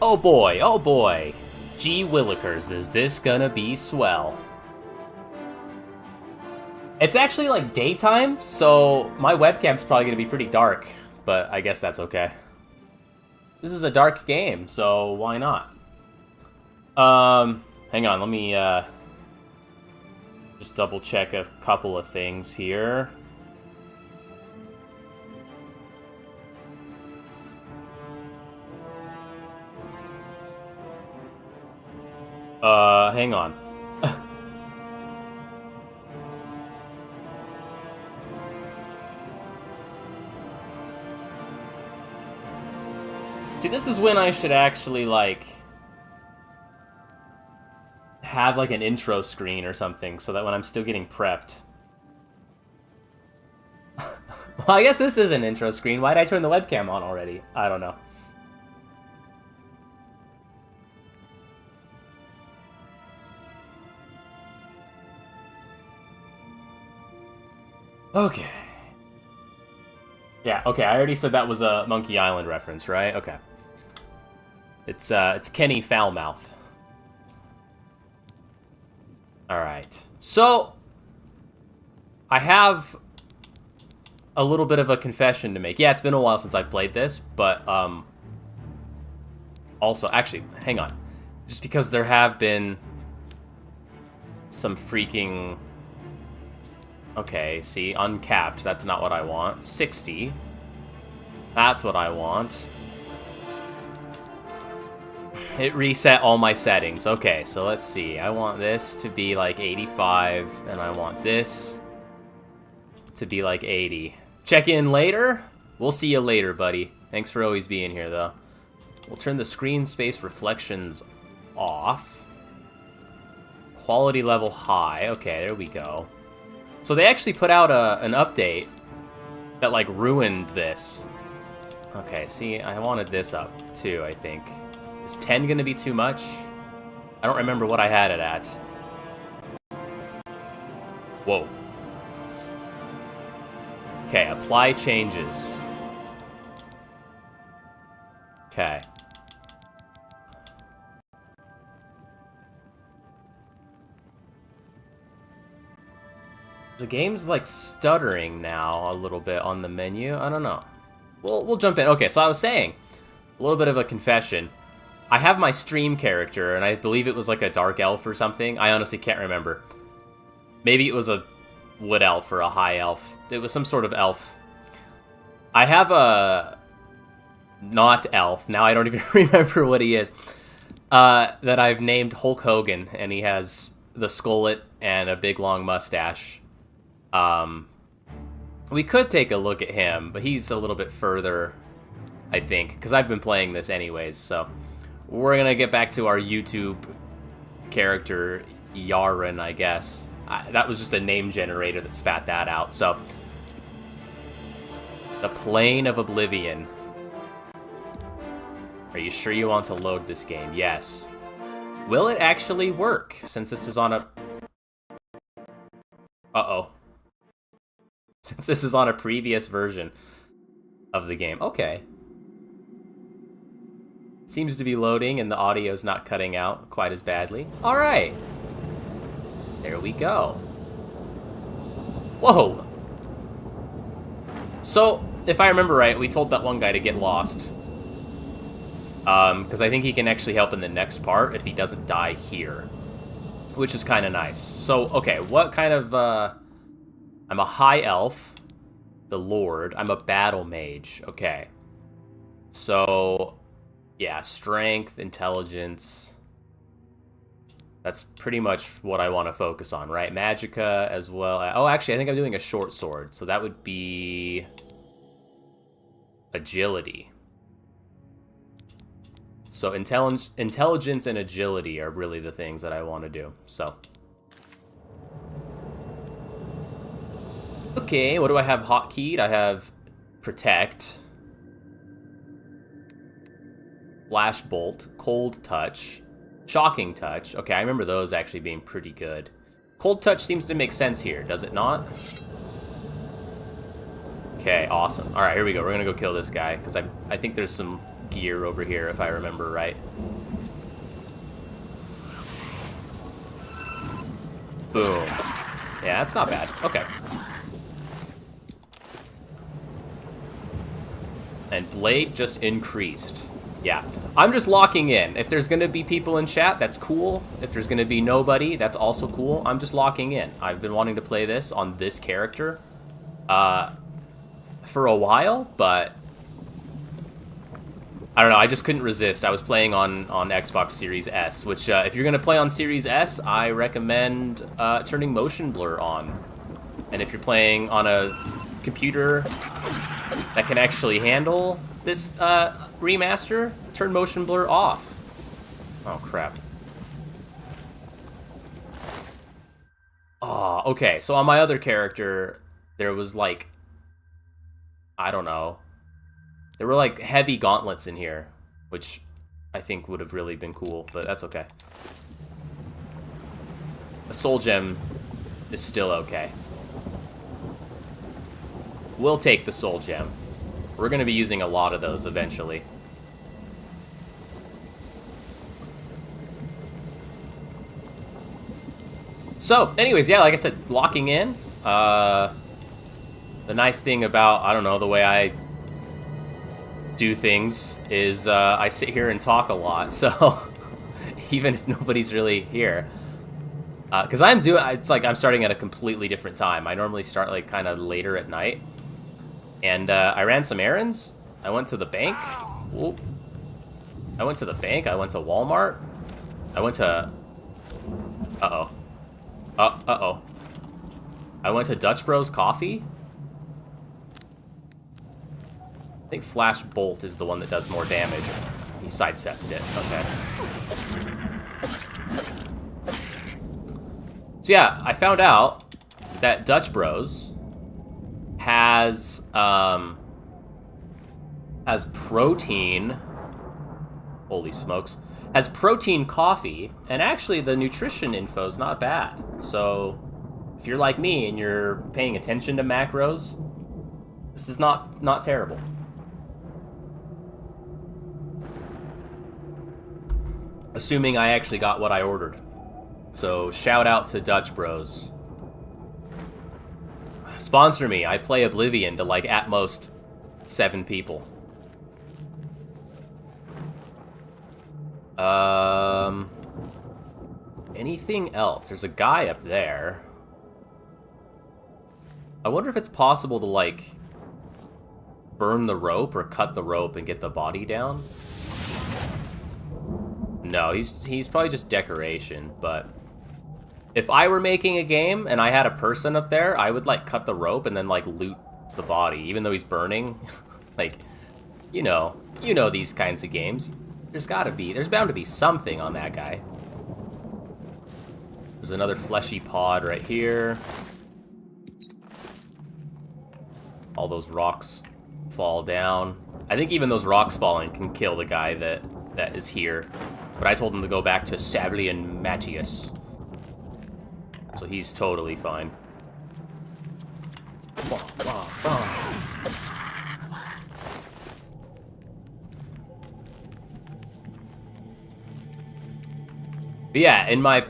Oh boy, oh boy. Gee willikers, is this gonna be swell. It's actually like daytime, so my webcam's probably gonna be pretty dark, but I guess that's okay. This is a dark game, so why not? Hang on, let me just double check a couple of things here. Hang on. See, this is when I should actually, like, have, like, an intro screen or something, so that when I'm still getting prepped... Well, I guess this is an intro screen. Why'd I turn the webcam on already? I don't know. Okay. Yeah, okay, I already said that was a Monkey Island reference, right? Okay. It's Kenny Foulmouth. Alright. So, I have a little bit of a confession to make. Yeah, it's been a while since I've played this, but, also, actually, hang on. Just because there have been some freaking... Okay, see, uncapped, that's not what I want. 60. That's what I want. It reset all my settings. Okay, so let's see. I want this to be like 85, and I want this to be like 80. Check in later? We'll see you later, buddy. Thanks for always being here, though. We'll turn the screen space reflections off. Quality level high. Okay, there we go. So they actually put out an update that, like, ruined this. Okay, see, I wanted this up, too, I think. Is 10 gonna be too much? I don't remember what I had it at. Whoa. Okay, apply changes. Okay. The game's, like, stuttering now a little bit on the menu. I don't know. We'll jump in. Okay, so I was saying, a little bit of a confession. I have my stream character, and I believe it was, like, a dark elf or something. I honestly can't remember. Maybe it was a wood elf or a high elf. It was some sort of elf. I have a... not elf. Now I don't even remember what he is. That I've named Hulk Hogan, and he has the skullet and a big, long mustache. We could take a look at him, but he's a little bit further, I think, because I've been playing this anyways, so we're gonna get back to our YouTube character, Yaren, I guess. That was just a name generator that spat that out, so... The Plane of Oblivion. Are you sure you want to load this game? Yes. Will it actually work, since this is on a... Uh-oh. Since this is on a previous version of the game. Okay. Seems to be loading and the audio's not cutting out quite as badly. Alright. There we go. Whoa! So, if I remember right, we told that one guy to get lost. Because I think he can actually help in the next part if he doesn't die here. Which is kind of nice. So, okay, what kind of, I'm a high elf, the Lord. I'm a battle mage. Okay. So, yeah, strength, intelligence. That's pretty much what I want to focus on, right? Magicka as well. Oh, actually, I think I'm doing a short sword. So that would be agility. So intelligence and agility are really the things that I want to do. So. Okay, what do I have hotkeyed? I have protect, flash bolt, cold touch, shocking touch. Okay, I remember those actually being pretty good. Cold touch seems to make sense here, does it not? Okay, awesome. All right, here we go. We're gonna go kill this guy because I think there's some gear over here, if I remember right. Boom. Yeah, that's not bad. Okay. And Blade just increased. Yeah. I'm just locking in. If there's going to be people in chat, that's cool. If there's going to be nobody, that's also cool. I'm just locking in. I've been wanting to play this on this character for a while, but I don't know. I just couldn't resist. I was playing on Xbox Series S, which if you're going to play on Series S, I recommend turning motion blur on. And if you're playing on a computer that can actually handle this remaster, turn motion blur off. Oh, crap. Oh, okay. So on my other character, there was like, I don't know. There were like heavy gauntlets in here, which I think would have really been cool, but that's okay. A soul gem is still okay. We'll take the soul gem. We're going to be using a lot of those eventually. So, anyways, yeah, like I said, locking in. The nice thing about, I don't know, the way I do things is I sit here and talk a lot, so even if nobody's really here. Because it's like I'm starting at a completely different time. I normally start like kind of later at night. And I ran some errands. I went to the bank. Whoop. I went to the bank. I went to Walmart. I went to... Uh-oh. Uh-oh. I went to Dutch Bros Coffee. I think Flash Bolt is the one that does more damage. He sidestepped it. Okay. So yeah, I found out that Dutch Bros has protein. Holy smokes. Has protein coffee, and actually the nutrition info is not bad. So if you're like me and you're paying attention to macros, this is not terrible. Assuming I actually got what I ordered. So shout out to Dutch Bros. Sponsor me. I play Oblivion to like at most 7 people. Anything else? There's a guy up there. I wonder if it's possible to like burn the rope or cut the rope and get the body down. No, he's probably just decoration, but if I were making a game and I had a person up there, I would like cut the rope and then like loot the body, even though he's burning. Like, you know these kinds of games. There's bound to be something on that guy. There's another fleshy pod right here. All those rocks fall down. I think even those rocks falling can kill the guy that is here. But I told him to go back to Savlian Matthias. So he's totally fine. But yeah, in my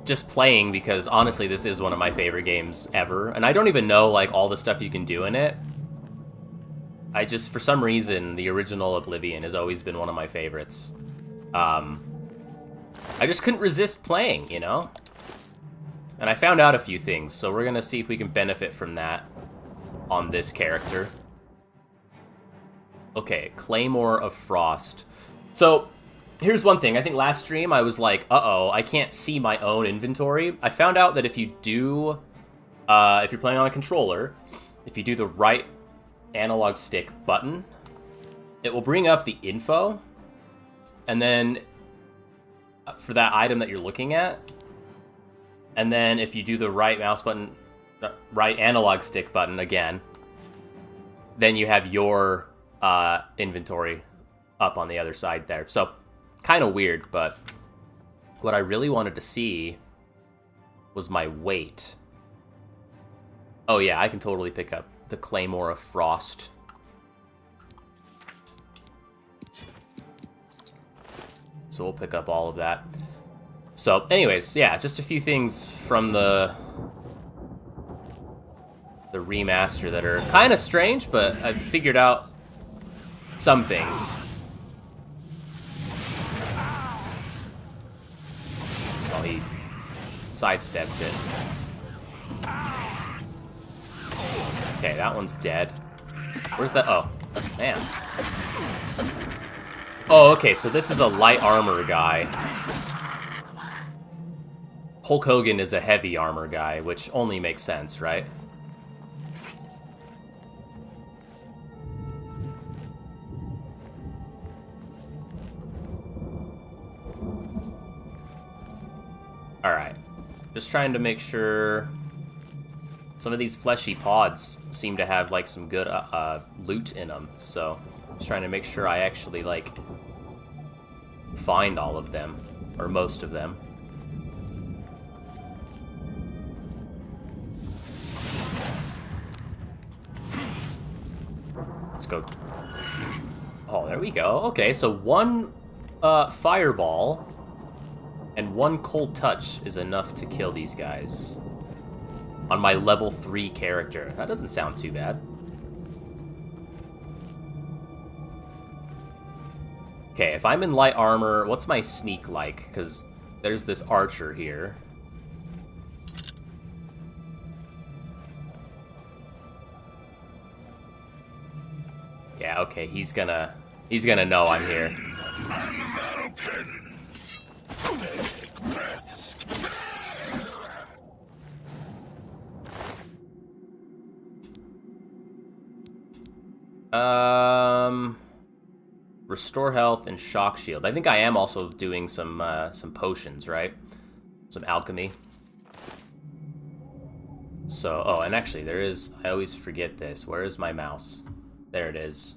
just playing, because honestly this is one of my favorite games ever, and I don't even know like all the stuff you can do in it. I just, for some reason, the original Oblivion has always been one of my favorites. I just couldn't resist playing, you know? And I found out a few things, so we're gonna see if we can benefit from that on this character. Okay, Claymore of Frost. So, here's one thing. I think last stream I was like, uh-oh, I can't see my own inventory. I found out that if you do, if you're playing on a controller, if you do the right analog stick button, it will bring up the info, and then for that item that you're looking at, and then if you do the right mouse button, right analog stick button again, then you have your inventory up on the other side there. So, kind of weird, but what I really wanted to see was my weight. Oh yeah, I can totally pick up the Claymore of Frost. So we'll pick up all of that. So, anyways, yeah, just a few things from the remaster that are kind of strange, but I've figured out some things. Oh, he sidestepped it. Okay, that one's dead. Where's that? Oh, man. Oh, okay, so this is a light armor guy. Hulk Hogan is a heavy armor guy, which only makes sense, right? Alright. Just trying to make sure... Some of these fleshy pods seem to have, like, some good loot in them, so... Just trying to make sure I actually, like, find all of them. Or most of them. Let's go. Oh, there we go. Okay, so one fireball and one cold touch is enough to kill these guys. On my level 3 character. That doesn't sound too bad. Okay, if I'm in light armor, what's my sneak like? Because there's this archer here. Yeah, okay, he's gonna know I'm here. Restore health and shock shield. I think I am also doing some potions, right? Some alchemy. So, oh, and actually there is, I always forget this. Where is my mouse? There it is.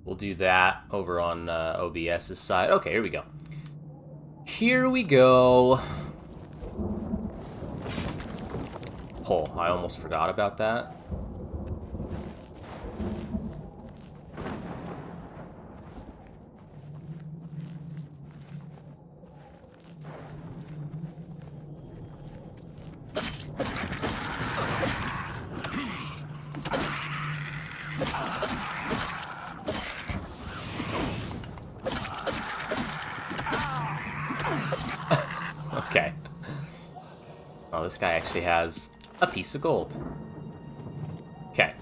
We'll do that over on OBS's side. Okay, here we go. Here we go. Oh, I almost forgot about that. Okay. Oh, this guy actually has a piece of gold. Okay.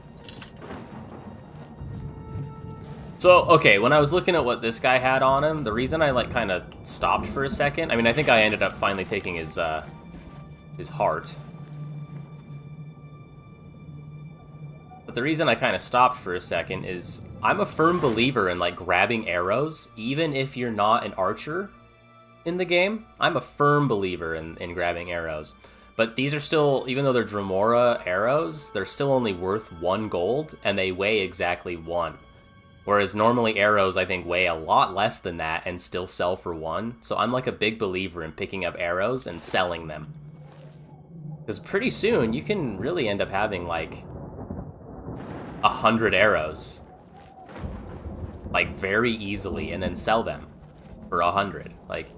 So, okay, when I was looking at what this guy had on him, the reason I, like, kind of stopped for a second... I mean, I think I ended up finally taking his heart. But the reason I kind of stopped for a second is I'm a firm believer in, like, grabbing arrows, even if you're not an archer in the game. I'm a firm believer in grabbing arrows. But these are still, even though they're Dremora arrows, they're still only worth 1 gold, and they weigh exactly 1. Whereas normally arrows, I think, weigh a lot less than that and still sell for 1. So I'm like a big believer in picking up arrows and selling them. Because pretty soon, you can really end up having, like, 100 arrows. Like, very easily, and then sell them for 100. Like,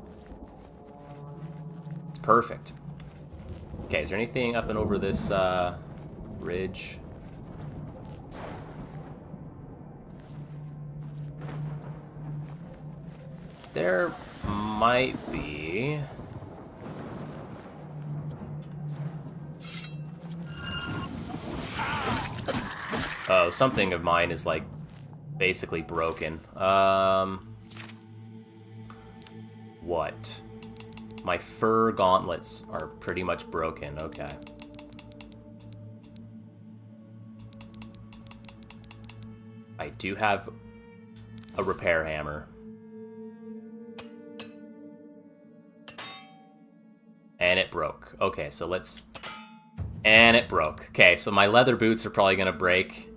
it's perfect. Okay, is there anything up and over this ridge? There might be. Oh, something of mine is, like, basically broken. What? My fur gauntlets are pretty much broken. Okay. I do have a repair hammer. And it broke. Okay, so let's... And it broke. Okay, so my leather boots are probably gonna break.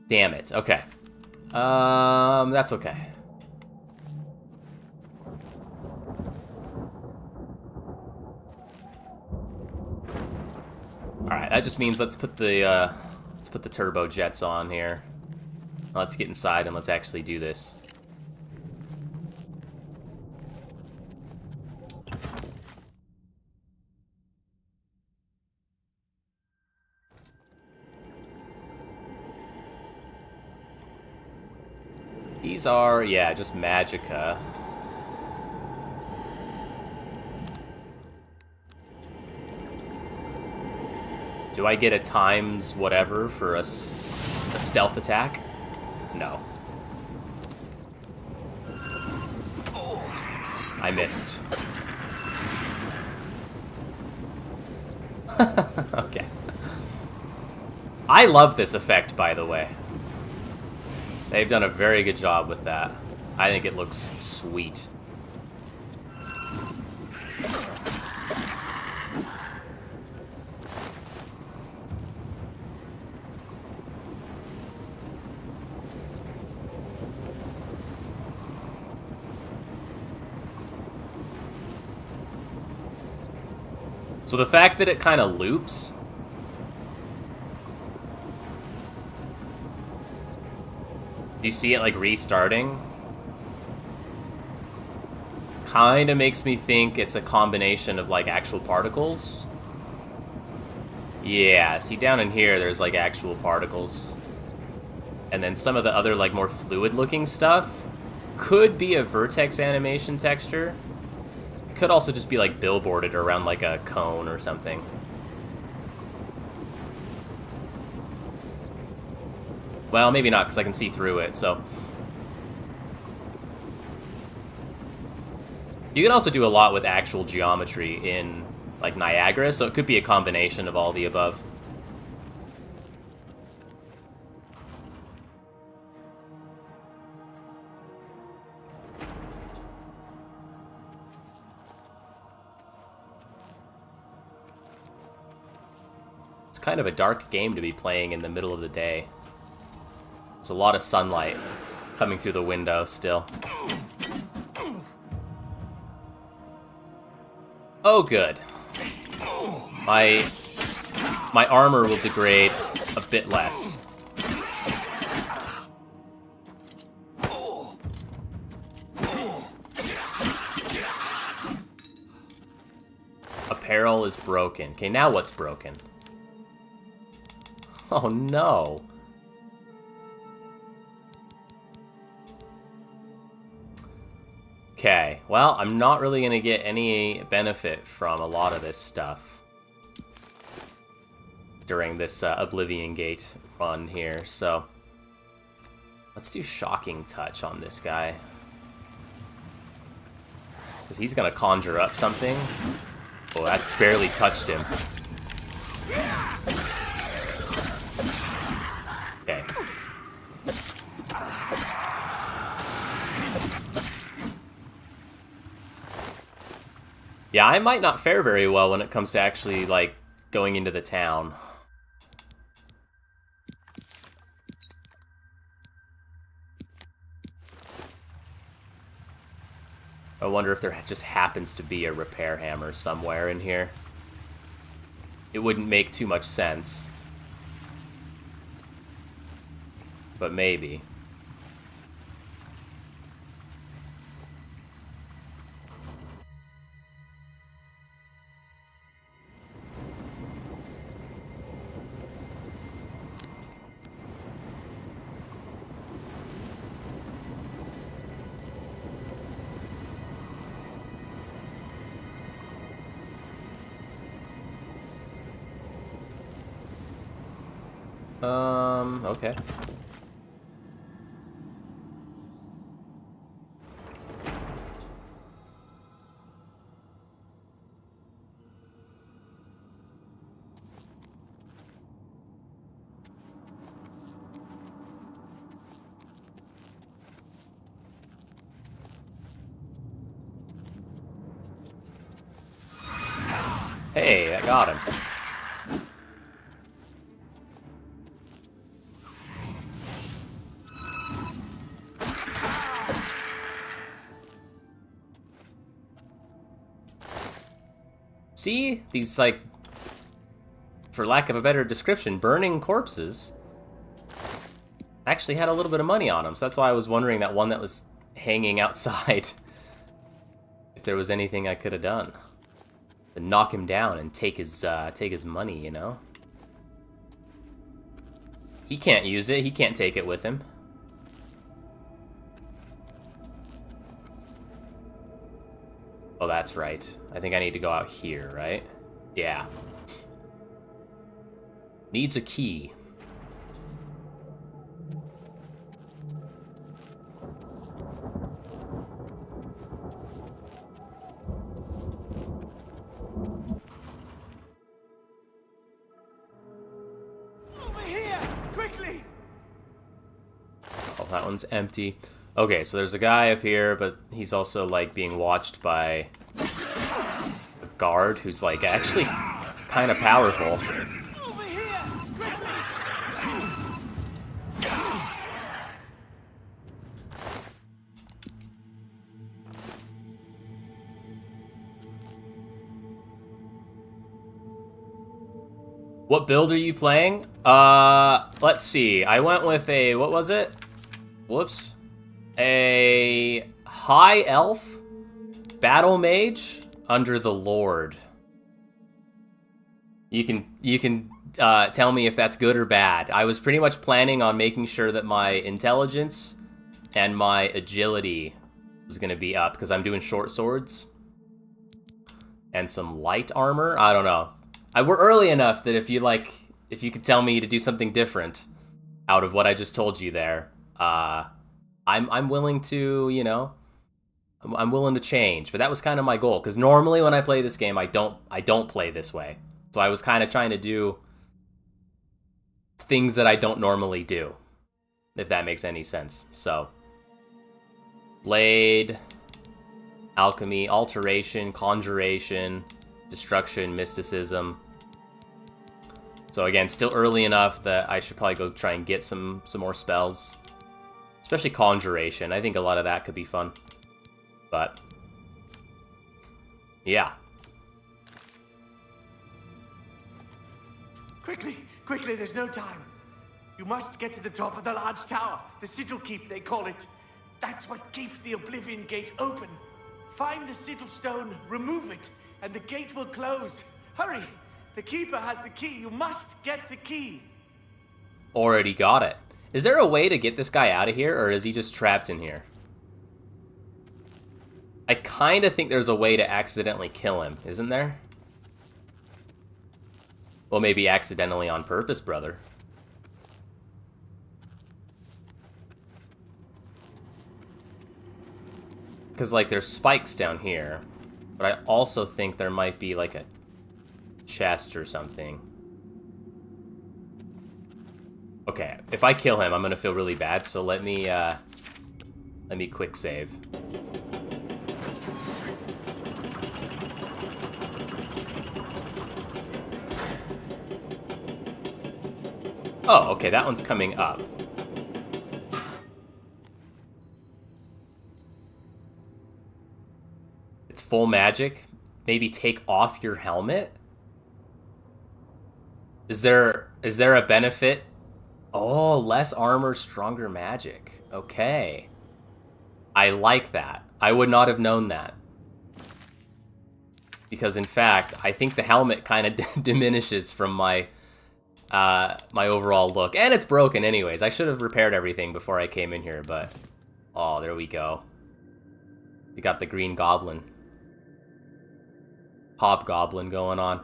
Damn it. Okay. That's okay. Alright, that just means let's put the turbo jets on here. Let's get inside and let's actually do this. These are, yeah, just magicka. Do I get a times whatever for a stealth attack? No. I missed. Okay. I love this effect, by the way. They've done a very good job with that. I think it looks sweet. So the fact that it kind of loops... Do you see it, like, restarting? Kind of makes me think it's a combination of, like, actual particles. Yeah, see down in here, there's, like, actual particles. And then some of the other, like, more fluid-looking stuff could be a vertex animation texture. Could also just be, like, billboarded around, like, a cone or something. Well, maybe not, because I can see through it, so... You can also do a lot with actual geometry in, like, Niagara, so it could be a combination of all the above. It's kind of a dark game to be playing in the middle of the day. There's a lot of sunlight coming through the window still. Oh, good. My armor will degrade a bit less. Apparel is broken. Okay, now what's broken? Oh, no. Okay, well, I'm not really going to get any benefit from a lot of this stuff during this Oblivion Gate run here, so let's do Shocking Touch on this guy. Because he's going to conjure up something. Oh, that barely touched him. Okay. Yeah, I might not fare very well when it comes to actually, like, going into the town. I wonder if there just happens to be a repair hammer somewhere in here. It wouldn't make too much sense. But maybe. Okay. Hey, I got him. See? These, like, for lack of a better description, burning corpses. Actually had a little bit of money on him, so that's why I was wondering that one that was hanging outside. If there was anything I could have done. To knock him down and take his money, you know? He can't use it, he can't take it with him. Oh, that's right. I think I need to go out here, right? Yeah. Needs a key. Over here! Quickly! Oh, that one's empty. Okay, so there's a guy up here, but he's also, like, being watched by a guard who's, like, actually kind of powerful. Over here! What build are you playing? Let's see. I went with a, what was it? Whoops. A high elf battle mage under the Lord. You can tell me if that's good or bad. I was pretty much planning on making sure that my intelligence and my agility was going to be up because I'm doing short swords and some light armor. I don't know. We're early enough that if you could tell me to do something different out of what I just told you there, I'm willing to, you know, I'm willing to change. But that was kind of my goal, because normally when I play this game, I don't play this way. So I was kind of trying to do things that I don't normally do, if that makes any sense. So, Blade, Alchemy, Alteration, Conjuration, Destruction, Mysticism. So again, still early enough that I should probably go try and get some more spells. Especially Conjuration. I think a lot of that could be fun. But, yeah. Quickly! Quickly, there's no time. You must get to the top of the large tower. The sigil keep, they call it. That's what keeps the Oblivion Gate open. Find the sigil stone, remove it, and the gate will close. Hurry! The keeper has the key. You must get the key. Already got it. Is there a way to get this guy out of here, or is he just trapped in here? I kind of think there's a way to accidentally kill him, isn't there? Well, maybe accidentally on purpose, brother. Because, like, there's spikes down here. But I also think there might be, like, a chest or something. Okay, if I kill him, I'm gonna feel really bad, so let me quick save. Oh, okay, that one's coming up. It's full magic. Maybe take off your helmet? Is there a benefit? Oh, less armor, stronger magic. Okay. I like that. I would not have known that. Because in fact, I think the helmet kind of diminishes from my my overall look. And it's broken anyways. I should have repaired everything before I came in here, but... Oh, there we go. We got the green goblin. Hobgoblin going on.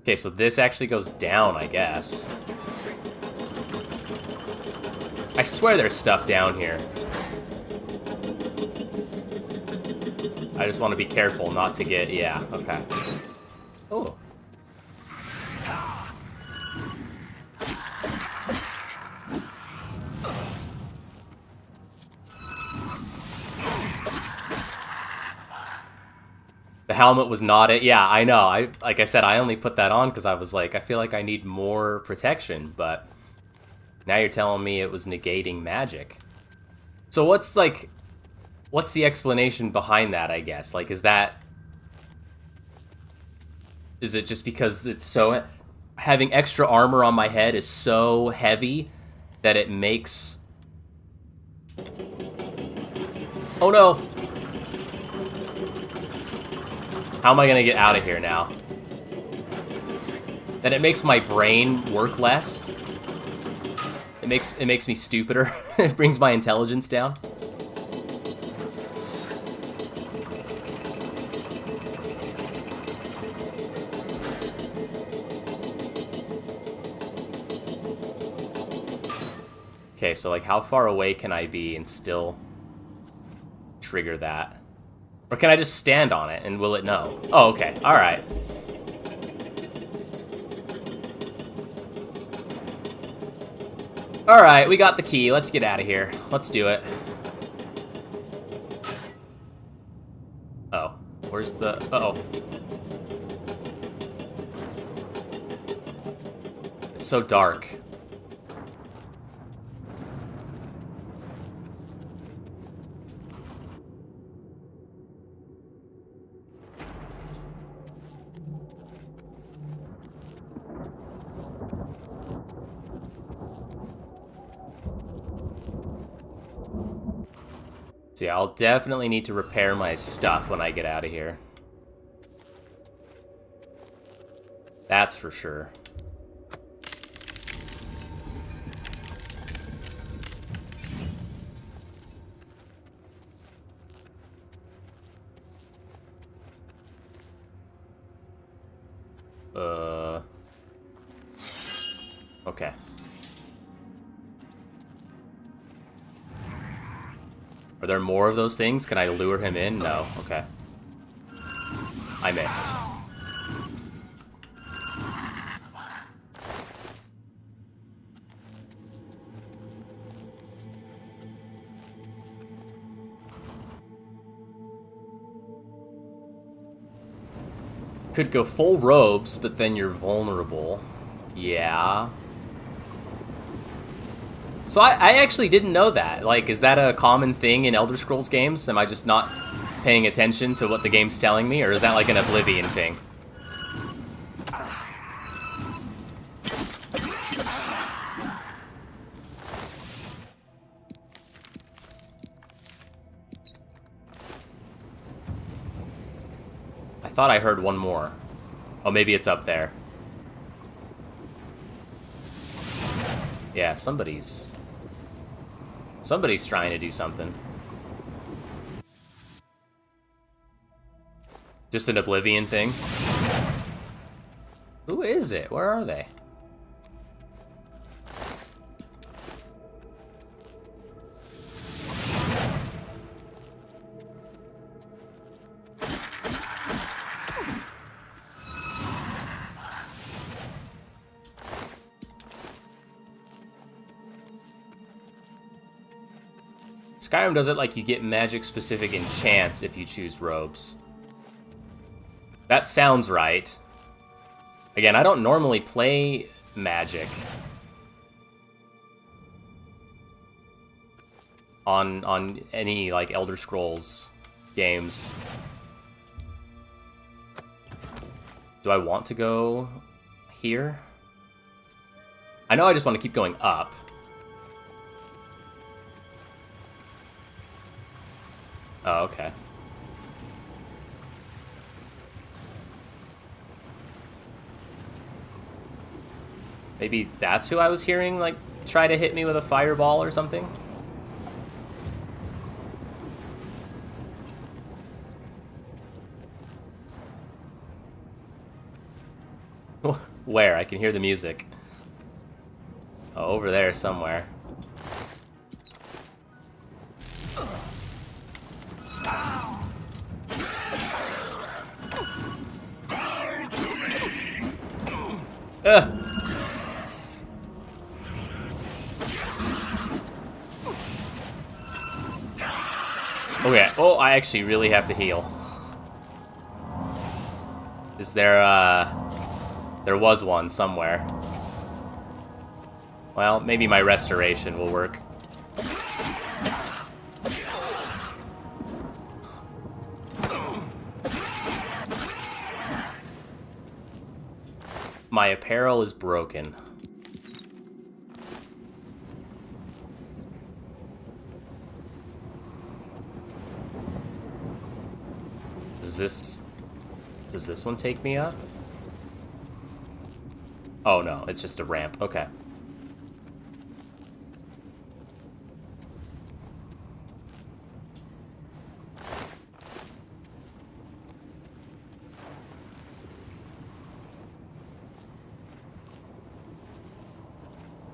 Okay, so this actually goes down, I guess. I swear there's stuff down here. I just want to be careful not to get... Yeah, okay. Oh. The helmet was not it. Yeah, I know. Like I said, I only put that on because I was like, I feel like I need more protection, but now you're telling me it was negating magic. So what's the explanation behind that, I guess? Like, is it just because it's so... having extra armor on my head is so heavy that it makes... Oh no! How am I gonna get out of here now? That it makes my brain work less. It makes me stupider. It brings my intelligence down. Okay, so like how far away can I be and still trigger that? Or can I just stand on it and will it know? Oh, okay. All right. All right, we got the key. Let's get out of here. Let's do it. Oh, where's the... Uh-oh. It's so dark. So yeah, I'll definitely need to repair my stuff when I get out of here. That's for sure. Okay. Are there more of those things? Can I lure him in? No. Okay. I missed. Could go full robes, but then you're vulnerable. Yeah. So I actually didn't know that. Like, is that a common thing in Elder Scrolls games? Am I just not paying attention to what the game's telling me? Or is that like an Oblivion thing? I thought I heard one more. Oh, maybe it's up there. Yeah, somebody's trying to do something. Just an Oblivion thing? Who is it? Where are they? Skyrim does it like you get magic-specific enchants if you choose robes. That sounds right. Again, I don't normally play magic on any, like, Elder Scrolls games. Do I want to go here? I know I just want to keep going up. Oh, okay. Maybe that's who I was hearing, like, try to hit me with a fireball or something? Where? I can hear the music. Oh, over there somewhere. Okay. Oh, I actually really have to heal. Is there, there was one somewhere. Well, maybe my restoration will work. My apparel is broken. Does this one take me up? Oh no, it's just a ramp. Okay.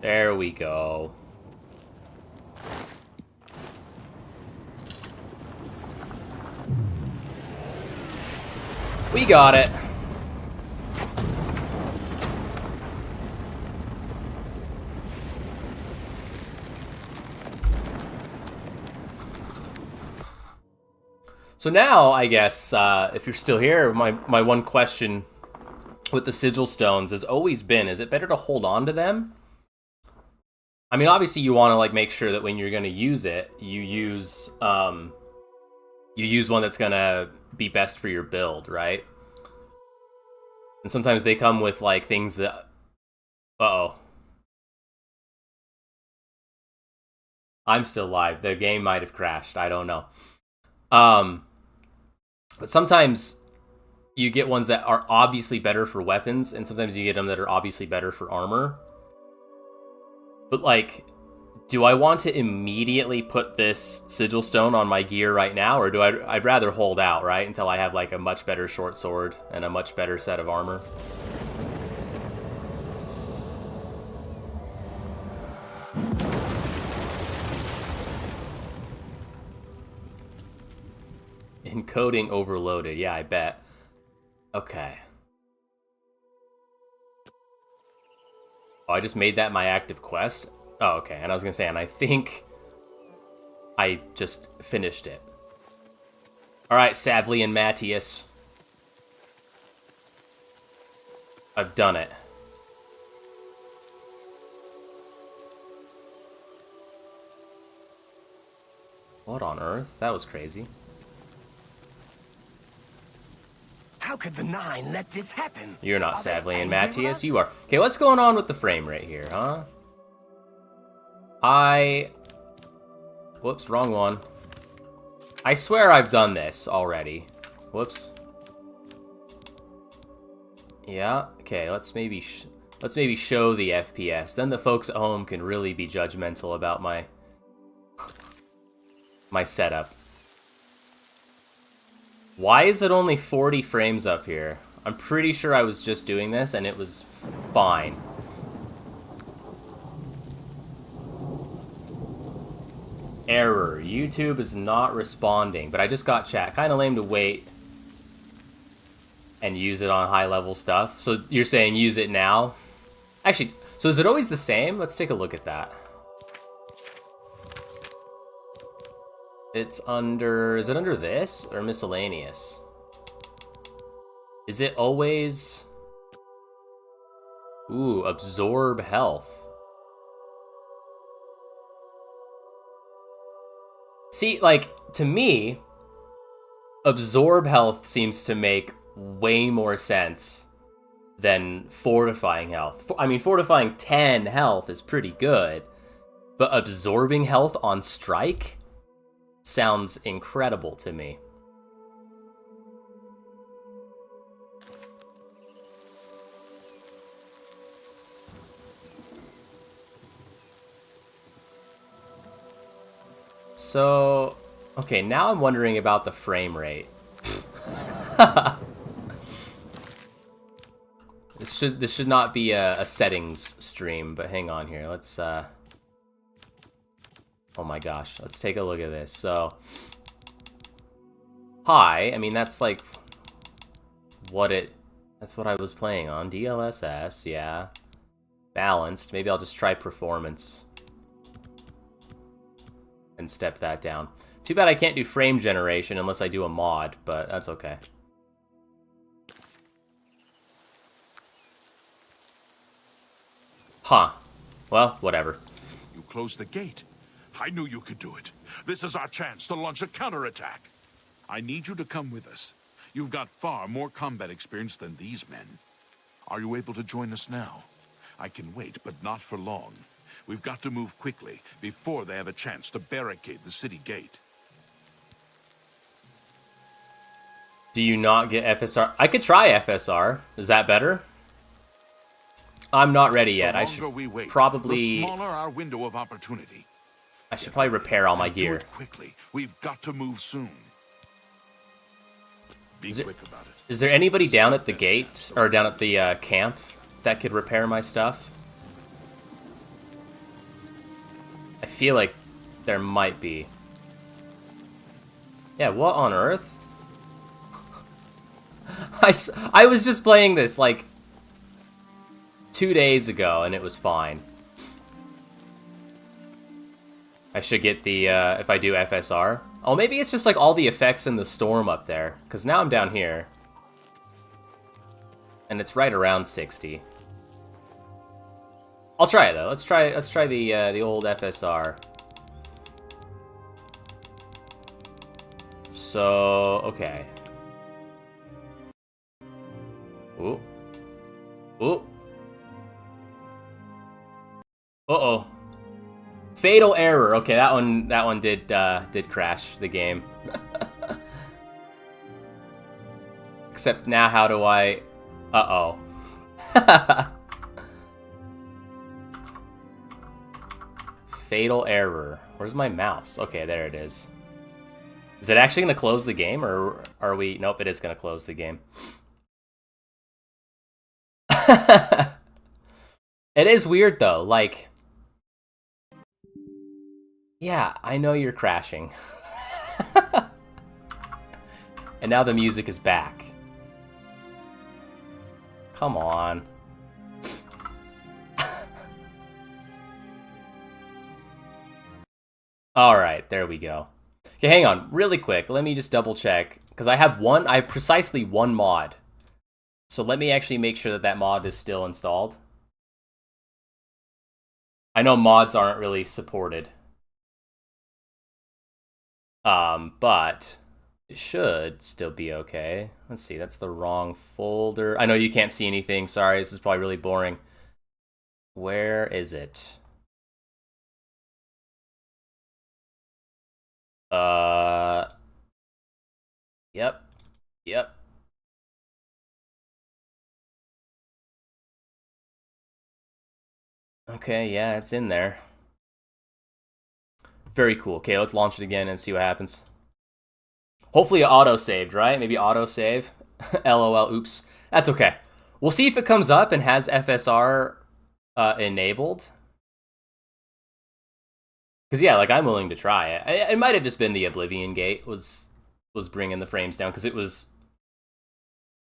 There we go. We got it. So now, I guess, if you're still here, my one question with the sigil stones has always been, is it better to hold on to them? I mean, obviously you want to like make sure that when you're going to use it, you use one that's going to be best for your build, right? And sometimes they come with like things that... Uh-oh. I'm still live. The game might have crashed. I don't know. But sometimes you get ones that are obviously better for weapons, and sometimes you get them that are obviously better for armor. But, like, do I want to immediately put this sigil stone on my gear right now, or do I'd rather hold out, right, until I have, like, a much better short sword and a much better set of armor? Encoding overloaded. Yeah, I bet. Okay. Oh, I just made that my active quest? Oh, okay. And I was going to say, and I think I just finished it. All right, Savly and Matthias. I've done it. What on earth? That was crazy. How could the Nine let this happen? You're not Savly and Matthias, you are. Okay, what's going on with the frame rate here, huh? Whoops, wrong one. I swear I've done this already. Whoops. Yeah, okay, let's maybe show the FPS. Then the folks at home can really be judgmental about my setup. Why is it only 40 frames up here? I'm pretty sure I was just doing this and it was fine. Error. YouTube is not responding, but I just got chat. Kind of lame to wait and use it on high-level stuff. So you're saying use it now? Actually, so is it always the same? Let's take a look at that. It's under... Is it under this? Or miscellaneous? Is it always... Ooh, absorb health. See, like, to me, absorb health seems to make way more sense than fortifying health. I mean, fortifying 10 health is pretty good, but absorbing health on strike sounds incredible to me. So, okay, now I'm wondering about the frame rate. This should not be a settings stream, but hang on here. Let's oh my gosh, let's take a look at this. So high, I mean that's like that's what I was playing on. DLSS, yeah. Balanced, maybe I'll just try performance and step that down. Too bad I can't do frame generation unless I do a mod, but that's okay. Huh. Well, whatever. You closed the gate. I knew you could do it. This is our chance to launch a counterattack. I need you to come with us. You've got far more combat experience than these men. Are you able to join us now? I can wait, but not for long. We've got to move quickly before they have a chance to barricade the city gate. Do you not get FSR? I could try FSR. Is that better? I'm not ready yet. I should probably... The smaller our window of opportunity. I should probably repair all my Do gear. it quickly. We've got to move soon. Be quick about it. Is there anybody down at the gate, or down at the camp, that could repair my stuff? I feel like there might be. Yeah, what on earth? I was just playing this, like, 2 days ago, and it was fine. I should get the, if I do FSR. Oh, maybe it's just, like, all the effects in the storm up there. Because now I'm down here. And it's right around 60. I'll try it, though. Let's try the old FSR. So, okay. Ooh. Ooh. Uh-oh. Fatal error. Okay, that one did crash the game. Except now how do I... Uh-oh. Fatal error. Where's my mouse? Okay, there it is. Is it actually going to close the game, or are we... Nope, it is going to close the game. It is weird, though. Like... Yeah, I know you're crashing. And now the music is back. Come on. Alright, there we go. Okay, hang on, really quick. Let me just double check. Because I have precisely one mod. So let me actually make sure that that mod is still installed. I know mods aren't really supported. But it should still be okay. Let's see, that's the wrong folder. I know you can't see anything. Sorry, this is probably really boring. Where is it? Yep. Okay, yeah, it's in there. Very cool. Okay, let's launch it again and see what happens. Hopefully it auto-saved, right? Maybe auto-save. LOL, oops. That's okay. We'll see if it comes up and has FSR enabled. Because, yeah, like, I'm willing to try it. It might have just been the Oblivion Gate was bringing the frames down, because it was...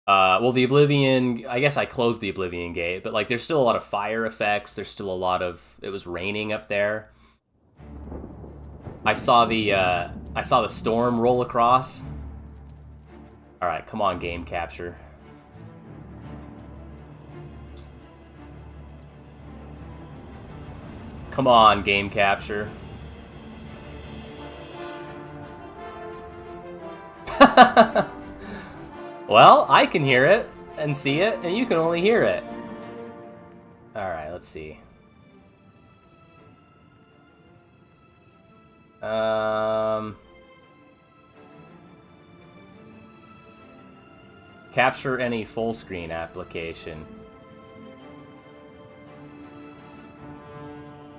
well, the Oblivion... I guess I closed the Oblivion Gate, but, like, there's still a lot of fire effects. There's still a lot of... It was raining up there. I saw the storm roll across. All right, come on, game capture. Come on, game capture. Well, I can hear it and see it, and you can only hear it. All right, let's see. Capture any full screen application.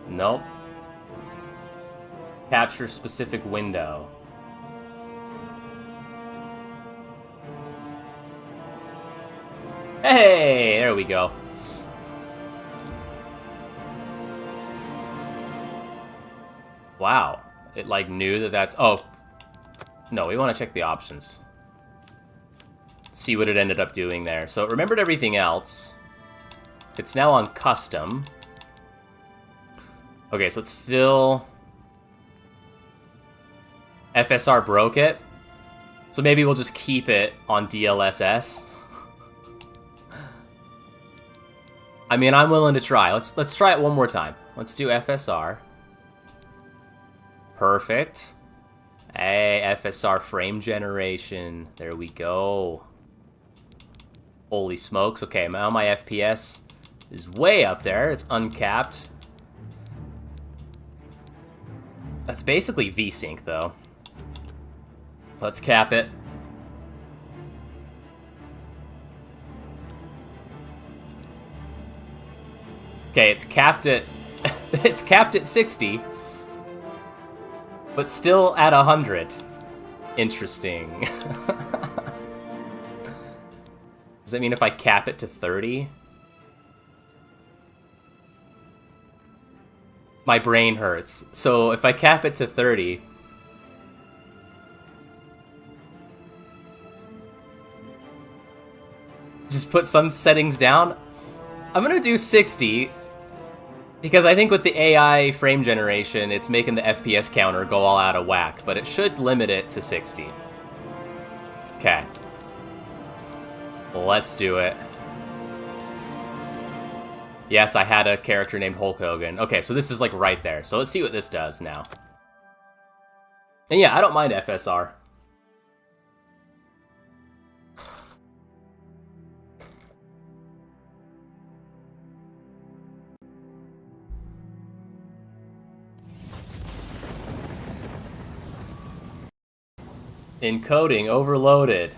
Nope. Capture specific window. Hey, there we go. Wow. It, like, knew that that's... Oh. No, we want to check the options. See what it ended up doing there. So it remembered everything else. It's now on custom. Okay, so it's still... FSR broke it. So maybe we'll just keep it on DLSS. I mean, I'm willing to try. Let's try it one more time. Let's do FSR. Perfect. Hey, FSR frame generation. There we go. Holy smokes. Okay, now my FPS is way up there. It's uncapped. That's basically VSync, though. Let's cap it. Okay, it's capped at... it's capped at 60. But still at 100. Interesting. Does that mean if I cap it to 30? My brain hurts. So if I cap it to 30... just put some settings down? I'm gonna do 60... because I think with the AI frame generation, it's making the FPS counter go all out of whack, but it should limit it to 60. Okay. Let's do it. Yes, I had a character named Hulk Hogan. Okay, so this is like right there. So let's see what this does now. And yeah, I don't mind FSR. Encoding overloaded.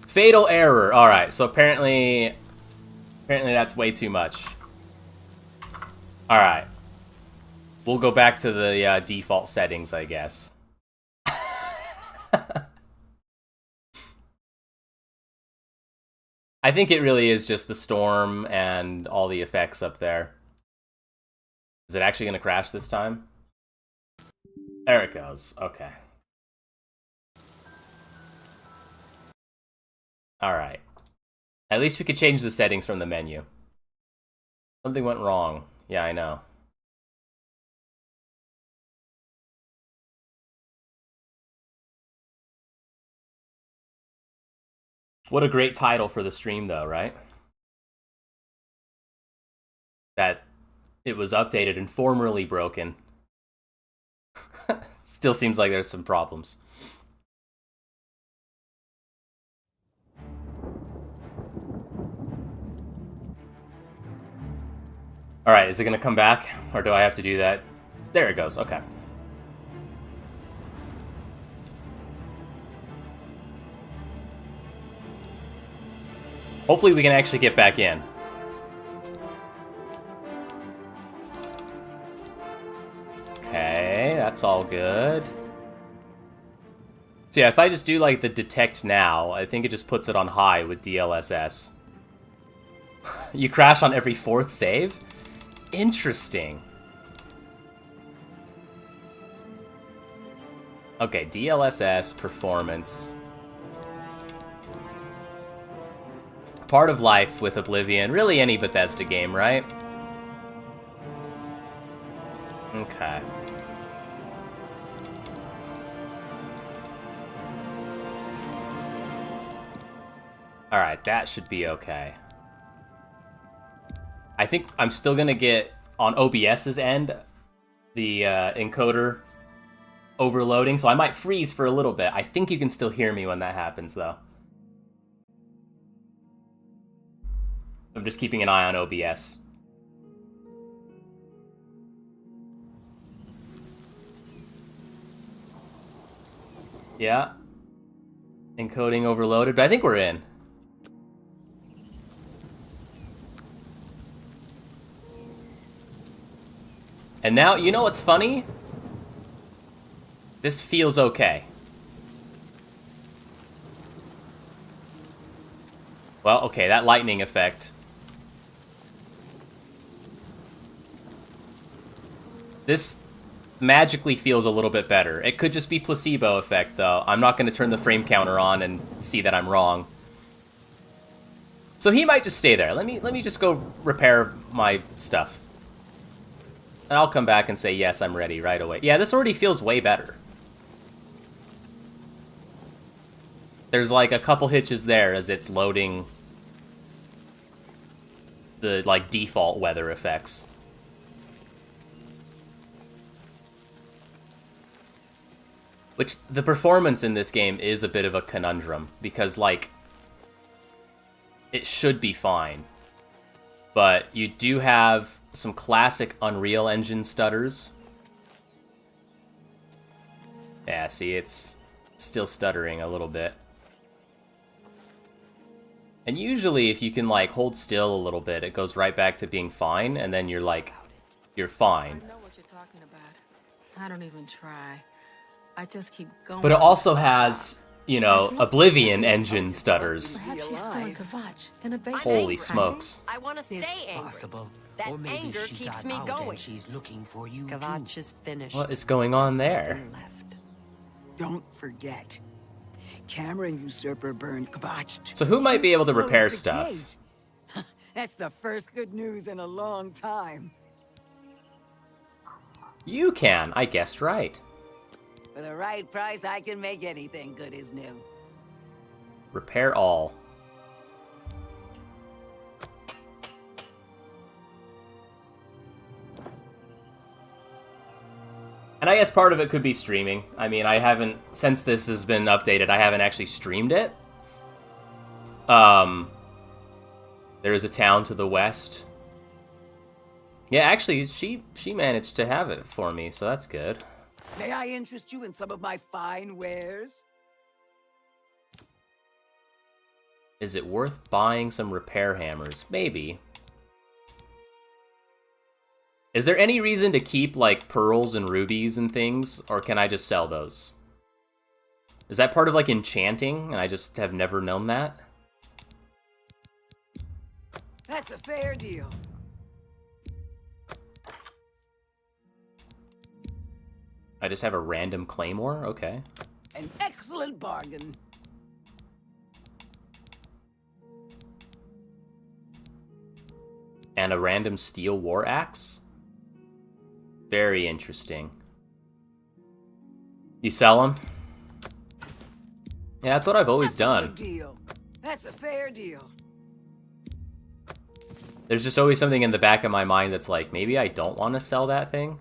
Fatal error. Alright, so apparently that's way too much. Alright. We'll go back to the default settings, I guess. I think it really is just the storm and all the effects up there. Is it actually going to crash this time? There it goes. Okay. Alright. At least we could change the settings from the menu. Something went wrong. Yeah, I know. What a great title for the stream, though, right? That it was updated and formerly broken. Still seems like there's some problems. Alright, is it gonna come back? Or do I have to do that? There it goes, okay. Hopefully we can actually get back in. Okay, that's all good. So yeah, if I just do like the detect now, I think it just puts it on high with DLSS. You crash on every 4th save? Interesting. Okay, DLSS, performance. Part of life with Oblivion. Really any Bethesda game, right? Okay. Alright, that should be okay. I think I'm still gonna get, on OBS's end, the encoder overloading, so I might freeze for a little bit. I think you can still hear me when that happens, though. I'm just keeping an eye on OBS. Yeah. Encoding overloaded, but I think we're in. And now, you know what's funny? This feels okay. Well, okay, that lightning effect. This magically feels a little bit better. It could just be placebo effect, though. I'm not going to turn the frame counter on and see that I'm wrong. So he might just stay there. Let me just go repair my stuff. And I'll come back and say, yes, I'm ready right away. Yeah, this already feels way better. There's like a couple hitches there as it's loading the like default weather effects. Which, the performance in this game is a bit of a conundrum, because, like, it should be fine. But you do have some classic Unreal Engine stutters. Yeah, see, it's still stuttering a little bit. And usually, if you can, like, hold still a little bit, it goes right back to being fine, and then you're, like, you're fine. I know what you're talking about. I don't even try. I just keep going. But it also has, you know, Oblivion engine stutters. Perhaps she's still in Kvatch, in a basement. Holy smokes. I want to stay It's angry. possible. That or maybe anger she keeps got me out going. and she's looking for you Kvatch too. is finished. What is going on there? Nothing left. Don't forget, Cameron Usurper burned Kvatch. So who might be able to repair Closed the stuff? gate. That's the first good news in a long time. You can. I guessed right. For the right price, I can make anything good as new. Repair all. And I guess part of it could be streaming. I mean, I haven't, since this has been updated, I haven't actually streamed it. There is a town to the west. Yeah, actually, she managed to have it for me, so that's good. May I interest you in some of my fine wares? Is it worth buying some repair hammers? Maybe. Is there any reason to keep, like, pearls and rubies and things, or can I just sell those? Is that part of, like, enchanting, and I just have never known that? That's a fair deal. I just have a random claymore? Okay. An excellent bargain. And a random steel war axe? Very interesting. You sell them? Yeah, that's what I've always That's a done. good deal. That's a fair deal. There's just always something in the back of my mind that's like, maybe I don't want to sell that thing.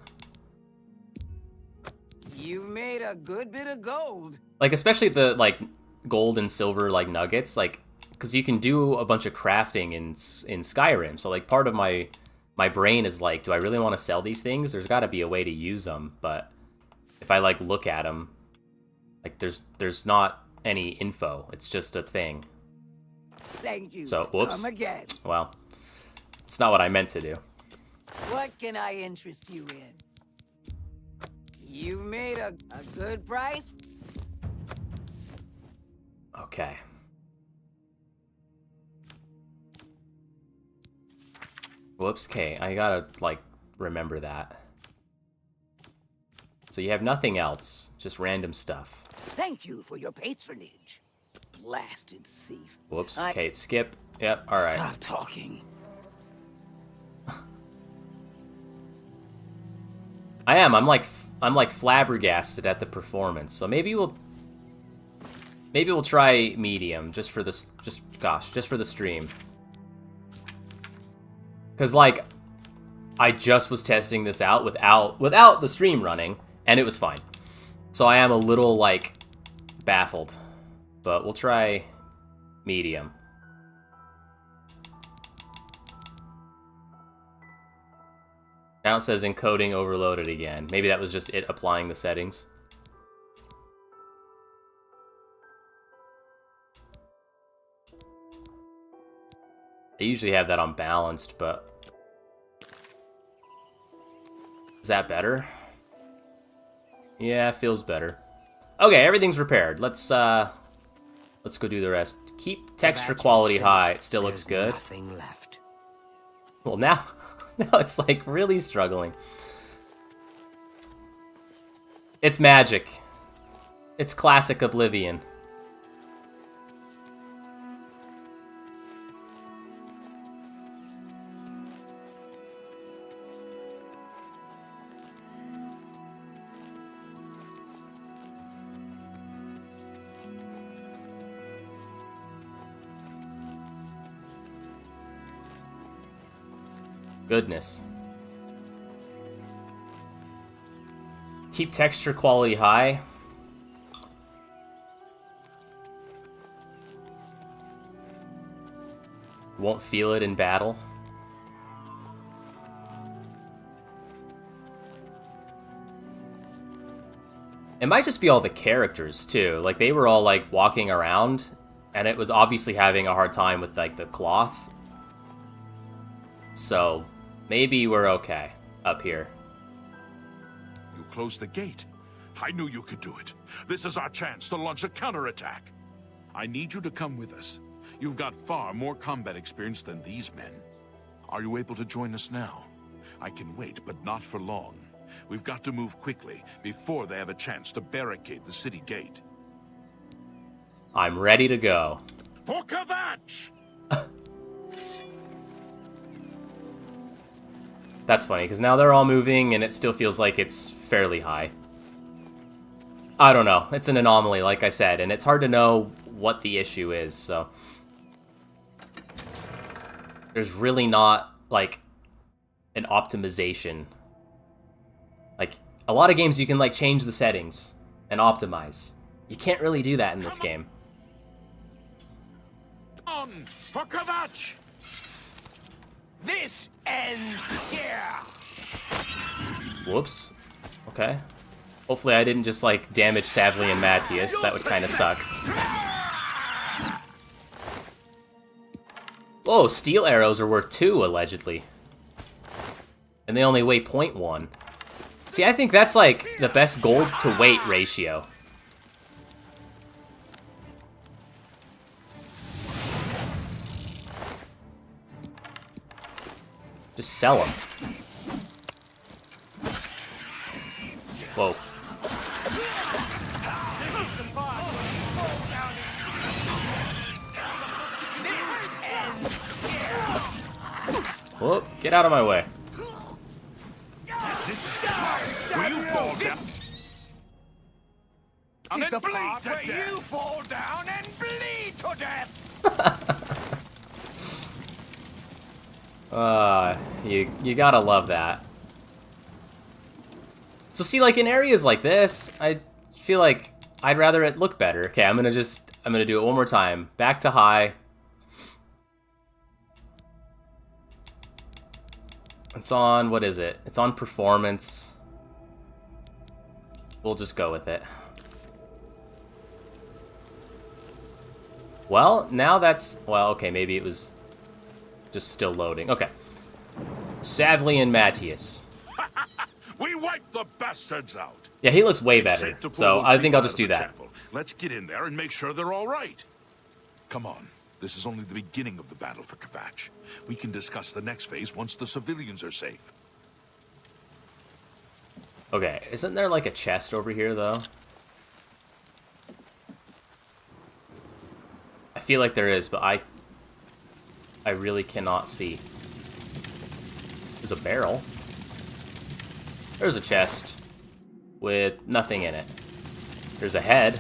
You've made a good bit of gold. Like, especially the, like, gold and silver, like, nuggets, like, because you can do a bunch of crafting in Skyrim, so, like, part of my brain is like, do I really want to sell these things? There's got to be a way to use them, but if I, like, look at them, like, there's not any info. It's just a thing. Thank you. So, whoops. Come again. Well, it's not what I meant to do. What can I interest you in? You've made a good price. Okay. Whoops, okay, I gotta, like, remember that. So you have nothing else, just random stuff. Thank you for your patronage. Blasted thief. Whoops, okay, skip. Yep, alright. Stop talking. I'm like flabbergasted at the performance. So maybe we'll try medium just for this, just for the stream. Cause like, I just was testing this out without the stream running, and it was fine. So I am a little like baffled, but we'll try medium. Now it says encoding overloaded again. Maybe that was just it applying the settings. I usually have that on balanced, but... Is that better? Yeah, feels better. Okay, everything's repaired. Let's go do the rest. Keep texture quality high. It still looks good. Nothing left. Well, now it's like really struggling. It's magic. It's classic Oblivion. Goodness. Keep texture quality high. Won't feel it in battle. It might just be all the characters, too. Like, they were all, like, walking around, and it was obviously having a hard time with, like, the cloth. So, maybe we're okay up here. You closed the gate. I knew you could do it. This is our chance to launch a counterattack. I need you to come with us. You've got far more combat experience than these men. Are you able to join us now? I can wait, but not for long. We've got to move quickly before they have a chance to barricade the city gate. I'm ready to go. For Kvatch! That's funny, because now they're all moving, and it still feels like it's fairly high. I don't know. It's an anomaly, like I said, and it's hard to know what the issue is, so... There's really not, like, an optimization. Like, a lot of games you can, like, change the settings and optimize. You can't really do that in this game. On for Kvatch! This ends here! Whoops. Okay. Hopefully I didn't just, like, damage Savly and Matthias. That would kind of suck. Whoa, steel arrows are worth 2, allegedly. And they only weigh 0.1. See, I think that's, like, the best gold to weight ratio. Just sell them. Whoa. Whoop, get out of my way. This is the part where you fall down. And then the bleed part to where death. you fall down and bleed to death! You gotta love that. So see, like, in areas like this, I feel like I'd rather it look better. Okay, I'm gonna do it one more time. Back to high. It's on, what is it? It's on performance. We'll just go with it. Well, now that's, well, okay, maybe it was just still loading. Okay. Savly and Matthias. We wiped the bastards out. Yeah, he looks way It's better, safe to pull so those I think people I'll out just of do the that. chapel. Let's get in there and make sure they're all right. Come on. This is only the beginning of the battle for Kvatch. We can discuss the next phase once the civilians are safe. Okay, isn't there like a chest over here, though? I feel like there is, but I really cannot see. There's a barrel. There's a chest with nothing in it. There's a head.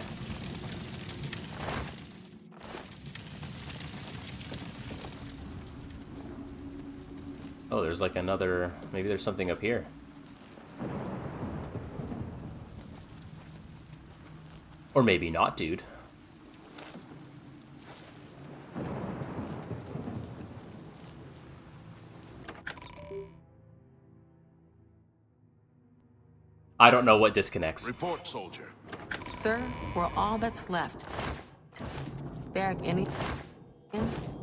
Oh, there's like another... Maybe there's something up here. Or maybe not, dude. I don't know what disconnects. Report, soldier. Sir, we're all that's left. Barrack any...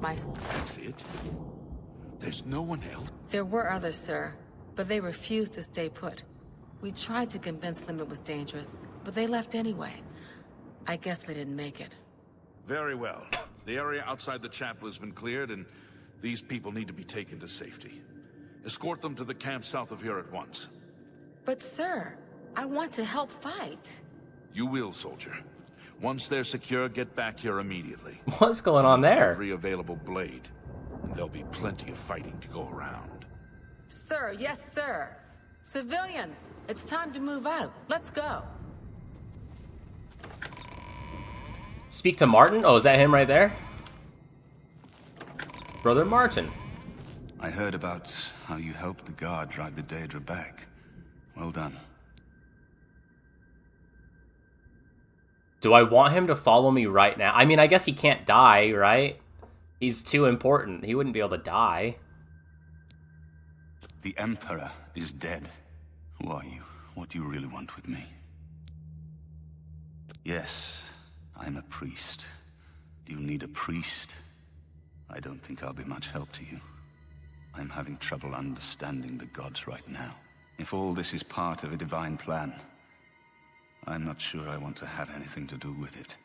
My... That's it? There's no one else? There were others, sir, but they refused to stay put. We tried to convince them it was dangerous, but they left anyway. I guess they didn't make it. Very well. The area outside the chapel has been cleared, and these people need to be taken to safety. Escort them to the camp south of here at once. But sir, I want to help fight. You will, soldier. Once they're secure, get back here immediately. What's going on there? Every available blade. And there'll be plenty of fighting to go around. Sir, yes, sir. Civilians, it's time to move out. Let's go. Speak to Martin? Oh, is that him right there? Brother Martin. I heard about how you helped the guard drive the Daedra back. Well done. Do I want him to follow me right now? I mean, I guess he can't die, right? He's too important. He wouldn't be able to die. The Emperor is dead. Who are you? What do you really want with me? Yes, I'm a priest. Do you need a priest? I don't think I'll be much help to you. I'm having trouble understanding the gods right now. If all this is part of a divine plan, I'm not sure I want to have anything to do with it.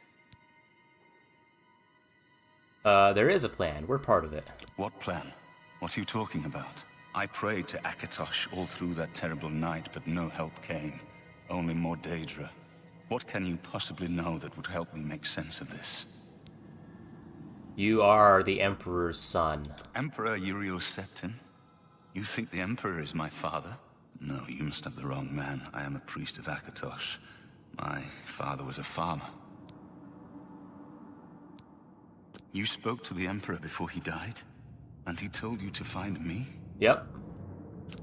There is a plan. We're part of it. What plan? What are you talking about? I prayed to Akatosh all through that terrible night, but no help came. Only more Daedra. What can you possibly know that would help me make sense of this? You are the Emperor's son. Emperor Uriel Septim? You think the Emperor is my father? No, you must have the wrong man. I am a priest of Akatosh. My father was a farmer. You spoke to the Emperor before he died? And he told you to find me? Yep.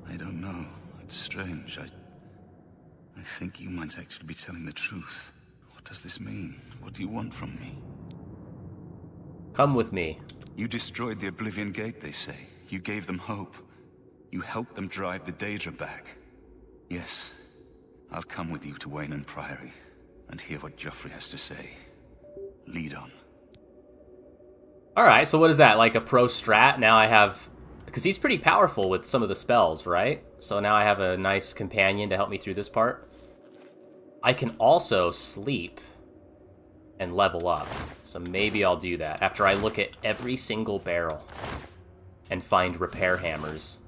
I don't know. It's strange. I think you might actually be telling the truth. What does this mean? What do you want from me? Come with me. You destroyed the Oblivion Gate, they say. You gave them hope. You helped them drive the Daedra back. Yes. I'll come with you to Wayne Priory and hear what Joffrey has to say. Lead on. Alright, so what is that? Like a pro strat? Now I have... Because he's pretty powerful with some of the spells, right? So now I have a nice companion to help me through this part. I can also sleep and level up. So maybe I'll do that after I look at every single barrel and find repair hammers.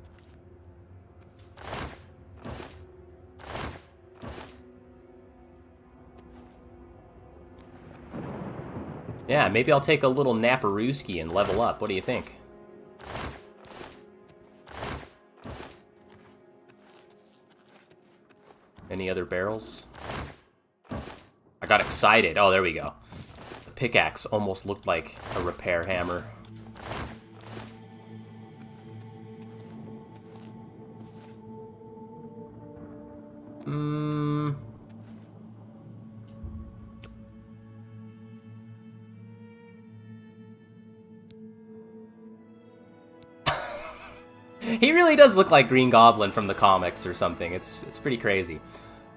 Yeah, maybe I'll take a little naparooski and level up. What do you think? Any other barrels? I got excited. Oh, there we go. The pickaxe almost looked like a repair hammer. He really does look like Green Goblin from the comics or something. It's pretty crazy.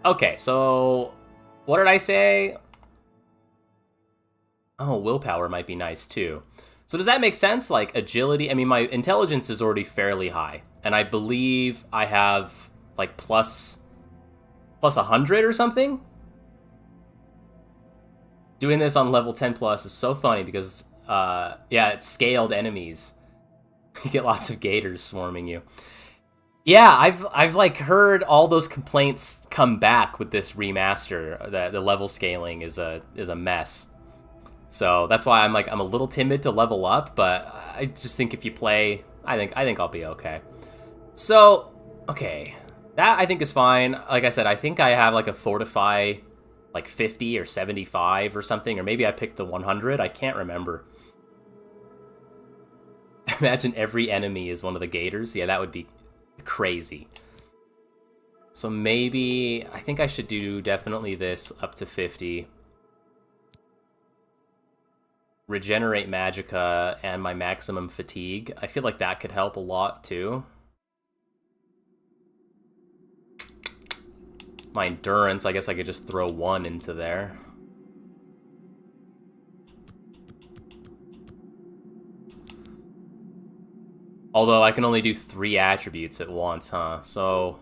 Okay, so what did I say? Oh, willpower might be nice too. So does that make sense? Like agility? I mean, my intelligence is already fairly high, and I believe I have like plus 100 or something. Doing this on level 10 plus is so funny because yeah, it's scaled enemies. You get lots of gators swarming you. Yeah, I've like heard all those complaints come back with this remaster. That the level scaling is a mess. So that's why I'm a little timid to level up, but I just think if you play, I think I'll be okay. So, okay. That I think is fine. Like I said, I think I have like a fortify like 50 or 75 or something, or maybe I picked the 100. I can't remember. Imagine every enemy is one of the gators. Yeah, that would be crazy. So maybe, I think I should do definitely this up to 50. Regenerate Magicka and my maximum fatigue. I feel like that could help a lot too. My endurance, I guess I could just throw 1 into there. Although I can only do 3 attributes at once, huh? So,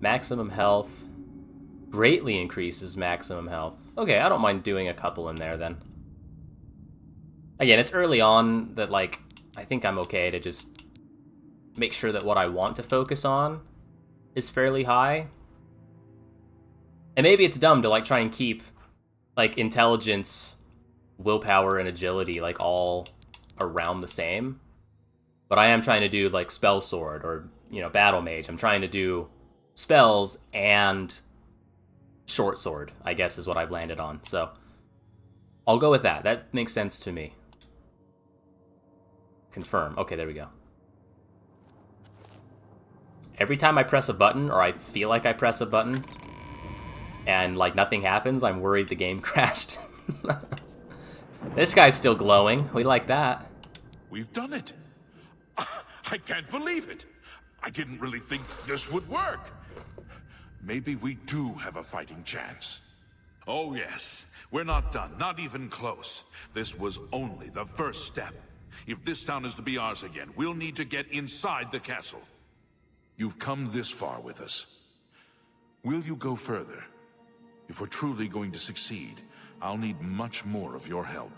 maximum health greatly increases maximum health. Okay, I don't mind doing a couple in there then. Again, it's early on that, like, I think I'm okay to just make sure that what I want to focus on is fairly high. And maybe it's dumb to, like, try and keep, like, intelligence, willpower, and agility, like, all around the same. But I am trying to do, like, Spell Sword or, you know, Battle Mage. I'm trying to do spells and Short Sword, I guess is what I've landed on. So I'll go with that. That makes sense to me. Confirm. Okay, there we go. Every time I press a button, or I feel like I press a button, and, like, nothing happens, I'm worried the game crashed. This guy's still glowing. We like that. We've done it. I can't believe it. I didn't really think this would work. Maybe we do have a fighting chance. Oh yes, we're not done, not even close. This was only the first step. If this town is to be ours again, we'll need to get inside the castle. You've come this far with us. Will you go further? If we're truly going to succeed, I'll need much more of your help.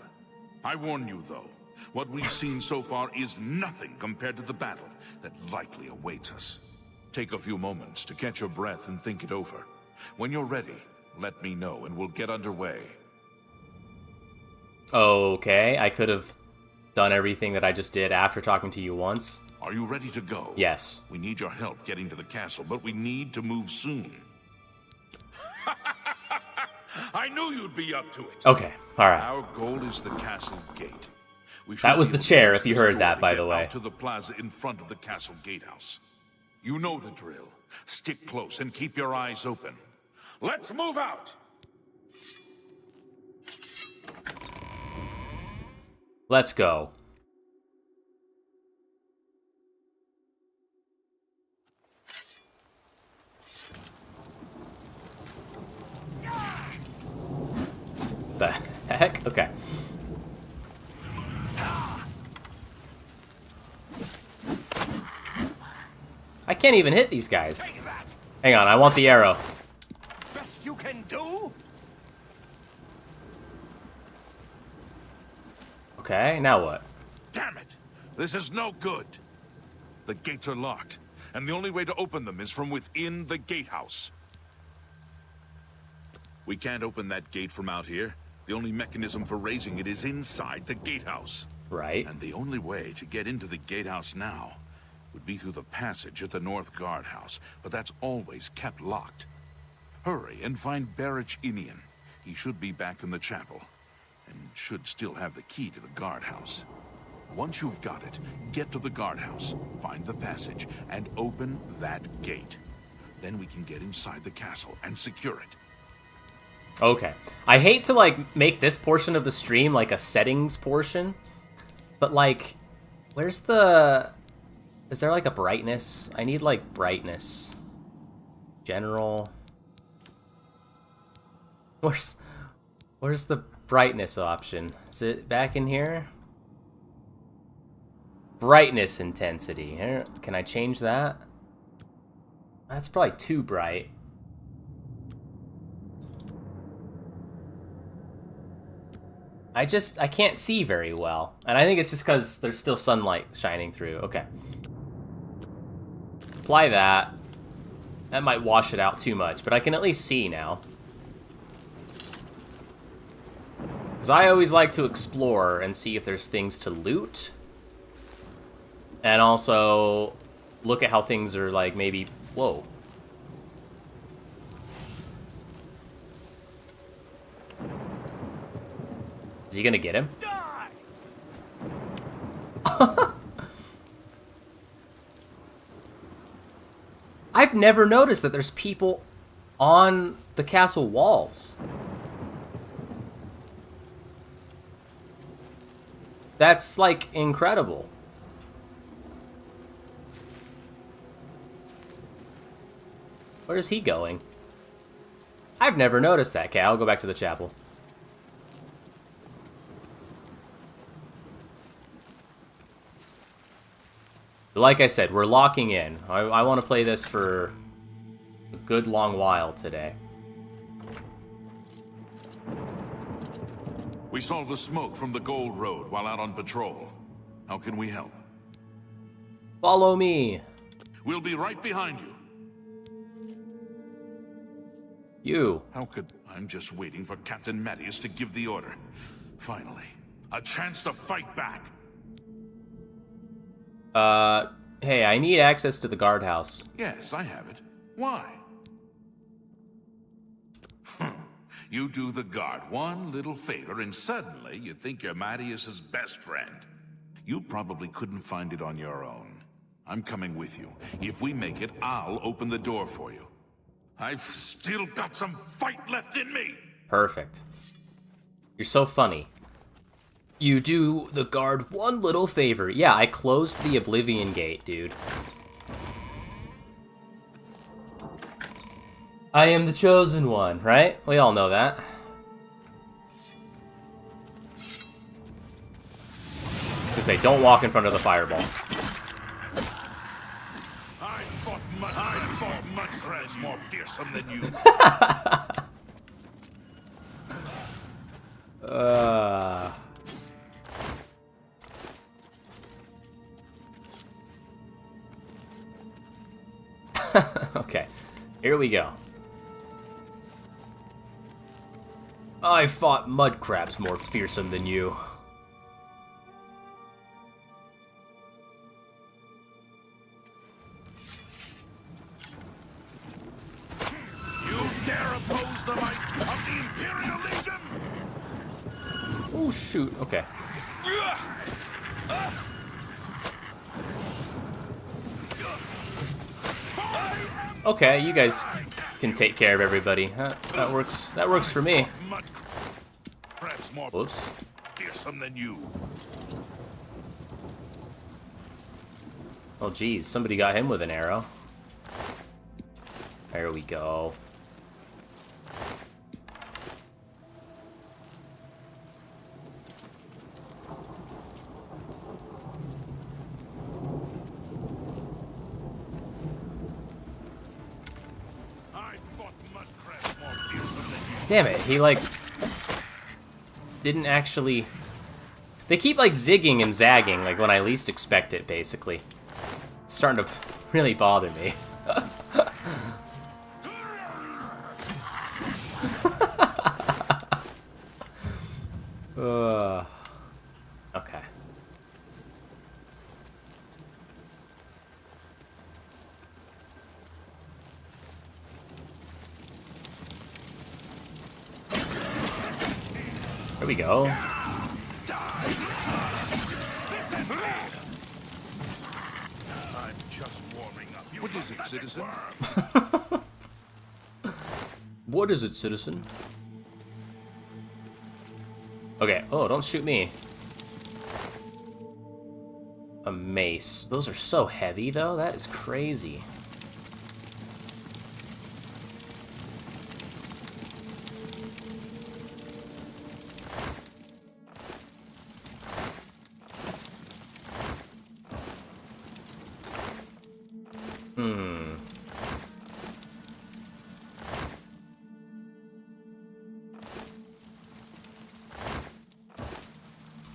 I warn you though, what we've seen so far is nothing compared to the battle that likely awaits us. Take a few moments to catch your breath and think it over. When you're ready, let me know and we'll get underway. Okay, I could have done everything that I just did after talking to you once. Are you ready to go? Yes. We need your help getting to the castle, but we need to move soon. I knew you'd be up to it. Okay, alright. Our goal is the castle gate. That was the chair, if you heard that, by the way. To the plaza in front of the castle gatehouse. You know the drill. Stick close and keep your eyes open. Let's move out! Let's go. The heck? Okay. I can't even hit these guys. Hang on, I want the arrow. Best you can do? Okay, now what? Damn it! This is no good. The gates are locked, and the only way to open them is from within the gatehouse. We can't open that gate from out here. The only mechanism for raising it is inside the gatehouse. Right. And the only way to get into the gatehouse now would be through the passage at the North Guardhouse, but that's always kept locked. Hurry and find Barrich Inian. He should be back in the chapel, and should still have the key to the guardhouse. Once you've got it, get to the guardhouse, find the passage, and open that gate. Then we can get inside the castle and secure it. Okay. I hate to, like, make this portion of the stream, like, a settings portion. But, like, where's the... Is there, like, a brightness? I need, like, brightness. General. Where's the brightness option? Is it back in here? Brightness intensity. Here, can I change that? That's probably too bright. I can't see very well. And I think it's just because there's still sunlight shining through. Okay. Apply that. That might wash it out too much, but I can at least see now. Because I always like to explore and see if there's things to loot. And also look at how things are, like, maybe... Whoa. Is he gonna get him? I've never noticed that there's people on the castle walls. That's, like, incredible. Where is he going? I've never noticed that. Okay, I'll go back to the chapel. Like I said, we're locking in. I want to play this for a good long while today. We saw the smoke from the Gold Road while out on patrol. How can we help? Follow me. We'll be right behind you. You. How could... I'm just waiting for Captain Mattias to give the order. Finally, a chance to fight back. Hey, I need access to the guardhouse. Yes, I have it. Why? You do the guard one little favor and suddenly you think you're Mattias's best friend. You probably couldn't find it on your own. I'm coming with you. If we make it, I'll open the door for you. I've still got some fight left in me! Perfect. You're so funny. You do the guard one little favor. Yeah, I closed the Oblivion Gate, dude. I am the chosen one, right? We all know that. To say, don't walk in front of the fireball. I fought much threats more fearsome than you. Okay, here we go. I fought mud crabs more fearsome than you. You dare oppose the might of the Imperial Legion? Oh shoot, okay. Okay, you guys can take care of everybody. That works. That works for me. Mud crabs more Whoops. fearsome than you. Oh geez, somebody got him with an arrow. There we go. I fought mud crabs more fearsome than you. Damn it, he like didn't actually. They keep like zigging and zagging like when I least expect it, basically. It's starting to really bother me. Okay. There we go. I'm just warming up. What is it, citizen? What is it, citizen? Okay. Oh, don't shoot me. A mace. Those are so heavy, though. That is crazy.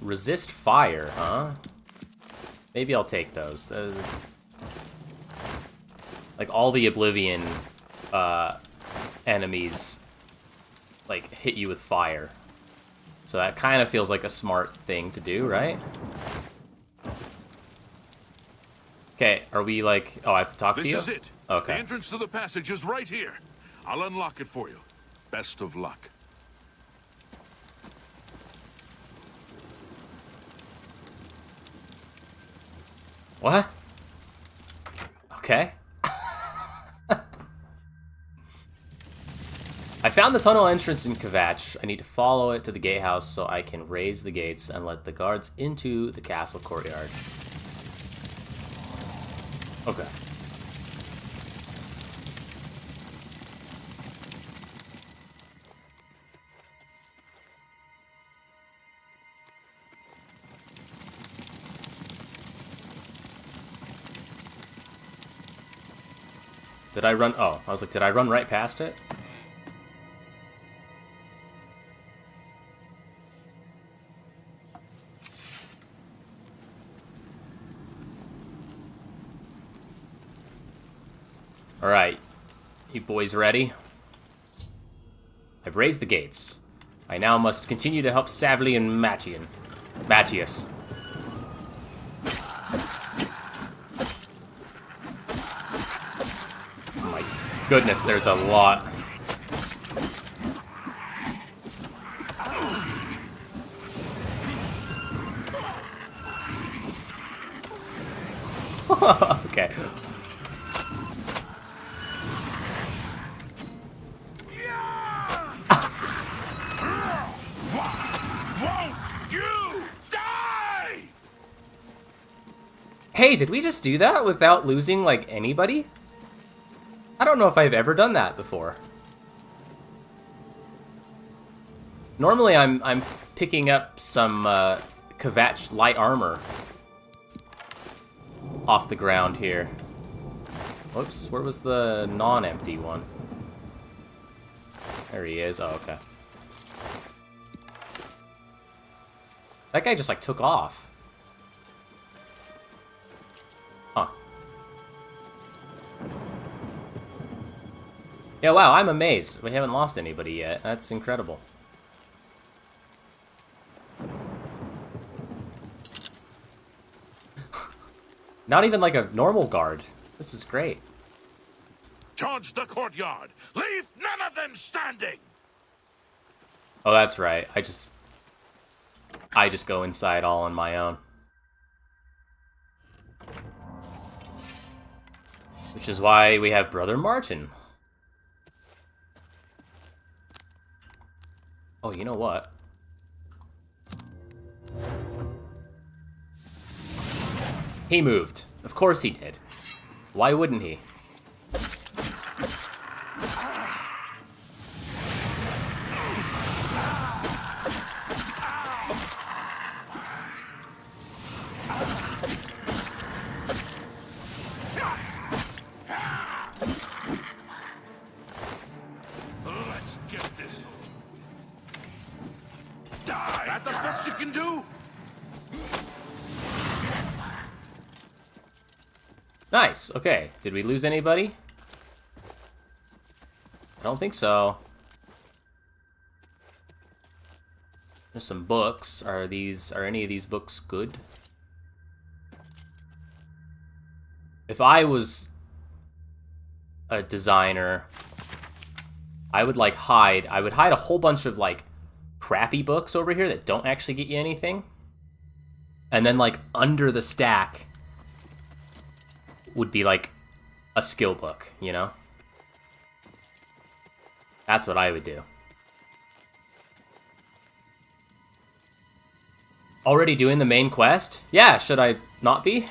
Resist fire, huh? Maybe I'll take those. Like, all the Oblivion enemies, like, hit you with fire. So that kind of feels like a smart thing to do, right? Okay, are we like... Oh, I have to talk to you? This is it. Okay. The entrance to the passage is right here. I'll unlock it for you. Best of luck. What? Okay. I found the tunnel entrance in Kvatch. I need to follow it to the gatehouse so I can raise the gates and let the guards into the castle courtyard. Okay. Did I run? Oh, I was like, did I run right past it? Alright. You boys ready? I've raised the gates. I now must continue to help Savly and Matthias. Oh my goodness, there's a lot. Okay. Won't you Hey, did we just do that without losing, like, anybody? I don't know if I've ever done that before. Normally I'm picking up some Kvatch light armor off the ground here. Whoops, where was the non-empty one? There he is. Oh, okay. That guy just, like, took off. Huh. Yeah, wow, I'm amazed. We haven't lost anybody yet. That's incredible. Not even like a normal guard. This is great. Charge the courtyard. Leave none of them standing. Oh, that's right. I just go inside all on my own. Which is why we have Brother Martin. Oh, you know what? He moved. Of course he did. Why wouldn't he? Let's get this. Die! That the best you can do? Nice. Okay. Did we lose anybody? I don't think so. There's some books. Are any of these books good? If I was a designer, I would hide a whole bunch of like crappy books over here that don't actually get you anything. And then like under the stack would be like a skill book, you know? That's what I would do. Already doing the main quest? Yeah, should I not be?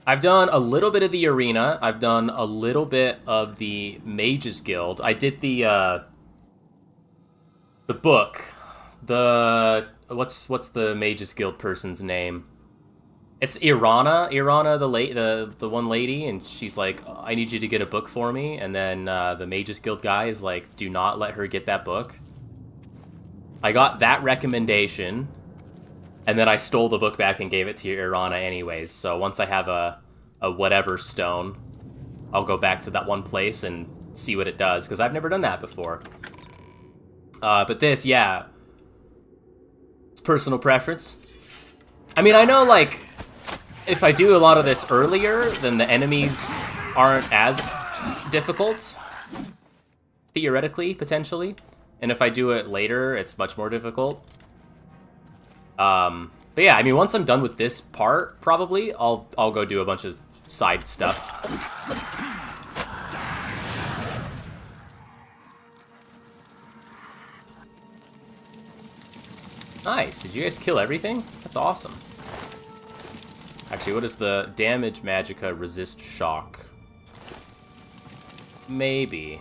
I've done a little bit of the arena. I've done a little bit of the Mages Guild. I did the book. What's the Mages Guild person's name? It's Irana, the one lady, and she's like, I need you to get a book for me, and then the Mages Guild guy is like, do not let her get that book. I got that recommendation, and then I stole the book back and gave it to Irana anyways, so once I have a whatever stone, I'll go back to that one place and see what it does, because I've never done that before. But this, yeah, it's personal preference. I mean, I know, like, if I do a lot of this earlier, then the enemies aren't as difficult, theoretically, potentially. And if I do it later, it's much more difficult. But yeah, I mean, once I'm done with this part, probably, I'll go do a bunch of side stuff. Nice. Did you guys kill everything? That's awesome. Actually, what does the damage magicka resist shock? Maybe.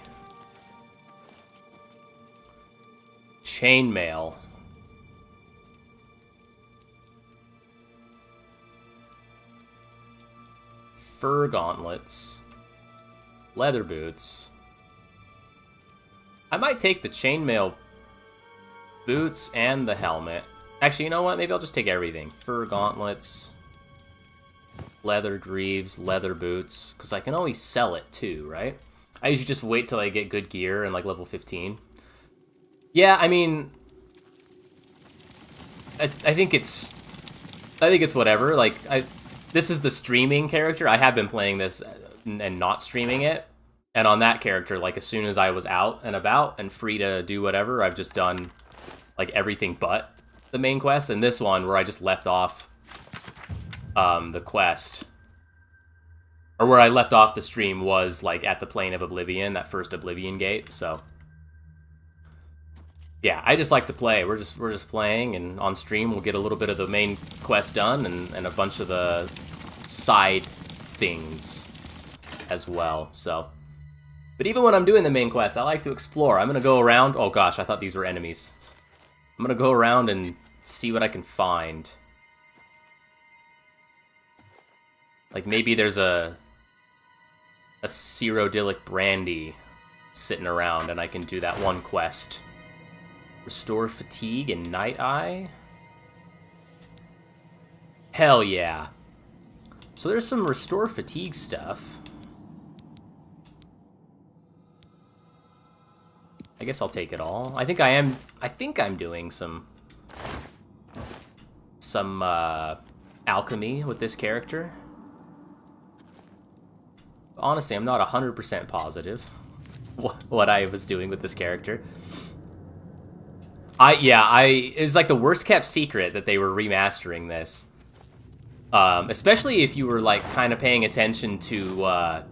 Chainmail. Fur gauntlets. Leather boots. I might take the chainmail boots and the helmet. Actually, you know what? Maybe I'll just take everything. Fur gauntlets, leather greaves, leather boots, because I can always sell it too, right? I usually just wait till I get good gear and like level 15. Yeah, I mean, I think it's whatever. Like, this is the streaming character. I have been playing this and not streaming it. And on that character, like, as soon as I was out and about and free to do whatever, I've just done, like, everything but the main quest. And this one, where I just left off the quest, or where I left off the stream, was, like, at the Plane of Oblivion, that first Oblivion gate, so. Yeah, I just like to play. We're just playing, and on stream we'll get a little bit of the main quest done and a bunch of the side things as well. So, but even when I'm doing the main quest, I like to explore. I'm gonna go around. Oh gosh, I thought these were enemies. I'm gonna go around and see what I can find. Like maybe there's a Cyrodiilic brandy sitting around, and I can do that one quest. Restore fatigue and night eye. Hell yeah. So there's some restore fatigue stuff. I guess I'll take it all. I think I'm doing some alchemy with this character. Honestly, I'm not 100% positive what I was doing with this character. It's like the worst kept secret that they were remastering this. Especially if you were like kind of paying attention to when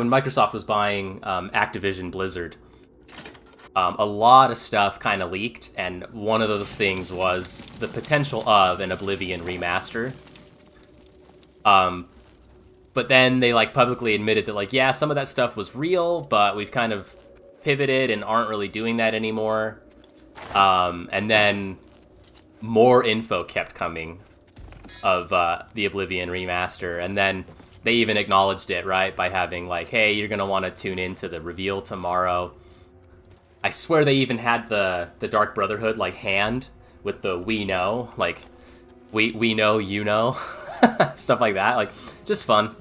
Microsoft was buying Activision Blizzard. A lot of stuff kind of leaked, and one of those things was the potential of an Oblivion remaster. But then they like publicly admitted that like, yeah, some of that stuff was real, but we've kind of pivoted and aren't really doing that anymore. And then more info kept coming of the Oblivion remaster, and then they even acknowledged it, right, by having like, hey, you're gonna want to tune into the reveal tomorrow. I swear they even had the Dark Brotherhood like hand with the "we know," like we know, you know, stuff like that. Like just fun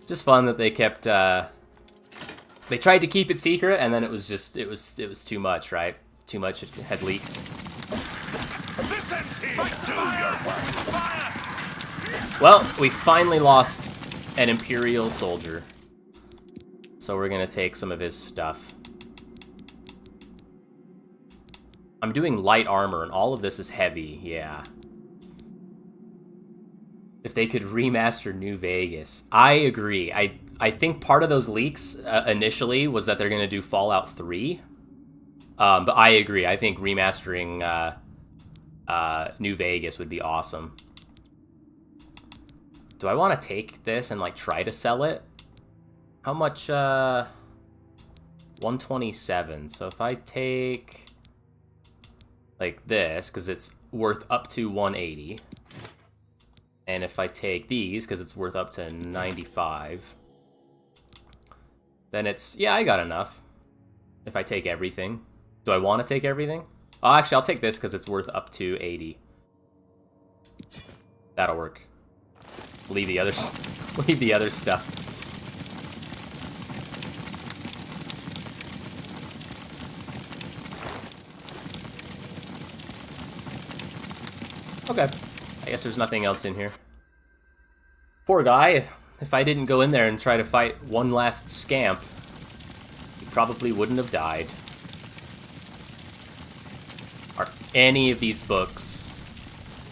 that they kept. They tried to keep it secret, and then it was too much, right? Too much had leaked. Well, we finally lost an Imperial soldier, so we're gonna take some of his stuff. I'm doing light armor, and all of this is heavy, yeah. If they could remaster New Vegas. I agree. I think part of those leaks initially was that they're going to do Fallout 3. But I agree. I think remastering New Vegas would be awesome. Do I want to take this and like try to sell it? How much? 127. So if I take like this, because it's worth up to 180. And if I take these, because it's worth up to 95, then it's, yeah, I got enough. If I take everything. Do I want to take everything? Oh, actually, I'll take this because it's worth up to 80. That'll work. Leave the others. Leave the other stuff. Okay. I guess there's nothing else in here. Poor guy. If I didn't go in there and try to fight one last scamp, he probably wouldn't have died. Are any of these books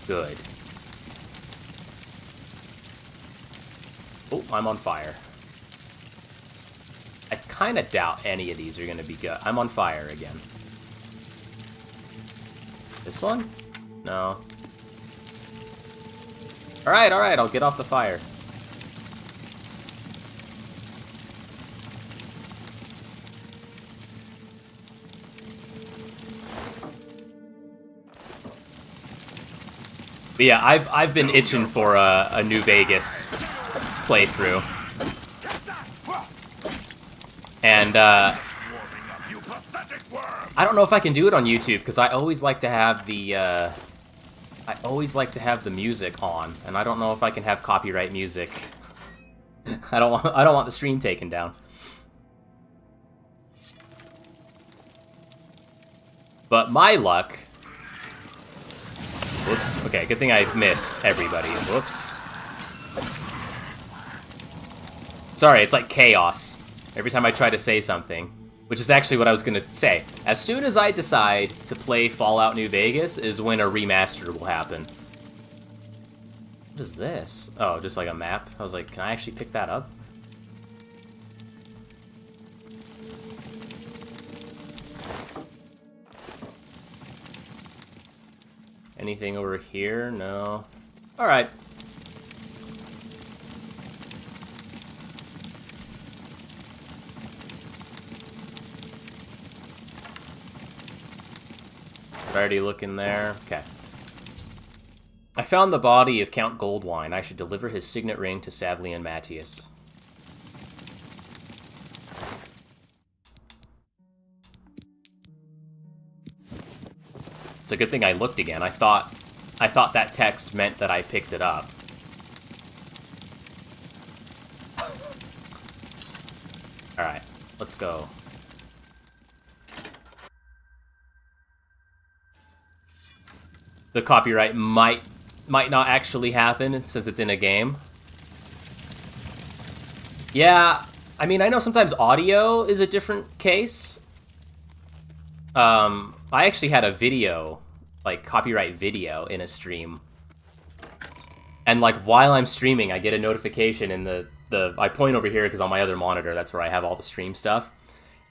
good? Oh, I'm on fire. I kind of doubt any of these are going to be good. I'm on fire again. This one? No. Alright, I'll get off the fire. But yeah, I've been itching for a New Vegas playthrough. And I don't know if I can do it on YouTube because I always like to have the music on, and I don't know if I can have copyright music. I don't want the stream taken down. But my luck. Whoops. Okay, good thing I've missed everybody. Whoops. Sorry, it's like chaos every time I try to say something, which is actually what I was gonna say. As soon as I decide to play Fallout New Vegas is when a remaster will happen. What is this? Oh, just like a map? I was like, can I actually pick that up? Anything over here? No. Alright. Already looking there. Okay. I found the body of Count Goldwine. I should deliver his signet ring to Savli and Matthias. It's a good thing I looked again. I thought that text meant that I picked it up. Alright, let's go. The copyright might not actually happen since it's in a game. Yeah, I mean, I know sometimes audio is a different case. I actually had a video, like copyright video in a stream. And like while I'm streaming, I get a notification in I point over here because on my other monitor, that's where I have all the stream stuff.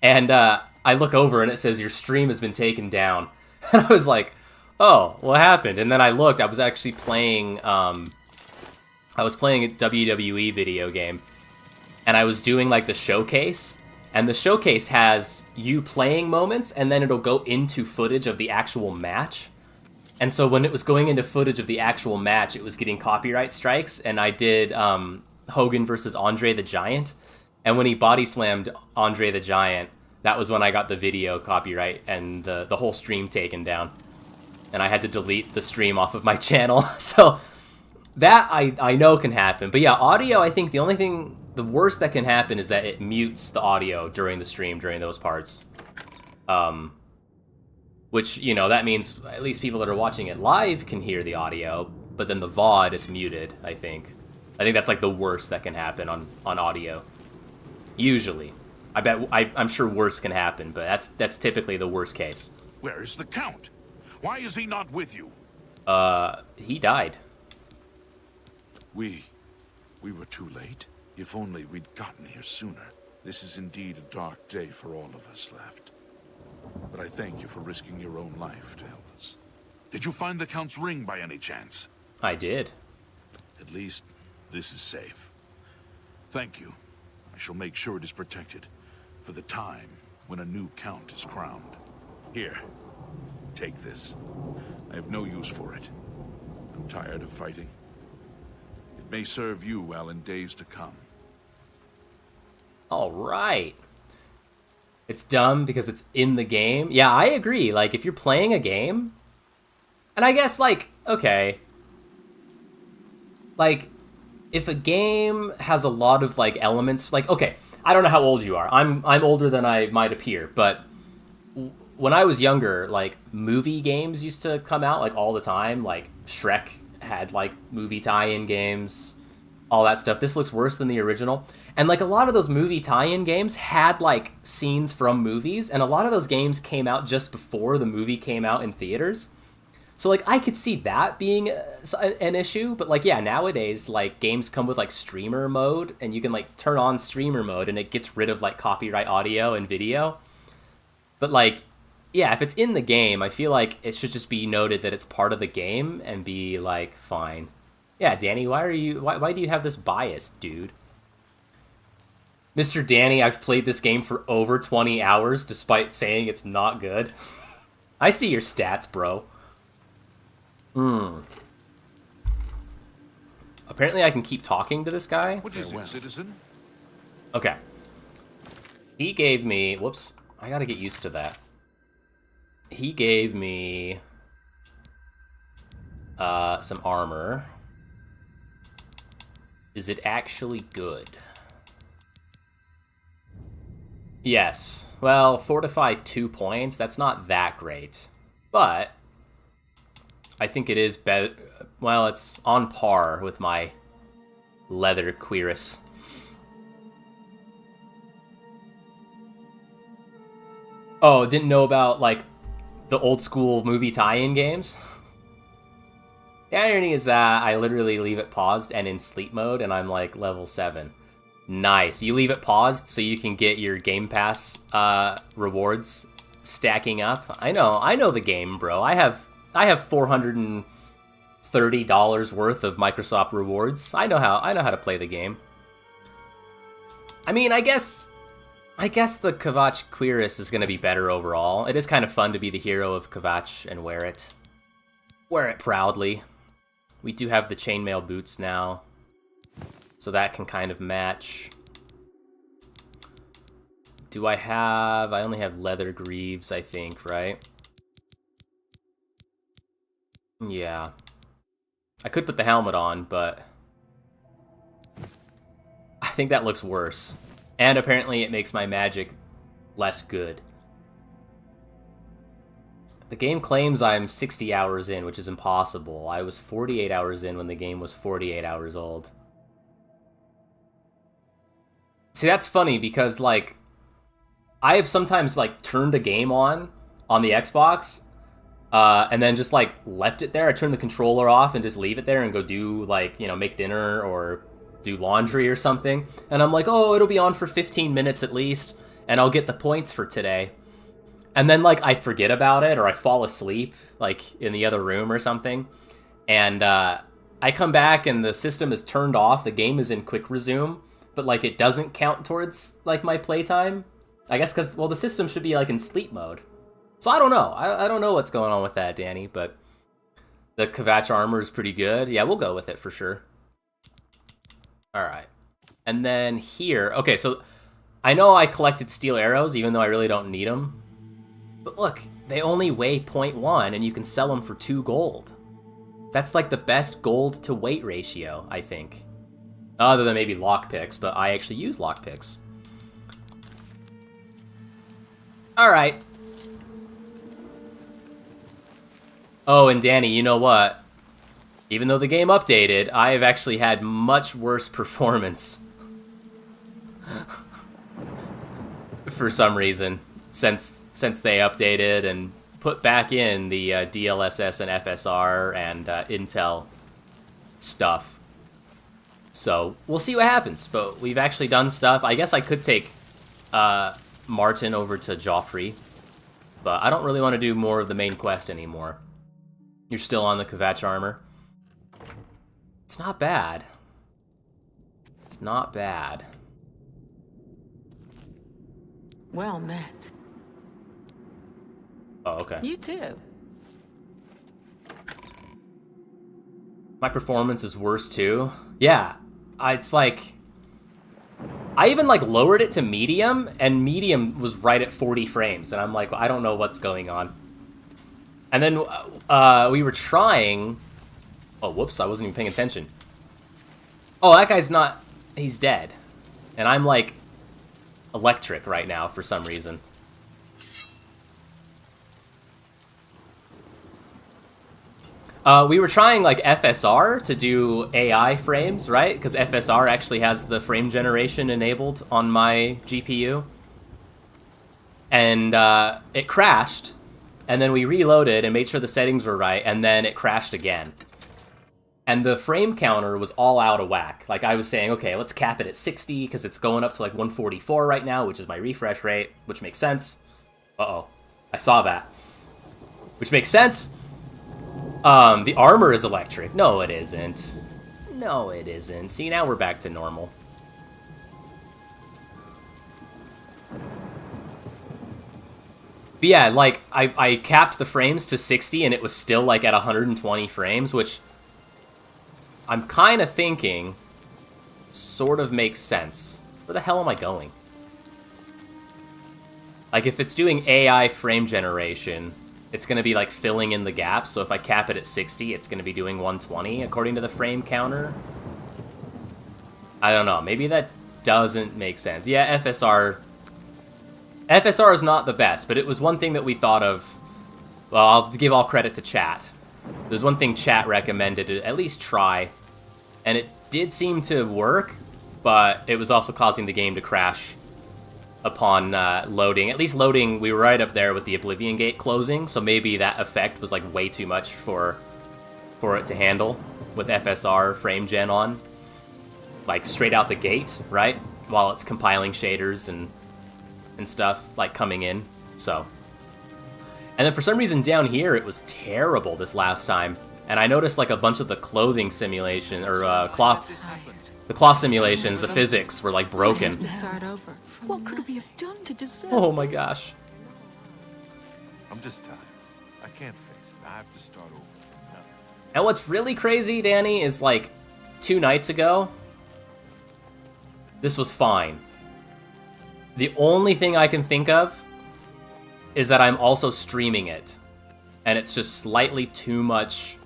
And I look over and it says your stream has been taken down. And I was like, oh, what happened? And then I looked, I was actually playing, a WWE video game. And I was doing like the showcase. And the showcase has you playing moments, and then it'll go into footage of the actual match. And so when it was going into footage of the actual match, it was getting copyright strikes. And I did Hogan versus Andre the Giant. And when he body slammed Andre the Giant, that was when I got the video copyright and the whole stream taken down. And I had to delete the stream off of my channel. So that I know can happen. But yeah, audio, I think the worst that can happen is that it mutes the audio during the stream, during those parts. Which, you know, that means at least people that are watching it live can hear the audio, but then the VOD, it's muted, I think. I think that's like the worst that can happen on audio. Usually. I'm sure worse can happen, but that's typically the worst case. Where is the Count? Why is he not with you? He died. We were too late. If only we'd gotten here sooner. This is indeed a dark day for all of us left. But I thank you for risking your own life to help us. Did you find the Count's ring by any chance? I did. At least, this is safe. Thank you. I shall make sure it is protected for the time when a new Count is crowned. Here, take this. I have no use for it. I'm tired of fighting. It may serve you well in days to come. All right. It's dumb because it's in the game. Yeah, I agree. Like, if you're playing a game, and I guess, like, okay. Like, if a game has a lot of, like, elements, like, okay, I don't know how old you are. I'm older than I might appear, but when I was younger, like, movie games used to come out, like, all the time. Like, Shrek had, like, movie tie-in games, all that stuff. This looks worse than the original. And, like, a lot of those movie tie-in games had, like, scenes from movies, and a lot of those games came out just before the movie came out in theaters. So, like, I could see that being an issue, but, like, yeah, nowadays, like, games come with, like, streamer mode, and you can, like, turn on streamer mode, and it gets rid of, like, copyright audio and video. But, like, yeah, if it's in the game, I feel like it should just be noted that it's part of the game and be, like, fine. Yeah, Danny, why do you have this bias, dude? Mr. Danny, I've played this game for over 20 hours, despite saying it's not good. I see your stats, bro. Apparently I can keep talking to this guy. What is it, citizen? Okay. He gave me... Whoops. I gotta get used to that. He gave me... some armor. Is it actually good? Yes. Well, fortify 2 points, that's not that great. But I think it is better. Well, it's on par with my leather cuirass. Oh, didn't know about, like, the old school movie tie-in games? The irony is that I literally leave it paused and in sleep mode, and I'm, like, level 7. Nice. You leave it paused so you can get your Game Pass rewards stacking up. I know the game, bro. I have I have $430 worth of Microsoft rewards. I know how to play the game. I mean, I guess the Kavach Cuirass is going to be better overall. It is kind of fun to be the hero of Kavach and wear it. Wear it proudly. We do have the chainmail boots now, so that can kind of match. Do I have... I only have leather greaves, I think, right? Yeah. I could put the helmet on, but I think that looks worse. And apparently it makes my magic less good. The game claims I'm 60 hours in, which is impossible. I was 48 hours in when the game was 48 hours old. See, that's funny because, like, I have sometimes, like, turned a game on the Xbox, and then just, like, left it there. I turn the controller off and just leave it there and go do, like, you know, make dinner or do laundry or something. And I'm like, oh, it'll be on for 15 minutes at least, and I'll get the points for today. And then, like, I forget about it, or I fall asleep, like, in the other room or something. And I come back and the system is turned off. The game is in quick resume, but, like, it doesn't count towards, like, my playtime. I guess because, well, the system should be, like, in sleep mode. So I don't know. I don't know what's going on with that, Danny, but the Kavach armor is pretty good. Yeah, we'll go with it for sure. All right. And then here, okay, so I know I collected steel arrows, even though I really don't need them. But look, they only weigh 0.1, and you can sell them for 2 gold. That's like the best gold to weight ratio, I think. Other than maybe lockpicks, but I actually use lockpicks. Alright. Oh, and Danny, you know what? Even though the game updated, I have actually had much worse performance. For some reason. Since they updated and put back in the DLSS and FSR and Intel stuff. So, we'll see what happens, but we've actually done stuff. I guess I could take Martin over to Joffrey, but I don't really want to do more of the main quest anymore. You're still on the Kavach armor. It's not bad. It's not bad. Well met. Oh, okay. You too. My performance is worse too. Yeah, it's like... I even, like, lowered it to medium, and medium was right at 40 frames, and I'm like, I don't know what's going on. And then we were trying... Oh, whoops, I wasn't even paying attention. Oh, that guy's not... He's dead. And I'm, like, electric right now for some reason. We were trying, like, FSR to do AI frames, right? Because FSR actually has the frame generation enabled on my GPU. And it crashed, and then we reloaded and made sure the settings were right, and then it crashed again. And the frame counter was all out of whack. Like, I was saying, okay, let's cap it at 60, because it's going up to, like, 144 right now, which is my refresh rate, which makes sense. Uh-oh. I saw that. Which makes sense. The armor is electric. No, it isn't. No, it isn't. See, now we're back to normal. But yeah, like, I capped the frames to 60, and it was still, like, at 120 frames, which I'm kind of thinking sort of makes sense. Where the hell am I going? Like, if it's doing AI frame generation... It's going to be, like, filling in the gaps, so if I cap it at 60, it's going to be doing 120, according to the frame counter. I don't know, maybe that doesn't make sense. Yeah, FSR is not the best, but it was one thing that we thought of. Well, I'll give all credit to chat. There's one thing chat recommended to at least try, and it did seem to work, but it was also causing the game to crash upon loading. At least loading, we were right up there with the Oblivion Gate closing, so maybe that effect was, like, way too much for it to handle with FSR frame gen on. Like, straight out the gate, right? While it's compiling shaders and stuff, like, coming in. So, And then for some reason down here, it was terrible this last time. And I noticed like a bunch of the clothing simulation, or the cloth simulations, the physics were like broken. To start over. What could we have done to deserve Oh my gosh. I'm just tired. I can't face it. I have to start over from nothing. And what's really crazy, Danny, is like 2 nights ago, this was fine. The only thing I can think of is that I'm also streaming it. And it's just slightly too much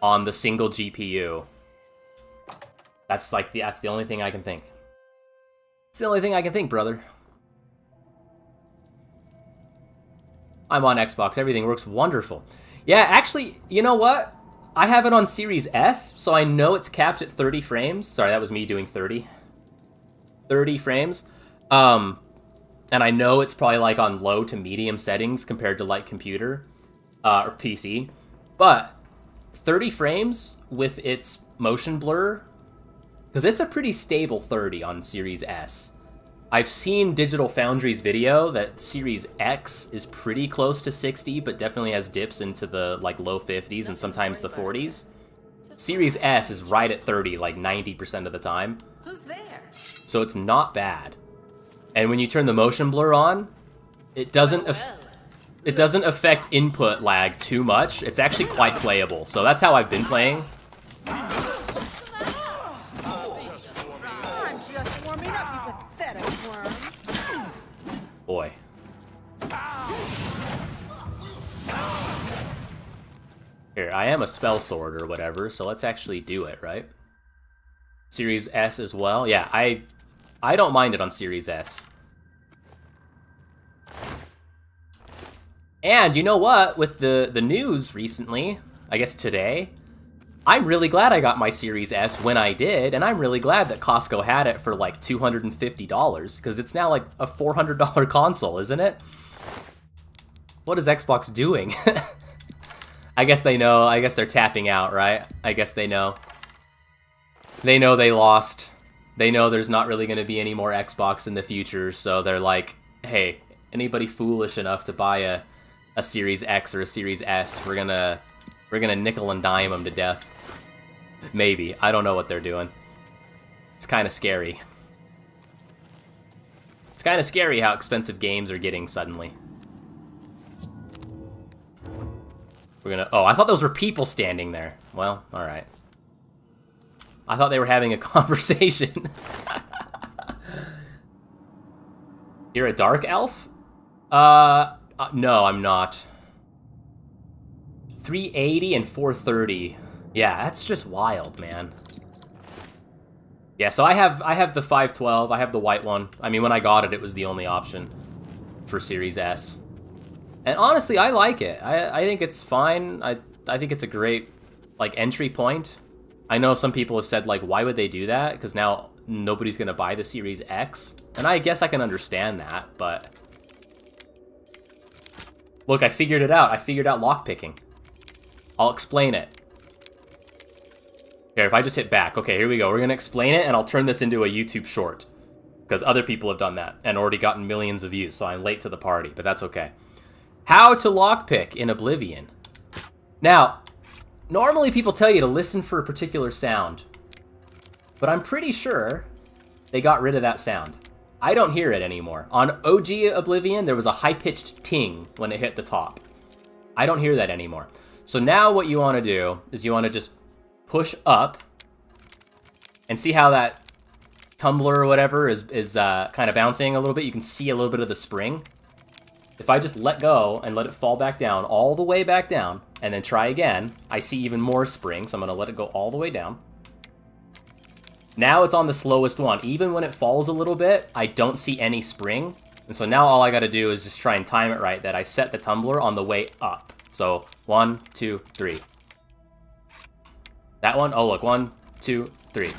on the single GPU. That's like that's the only thing I can think. It's the only thing I can think, brother. I'm on Xbox. Everything works wonderful. Yeah, actually, you know what? I have it on Series S, so I know it's capped at 30 frames. Sorry, that was me doing 30. 30 frames. And I know it's probably like on low to medium settings compared to like computer or PC. But 30 frames with its motion blur, because it's a pretty stable 30 on Series S. I've seen Digital Foundry's video that Series X is pretty close to 60, but definitely has dips into the like low 50s and sometimes the 40s. Series S is right at 30 like 90% of the time. Who's there? So it's not bad. And when you turn the motion blur on, it doesn't affect input lag too much. It's actually quite playable. So that's how I've been playing. I'm just warming up, you pathetic worm. Boy. Here, I am a spell sword or whatever, so let's actually do it, right? Series S as well. Yeah, I don't mind it on Series S. And you know what? With the news recently, I guess today, I'm really glad I got my Series S when I did, and I'm really glad that Costco had it for like $250, because it's now like a $400 console, isn't it? What is Xbox doing? I guess they know. I guess they're tapping out, right? I guess they know. They know they lost. They know there's not really going to be any more Xbox in the future, so they're like, hey, anybody foolish enough to buy a Series X or a Series S, we're gonna nickel and dime them to death. Maybe. I don't know what they're doing. It's kind of scary. It's kind of scary how expensive games are getting suddenly. We're gonna... Oh, I thought those were people standing there. Well, alright. I thought they were having a conversation. You're a dark elf? No, I'm not. 380 and 430. Yeah, that's just wild, man. Yeah, so I have the 512. I have the white one. I mean, when I got it, it was the only option for Series S. And honestly, I like it. I think it's fine. I think it's a great, like, entry point. I know some people have said, like, why would they do that? Because now nobody's going to buy the Series X. And I guess I can understand that, but... Look, I figured it out. I figured out lockpicking. I'll explain it. Here, if I just hit back. Okay, here we go. We're going to explain it, and I'll turn this into a YouTube short. Because other people have done that and already gotten millions of views, so I'm late to the party, but that's okay. How to lockpick in Oblivion. Now, normally people tell you to listen for a particular sound, but I'm pretty sure they got rid of that sound. I don't hear it anymore. On OG Oblivion, there was a high-pitched ting when it hit the top. I don't hear that anymore. So now what you want to do is you want to just push up and see how that tumbler or whatever is kind of bouncing a little bit. You can see a little bit of the spring. If I just let go and let it fall back down, all the way back down, and then try again, I see even more spring, so I'm going to let it go all the way down. Now it's on the slowest one. Even when it falls a little bit, I don't see any spring. And so now all I got to do is just try and time it right, that I set the tumbler on the way up. So 1, 2, 3. That one? Oh, look. 1, 2, 3.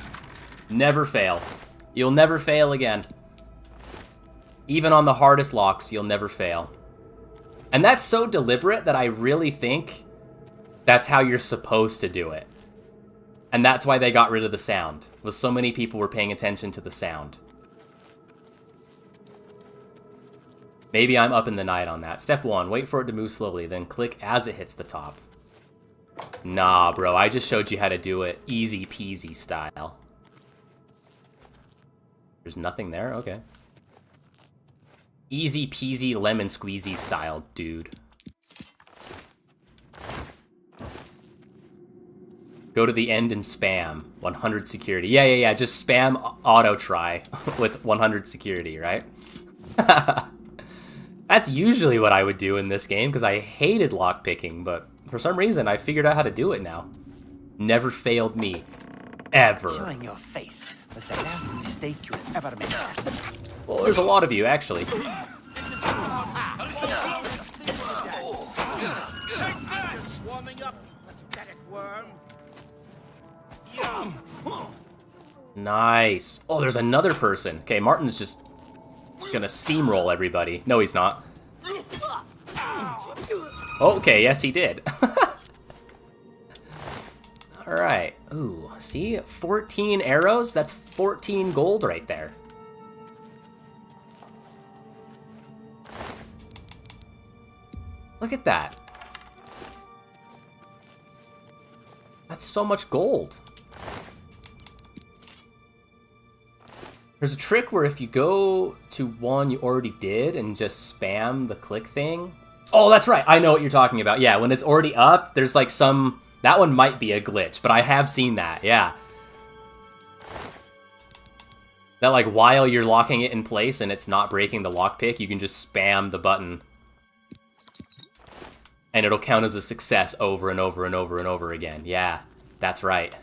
Never fail. You'll never fail again. Even on the hardest locks, you'll never fail. And that's so deliberate that I really think that's how you're supposed to do it. And that's why they got rid of the sound, was so many people were paying attention to the sound. Maybe I'm up in the night on that. Step 1, wait for it to move slowly, then click as it hits the top. Nah, bro, I just showed you how to do it easy peasy style. There's nothing there? Okay. Easy peasy lemon squeezy style, dude. Go to the end and spam. 100 security. Yeah. Just spam auto try with 100 security, right? That's usually what I would do in this game, because I hated lockpicking, but for some reason I figured out how to do it now. Never failed me. Ever. Showing your face was the last mistake you ever made. Well, there's a lot of you, actually. Warming up, you pathetic worm. Nice. Oh, there's another person. Okay, Martin's just gonna steamroll everybody. No, he's not. Okay, yes, he did. Alright. Ooh, see? 14 arrows? That's 14 gold right there. Look at that. That's so much gold. There's a trick where if you go to one you already did and just spam the click thing. Oh, that's right. I know what you're talking about. Yeah, when it's already up, there's like some... That one might be a glitch, but I have seen that, yeah. That like while you're locking it in place and it's not breaking the lockpick, you can just spam the button. And it'll count as a success over and over and over and over again. Yeah, that's right.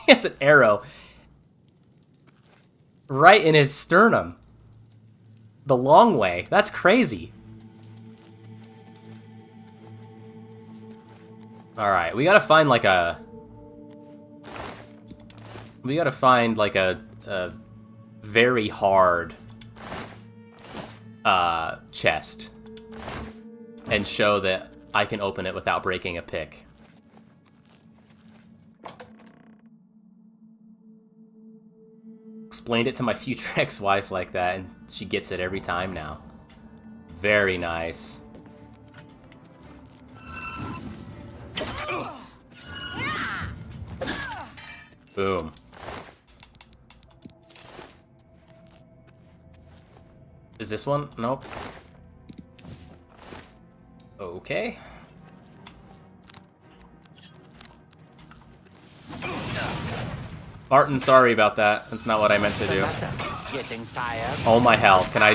He has an arrow right in his sternum. The long way. That's crazy. Alright, we gotta find like a... We gotta find like a very hard chest. And show that I can open it without breaking a pick. Explained it to my future ex-wife like that, and she gets it every time now. Very nice. Boom. Is this one? Nope. Okay. Martin, sorry about that. That's not what I meant to do. Getting tired? Oh my hell. Can I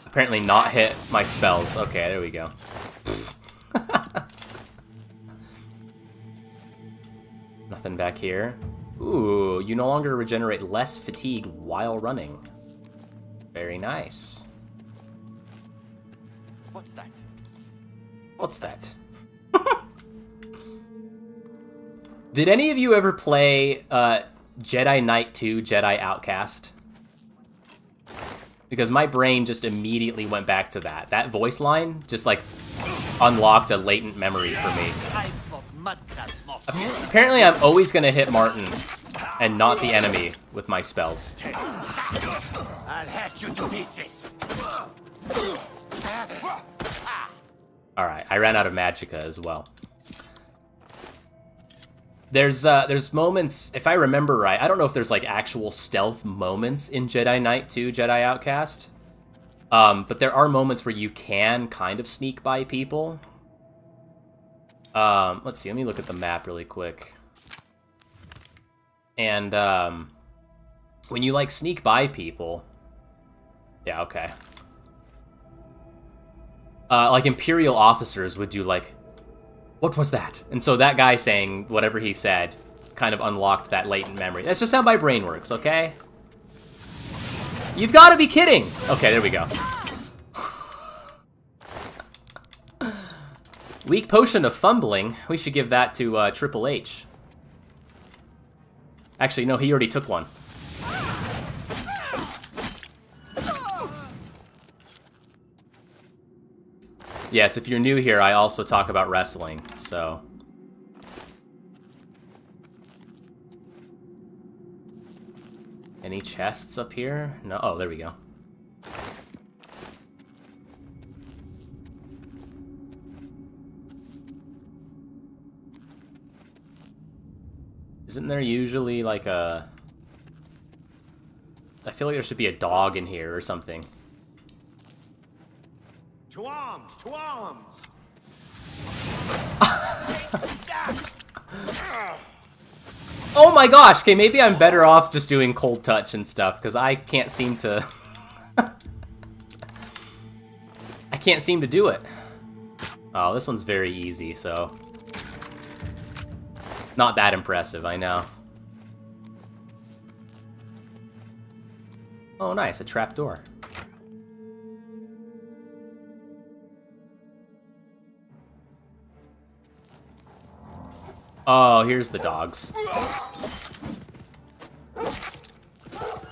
apparently not hit my spells? Okay, there we go. Nothing back here. Ooh, you no longer regenerate less fatigue while running. Very nice. What's that? What's that? Did any of you ever play Jedi Knight 2, Jedi Outcast? Because my brain just immediately went back to that. That voice line just, like, unlocked a latent memory for me. Apparently I'm always going to hit Martin and not the enemy with my spells. I'll hack you to pieces. Alright, I ran out of magicka as well. There's moments, if I remember right, I don't know if there's like actual stealth moments in Jedi Knight 2, Jedi Outcast. But there are moments where you can kind of sneak by people. Let's see, let me look at the map really quick. And when you like sneak by people, yeah, okay. Like Imperial officers would do like, what was that? And so that guy saying whatever he said kind of unlocked that latent memory. That's just how my brain works, okay? You've got to be kidding! Okay, there we go. Weak potion of fumbling. We should give that to Triple H. Actually, no, he already took one. Yes, if you're new here, I also talk about wrestling, so... Any chests up here? No. Oh, there we go. Isn't there usually like a... I feel like there should be a dog in here or something. To arms! To arms! Oh my gosh! Okay, maybe I'm better off just doing cold touch and stuff, because I can't seem to... I can't seem to do it. Oh, this one's very easy, so... Not that impressive, I know. Oh, nice, a trapdoor. Oh, here's the dogs.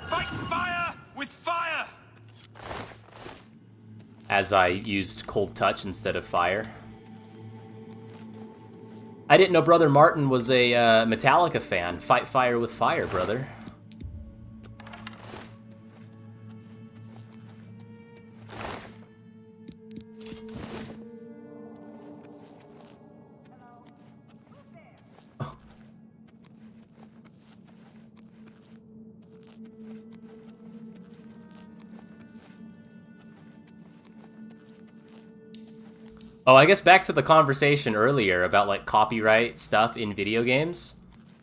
Fight fire with fire! As I used cold touch instead of fire. I didn't know Brother Martin was a Metallica fan. Fight fire with fire, brother. Oh, I guess back to the conversation earlier about, like, copyright stuff in video games.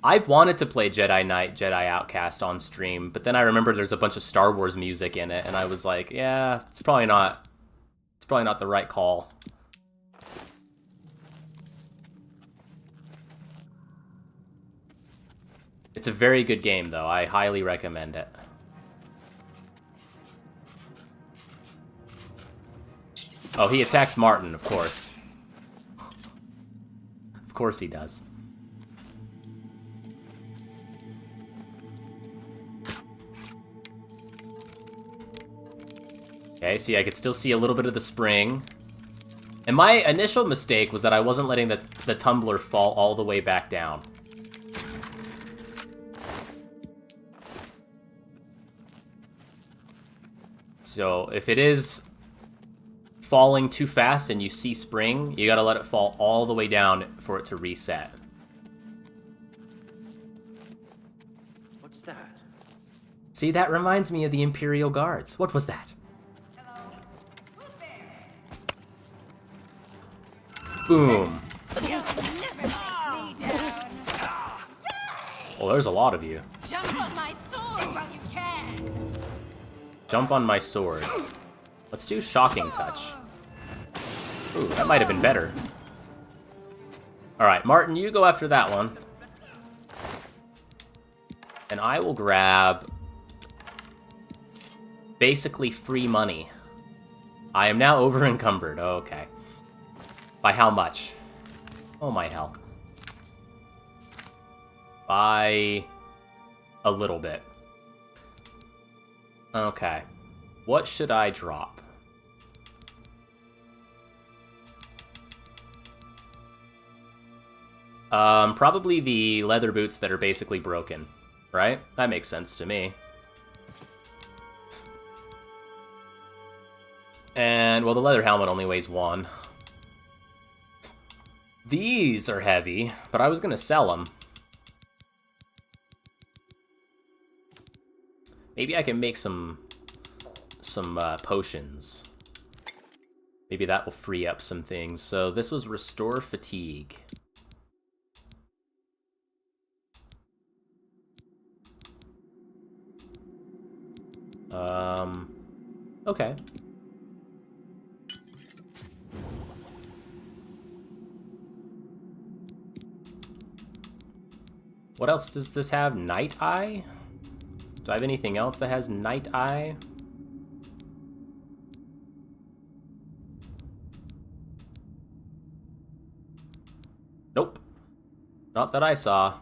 I've wanted to play Jedi Knight, Jedi Outcast on stream, but then I remember there's a bunch of Star Wars music in it, and I was like, yeah, it's probably not the right call. It's a very good game, though. I highly recommend it. Oh, he attacks Martin, of course. Of course he does. Okay, see, I could still see a little bit of the spring. And my initial mistake was that I wasn't letting the tumbler fall all the way back down. So, if it is falling too fast and you see spring, you gotta let it fall all the way down for it to reset. What's that? See, that reminds me of the Imperial Guards. What was that? Hello? Who's there? Boom. You'll never take me down. Well, there's a lot of you. Jump on my sword while you can. Jump on my sword. Let's do Shocking Touch. Ooh, that might have been better. Alright, Martin, you go after that one. And I will grab... basically free money. I am now over-encumbered. Oh, okay. By how much? Oh my hell. By... a little bit. Okay. What should I drop? Probably the leather boots that are basically broken, right? That makes sense to me. And, well, the leather helmet only weighs 1. These are heavy, but I was gonna sell them. Maybe I can make some potions. Maybe that will free up some things. So this was Restore Fatigue. Okay. What else does this have? Night Eye? Do I have anything else that has Night Eye? Nope. Not that I saw.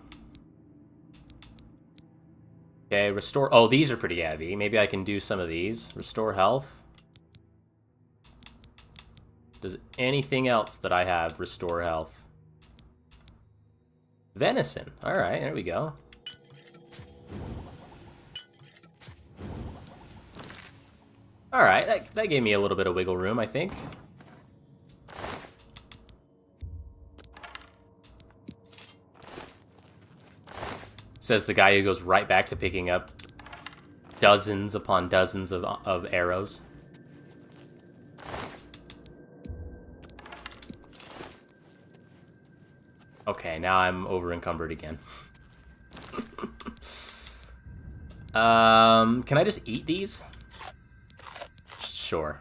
Okay, restore... Oh, these are pretty heavy. Maybe I can do some of these. Restore health. Does anything else that I have restore health? Venison. Alright, there we go. Alright, that gave me a little bit of wiggle room, I think. Says the guy who goes right back to picking up dozens upon dozens of arrows. Okay, now I'm over encumbered again. Can I just eat these? Sure.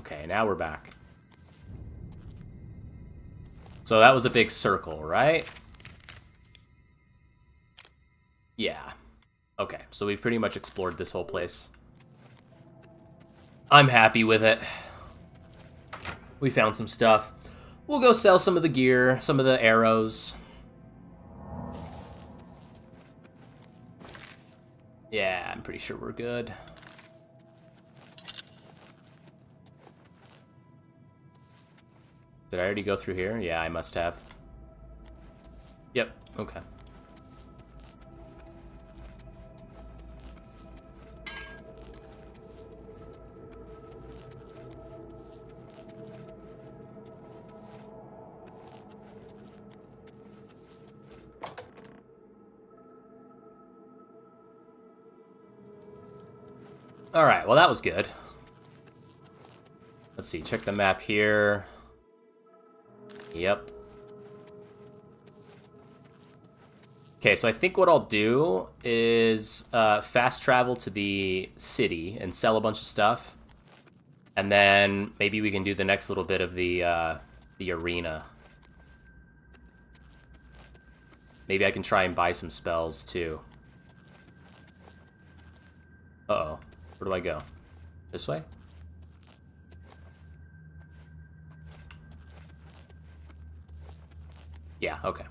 Okay, now we're back. So that was a big circle, right? Yeah. Okay, so we've pretty much explored this whole place. I'm happy with it. We found some stuff. We'll go sell some of the gear, some of the arrows. Yeah, I'm pretty sure we're good. Did I already go through here? Yeah, I must have. Yep, okay. Alright, well that was good. Let's see, check the map here. Yep. Okay, so I think what I'll do is fast travel to the city and sell a bunch of stuff. And then maybe we can do the next little bit of the arena. Maybe I can try and buy some spells too. Uh-oh. Where do I go? This way? Yeah, okay.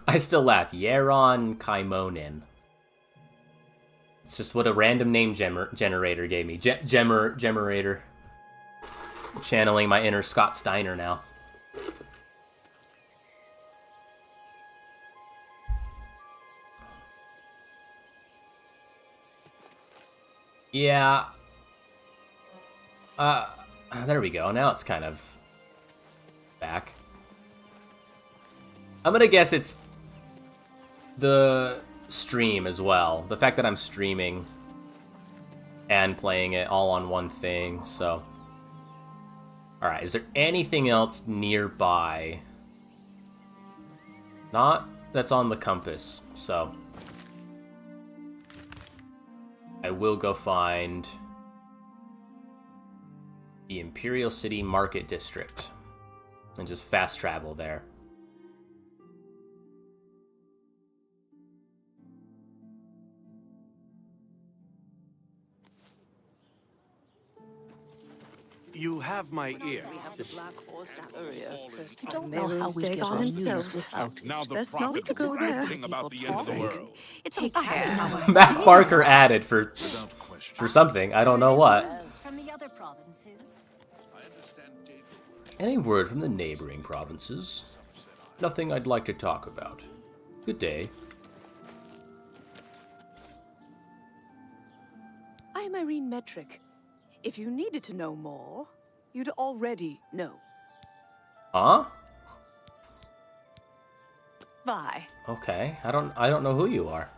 I still laugh. Yaron Kaimonin. It's just what a random name generator gave me. Generator. Channeling my inner Scott Steiner now. Yeah. There we go. Now it's kind of back. I'm gonna guess it's the stream as well. The fact that I'm streaming and playing it all on one thing, so. Alright, is there anything else nearby? Not that's on the compass, so. I will go find the Imperial City Market District and just fast travel there. You have my ear. I don't know how we get on himself without Now the Best not prophet to go was there. sing about the end of the world. Take care. Matt Barker added for Without question. something. I don't know what. From the other provinces. I understand David. Any word from the neighboring provinces? Nothing I'd like to talk about. Good day. I'm Irene Metric. If you needed to know more, you'd already know. Huh? Bye. Okay. I don't know who you are.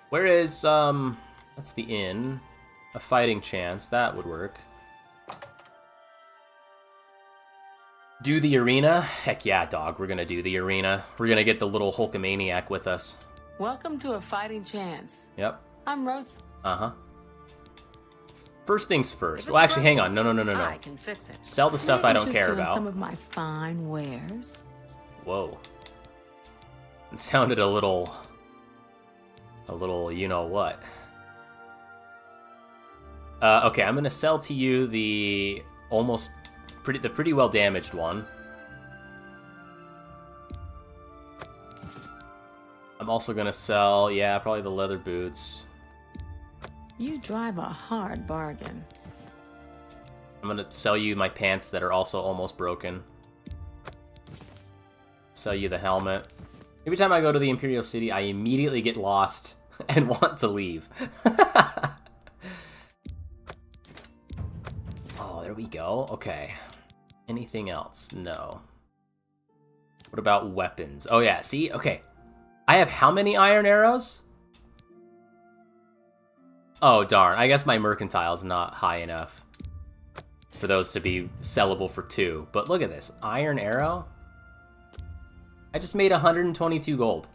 Where is that's the inn. A fighting chance, that would work. Do the arena? Heck yeah, dog, we're gonna do the arena. We're gonna get the little Hulkamaniac with us. Welcome to a fighting chance. Yep. I'm Rose. Uh-huh. First things first. Well, actually, hang on. No. I can fix it. Sell the stuff I don't Interest care you in about. Some of my fine wares. Whoa. It sounded a little, you know what. Okay, I'm gonna sell to you the pretty well damaged one. I'm also gonna sell, yeah, probably the leather boots. You drive a hard bargain. I'm gonna sell you my pants that are also almost broken. Sell you the helmet. Every time I go to the Imperial City, I immediately get lost and want to leave. Oh, there we go. Okay. Anything else? No. What about weapons? Oh yeah, see? Okay. I have how many iron arrows? Oh darn, I guess my mercantile's not high enough for those to be sellable for 2. But look at this, iron arrow? I just made 122 gold.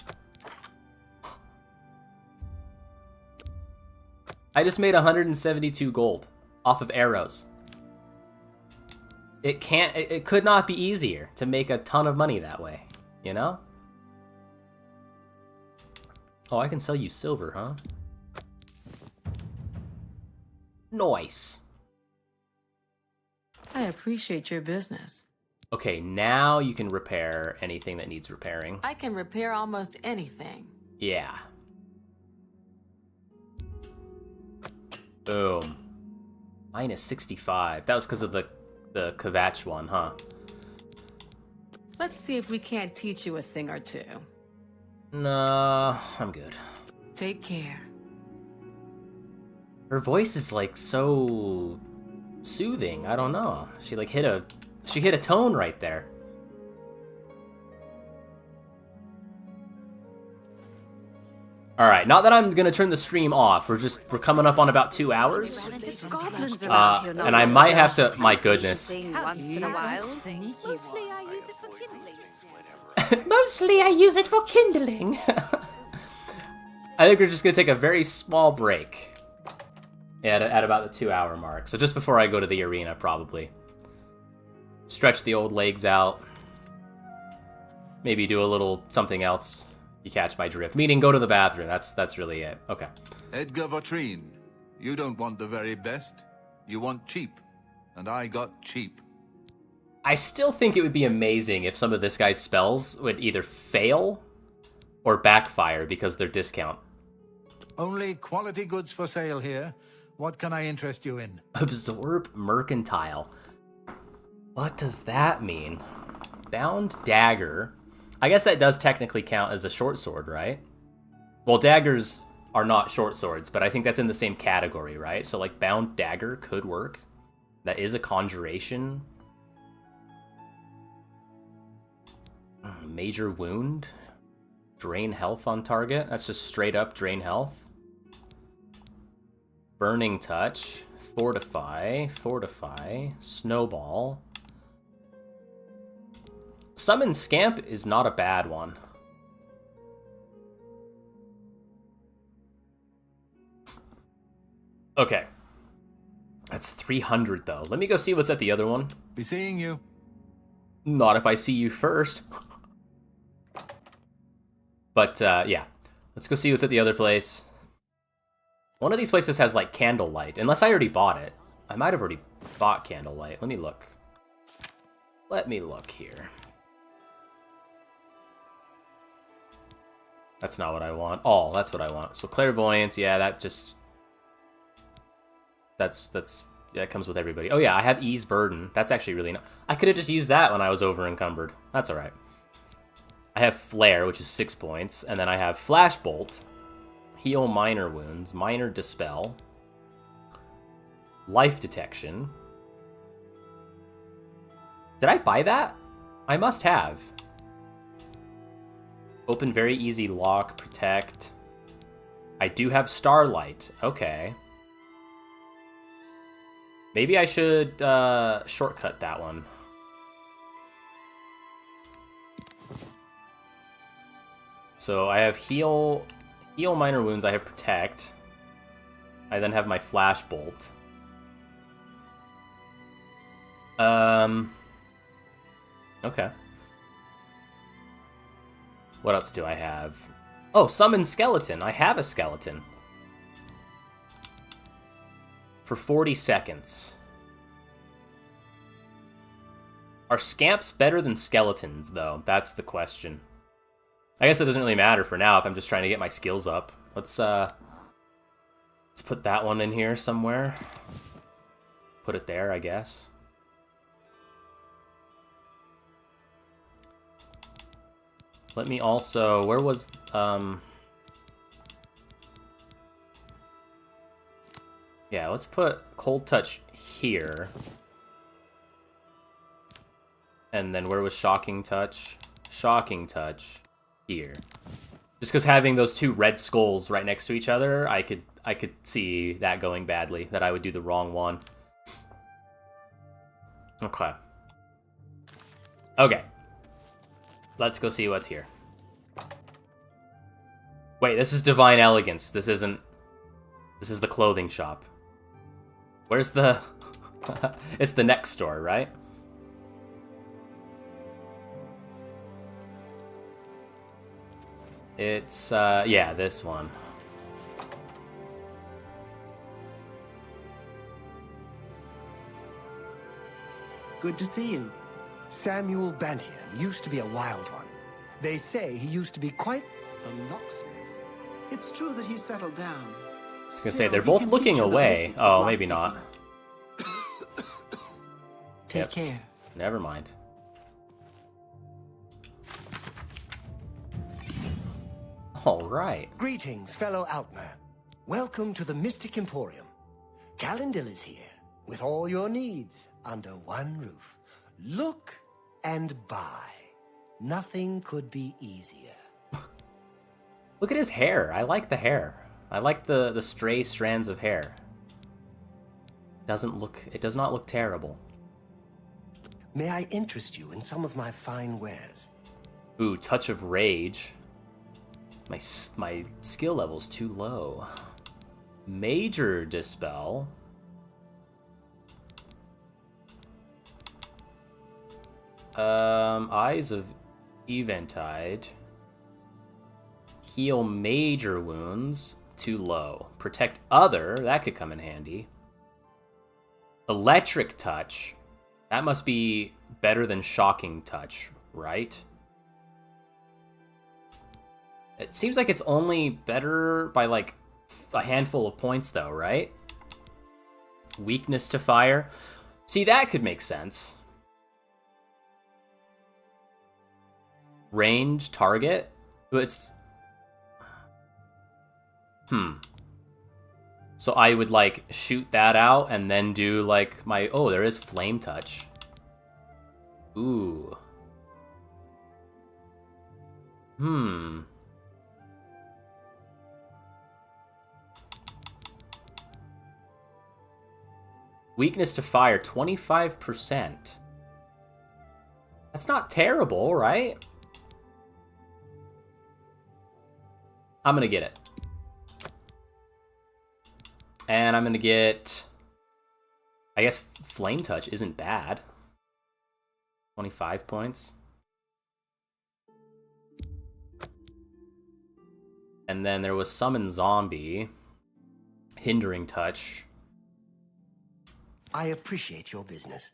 I just made 172 gold off of arrows. It could not be easier to make a ton of money that way, you know? Oh, I can sell you silver, huh? Nice. I appreciate your business. Okay, now you can repair anything that needs repairing. I can repair almost anything. Yeah. Boom. Minus 65. That was because of the Kvatch one, huh? Let's see if we can't teach you a thing or two. No, I'm good. Take care. Her voice is like so soothing. I don't know. She like hit a tone right there. All right, not that I'm gonna turn the stream off. We're coming up on about 2 hours, and I might have to. My goodness. Mostly I use it for kindling. I think we're just gonna take a very small break at about the 2-hour mark. So just before I go to the arena, probably stretch the old legs out. Maybe do a little something else. You catch my drift. Meaning go to the bathroom. That's really it. Okay. Edgar Vatrine, you don't want the very best. You want cheap. And I got cheap. I still think it would be amazing if some of this guy's spells would either fail or backfire because they're discount. Only quality goods for sale here. What can I interest you in? Absorb Mercantile. What does that mean? Bound Dagger. I guess that does technically count as a short sword, right? Well, daggers are not short swords, but I think that's in the same category, right? So, like, Bound Dagger could work. That is a conjuration. Major Wound. Drain health on target. That's just straight up drain health. Burning Touch. Fortify. Snowball. Summon Scamp is not a bad one. Okay. That's 300 though. Let me go see what's at the other one. Be seeing you. Not if I see you first. But yeah. Let's go see what's at the other place. One of these places has like candlelight. Unless I already bought it. I might have already bought candlelight. Let me look. Let me look here. That's not what I want. Oh, that's what I want. So clairvoyance, yeah, that just... Yeah, it comes with everybody. Oh yeah, I have ease burden. That's actually really not... I could have just used that when I was over encumbered. That's alright. I have flare, which is 6 points, and then I have flash bolt, heal minor wounds, minor dispel, life detection. Did I buy that? I must have. Open very easy lock, protect. I do have starlight. Okay. Maybe I should shortcut that one. So I have heal minor wounds. I have protect. I then have my flash bolt. Okay. What else do I have? Oh, summon skeleton. I have a skeleton. For 40 seconds. Are scamps better than skeletons, though? That's the question. I guess it doesn't really matter for now if I'm just trying to get my skills up. Let's put that one in here somewhere. Put it there, I guess. Let me also... Where was... Yeah, let's put Cold Touch here. And then where was Shocking Touch? Shocking Touch here. Just because having those two red skulls right next to each other, I could see that going badly, that I would do the wrong one. Okay. Okay. Let's go see what's here. Wait, this is Divine Elegance. This isn't... This is the clothing shop. Where's the... It's the next store, right? It's, yeah, this one. Good to see you. Samuel Bantian used to be a wild one. They say he used to be quite a locksmith. It's true that he's settled down. I was gonna say, they're both looking away. Oh, maybe not. Take care. Never mind. All right. Greetings, fellow Outmer. Welcome to the Mystic Emporium. Calendil is here, with all your needs under one roof. Look and buy. Nothing could be easier. Look at his hair. I like the hair. I like the stray strands of hair. It does not look terrible. May I interest you in some of my fine wares? Ooh, Touch of Rage. My skill level's too low. Major Dispel. Eyes of Eventide. Heal major wounds, too low. Protect other, that could come in handy. Electric Touch, that must be better than Shocking Touch, right? It seems like it's only better by like a handful of points though, right? Weakness to fire. See, that could make sense. Range, target, but it's... So I would, like, shoot that out and then do, like, my... Oh, there is Flame Touch. Ooh. Weakness to fire, 25%. That's not terrible, right? I'm gonna get it. And I'm gonna get... I guess Flame Touch isn't bad. 25 points. And then there was Summon Zombie. Hindering Touch. I appreciate your business.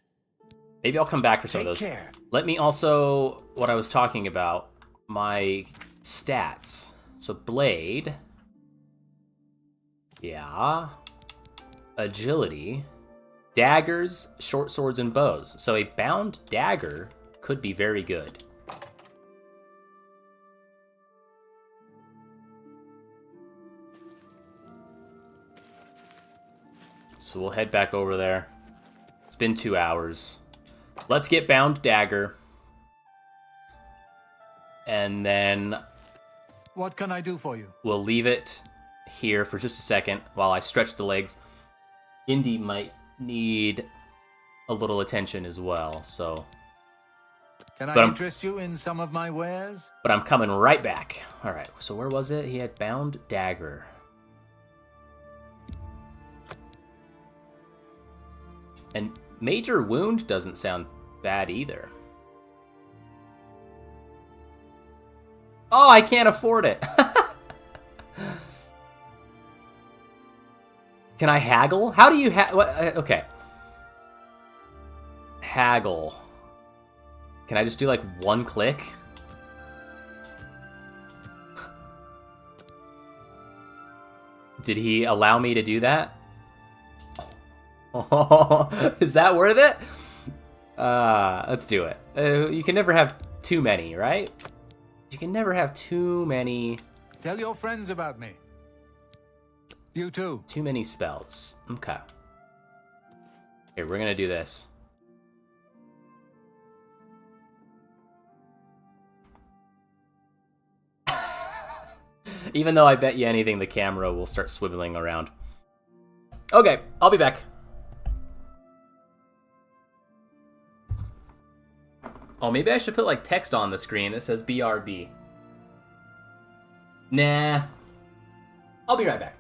Maybe I'll come back for some of those. Take care. Let me also... What I was talking about. My stats. So Blade. Yeah. Agility. Daggers, short swords, and bows. So a bound dagger could be very good. So we'll head back over there. It's been 2 hours. Let's get bound dagger. And then... What can I do for you? We'll leave it here for just a second while I stretch the legs. Indy might need a little attention as well, so... Can I interest you in some of my wares? But I'm coming right back. Alright, so where was it? He had bound dagger. And major wound doesn't sound bad either. Oh, I can't afford it. Can I haggle? How do you okay. Haggle. Can I just do like one click? Did he allow me to do that? Is that worth it? Let's do it. You can never have too many, right? You can never have too many... Tell your friends about me. You too. Too many spells. Okay. Here, we're gonna do this. Even though I bet you anything the camera will start swiveling around. Okay, I'll be back. Oh, maybe I should put like text on the screen that says BRB. Nah. I'll be right back.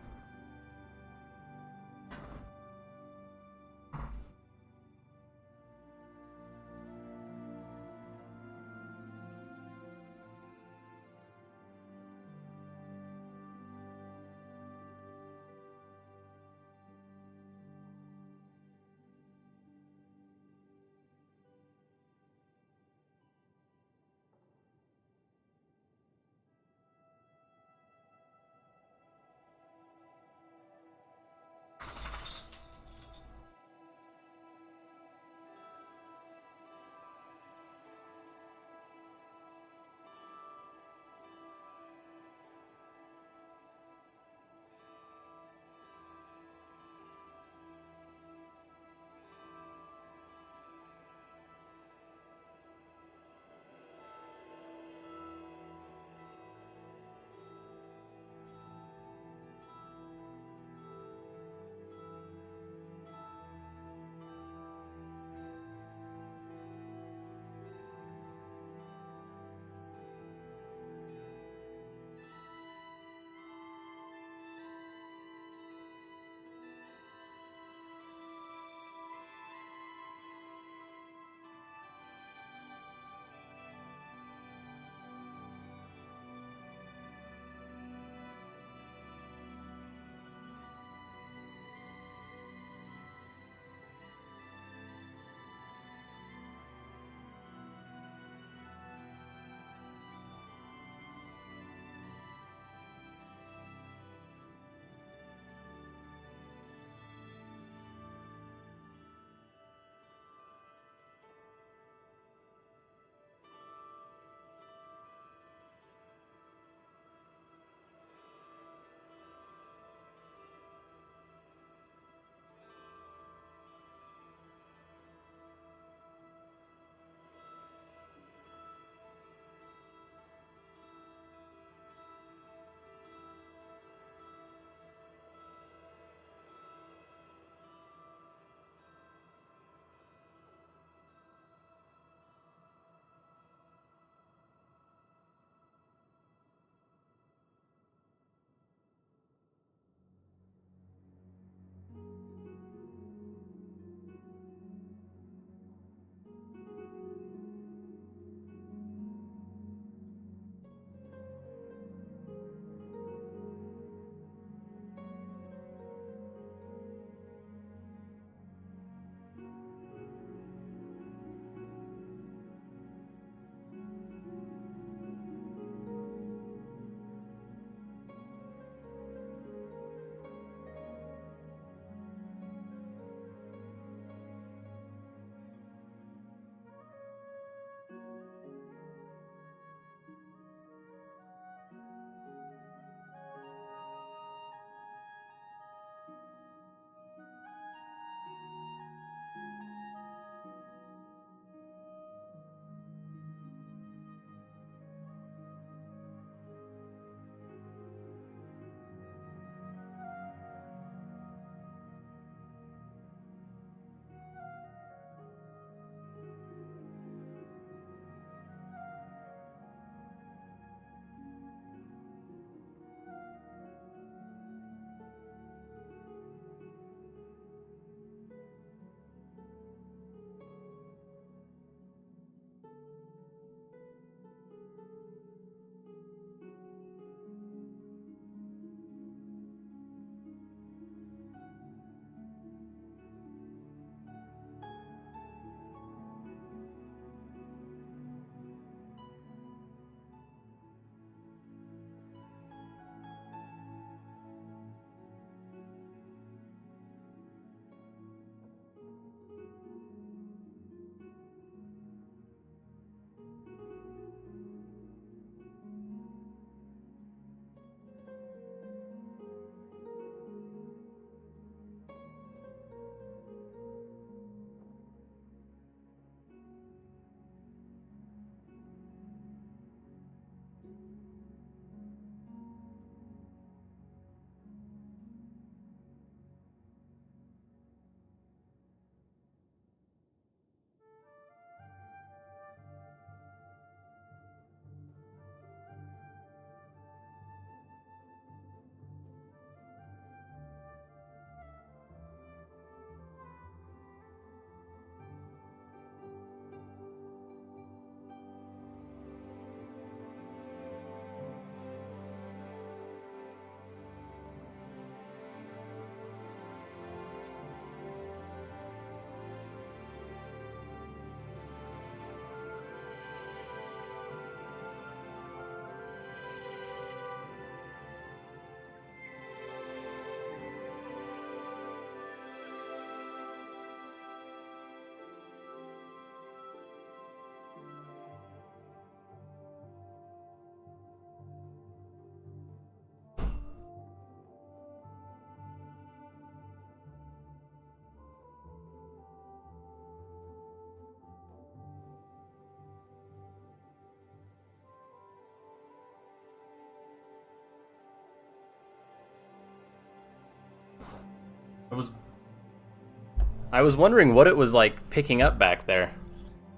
I was wondering what it was like picking up back there.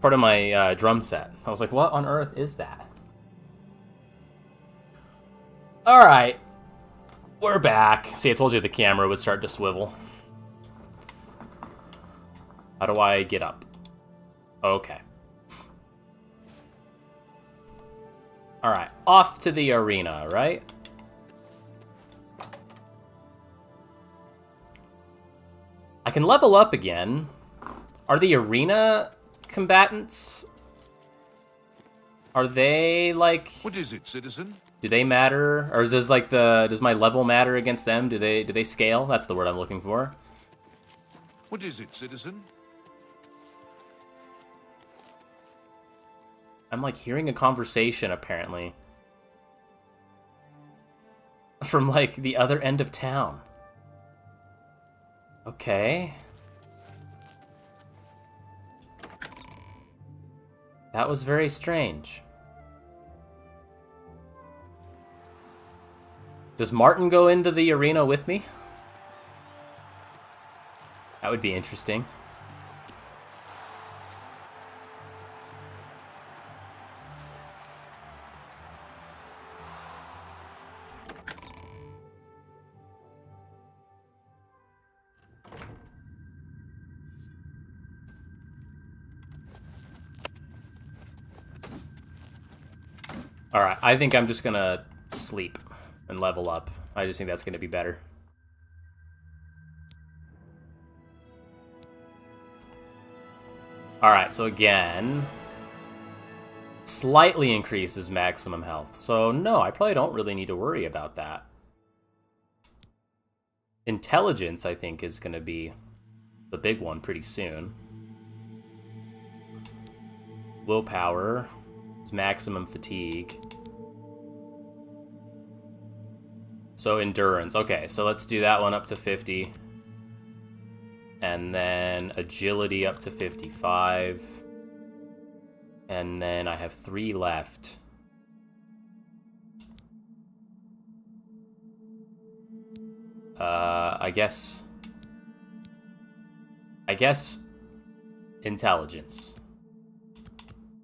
Part of my drum set. I was like, what on earth is that? Alright. We're back. See, I told you the camera would start to swivel. How do I get up? Okay. Alright, off to the arena, right? I can level up again. Are the arena combatants... Are they, like... What is it, citizen? Do they matter? Or is this like does my level matter against them? Do they scale? That's the word I'm looking for. What is it, citizen? I'm like hearing a conversation apparently. From like the other end of town. Okay. That was very strange. Does Martin go into the arena with me? That would be interesting. Alright, I think I'm just gonna sleep and level up. I just think that's gonna be better. Alright, so again... Slightly increases maximum health. So no, I probably don't really need to worry about that. Intelligence, I think, is gonna be the big one pretty soon. Willpower is maximum fatigue. So endurance. Okay, so let's do that one up to 50. And then agility up to 55. And then I have 3 left. I guess intelligence.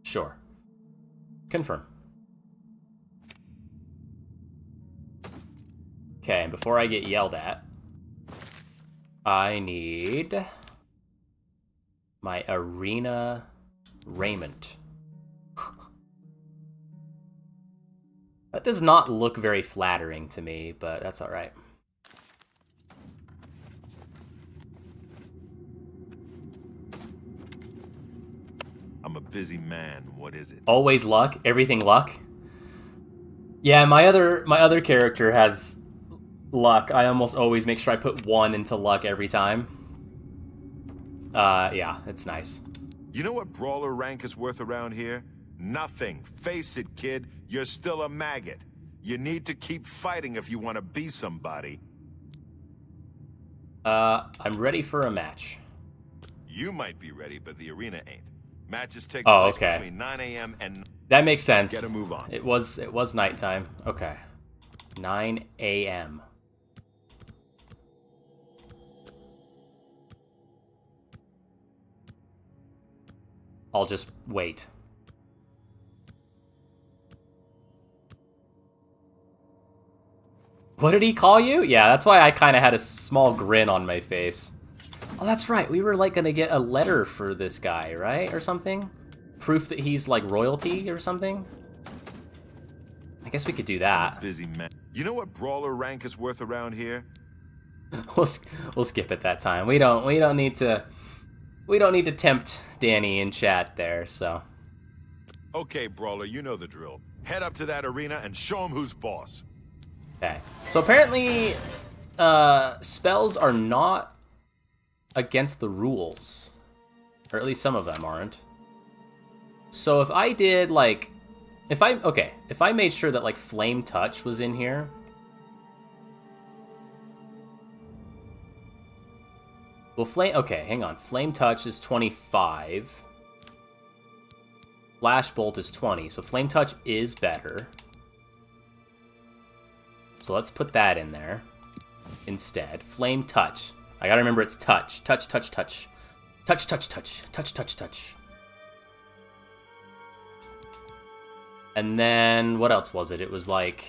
Sure. Confirm. Okay, and before I get yelled at, I need my arena raiment. That does not look very flattering to me, but that's alright. I'm a busy man. What is it? Always luck? Everything luck? Yeah, my other character has luck. I almost always make sure I put 1 into luck every time. Yeah, it's nice. You know what brawler rank is worth around here? Nothing. Face it, kid. You're still a maggot. You need to keep fighting if you want to be somebody. I'm ready for a match. You might be ready, but the arena ain't. Matches take place between 9 a.m. and... That makes sense. Gotta move on. It was nighttime. Okay. 9 a.m. I'll just wait. What did he call you? Yeah, that's why I kind of had a small grin on my face. Oh, that's right. We were like gonna get a letter for this guy, right? Or something? Proof that he's like royalty or something? I guess we could do that. Busy man. You know what brawler rank is worth around here? We'll skip it that time. We don't need to tempt Danny in chat there, so. Okay, brawler, you know the drill. Head up to that arena and show him who's boss. Okay. So apparently, spells are not against the rules. Or at least some of them aren't. So if I did, like... If I made sure that, like, Flame Touch was in here... Well, okay, hang on. Flame Touch is 25. Flash Bolt is 20, so Flame Touch is better. So let's put that in there instead. Flame Touch. I gotta remember it's touch. Touch, touch, touch. Touch, touch, touch. Touch, touch, touch. And then, what else was it? It was like...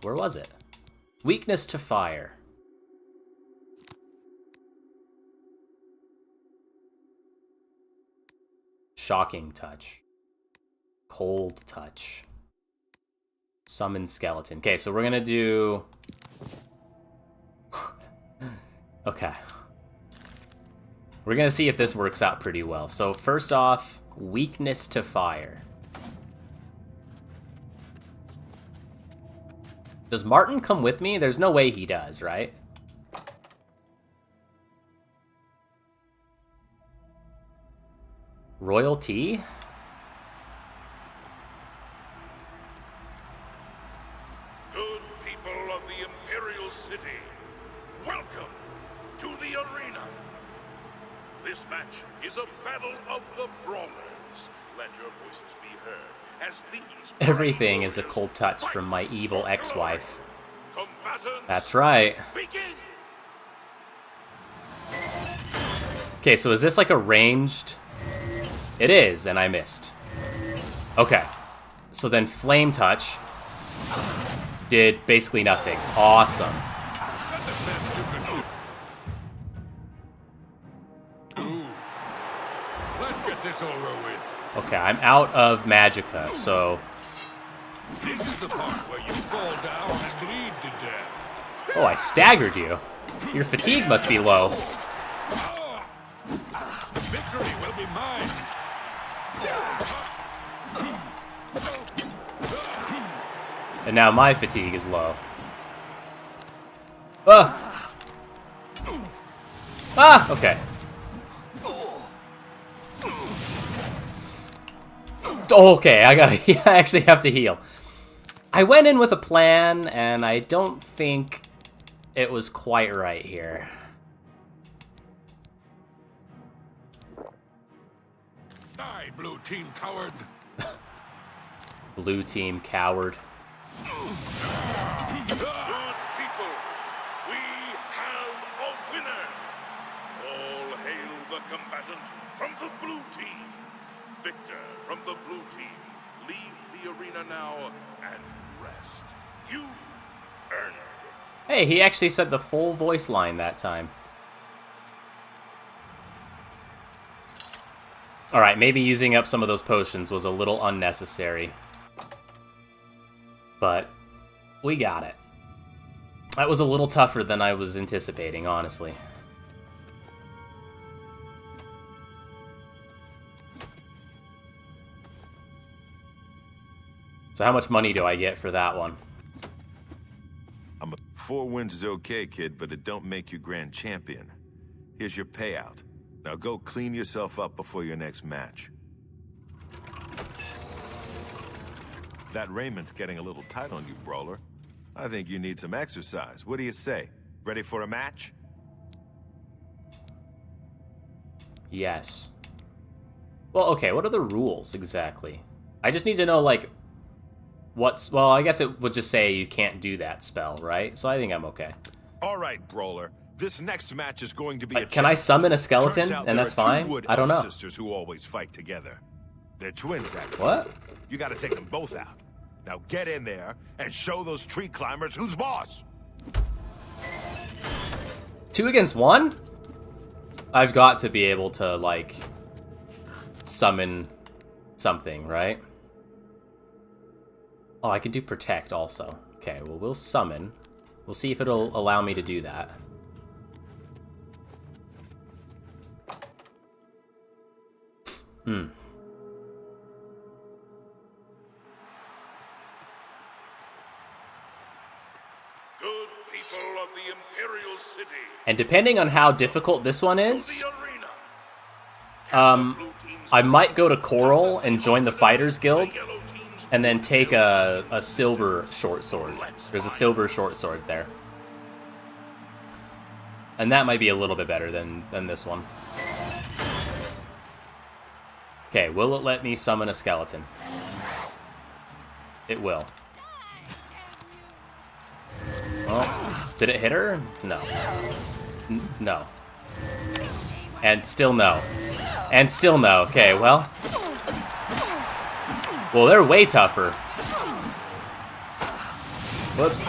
where was it? Weakness to fire. Shocking touch. Cold touch. Summon skeleton. Okay, so we're gonna do... okay. We're gonna see if this works out pretty well. So first off, weakness to fire. Does Martin come with me? There's no way he does, right? Royalty? Good people of the Imperial City, welcome to the arena. This match is a battle of the brawlers. Let your voices be heard as these... Everything is a cold touch from my evil ex-wife. Combatants, that's right. Begin. Okay, so is this like a ranged... It is, and I missed. Okay. So then flame touch did basically nothing. Awesome. Let's get this over with. Okay, I'm out of magicka, so... This is the part where you fall down and bleed to death. Oh, I staggered you. Your fatigue must be low. Victory will be mine. And now my fatigue is low. Ah! Ah! Okay. Okay, I actually have to heal. I went in with a plan, and I don't think it was quite right here. Die, blue team coward. Blue team coward. Good people, we have a winner. All hail the combatant from the blue team. Victor from the blue team, leave the arena now and rest. You earned it. Hey, he actually said the full voice line that time. Alright, maybe using up some of those potions was a little unnecessary. But we got it. That was a little tougher than I was anticipating, honestly. So how much money do I get for that one? 4 wins is okay, kid, but it don't make you grand champion. Here's your payout. Now go clean yourself up before your next match. That raiment's getting a little tight on you, brawler. I think you need some exercise. What do you say? Ready for a match? Yes. Well, okay, what are the rules exactly? I just need to know, like, what's... Well, I guess it would just say you can't do that spell, right? So I think I'm okay. All right, brawler. This next match is going to be Can I summon a skeleton and that's fine? I don't know. Sisters who always fight together. They're twins, actually. What? You got to take them both out. Now get in there and show those tree climbers who's boss. 2 against 1? I've got to be able to, like, summon something, right? Oh, I can do protect also. Okay, well, we'll summon. We'll see if it'll allow me to do that. Hmm. Good people of the Imperial City. And depending on how difficult this one is, I might go to Coral and join the Fighters Guild, and then take a silver short sword. There's a silver short sword there. And that might be a little bit better than this one. Okay, will it let me summon a skeleton? It will. Oh, did it hit her? No. No. And still no. And still no. Okay, well. Well, they're way tougher. Whoops.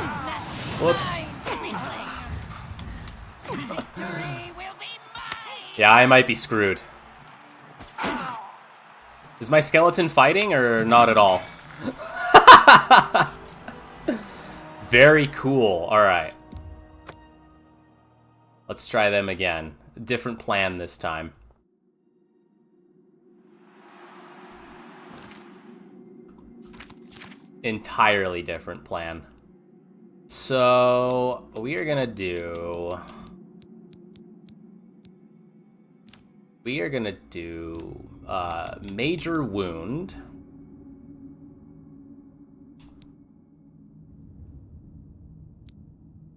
Whoops. Yeah, I might be screwed. Is my skeleton fighting or not at all? Very cool. Alright. Let's try them again. Different plan this time. Entirely different plan. So, we are gonna do... Major Wound.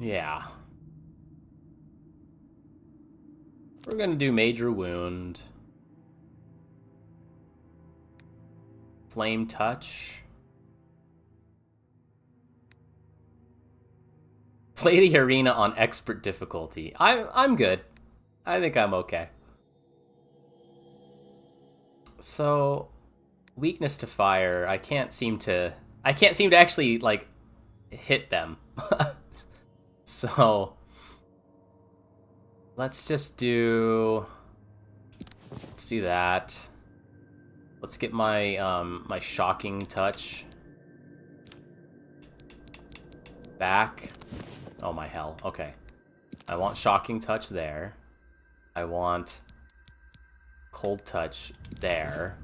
Yeah. We're gonna do Major Wound. Flame Touch. Play the arena on expert difficulty. I'm good. I think I'm okay. So, weakness to fire. I can't seem to actually like hit them. So, let's do that. Let's get my my shocking touch back. Oh my hell. Okay. I want shocking touch there. I want cold touch there.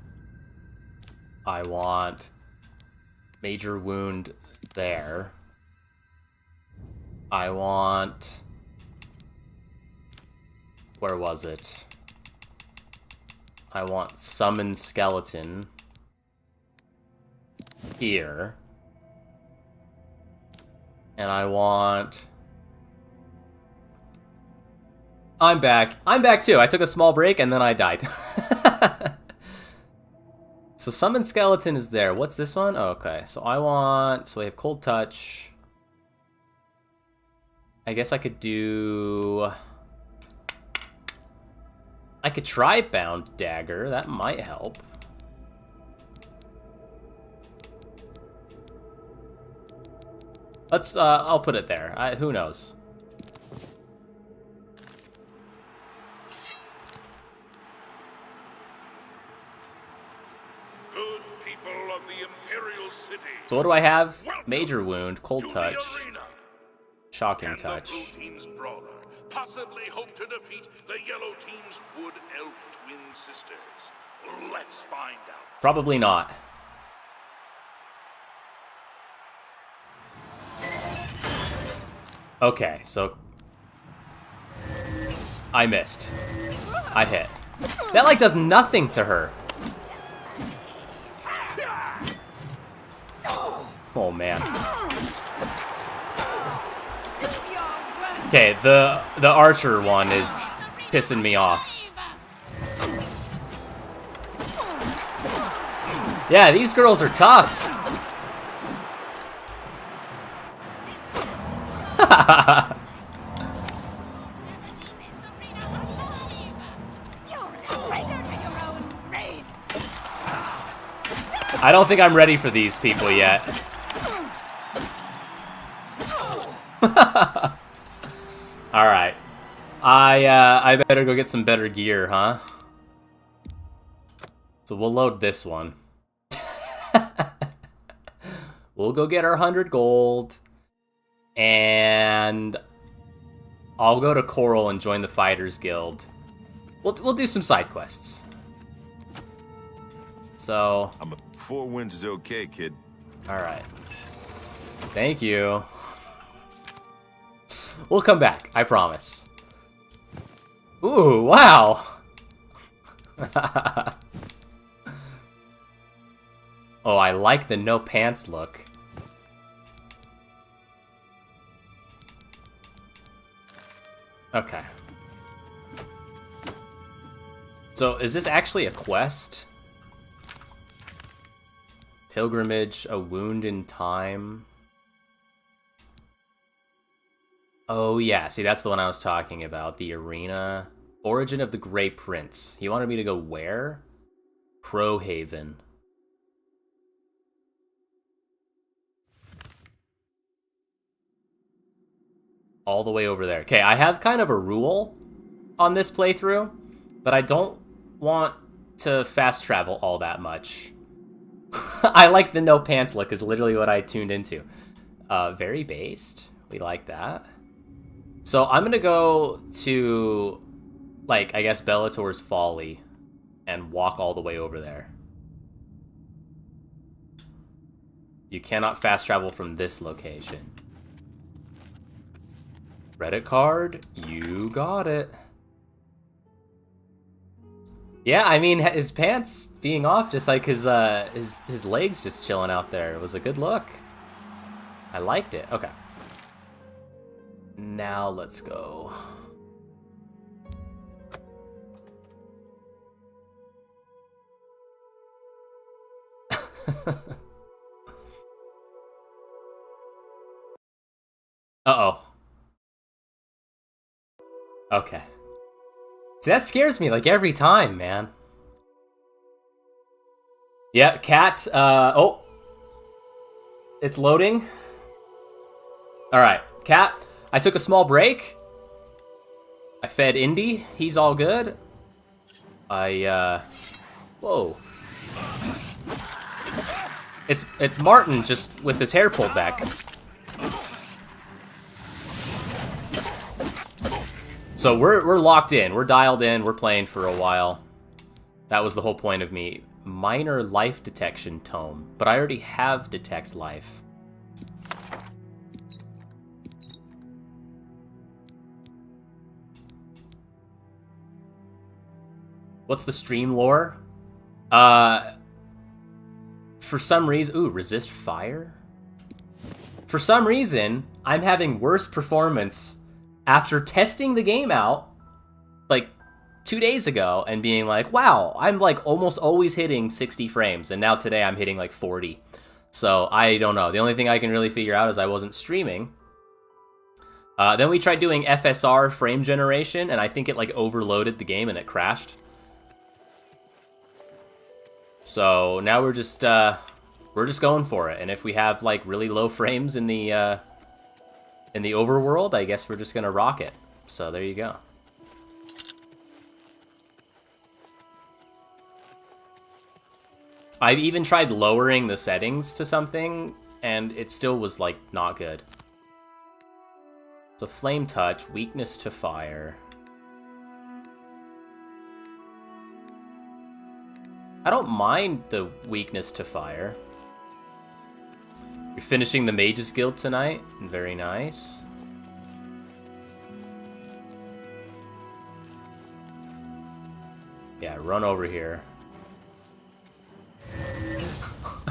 I want major wound there. I want... Where was it? I want summon skeleton here. And I want... I'm back. I'm back too. I took a small break and then I died. So summon skeleton is there. What's this one? Oh, okay. So I want... So we have cold touch. I guess I could do... I could try bound dagger. That might help. Let's, I'll put it there. Who knows? Good people of the Imperial City. So what do I have? Major wound, cold touch, shocking touch. The blue team's brawler possibly hope to defeat the yellow team's wood elf twin sisters? Let's find out. Probably not. Okay, so I missed. I hit. That like does nothing to her. Oh man. Okay, the archer one is pissing me off. Yeah, these girls are tough. I don't think I'm ready for these people yet. Alright. I better go get some better gear, huh? So we'll load this one. We'll go get our 100 gold. And I'll go to Coral and join the Fighters Guild. We'll do some side quests. So... 4 wins is okay, kid. Alright. Thank you. We'll come back, I promise. Ooh, wow! Oh, I like the no pants look. Okay. So, is this actually a quest? Pilgrimage, A Wound in Time. Oh yeah, see that's the one I was talking about. The Arena. Origin of the Grey Prince. He wanted me to go where? Crowhaven. All the way over there. Okay, I have kind of a rule on this playthrough that I don't want to fast travel all that much. I like the no pants look is literally what I tuned into. Very based. We like that. So I'm gonna go to, like, I guess Bellator's Folly and walk all the way over there. You cannot fast travel from this location. Credit card? You got it. Yeah, I mean, his pants being off, just like his legs just chilling out there. It was a good look. I liked it. Okay. Now let's go. Uh-oh. Okay. See, that scares me, like, every time, man. Yeah, cat, oh. It's loading. Alright, cat. I took a small break. I fed Indy. He's all good. Whoa. It's Martin, just with his hair pulled back. So we're locked in. We're dialed in. We're playing for a while. That was the whole point of me. Minor life detection tome. But I already have detect life. What's the stream lore? For some reason... Ooh, resist fire? For some reason, I'm having worse performance after testing the game out, like, 2 days ago, and being like, wow, I'm, like, almost always hitting 60 frames, and now today I'm hitting, like, 40. So, I don't know. The only thing I can really figure out is I wasn't streaming. Then we tried doing FSR frame generation, and I think it, like, overloaded the game and it crashed. So, now we're just going for it, and if we have, like, really low frames in the overworld, I guess we're just gonna rock it. So there you go. I've even tried lowering the settings to something, and it still was, like, not good. So flame touch, weakness to fire. I don't mind the weakness to fire. You're finishing the Mage's Guild tonight? Very nice. Yeah, run over here.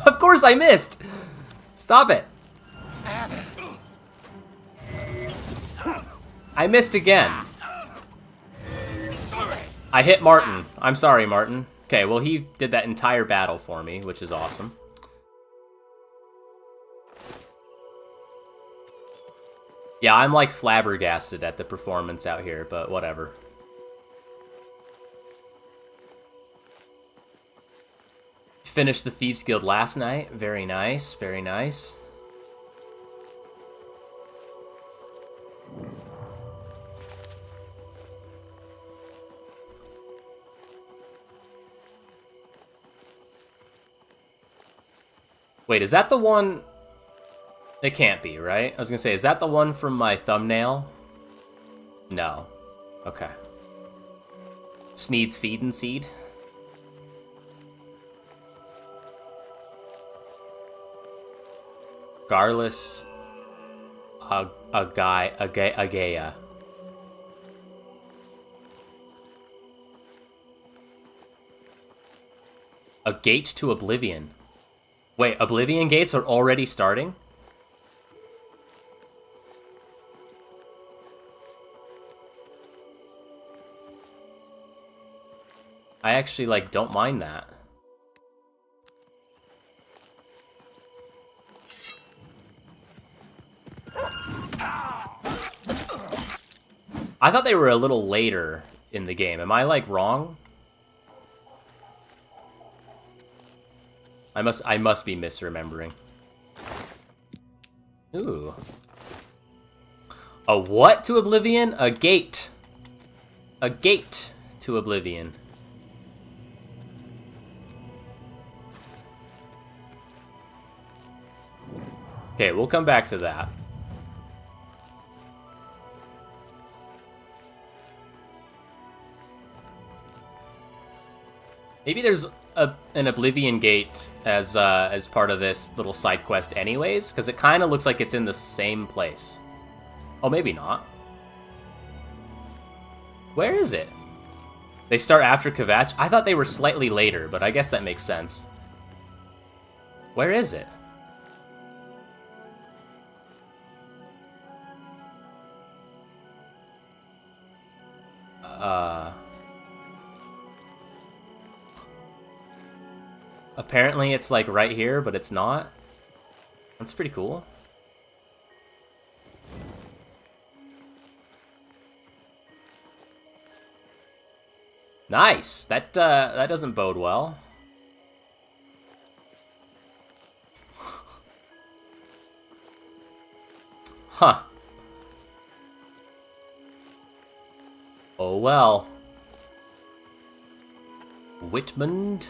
Of course I missed! Stop it! I missed again. I hit Martin. I'm sorry, Martin. Okay, well, he did that entire battle for me, which is awesome. Yeah, I'm, like, flabbergasted at the performance out here, but whatever. Finished the Thieves Guild last night. Very nice, very nice. Wait, is that the one... It can't be, right? I was gonna say, is that the one from my thumbnail? No. Okay. Sneed's Feed and Seed. Garlus Agaya. A gate to Oblivion. Wait, Oblivion gates are already starting? I actually, like, don't mind that. I thought they were a little later in the game. Am I, like, wrong? I must be misremembering. Ooh. A what to Oblivion? A gate. A gate to Oblivion. Okay, we'll come back to that. Maybe there's an Oblivion Gate as part of this little side quest anyways, because it kind of looks like it's in the same place. Oh, maybe not. Where is it? They start after Kvatch? I thought they were slightly later, but I guess that makes sense. Where is it? Apparently it's like right here, but it's not. That's pretty cool. Nice. That doesn't bode well. Huh. Oh well. Whitmund.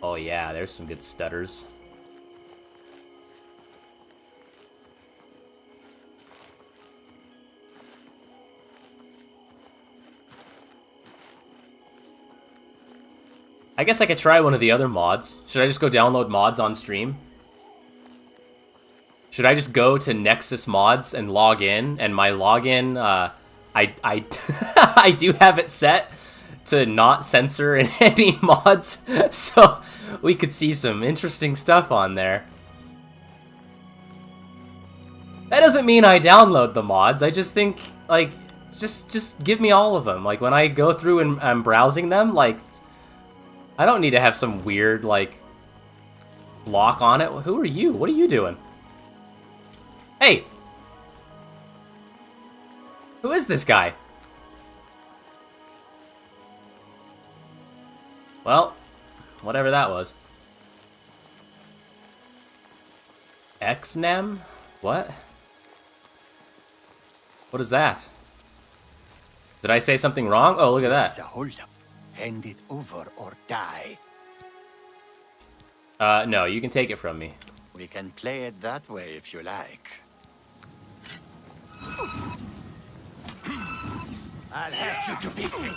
Oh yeah, there's some good stutters. I guess I could try one of the other mods. Should I just go download mods on stream? Should I just go to Nexus Mods and log in? And my login, I I do have it set to not censor any mods, so we could see some interesting stuff on there. That doesn't mean I download the mods. I just think, like, just give me all of them. Like, when I go through and I'm browsing them, like, I don't need to have some weird, like, lock on it. Who are you? What are you doing? Hey! Who is this guy? Well, whatever that was. XNEM? What? What is that? Did I say something wrong? Oh, look at that. This is a holdup. Hand it over or die. No, you can take it from me. We can play it that way if you like. I'll hack you to pieces.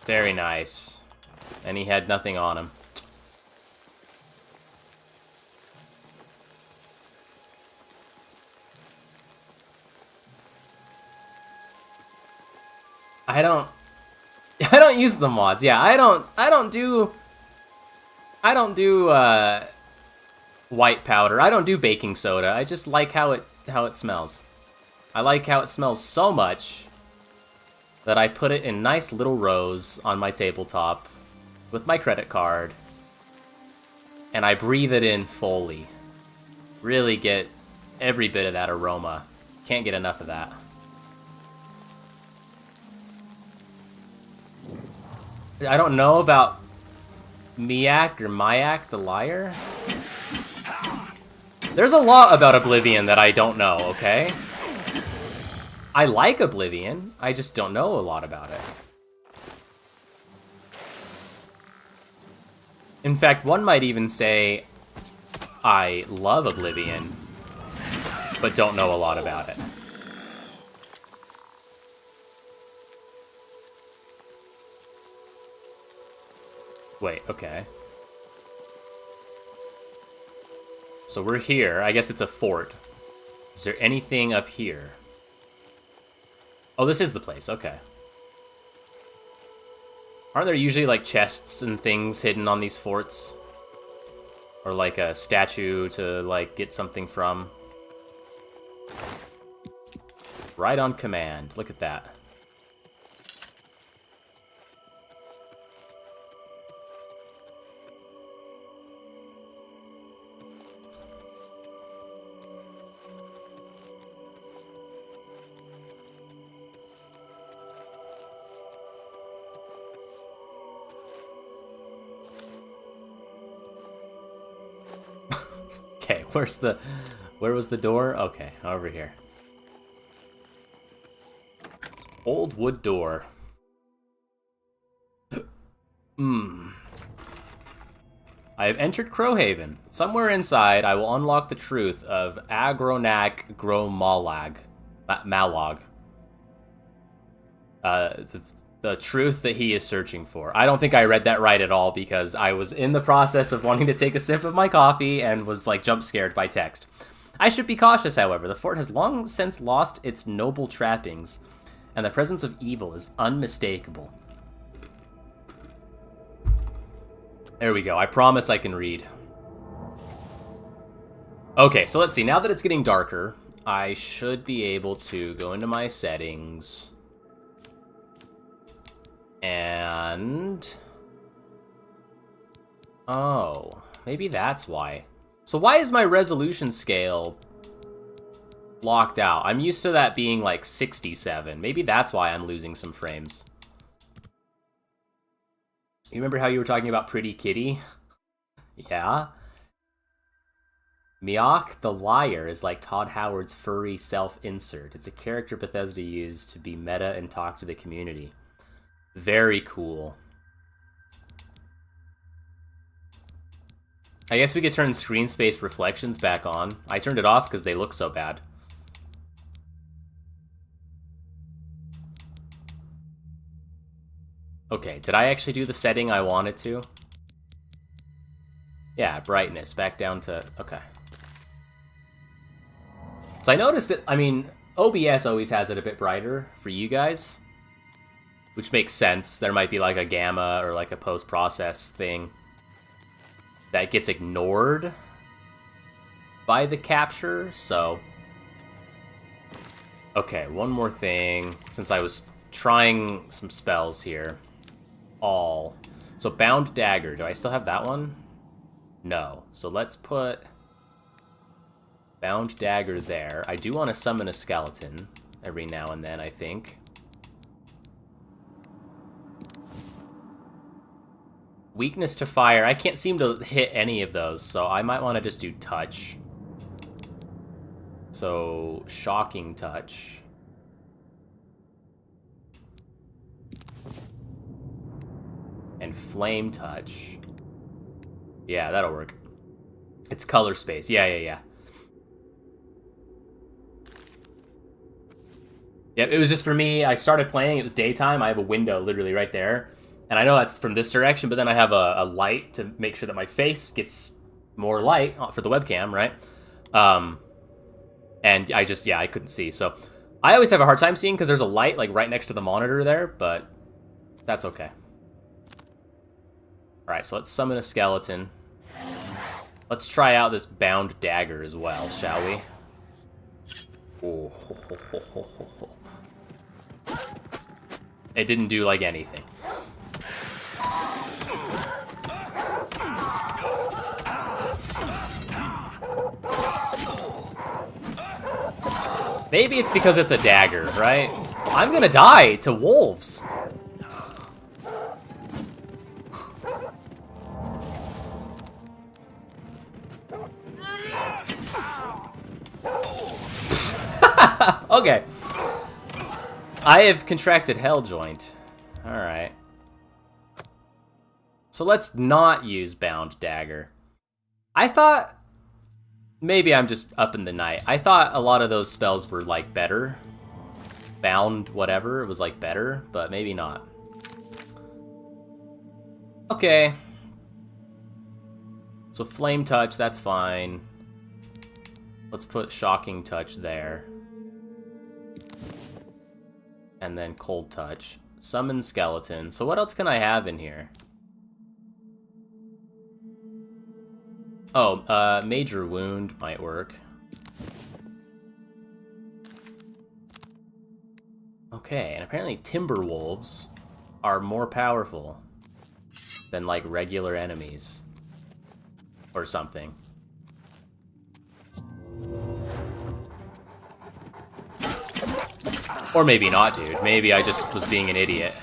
Very nice. And he had nothing on him. I don't use the mods. Yeah, I don't do white powder. I don't do baking soda. I just like how it smells. I like how it smells so much that I put it in nice little rows on my tabletop with my credit card, and I breathe it in fully. Really get every bit of that aroma. Can't get enough of that. I don't know about Miak or Mayak the Liar. There's a lot about Oblivion that I don't know, okay? I like Oblivion, I just don't know a lot about it. In fact, one might even say I love Oblivion, but don't know a lot about it. Wait, okay. So we're here. I guess it's a fort. Is there anything up here? Oh, this is the place. Okay. Aren't there usually, like, chests and things hidden on these forts? Or, like, a statue to, like, get something from? Right on command. Look at that. Okay, where was the door? Okay, over here. Old wood door. I have entered Crowhaven. Somewhere inside, I will unlock the truth of Agronak Gromalag. Malog. The truth that he is searching for. I don't think I read that right at all because I was in the process of wanting to take a sip of my coffee and was like jump scared by text. I should be cautious, however. The fort has long since lost its noble trappings, and the presence of evil is unmistakable. There we go. I promise I can read. Okay, so let's see. Now that it's getting darker, I should be able to go into my settings. And... oh, maybe that's why. So why is my resolution scale locked out? I'm used to that being like 67. Maybe that's why I'm losing some frames. You remember how you were talking about Pretty Kitty? Yeah. Miak the Liar is like Todd Howard's furry self-insert. It's a character Bethesda used to be meta and talk to the community. Very cool. I guess we could turn screen space reflections back on. I turned it off because they look so bad. Okay, did I actually do the setting I wanted to? Yeah, brightness, back down to... okay. So I noticed that, I mean, OBS always has it a bit brighter for you guys. Which makes sense. There might be like a gamma or like a post-process thing that gets ignored by the capture, so... okay, one more thing, since I was trying some spells here. All. So Bound Dagger, do I still have that one? No. So let's put Bound Dagger there. I do want to summon a skeleton every now and then, I think. Weakness to fire. I can't seem to hit any of those, so I might want to just do touch. So, shocking touch. And flame touch. Yeah, that'll work. It's color space. Yeah. Yep, it was just for me. I started playing, it was daytime. I have a window literally right there. And I know that's from this direction, but then I have a light to make sure that my face gets more light for the webcam, right? And I just, yeah, I couldn't see. So I always have a hard time seeing because there's a light like right next to the monitor there, but that's okay. All right, so let's summon a skeleton. Let's try out this Bound Dagger as well, shall we? Oh, It didn't do like anything. Maybe it's because it's a dagger, right? I'm gonna die to wolves. Okay. I have contracted hell joint. Alright. So let's not use Bound Dagger. I thought... maybe I'm just up in the night. I thought a lot of those spells were, like, better. Bound whatever, it was, like, better, but maybe not. Okay. So Flame Touch, that's fine. Let's put Shocking Touch there. And then Cold Touch. Summon Skeleton. So what else can I have in here? Oh, Major Wound might work. Okay, and apparently Timberwolves are more powerful than, like, regular enemies. Or something. Or maybe not, dude. Maybe I just was being an idiot.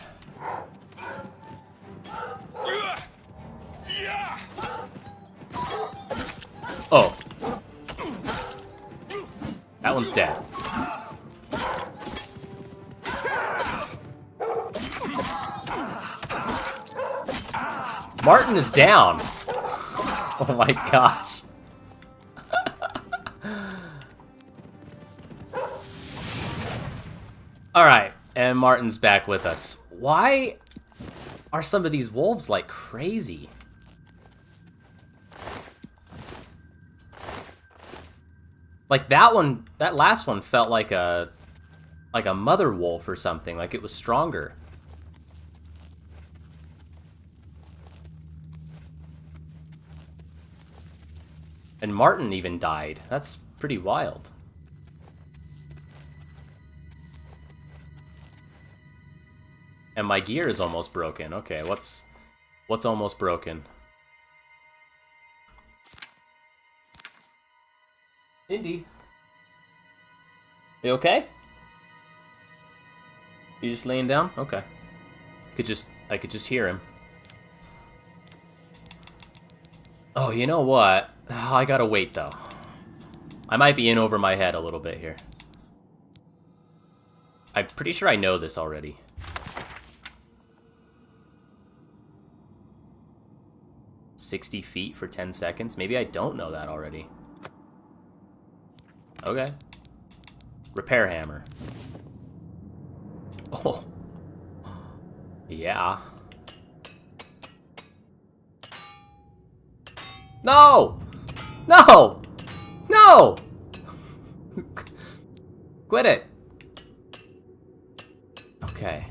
Oh. That one's dead. Martin is down. Oh my gosh. Alright, and Martin's back with us. Why are some of these wolves like crazy? Like that one, that last one felt like a mother wolf or something, like it was stronger. And Martin even died. That's pretty wild. And my gear is almost broken. Okay, what's almost broken? Indy. You okay? You just laying down? Okay. I could just hear him. Oh, you know what? Oh, I gotta wait though. I might be in over my head a little bit here. I'm pretty sure I know this already. "60 feet for 10 seconds? Maybe I don't know that already. Okay. Repair hammer. Oh. Yeah. No! No! No! Quit it. Okay.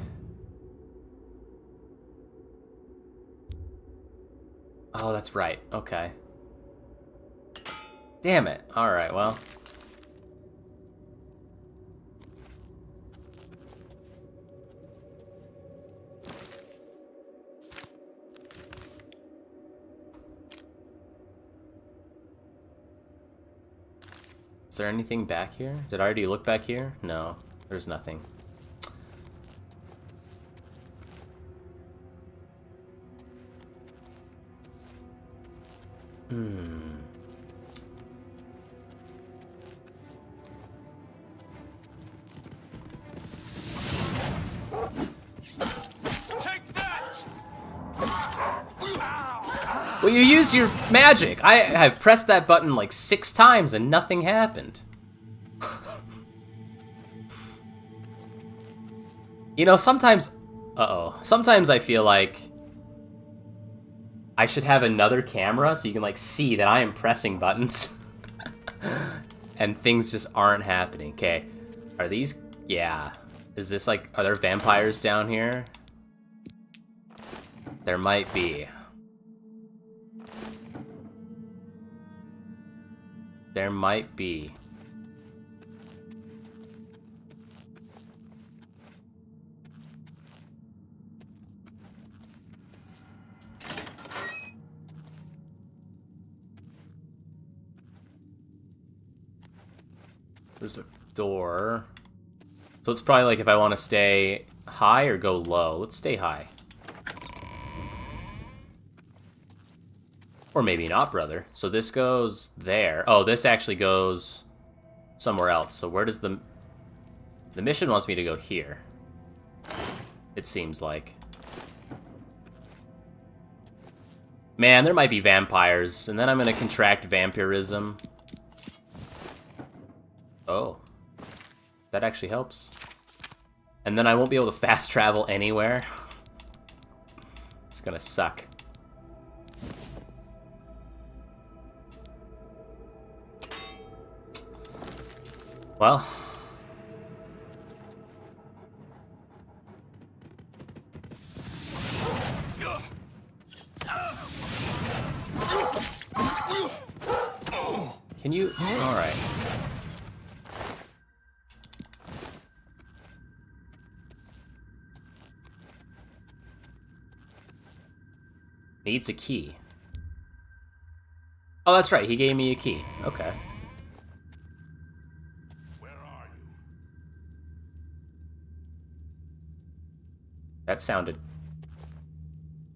Oh, that's right. Okay. Damn it. Alright, well. Is there anything back here? Did I already look back here? No, there's nothing. Take that! Well, you use your magic. I have pressed that button like 6 times and nothing happened. You know, sometimes... Uh-oh. Sometimes I feel like I should have another camera so you can, like, see that I am pressing buttons. And things just aren't happening. Okay. Are these... Yeah. Is this, like... Are there vampires down here? There might be. There might be. There's a door. So it's probably like if I want to stay high or go low. Let's stay high. Or maybe not, brother. So this goes there. Oh, this actually goes somewhere else. So where does the mission wants me to go here? It seems like. Man, there might be vampires, and then I'm gonna contract vampirism. Oh. That actually helps. And then I won't be able to fast travel anywhere. It's gonna suck. Well. Can you? All right. Needs a key. Oh, that's right. He gave me a key. Okay. Where are you? That sounded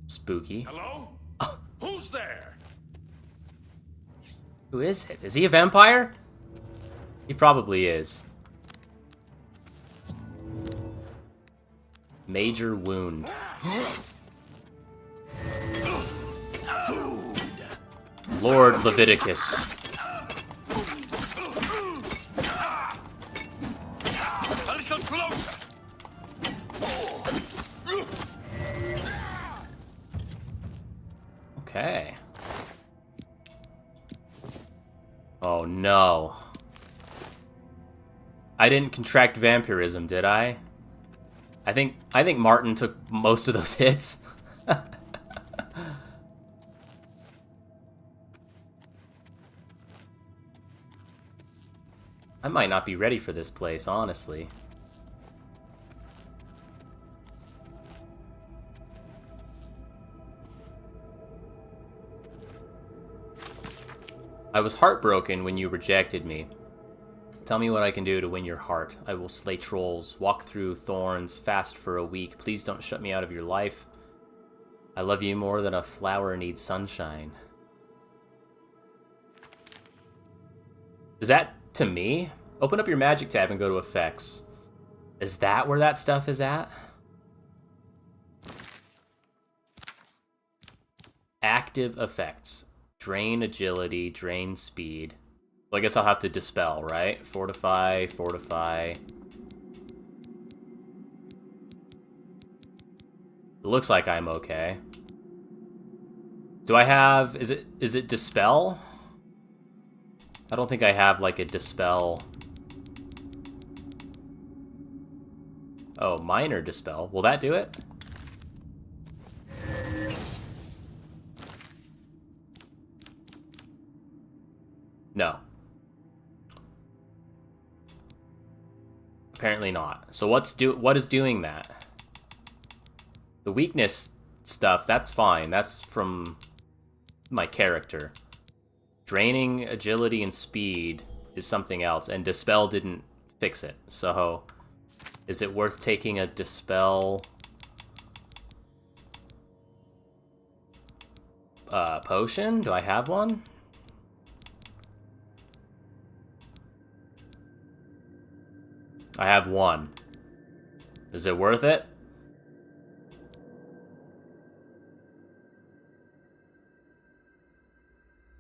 spooky. Hello? Who's there? Who is it? Is he a vampire? He probably is. Major wound. Lord Leviticus. A little closer. Okay. Oh no. I didn't contract vampirism, did I? I think Martin took most of those hits. I might not be ready for this place, honestly. I was heartbroken when you rejected me. Tell me what I can do to win your heart. I will slay trolls, walk through thorns, fast for a week. Please don't shut me out of your life. I love you more than a flower needs sunshine. Is that to me? Open up your magic tab and go to effects. Is that where that stuff is at? Active effects. Drain agility, drain speed. Well, I guess I'll have to dispel, right? Fortify, fortify. It looks like I'm okay. Do I have... Is it dispel? I don't think I have, like, a dispel. Oh, minor dispel. Will that do it? No. Apparently not. So what is doing that? The weakness stuff, that's fine. That's from my character. Draining agility and speed is something else, and dispel didn't fix it. So is it worth taking a dispel potion? Do I have one? I have one. Is it worth it?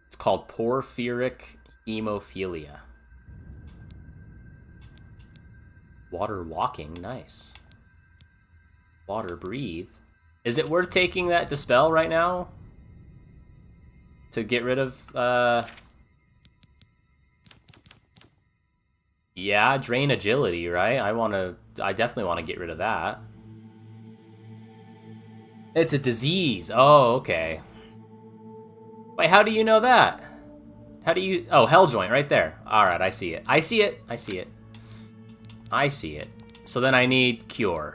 It's called porphyric hemophilia. Water walking, nice. Water breathe. Is it worth taking that dispel right now? To get rid of, yeah, drain agility, right? I definitely want to get rid of that. It's a disease. Oh, okay. Wait, how do you know that? How do you... Oh, hell joint, right there. Alright, I see it. I see it. I see it. I see it. So then I need cure.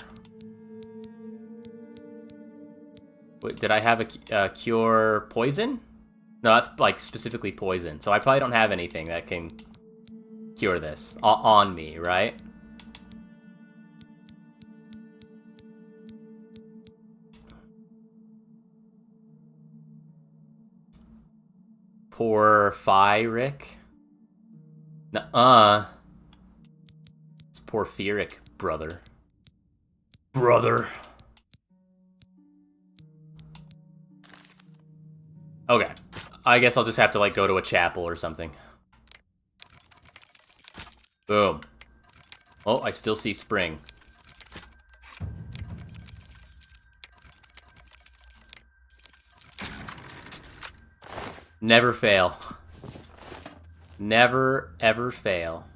Wait, did I have a cure poison? No, that's like specifically poison. So I probably don't have anything that can cure this on me, right? Porphyric? Nuh-uh. It's porphyric, brother. Brother. Okay. I guess I'll just have to, like, go to a chapel or something. Boom. Oh, I still see spring. Never fail. Never, ever fail.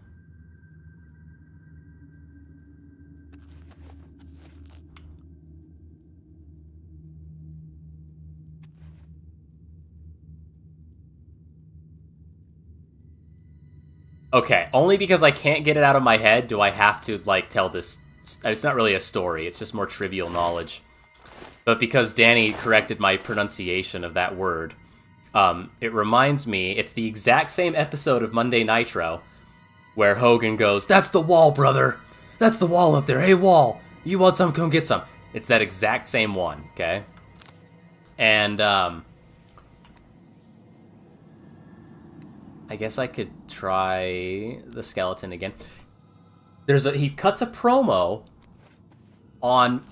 Okay, only because I can't get it out of my head do I have to, like, tell this... It's not really a story, it's just more trivial knowledge. But because Danny corrected my pronunciation of that word, it reminds me, it's the exact same episode of Monday Nitro, where Hogan goes, "That's the wall, brother! That's the wall up there! Hey, wall! You want some? Come get some!" It's that exact same one, okay? And, I guess I could try the skeleton again. He cuts a promo on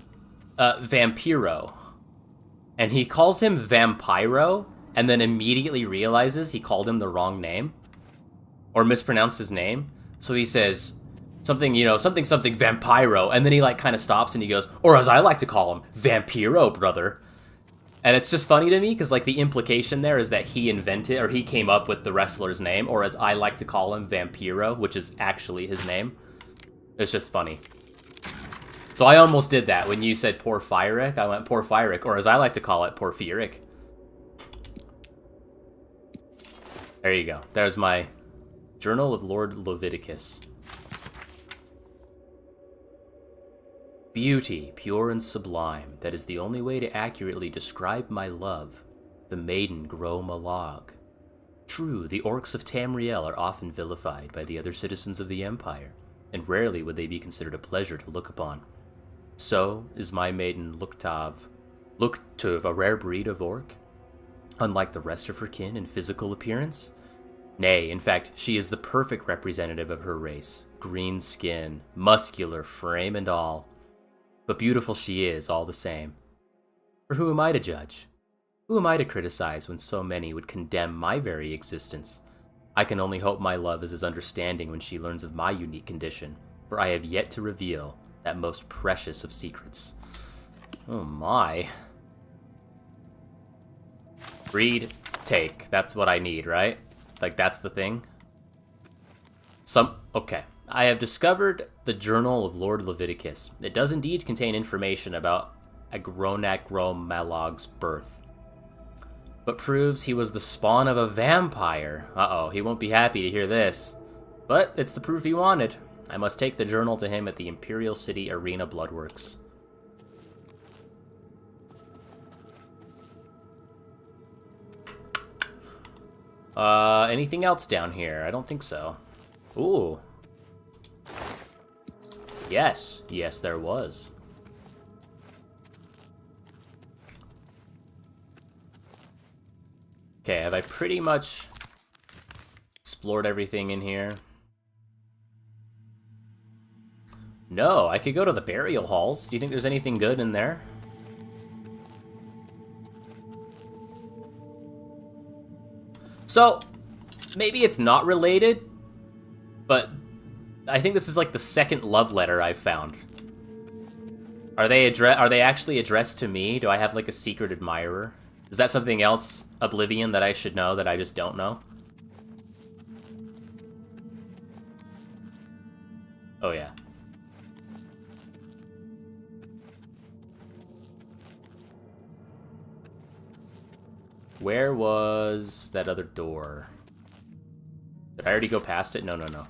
Vampiro, and he calls him Vampiro, and then immediately realizes he called him the wrong name, or mispronounced his name. So he says something, something Vampiro, and then he like kind of stops and he goes, or as I like to call him, Vampiro, brother. And it's just funny to me because like the implication there is that he invented, or he came up with the wrestler's name, or as I like to call him, Vampiro, which is actually his name. It's just funny. So I almost did that when you said Porphyric. I went Porphyric, or as I like to call it, Porphyric. There you go. There's my Journal of Lord Leviticus. Beauty, pure and sublime, that is the only way to accurately describe my love. The maiden Gromalog. True, the orcs of Tamriel are often vilified by the other citizens of the Empire, and rarely would they be considered a pleasure to look upon. So is my maiden Luktav, a rare breed of orc, unlike the rest of her kin in physical appearance. Nay, in fact, she is the perfect representative of her race, green skin, muscular frame and all. But beautiful she is, all the same. For who am I to judge? Who am I to criticize when so many would condemn my very existence? I can only hope my love is as understanding when she learns of my unique condition, for I have yet to reveal that most precious of secrets. Oh my. Read, take. That's what I need, right? Like, that's the thing? Okay. I have discovered the Journal of Lord Leviticus. It does indeed contain information about Agronak Gromalog's birth, but proves he was the spawn of a vampire. Uh-oh, he won't be happy to hear this. But it's the proof he wanted. I must take the journal to him at the Imperial City Arena Bloodworks. Anything else down here? I don't think so. Ooh. Yes. Yes, there was. Okay, have I pretty much explored everything in here? No, I could go to the burial halls. Do you think there's anything good in there? So, maybe it's not related, but I think this is like the second love letter I've found. Are they actually addressed to me? Do I have like a secret admirer? Is that something else, Oblivion, that I should know that I just don't know? Oh yeah. Where was that other door? Did I already go past it? No, no, no.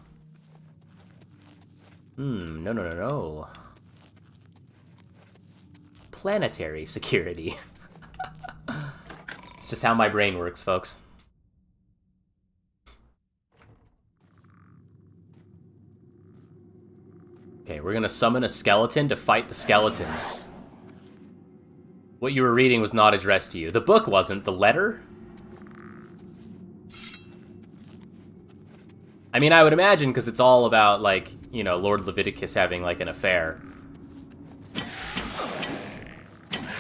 No. Planetary security. It's just how my brain works, folks. Okay, we're gonna summon a skeleton to fight the skeletons. What you were reading was not addressed to you. The book wasn't. The letter? I mean, I would imagine, because it's all about, like, you know, Lord Leviticus having, like, an affair.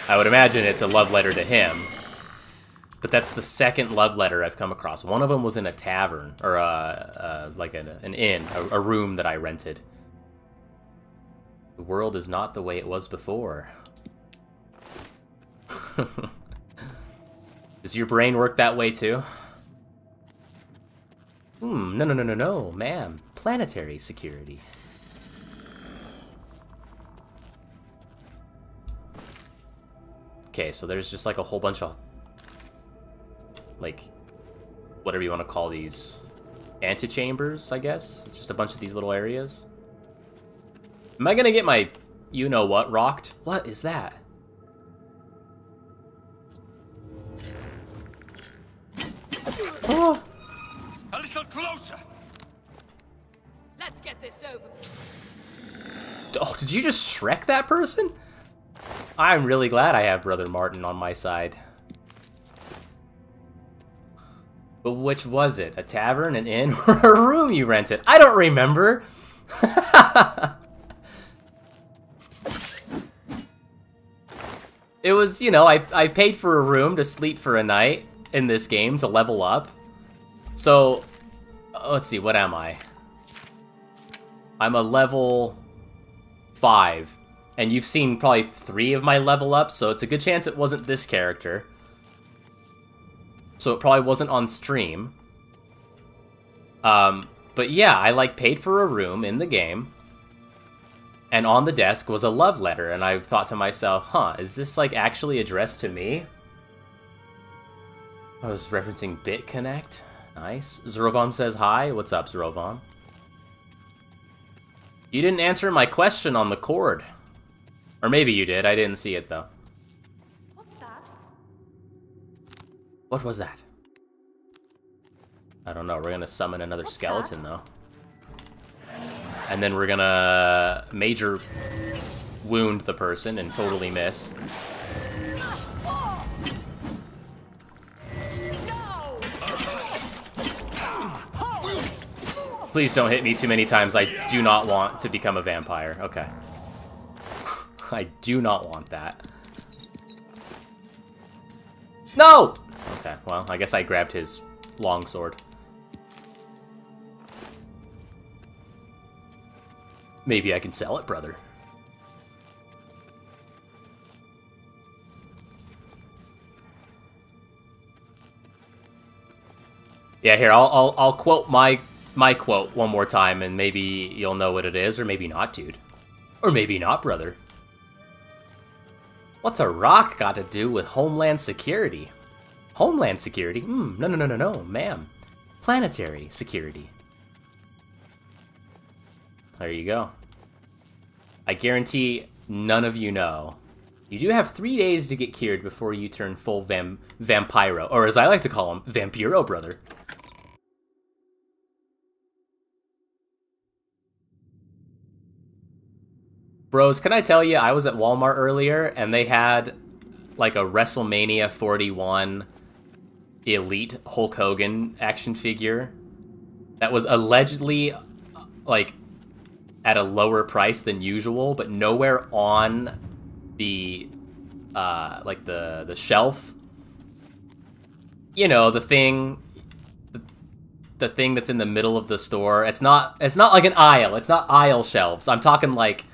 I would imagine it's a love letter to him. But that's the second love letter I've come across. One of them was in a tavern, or, like, an inn, a room that I rented. The world is not the way it was before. Does your brain work that way too? No, ma'am. Planetary security. Okay, so there's just like a whole bunch of, like, whatever you want to call these, antechambers, I guess? It's just a bunch of these little areas. Am I gonna get my you-know-what rocked? What is that? Oh. A little closer. Let's get this over. Oh, did you just Shrek that person? I'm really glad I have Brother Martin on my side. But which was it? A tavern, an inn, or a room you rented? I don't remember. It was, you know, I paid for a room to sleep for a night in this game to level up. So, let's see, what am I? I'm a level 5. And you've seen probably 3 of my level ups, so it's a good chance it wasn't this character. So it probably wasn't on stream. But yeah, I like paid for a room in the game. And on the desk was a love letter, and I thought to myself, huh, is this like actually addressed to me? I was referencing BitConnect. Nice. Zrovom says hi. What's up, Zrovom? You didn't answer my question on the cord. Or maybe you did. I didn't see it, though. What's that? What was that? I don't know. We're gonna summon another skeleton, though. And then we're gonna major wound the person and totally miss. Please don't hit me too many times. I do not want to become a vampire. Okay. I do not want that. No! Okay, well, I guess I grabbed his longsword. Maybe I can sell it, brother. Yeah, here, I'll quote my quote one more time, and maybe you'll know what it is, or maybe not, dude. Or maybe not, brother. What's a rock got to do with Homeland Security? Homeland Security? No, ma'am. Planetary Security. There you go. I guarantee none of you know. You do have 3 days to get cured before you turn full vampiro, or as I like to call him, vampiro, brother. Bros, can I tell you, I was at Walmart earlier, and they had, like, a WrestleMania 41 Elite Hulk Hogan action figure that was allegedly, like, at a lower price than usual, but nowhere on the, like, the shelf. You know, the thing that's in the middle of the store. It's not like an aisle. It's not aisle shelves. I'm talking, like,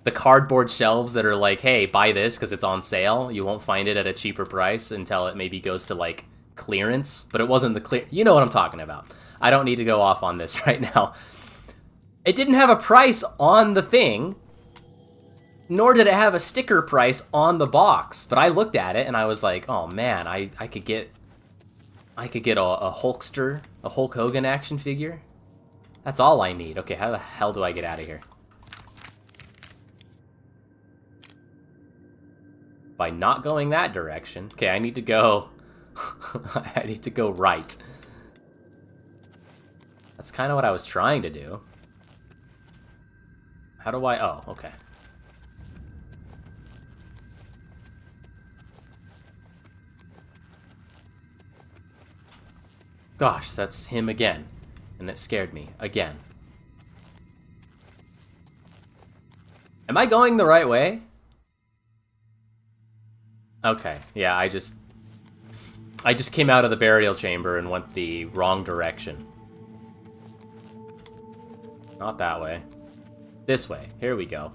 the cardboard shelves that are like, hey, buy this because it's on sale. You won't find it at a cheaper price until it maybe goes to, like, clearance. But it wasn't the clear... You know what I'm talking about. I don't need to go off on this right now. It didn't have a price on the thing, nor did it have a sticker price on the box. But I looked at it and I was like, oh man, I could get a Hulkster, a Hulk Hogan action figure. That's all I need. Okay, how the hell do I get out of here? By not going that direction. Okay, I need to go... I need to go right. That's kind of what I was trying to do. How do I... Oh, okay. Gosh, that's him again. And it scared me. Again. Am I going the right way? Okay, yeah, I just came out of the burial chamber and went the wrong direction. Not that way. This way. Here we go.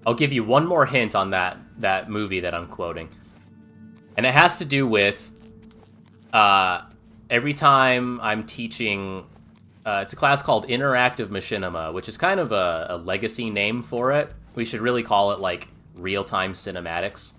I'll give you one more hint on that movie that I'm quoting. And it has to do with every time I'm teaching... it's a class called Interactive Machinima, which is kind of a legacy name for it. We should really call it, like, real-time cinematics.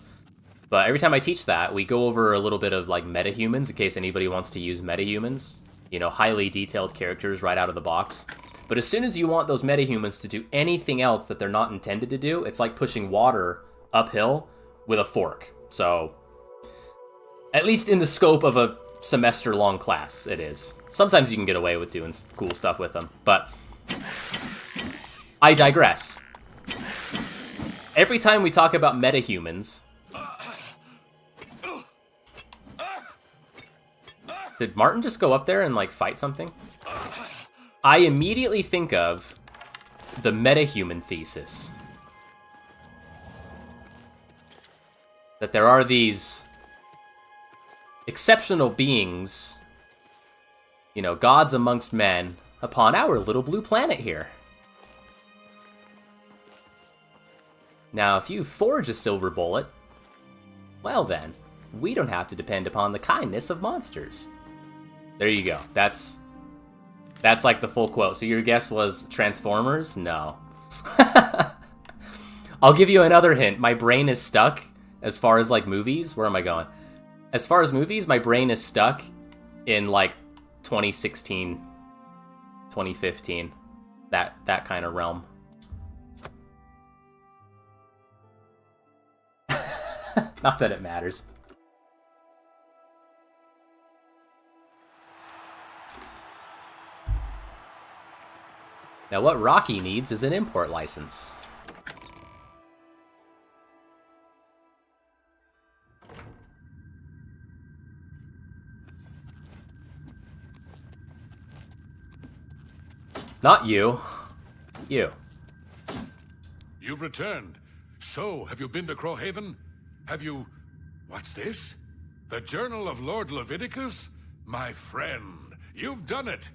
But every time I teach that, we go over a little bit of, like, metahumans, in case anybody wants to use metahumans. You know, highly detailed characters right out of the box. But as soon as you want those metahumans to do anything else that they're not intended to do, it's like pushing water uphill with a fork. So, at least in the scope of a semester-long class, it is. Sometimes you can get away with doing cool stuff with them, but I digress. Every time we talk about metahumans... Did Martin just go up there and, like, fight something? I immediately think of the metahuman thesis. That there are these exceptional beings, you know, gods amongst men, upon our little blue planet here. Now, if you forge a silver bullet, well then, we don't have to depend upon the kindness of monsters. There you go. That's like the full quote. So your guess was Transformers? No. I'll give you another hint. My brain is stuck as far as, like, movies. Where am I going? As far as movies, my brain is stuck in, like, 2016, 2015. That kind of realm. Not that it matters. Now, what Rocky needs is an import license. Not you. You. You've returned. So, have you been to Crowhaven? Have you... What's this? The Journal of Lord Leviticus? My friend, you've done it.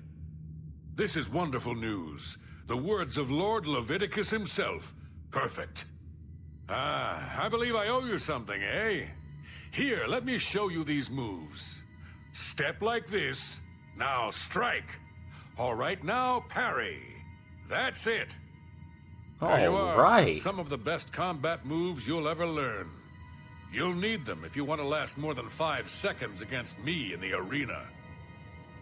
This is wonderful news. The words of Lord Leviticus himself. Perfect. Ah, I believe I owe you something, eh? Here, let me show you these moves. Step like this. Now strike. All right, now parry. That's it. There you are. Right. Some of the best combat moves you'll ever learn. You'll need them if you want to last more than 5 seconds against me in the arena.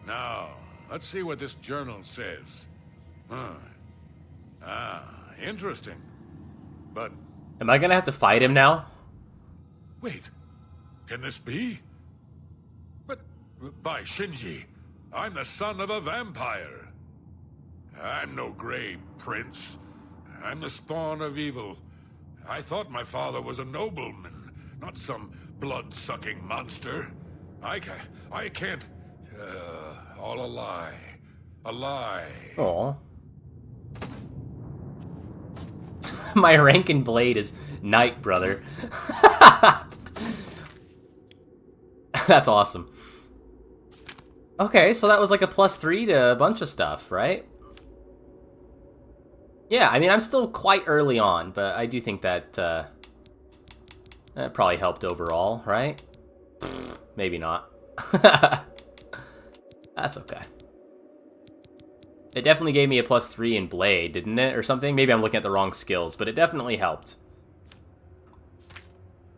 Now, let's see what this journal says. Interesting. But... Am I gonna have to fight him now? Wait. Can this be? But, by Shinji, I'm the son of a vampire. I'm no gray prince. I'm the spawn of evil. I thought my father was a nobleman, not some blood-sucking monster. I can't... all a lie. A lie. Aw. My rank in Blade is Knight, brother. That's awesome. Okay, so that was like a +3 to a bunch of stuff, right? Yeah, I mean, I'm still quite early on, but I do think that that probably helped overall, right? Maybe not. That's okay. It definitely gave me a +3 in Blade, didn't it? Or something? Maybe I'm looking at the wrong skills, but it definitely helped.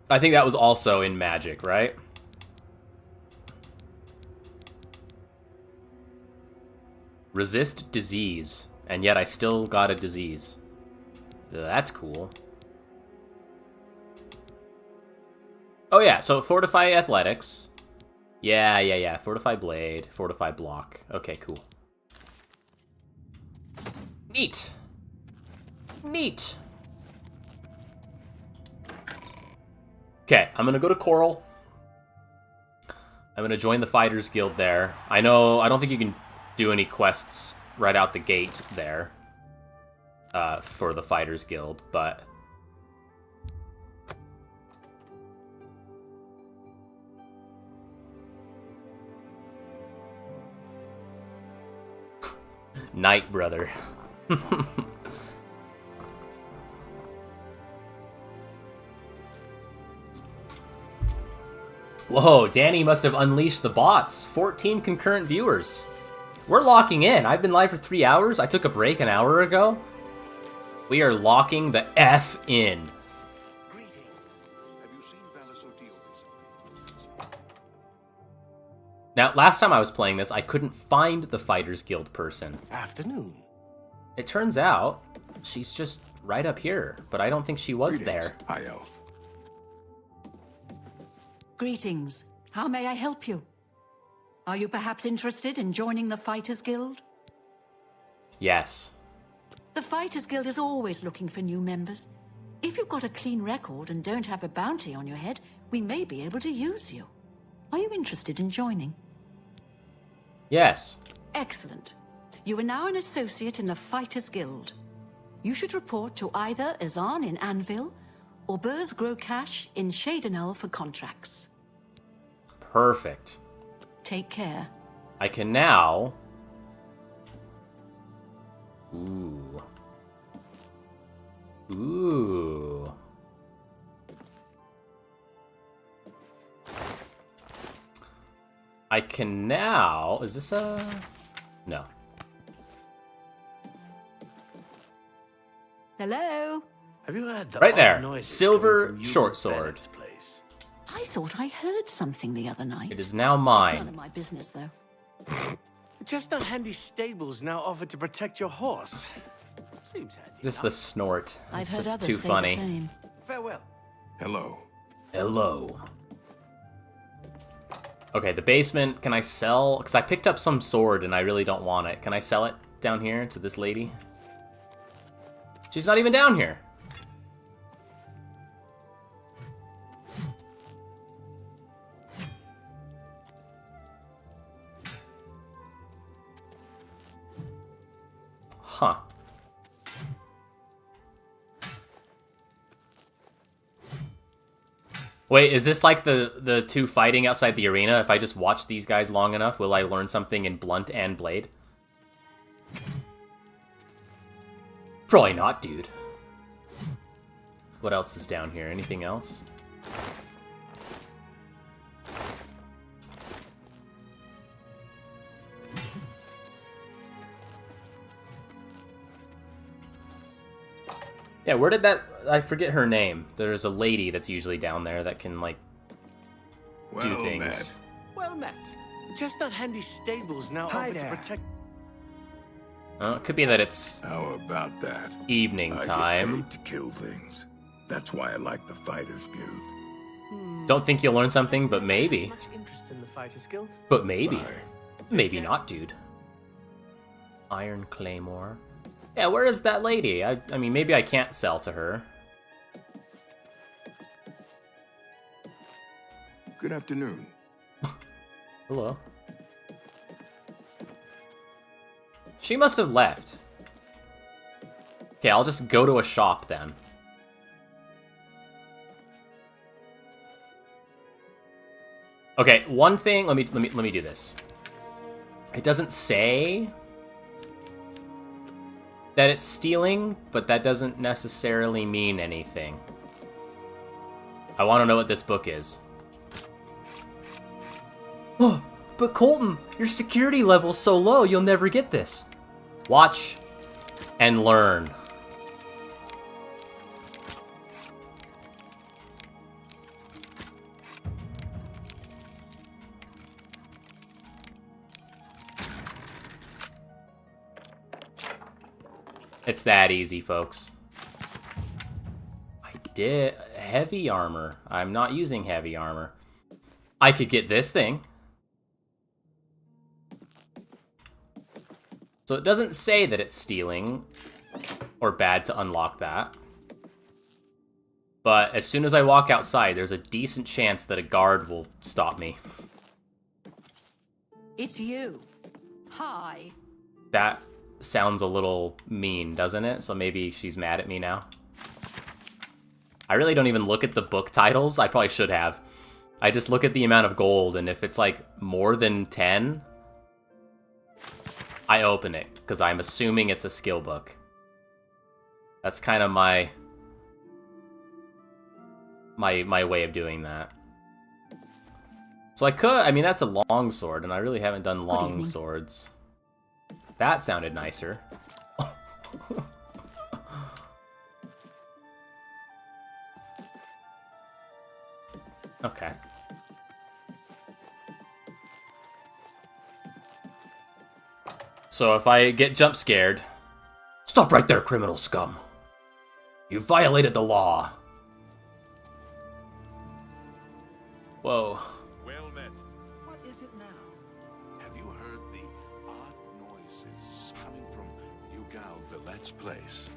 I think that was also in Magic, right? Resist disease, and yet I still got a disease. That's cool. Oh yeah, so Fortify Athletics. Yeah. Fortify Blade, Fortify Block. Okay, cool. Neat. Neat. Okay, I'm gonna go to Coral. I'm gonna join the Fighters Guild there. I don't think you can do any quests right out the gate there for the Fighters Guild, but... Knight, brother. Whoa, Danny must have unleashed the bots. 14 concurrent viewers. We're locking in. I've been live for 3 hours. I took a break an hour ago. We are locking the F in. Now, last time I was playing this, I couldn't find the Fighters Guild person. Afternoon. It turns out she's just right up here, but I don't think she was there. High Elf. Greetings. How may I help you? Are you perhaps interested in joining the Fighters Guild? Yes. The Fighters Guild is always looking for new members. If you've got a clean record and don't have a bounty on your head, we may be able to use you. Are you interested in joining? Yes. Excellent. You are now an associate in the Fighters Guild. You should report to either Azan in Anvil or Burz Grokash in Shadenel for contracts. Perfect. Take care. I can now... Ooh. Ooh. I can now... Is this a... No. Hello? Have you heard the Right odd there. noises Silver coming from short sword. Bennett's place? I thought I heard something the other night. It is now It's mine. none of my business, though. The Chestnut Handy stables now offer to protect your horse. Seems handy. Just the snort. I've It's heard just others too say funny. the same. Farewell. Hello. Hello. Okay, the basement. Can I sell? Because I picked up some sword and I really don't want it. Can I sell it down here to this lady? She's not even down here. Huh. Wait, is this like the two fighting outside the arena? If I just watch these guys long enough, will I learn something in Blunt and Blade? Probably not, dude. What else is down here? Anything else? Yeah, where did that... I forget her name. There's a lady that's usually down there that can, like, do things. Met. Well met. The Chestnut Handy stables now Hi offer there. to protect... It could be that it's How about that? evening I time. get paid to kill things. That's why I like the Fighters Guild. Don't think you'll learn something, but maybe. Much interest in the Fighters Guild? But maybe. Bye. Maybe not, dude. Iron Claymore. Yeah, where is that lady? I mean, maybe I can't sell to her. Good afternoon. Hello. She must have left. Okay, I'll just go to a shop then. Okay, one thing. Let me do this. It doesn't say that it's stealing, but that doesn't necessarily mean anything. I want to know what this book is. Oh, but Colton, your security level's so low, you'll never get this. Watch and learn. It's that easy, folks. I did heavy armor. I'm not using heavy armor. I could get this thing. So it doesn't say that it's stealing or bad to unlock that. But as soon as I walk outside, there's a decent chance that a guard will stop me. It's you. Hi. That sounds a little mean, doesn't it? So maybe she's mad at me now. I really don't even look at the book titles. I probably should have. I just look at the amount of gold, and if it's like more than 10, I open it, because I'm assuming it's a skill book. That's kind of my way of doing that. So I could, I mean, that's a long sword, and I really haven't done long swords. That sounded nicer. Okay. So if I get jump scared... Stop right there, criminal scum! You violated the law! Whoa. Well met. What is it now? its place.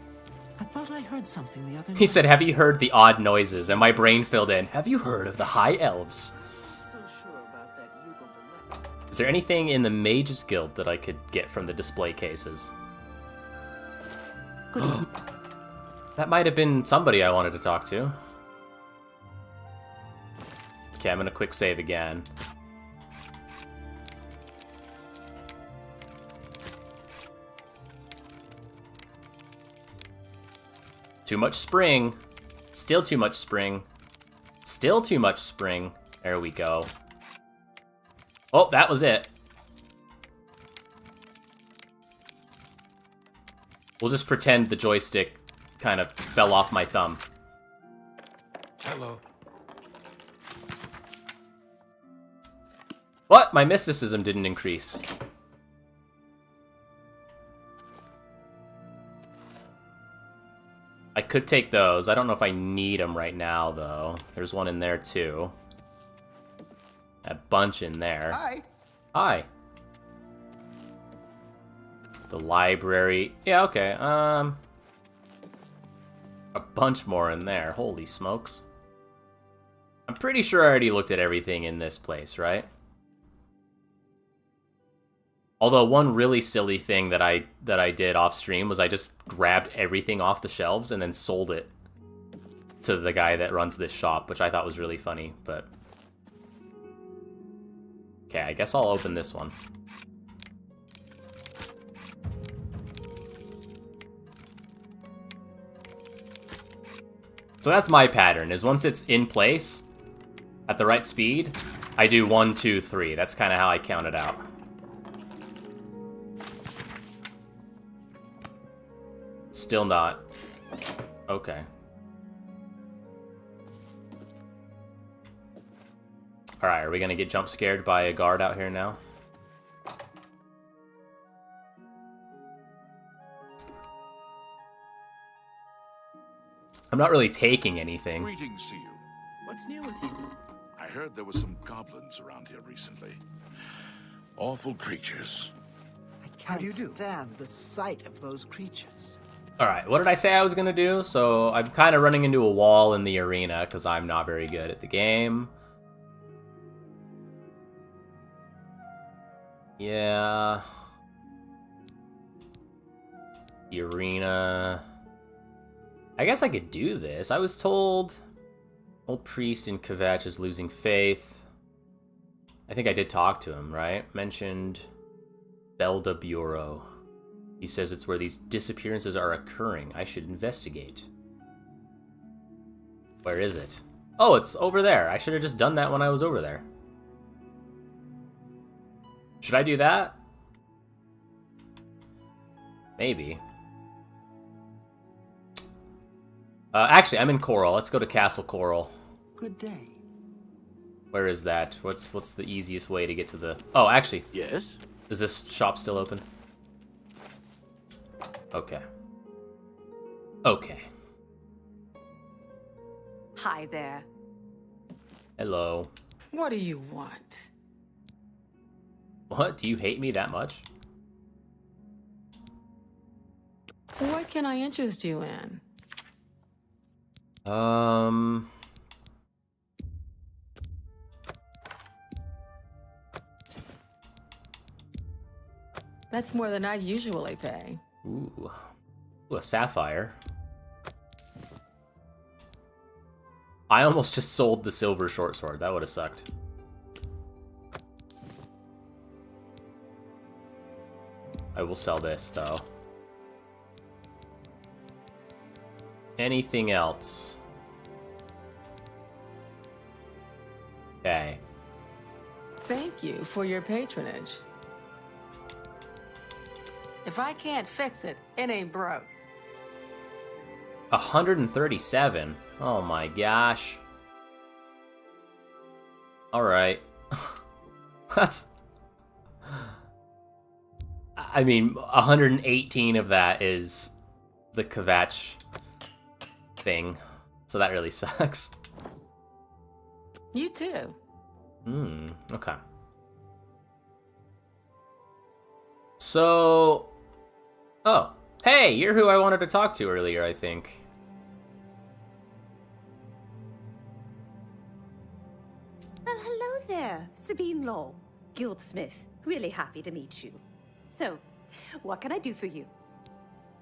I thought I heard something the other night. He said, have you heard the odd noises? And my brain filled in, have you heard of the High Elves? So sure about that Yugo. Is there anything in the Mages Guild that I could get from the display cases? That might have been somebody I wanted to talk to. Okay, I'm gonna quick save again. Too much spring. Still too much spring. Still too much spring. There we go. Oh, that was it. We'll just pretend the joystick kind of fell off my thumb. Hello. What? My mysticism didn't increase. I could take those. I don't know if I need them right now, though. There's one in there, too. A bunch in there. Hi. Hi. The library. Yeah, okay. A bunch more in there. Holy smokes. I'm pretty sure I already looked at everything in this place, right? Although one really silly thing that I did off stream was I just grabbed everything off the shelves and then sold it to the guy that runs this shop, which I thought was really funny, but... Okay, I guess I'll open this one. So that's my pattern, is once it's in place, at the right speed, I do 1, 2, 3. That's kind of how I count it out. Still not. Okay. Alright, are we gonna get jump scared by a guard out here now? I'm not really taking anything. Greetings to you. What's new with you? I heard there were some goblins around here recently. Awful creatures. I can't stand the sight of those creatures. Alright, what did I say I was gonna do? So, I'm kind of running into a wall in the arena, because I'm not very good at the game. Yeah. The arena. I guess I could do this. I was told... Old priest in Kvatch is losing faith. I think I did talk to him, right? Mentioned... Belda Bureau. He says it's where these disappearances are occurring. I should investigate. Where is it? Oh, it's over there. I should have just done that when I was over there. Should I do that? Maybe. Actually, I'm in Coral. Let's go to Castle Coral. Good day. Where is that? What's the easiest way to get to the... Oh, actually. Yes? Is this shop still open? Okay. Okay. Hi there. Hello. What do you want? What? Do you hate me that much? What can I interest you in? That's more than I usually pay. Ooh. Ooh, a sapphire. I almost just sold the silver short sword. That would have sucked. I will sell this, though. Anything else? Okay. Thank you for your patronage. If I can't fix it, it ain't broke. 137. Oh my gosh. Alright. That's... I mean, 118 of that is the Kvatch thing. So that really sucks. You too. Okay. So... Oh, Hey, you're who I wanted to talk to earlier, I think. Well, hello there, Sabine Law, Guildsmith. Really happy to meet you. So, what can I do for you?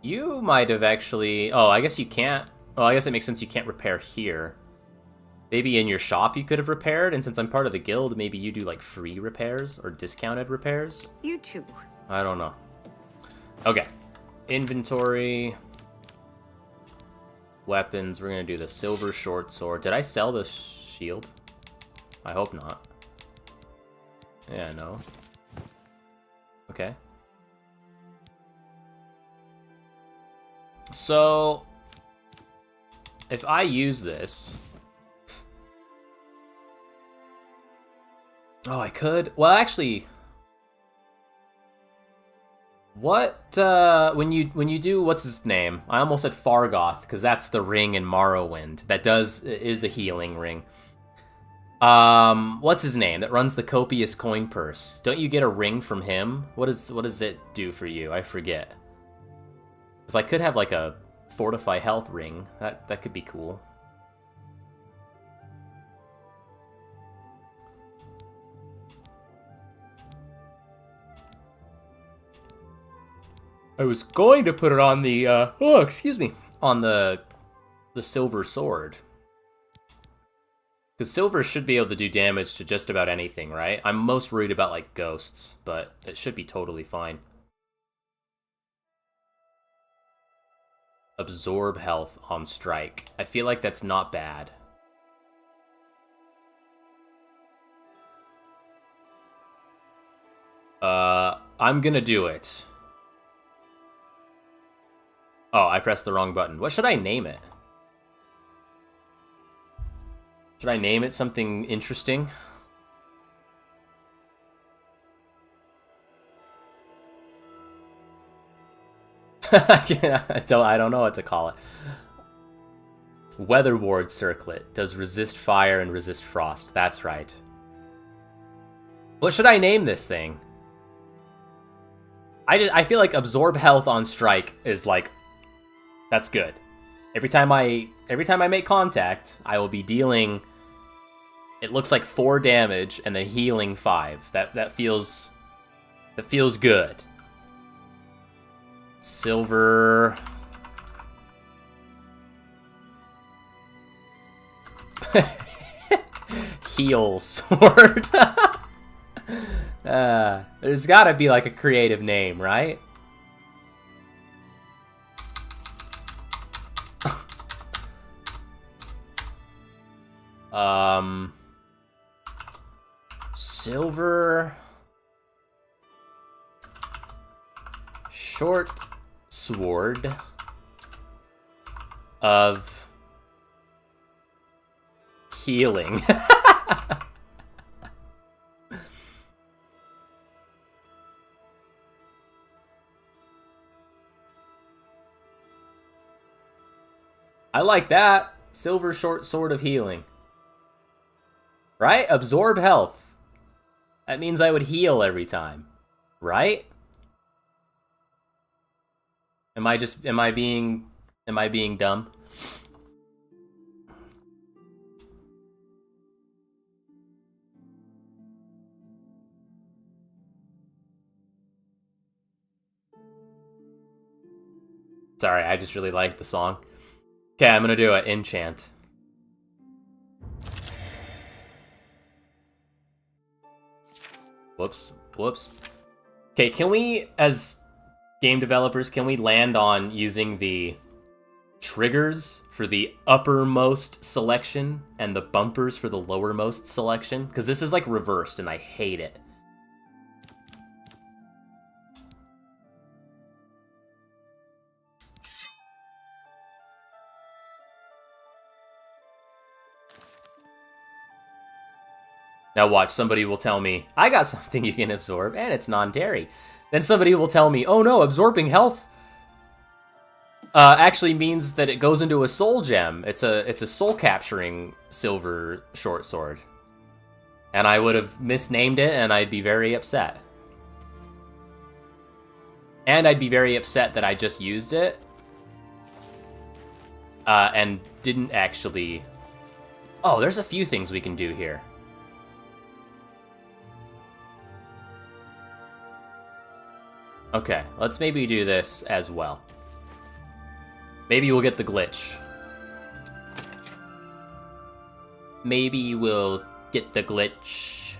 You might have actually... Oh, I guess you can't... Well, I guess it makes sense you can't repair here. Maybe in your shop you could have repaired, and since I'm part of the guild, maybe you do, like, free repairs or discounted repairs? You too. I don't know. Okay. Inventory. Weapons. We're going to do the silver short sword. Did I sell the shield? I hope not. Yeah, no. Okay. So, if I use this... Oh, I could? Well, actually... What, when you do, what's his name? I almost said Fargoth, because that's the ring in Morrowind. That is a healing ring. What's his name? That runs the copious coin purse. Don't you get a ring from him? What does it do for you? I forget. Because I could have, like, a Fortify Health ring. That could be cool. I was going to put it on the, oh, excuse me, on the silver sword. Because silver should be able to do damage to just about anything, right? I'm most worried about, like, ghosts, but it should be totally fine. Absorb health on strike. I feel like that's not bad. I'm gonna do it. Oh, I pressed the wrong button. What should I name it? Should I name it something interesting? I don't know what to call it. Weather Ward Circlet. Does resist fire and resist frost. That's right. What should I name this thing? I feel like absorb health on strike is like... That's good. Every time I make contact, I will be dealing... It looks like 4 damage and then healing 5. That feels good. Silver. Heal sword. There's gotta be like a creative name, right? Silver short sword of healing. I like that. Silver short sword of healing. Right? Absorb health. That means I would heal every time. Right? Am I being dumb? Sorry, I just really like the song. Okay, I'm gonna do an enchant. Whoops. Okay, can we, as game developers, can we land on using the triggers for the uppermost selection and the bumpers for the lowermost selection? Because this is like reversed and I hate it. Now watch, somebody will tell me, I got something you can absorb, and it's non-dairy. Then somebody will tell me, oh no, absorbing health actually means that it goes into a soul gem. It's a soul-capturing silver short sword. And I would have misnamed it, and I'd be very upset. And I'd be very upset that I just used it. And didn't actually... Oh, there's a few things we can do here. Okay, let's maybe do this as well. Maybe we'll get the glitch. Maybe we'll get the glitch.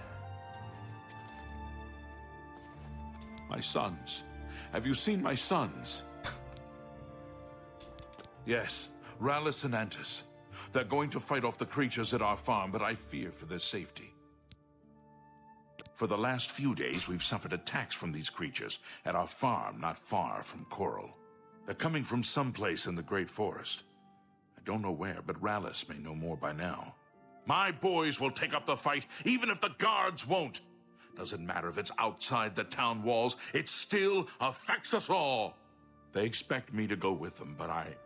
My sons. Have you seen my sons? Yes, Rallus and Antis. They're going to fight off the creatures at our farm, but I fear for their safety. For the last few days, we've suffered attacks from these creatures at our farm not far from Coral. They're coming from someplace in the Great Forest. I don't know where, but Rallus may know more by now. My boys will take up the fight, even if the guards won't. Doesn't matter if it's outside the town walls, it still affects us all. They expect me to go with them, but I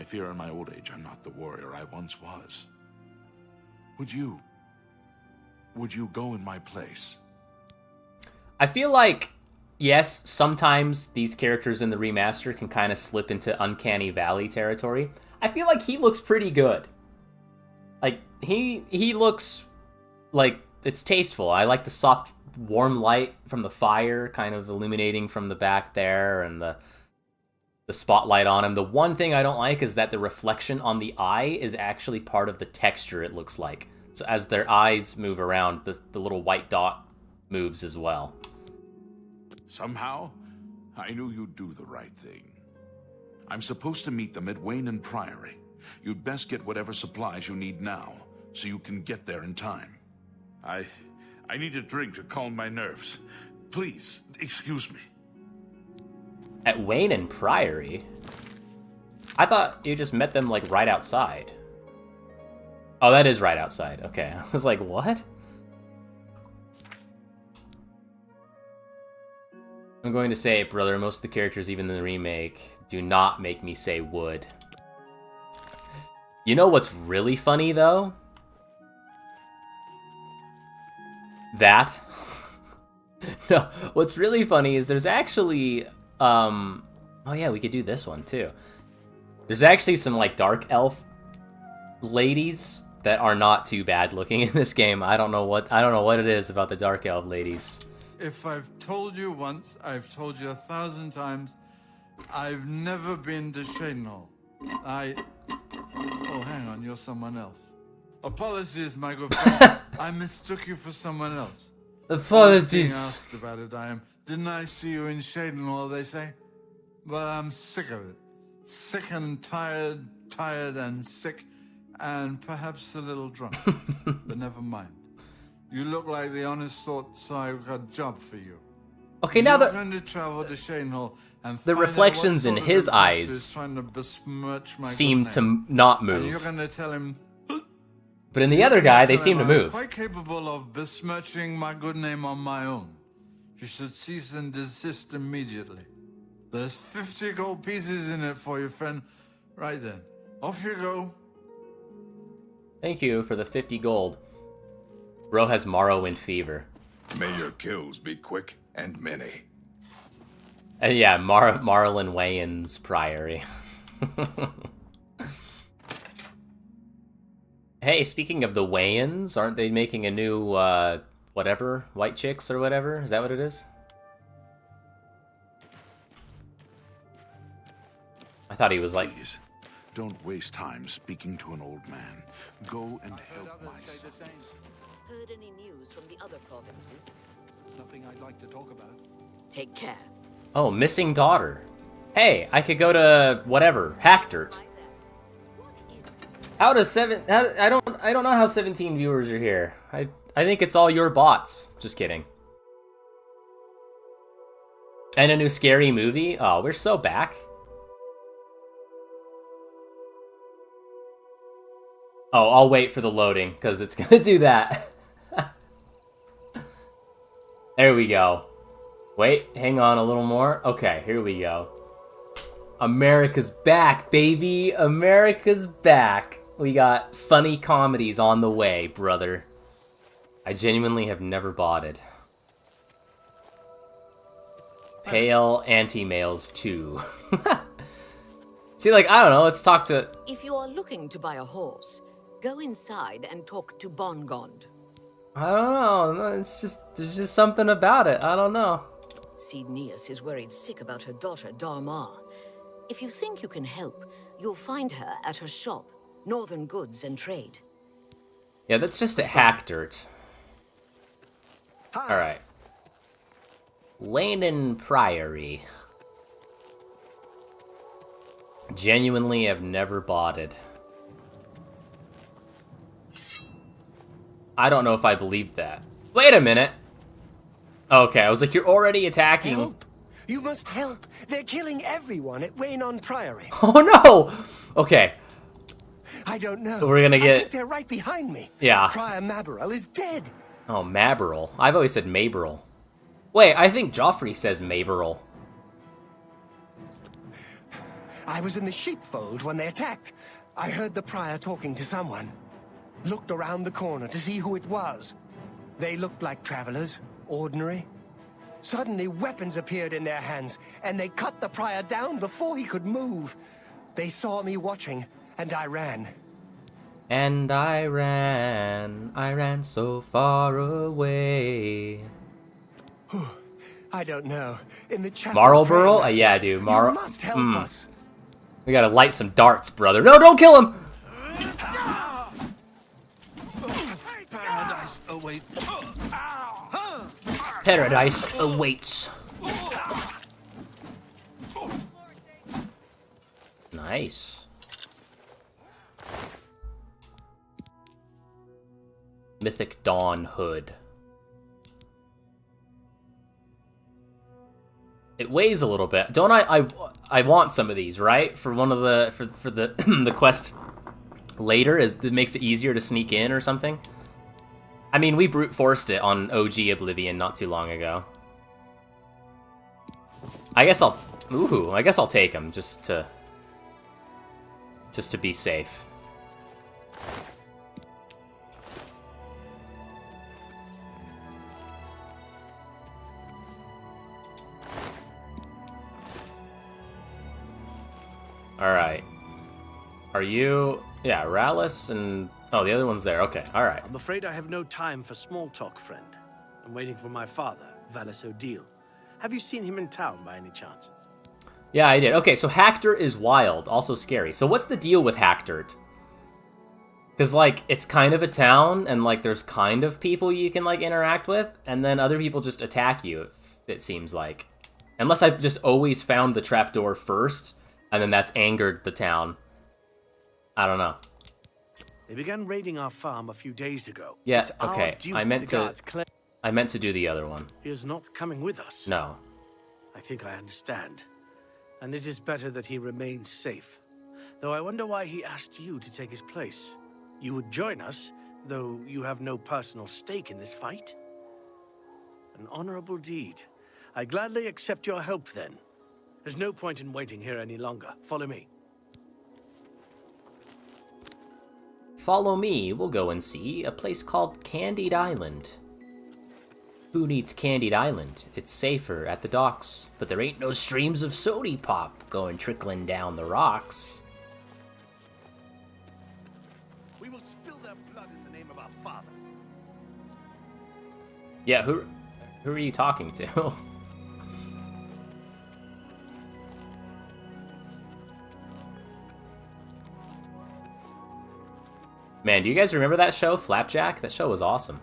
fear in my old age I'm not the warrior I once was. Would you go in my place? I feel like, yes, sometimes these characters in the remaster can kind of slip into Uncanny Valley territory. I feel like he looks pretty good. Like, he looks like it's tasteful. I like the soft, warm light from the fire kind of illuminating from the back there, and the spotlight on him. The one thing I don't like is that the reflection on the eye is actually part of the texture, it looks like. So as their eyes move around, the little white dot moves as well. Somehow, I knew you'd do the right thing. I'm supposed to meet them at Wayne and Priory. You'd best get whatever supplies you need now, so you can get there in time. I need a drink to calm my nerves. Please, excuse me. At Wayne and Priory? I thought you just met them, like, right outside. Oh, that is right outside. Okay. I was like, what? I'm going to say it, brother. Most of the characters, even in the remake, do not make me say would. You know what's really funny, though? That? No, what's really funny is there's actually... oh yeah, we could do this one, too. There's actually some, like, dark elf ladies that are not too bad looking in this game. I don't know what it is about the dark elf ladies. If I've told you once, I've told you 1,000 times, I've never been to Shadenhall. Oh, hang on, you're someone else. Apologies, my good friend. I mistook you for someone else. Apologies. Being asked about it, I am. Didn't I see you in Shadenhall, they say? Well, I'm sick of it. Sick and tired and sick, and perhaps a little drunk. But never mind. You look like the honest sort, so I've got a job for you. Okay, now you're going to travel to Shadenhall and the reflections in his eyes seem to not move. And you're going to tell him... But in the other guy, they seem to move. I'm quite capable of besmirching my good name on my own. You should cease and desist immediately. There's 50 gold pieces in it for you, friend. Right then. Off you go. Thank you for the 50 gold. Bro has Morrowind fever. May your kills be quick and many. Yeah, Marlon Wayans Priory. Hey, speaking of the Wayans, aren't they making a new, whatever, White Chicks or whatever? Is that what it is? I thought he was like... Please, don't waste time speaking to an old man. Go and help my sons. Heard any news from the other provinces? Nothing I'd like to talk about. Take care. Oh, missing daughter. Hey, I could go to whatever, Hackdirt. How does I don't know how 17 viewers are here. I think it's all your bots. Just kidding. And a new scary movie? Oh, we're so back. Oh, I'll wait for the loading, because it's gonna do that. There we go. Wait, hang on a little more. Okay, here we go. America's back, baby! America's back! We got funny comedies on the way, brother. I genuinely have never bought it. Pale anti-males too. See, like, I don't know, let's talk to... If you are looking to buy a horse, go inside and talk to Bongond. I don't know, it's just, there's just something about it, I don't know. Sidneas is worried sick about her daughter, Darmar. If you think you can help, you'll find her at her shop, Northern Goods and Trade. Yeah, that's just a hack dirt. Alright. Lannan Priory. Genuinely have never bought it. I don't know if I believe that. Wait a minute! Okay, I was like, you're already attacking... Help! You must help! They're killing everyone at Waynon Priory. Oh no! Okay. I don't know. We're gonna I get... think they're right behind me. Yeah. Prior Maberel is dead. Oh, Maberel. I've always said Maberel. Wait, I think Joffrey says Maberel. I was in the sheepfold when they attacked. I heard the prior talking to someone. Looked around the corner to see who it was. They looked like travelers, ordinary. Suddenly, weapons appeared in their hands, and they cut the prior down before he could move. They saw me watching, and I ran. And I ran so far away. I don't know. In the chapel Marlborough? Yeah, dude. you must help us. We gotta light some darts, brother. No, don't kill him! Paradise awaits. Paradise awaits. Nice. Mythic Dawn Hood. It weighs a little bit. Don't I want some of these, right? For one of the for the the quest later is it makes it easier to sneak in or something. I mean, we brute forced it on OG Oblivion not too long ago. I guess I'll take them just to be safe. Alright. Are you... Yeah, Rallis and... Oh, the other one's there. Okay, alright. I'm afraid I have no time for small talk, friend. I'm waiting for my father, Valis O'Deal. Have you seen him in town by any chance? Yeah, I did. Okay, so Hackdirt is wild, also scary. So what's the deal with Hackdirt? Because, like, it's kind of a town, and, like, there's kind of people you can, like, interact with, and then other people just attack you, it seems like. Unless I've just always found the trapdoor first, and then that's angered the town. I don't know. They began raiding our farm a few days ago. Yeah, It's our okay. duty I meant guard to do the other one. He is not coming with us. No. I think I understand. And it is better that he remains safe. Though I wonder why he asked you to take his place. You would join us, though you have no personal stake in this fight? An honorable deed. I gladly accept your help then. There's no point in waiting here any longer. Follow me. Follow me, we'll go and see a place called Candied Island. Who needs Candied Island? It's safer at the docks, but there ain't no streams of sody pop going trickling down the rocks. We will spill their blood in the name of our father. Yeah, who are you talking to? Man, do you guys remember that show, Flapjack? That show was awesome.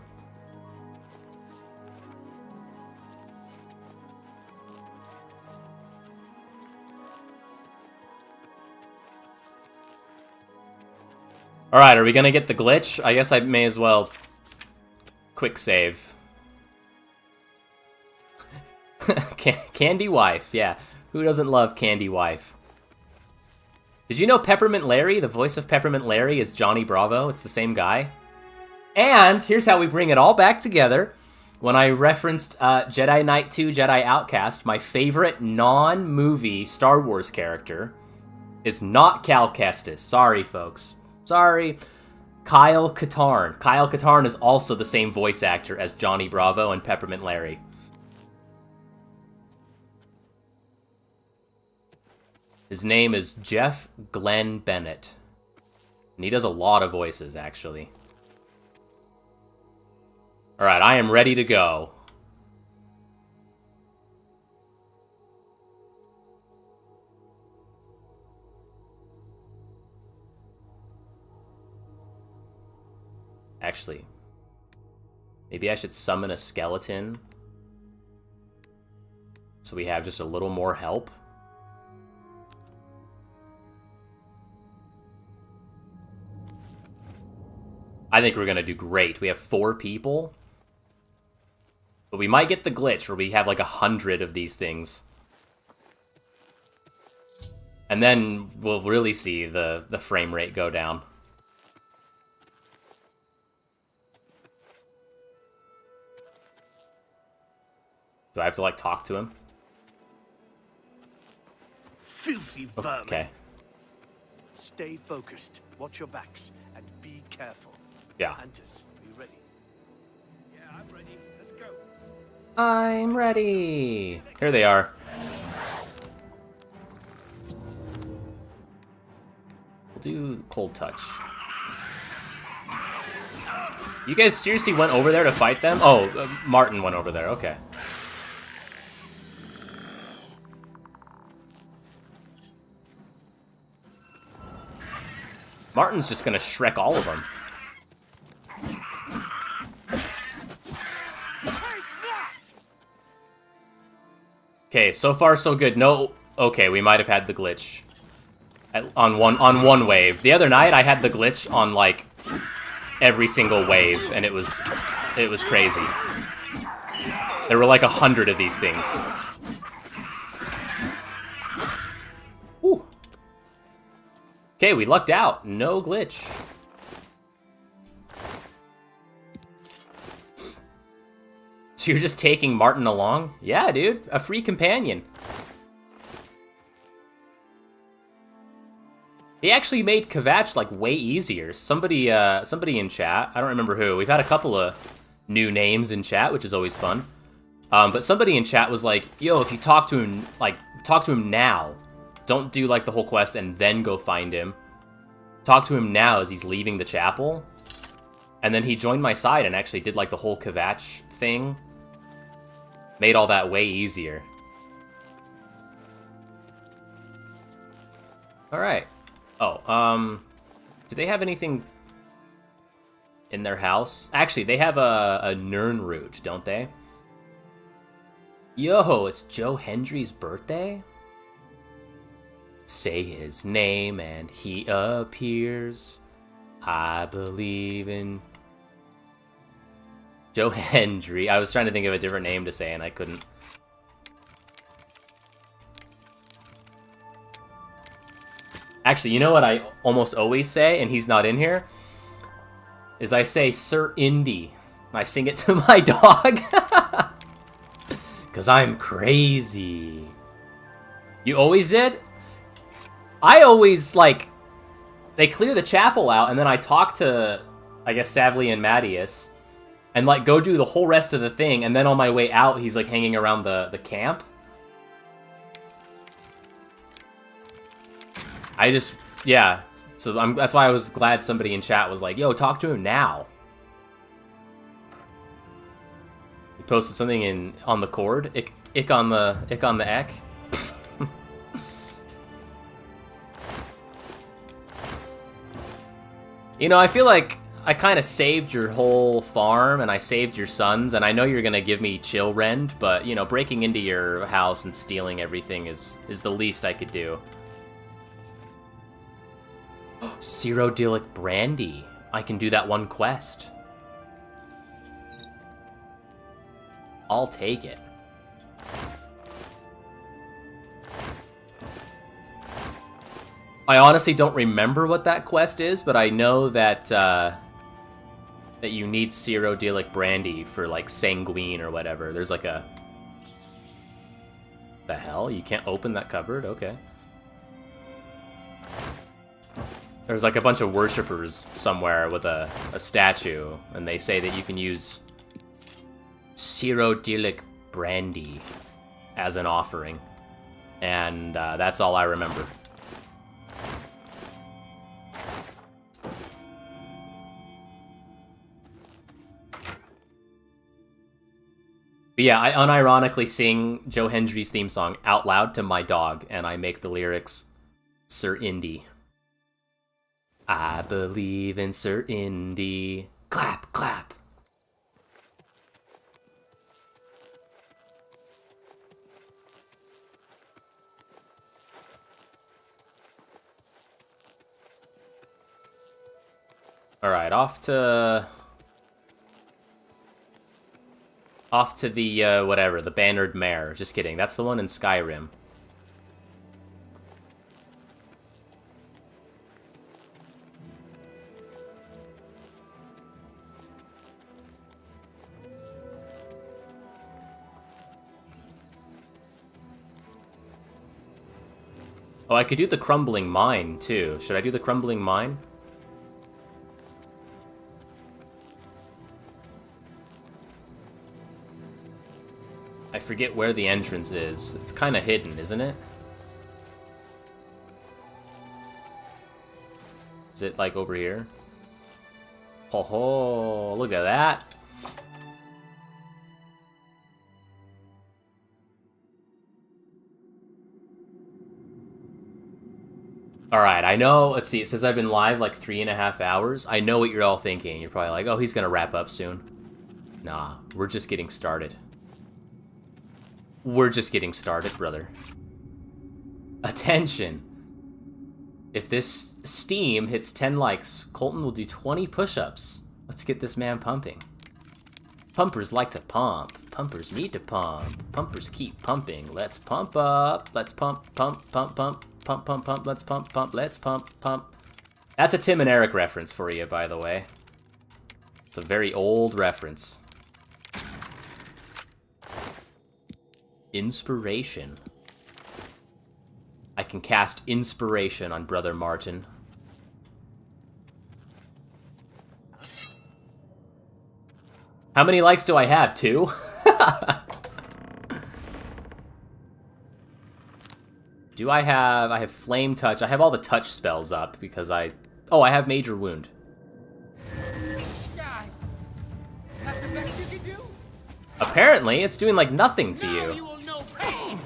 Alright, are we gonna get the glitch? I guess I may as well quick save. Candy Wife, yeah. Who doesn't love Candy Wife? Did you know Peppermint Larry, the voice of Peppermint Larry, is Johnny Bravo? It's the same guy. And here's how we bring it all back together. When I referenced Jedi Knight 2, Jedi Outcast, my favorite non-movie Star Wars character is not Cal Kestis. Sorry, folks. Sorry. Kyle Katarn. Kyle Katarn is also the same voice actor as Johnny Bravo and Peppermint Larry. His name is Jeff Glenn Bennett. And he does a lot of voices, actually. Alright, I am ready to go. Actually, maybe I should summon a skeleton so we have just a little more help. I think we're gonna do great. We have 4 people. But we might get the glitch where we have like 100 of these things. And then we'll really see the frame rate go down. Do I have to, like, talk to him? Filthy vermin. Okay. Stay focused. Watch your backs and be careful. Yeah. Antis, are you ready? Yeah, I'm ready. Let's go. I'm ready. Here they are. We'll do cold touch. You guys seriously went over there to fight them? Oh, Martin went over there. Okay. Martin's just gonna Shrek all of them. Okay, so far so good. No, okay, we might have had the glitch on one wave. The other night I had the glitch on like every single wave, and it was crazy. There were like 100 of these things. Okay, we lucked out. No glitch. So you're just taking Martin along? Yeah, dude. A free companion. He actually made Kvatch, like, way easier. Somebody in chat, I don't remember who. We've had a couple of new names in chat, which is always fun. But somebody in chat was like, yo, if you talk to him, like, talk to him now. Don't do, like, the whole quest and then go find him. Talk to him now as he's leaving the chapel. And then he joined my side and actually did, like, the whole Kvatch thing. Made all that way easier. Alright. Oh, do they have anything in their house? Actually, they have a Nirnroot, don't they? Yo, it's Joe Hendry's birthday? Say his name and he appears. I believe in Joe Hendry. I was trying to think of a different name to say and I couldn't. Actually, you know what I almost always say, and he's not in here? Is I say Sir Indy. And I sing it to my dog. Because I'm crazy. You always did? I always, like, they clear the chapel out, and then I talk to, I guess, Savly and Mattias, and, like, go do the whole rest of the thing, and then on my way out, he's, like, hanging around the camp. I just, yeah. So that's why I was glad somebody in chat was like, yo, talk to him now. He posted something on the cord. Ick on the eck. You know, I feel like I kind of saved your whole farm, and I saved your sons, and I know you're going to give me chill rend, but, you know, breaking into your house and stealing everything is the least I could do. Cyrodiilic Brandy. I can do that one quest. I'll take it. I honestly don't remember what that quest is, but I know that that you need Cyrodiilic Brandy for, like, Sanguine or whatever. There's like a... The hell? You can't open that cupboard? Okay. There's like a bunch of worshippers somewhere with a statue, and they say that you can use Cyrodiilic Brandy as an offering. And that's all I remember. But yeah, I unironically sing Joe Hendry's theme song out loud to my dog, and I make the lyrics Sir Indy. I believe in Sir Indy. Clap, clap. Alright, off to the, whatever, the Bannered Mare. Just kidding, that's the one in Skyrim. Oh, I could do the Crumbling Mine, too. Should I do the Crumbling Mine? I forget where the entrance is. It's kind of hidden, isn't it? Is it, like, over here? Ho ho, look at that. Alright, I know, let's see, it says I've been live like 3.5 hours. I know what you're all thinking. You're probably like, oh, he's gonna wrap up soon. Nah, we're just getting started. We're just getting started, brother. Attention. If this Steam hits 10 likes, Colton will do 20 push-ups. Let's get this man pumping. Pumpers like to pump. Pumpers need to pump. Pumpers keep pumping. Let's pump up. Let's pump, pump, pump, pump. Pump, pump, pump. Let's pump, pump. Let's pump, pump. That's a Tim and Eric reference for you, by the way. It's a very old reference. Inspiration. I can cast Inspiration on Brother Martin. How many likes do I have? 2? Do I have Flame Touch. I have all the touch spells up because I have Major Wound. That's the best you can do? Apparently, it's doing like nothing to you. You will know pain.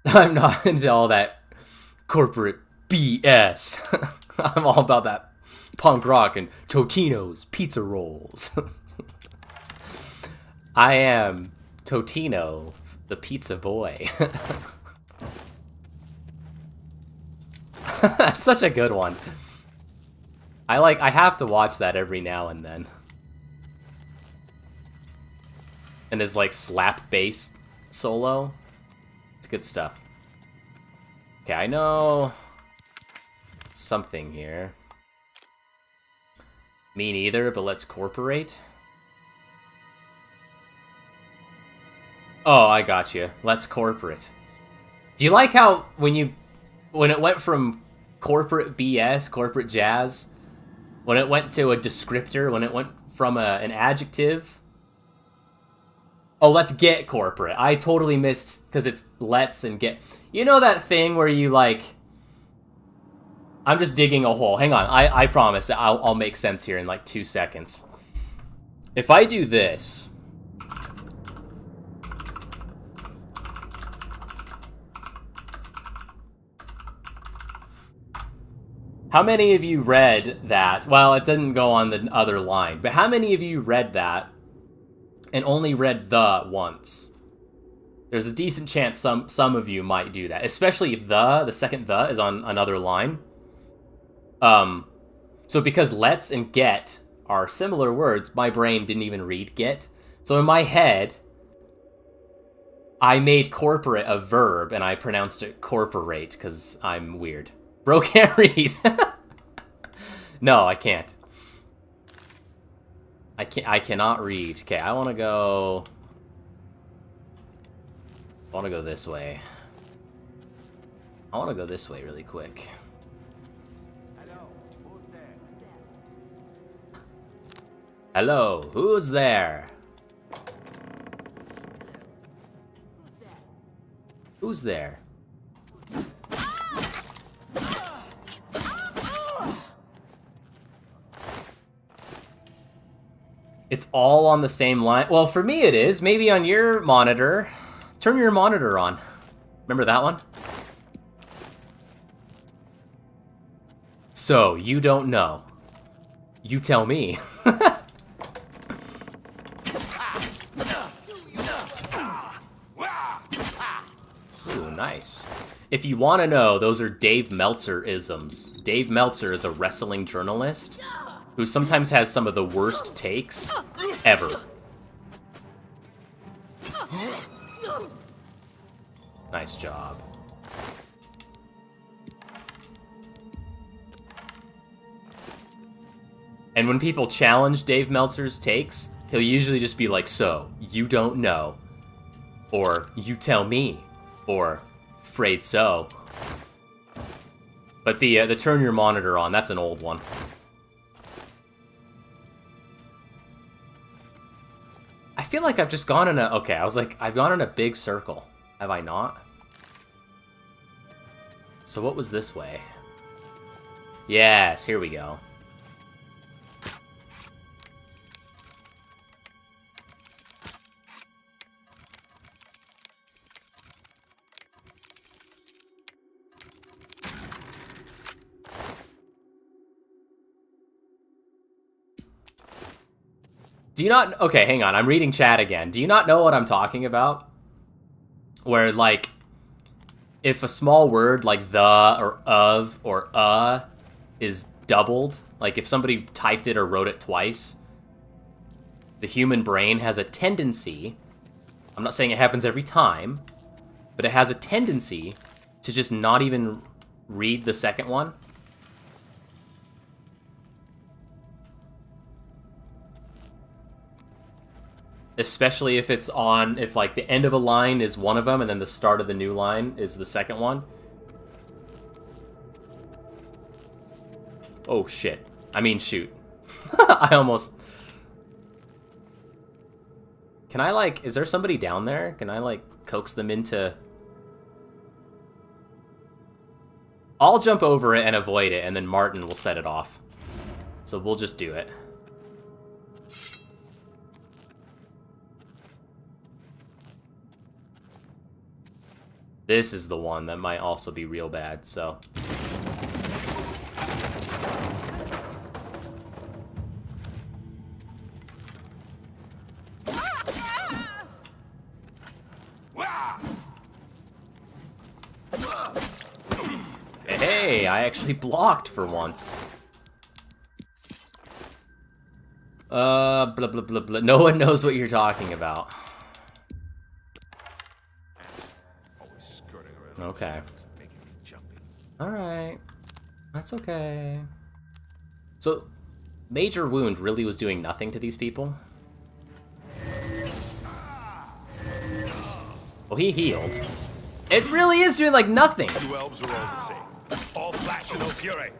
I'm not into all that corporate BS. I'm all about that punk rock and Totino's pizza rolls. I am Totino, the pizza boy. That's such a good one. I have to watch that every now and then. And his like slap bass solo. It's good stuff. Okay, I know something here. Me neither, but let's corporate. Oh, I got you. Let's corporate. Do you like how when it went from corporate BS, corporate jazz, when it went to a descriptor, when it went from an adjective? Oh, let's get corporate. I totally missed, because it's let's and get. You know that thing where you like... I'm just digging a hole. Hang on, I promise that I'll make sense here in like 2 seconds. If I do this... How many of you read that? Well, it didn't go on the other line, but how many of you read that and only read the once? There's a decent chance some of you might do that, especially if the second the is on another line. So because let's and get are similar words, my brain didn't even read get. So in my head, I made corporate a verb and I pronounced it corporate because I'm weird. Bro can't read. No, I can't. I cannot read. Okay, I want to go this way. I want to go this way really quick. Hello, who's there? Who's there? It's all on the same line. Well, for me it is. Maybe on your monitor. Turn your monitor on. Remember that one? So, you don't know. You tell me. Ooh, nice. If you want to know, those are Dave Meltzer-isms. Dave Meltzer is a wrestling journalist who sometimes has some of the worst takes ever. Nice job. And when people challenge Dave Meltzer's takes, he'll usually just be like, so, you don't know. Or, you tell me. Or, afraid so. But the turn your monitor on, that's an old one. I feel like I've just gone in a... Okay, I was like, I've gone in a big circle. Have I not? So what was this way? Yes, here we go. Do you not... Okay, hang on. I'm reading chat again. Do you not know what I'm talking about? Where, like, if a small word like the or of or is doubled, like if somebody typed it or wrote it twice, the human brain has a tendency... I'm not saying it happens every time, but it has a tendency to just not even read the second one. Especially if it's on, if like the end of a line is one of them and then the start of the new line is the second one. Oh shit. I mean shoot. I almost... Can I like, is there somebody down there? Can I like coax them into... I'll jump over it and avoid it and then Martin will set it off. So we'll just do it. This is the one that might also be real bad, so... Hey, I actually blocked for once. Blah, blah, blah, blah. No one knows what you're talking about. Okay. Alright. That's okay. So, Major Wound really was doing nothing to these people? Oh, he healed. It really is doing, like, nothing! You elves are all the same. All flash and no fury.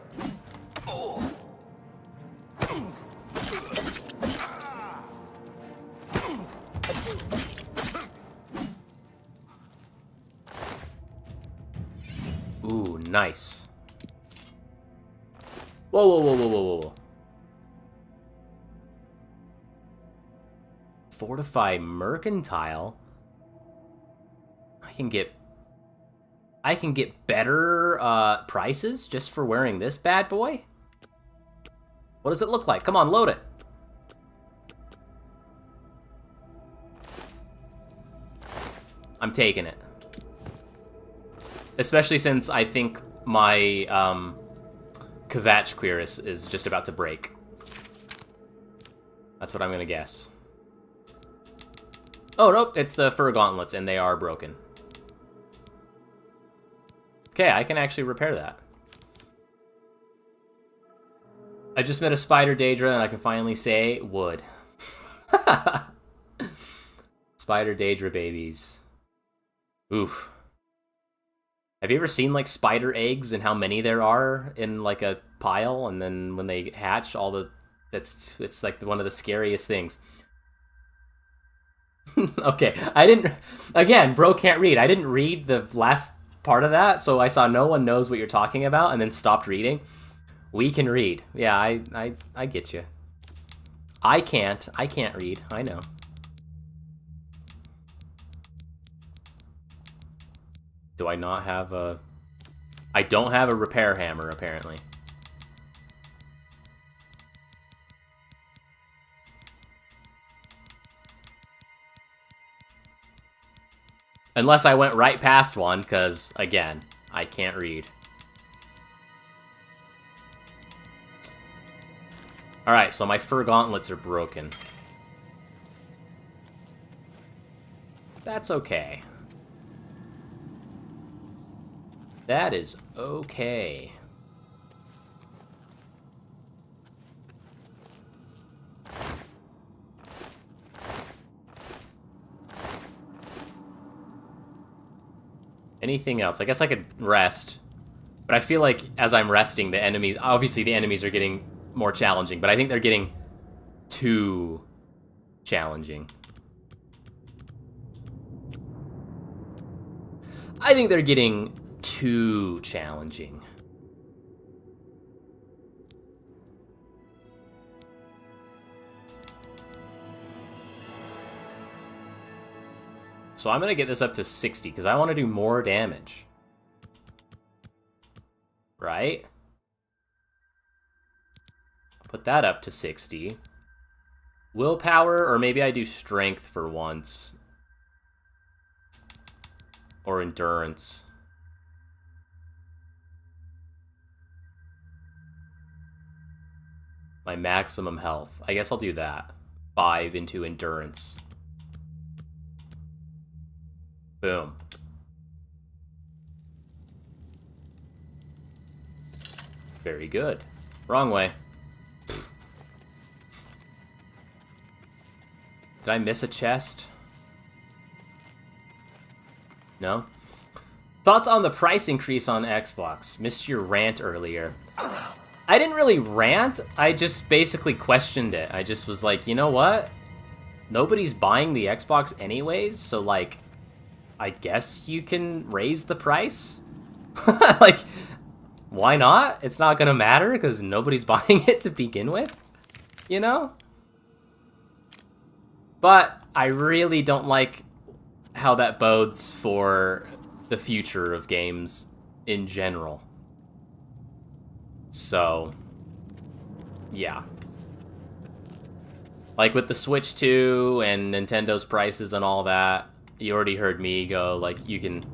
Ooh, nice. Whoa, whoa, whoa, whoa, whoa, whoa. Fortify Mercantile? I can get better prices just for wearing this bad boy? What does it look like? Come on, load it. I'm taking it. Especially since I think my Kvatch queer is just about to break. That's what I'm gonna guess. Oh, nope, it's the fur gauntlets, and they are broken. Okay, I can actually repair that. I just met a spider Daedra, and I can finally say, wood. Spider Daedra babies. Oof. Have you ever seen, like, spider eggs and how many there are in, like, a pile? And then when they hatch, all the... It's like, one of the scariest things. Okay, I didn't... Again, bro can't read. I didn't read the last part of that, so I saw no one knows what you're talking about, and then stopped reading. We can read. Yeah, I get you. I can't read, I know. Do I not have a... I don't have a repair hammer, apparently. Unless I went right past one, because, again, I can't read. Alright, so my fur gauntlets are broken. That's okay. That is okay. Anything else? I guess I could rest. But I feel like as I'm resting, the enemies... Obviously, the enemies are getting more challenging, but I think they're getting too challenging. I think they're getting too challenging. So I'm going to get this up to 60, because I want to do more damage. Right? Put that up to 60. Willpower, or maybe I do strength for once. Or endurance. My maximum health. I guess I'll do that. 5 into endurance. Boom. Very good. Wrong way. Did I miss a chest? No? Thoughts on the price increase on Xbox? Missed your rant earlier. I didn't really rant. I just basically questioned it. I just was like, you know what? Nobody's buying the Xbox anyways, so like, I guess you can raise the price? Like, why not? It's not gonna matter because nobody's buying it to begin with, you know? But I really don't like how that bodes for the future of games in general. So, yeah. Like with the Switch 2 and Nintendo's prices and all that, you already heard me go, like, you can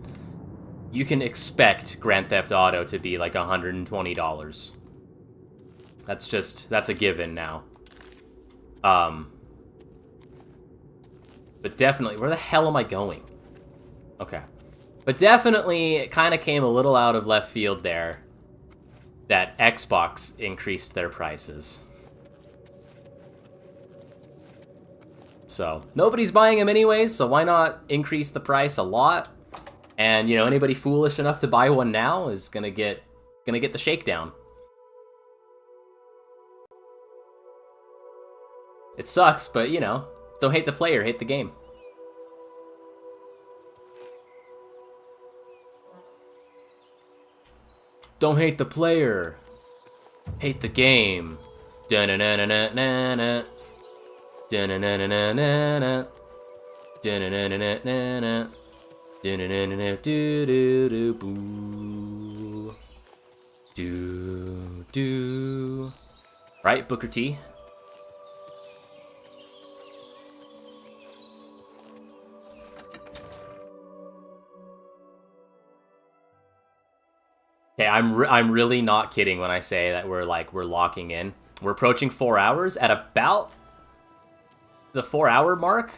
expect Grand Theft Auto to be like $120. That's a given now. But definitely, where the hell am I going? Okay. But definitely, it kind of came a little out of left field there that Xbox increased their prices. So, nobody's buying them anyways, so why not increase the price a lot? And, you know, anybody foolish enough to buy one now is gonna get the shakedown. It sucks, but, you know, don't hate the player, hate the game. Don't hate the player, hate the game. Da-na-na-na-na-na. Da-na-na-na-na-na. Da-na-na-na-na-na. Do-do-do-do-do-boo. Do-do. Right, Booker T? Okay, I'm really not kidding when I say that we're locking in. We're approaching 4 hours. At about the 4-hour mark,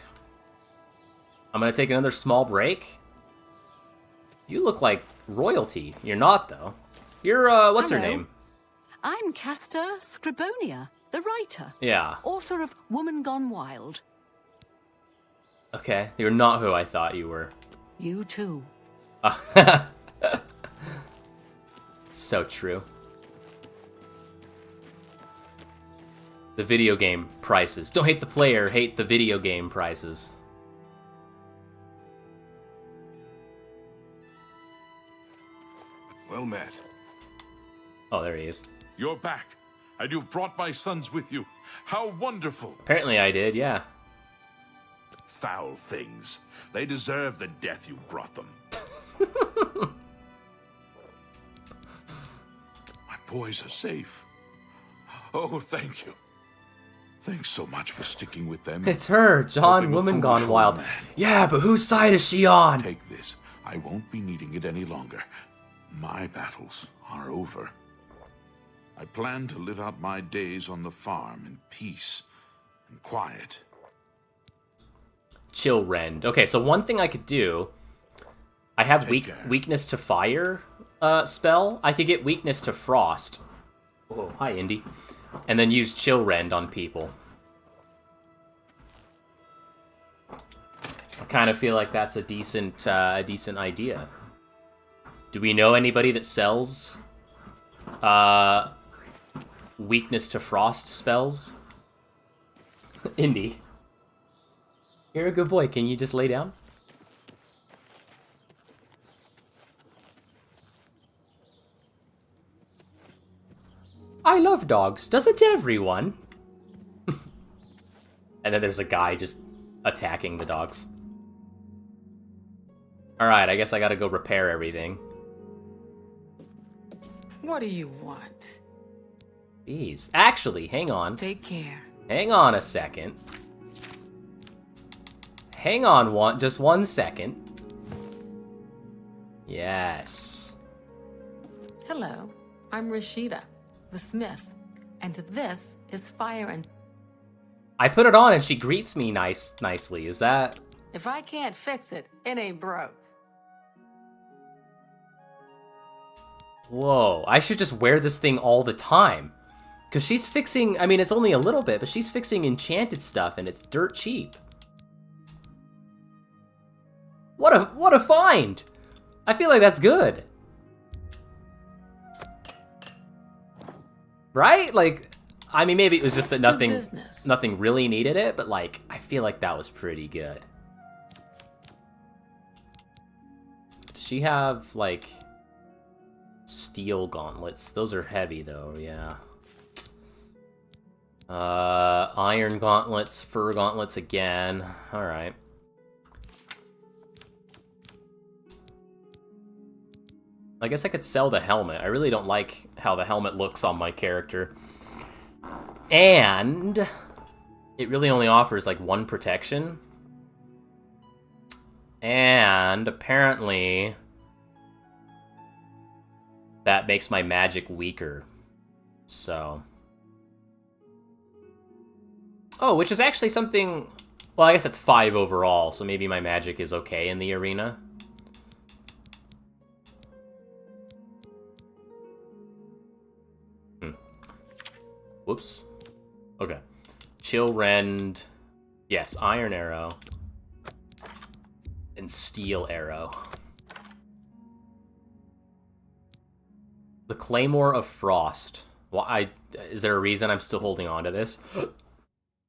I'm gonna take another small break. You look like royalty. You're not, though. You're, what's her Hello. name? I'm Castor Scribonia, the writer. Yeah. Author of Woman Gone Wild. Okay, you're not who I thought you were. You too. So true. The video game prices. Don't hate the player, hate the video game prices. Well met. Oh, there he is. You're back. And you've brought my sons with you. How wonderful. Apparently I did, yeah. Foul things. They deserve the death you brought them. My boys are safe. Oh, thank you. Thanks so much for sticking with them. It's her, John, woman gone wild. Yeah, but whose side is she on? Take this. I won't be needing it any longer. My battles are over. I plan to live out my days on the farm in peace and quiet. Chill rend. Okay, so one thing I could do, I have weakness to fire spell. I could get weakness to frost. Oh, hi, Indy. And then use chill rend on people. I kind of feel like that's a decent idea. Do we know anybody that sells weakness to frost spells? Indy. You're a good boy. Can you just lay down? I love dogs. Doesn't everyone? And then there's a guy just attacking the dogs. Alright, I guess I gotta go repair everything. What do you want? Jeez. Actually, hang on. Take care. Hang on a second. Hang on just 1 second. Yes. Hello, I'm Rashida, the smith, and this is fire and... I put it on and she greets me nicely. Is that... If I can't fix it, it ain't broke. Whoa, I should just wear this thing all the time. Because she's fixing... I mean, it's only a little bit, but she's fixing enchanted stuff and it's dirt cheap. What a find! I feel like that's good. Right? Like, I mean, maybe it was just that nothing really needed it, but like, I feel like that was pretty good. Does she have, like, steel gauntlets? Those are heavy, though, yeah. Iron gauntlets, fur gauntlets again. Alright. I guess I could sell the helmet. I really don't like how the helmet looks on my character. And it really only offers like 1 protection. And apparently that makes my magic weaker. So. Oh, which is actually something... Well, I guess it's 5 overall, so maybe my magic is okay in the arena. Whoops. Okay. Chill rend. Yes, iron arrow. And steel arrow. The Claymore of Frost. Well, is there a reason I'm still holding on to this?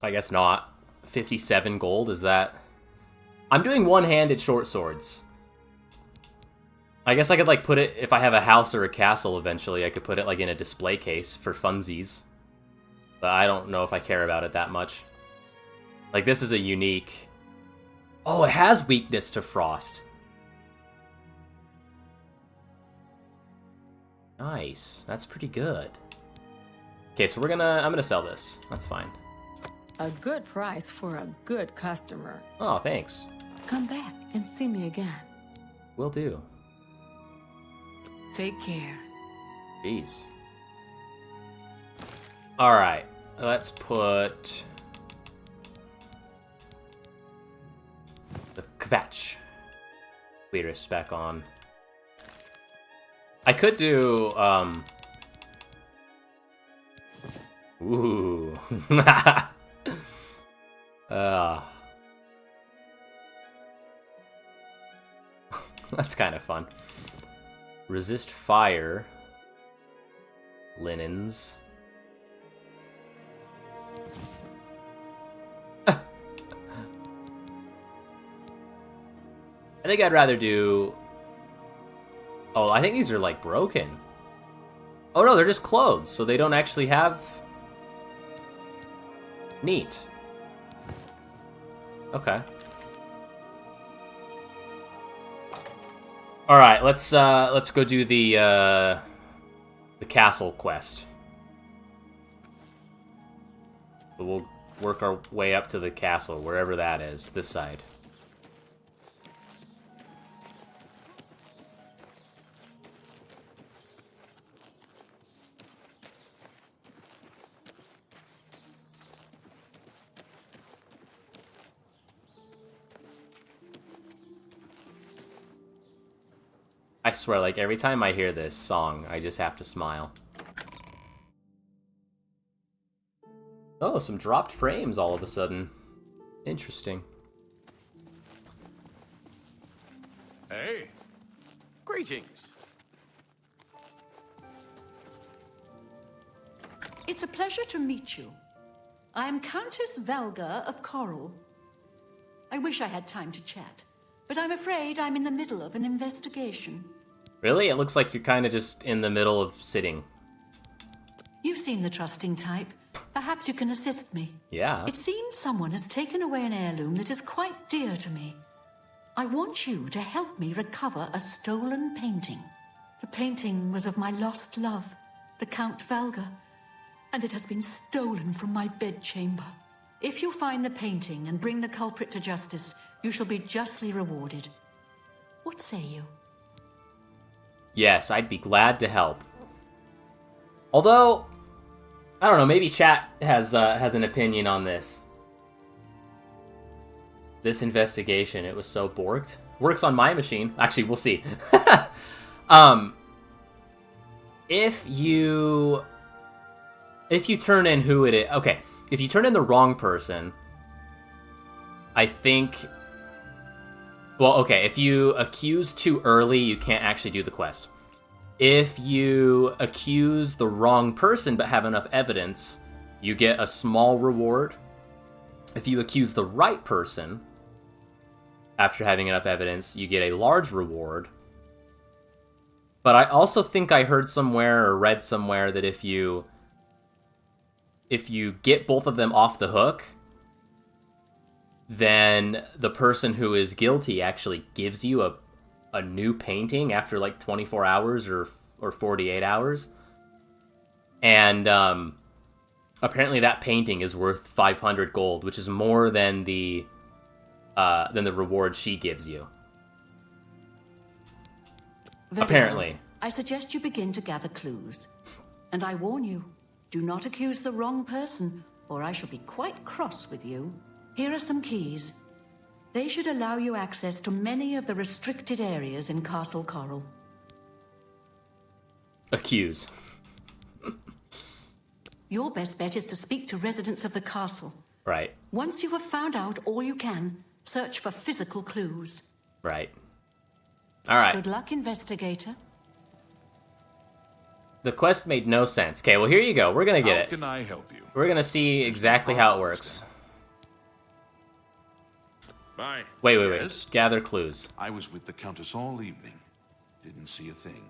I guess not. 57 gold, is that... I'm doing one-handed short swords. I guess I could, like, put it... If I have a house or a castle eventually, I could put it, like, in a display case for funsies. But I don't know if I care about it that much. Like, this is a unique... Oh, it has weakness to frost. Nice. That's pretty good. Okay, so I'm gonna sell this. That's fine. A good price for a good customer. Oh, thanks. Come back and see me again. Will do. Take care. Jeez. Alright, let's put the Kvatch leader spec on. I could do, ooh. That's kind of fun. Resist fire. Linens. I think I'd rather do... Oh, I think these are, like, broken. Oh, no, they're just clothes, so they don't actually have... Neat. Okay. All right, let's go do the castle quest. So we'll work our way up to the castle, wherever that is, this side. I swear, like, every time I hear this song, I just have to smile. Oh, some dropped frames all of a sudden. Interesting. Hey. Greetings. It's a pleasure to meet you. I am Countess Valga of Coral. I wish I had time to chat, but I'm afraid I'm in the middle of an investigation. Really? It looks like you're kind of just in the middle of sitting. You seem the trusting type. Perhaps you can assist me. Yeah. It seems someone has taken away an heirloom that is quite dear to me. I want you to help me recover a stolen painting. The painting was of my lost love, the Count Valga, and it has been stolen from my bedchamber. If you find the painting and bring the culprit to justice, you shall be justly rewarded. What say you? Yes, I'd be glad to help. Although, I don't know, maybe chat has an opinion on this. This investigation, it was so borked. Works on my machine. Actually, we'll see. If you turn in who it is... Okay, if you turn in the wrong person, I think... Well, okay, if you accuse too early, you can't actually do the quest. If you accuse the wrong person but have enough evidence, you get a small reward. If you accuse the right person, after having enough evidence, you get a large reward. But I also think I heard somewhere or read somewhere that if you get both of them off the hook, then the person who is guilty actually gives you a new painting after like 24 hours or 48 hours. And apparently that painting is worth 500 gold, which is more than the reward she gives you. Very Apparently. well. I suggest you begin to gather clues. And I warn you, do not accuse the wrong person, or I shall be quite cross with you. Here are some keys. They should allow you access to many of the restricted areas in Castle Coral. Accuse. Your best bet is to speak to residents of the castle. Right. Once you have found out all you can, search for physical clues. Right. All right. Good luck, investigator. The quest made no sense. Okay, well, here you go. We're gonna get it. How can I help you? We're gonna see exactly how it works. Bye. Wait. Yes? Gather clues. I was with the Countess all evening. Didn't see a thing.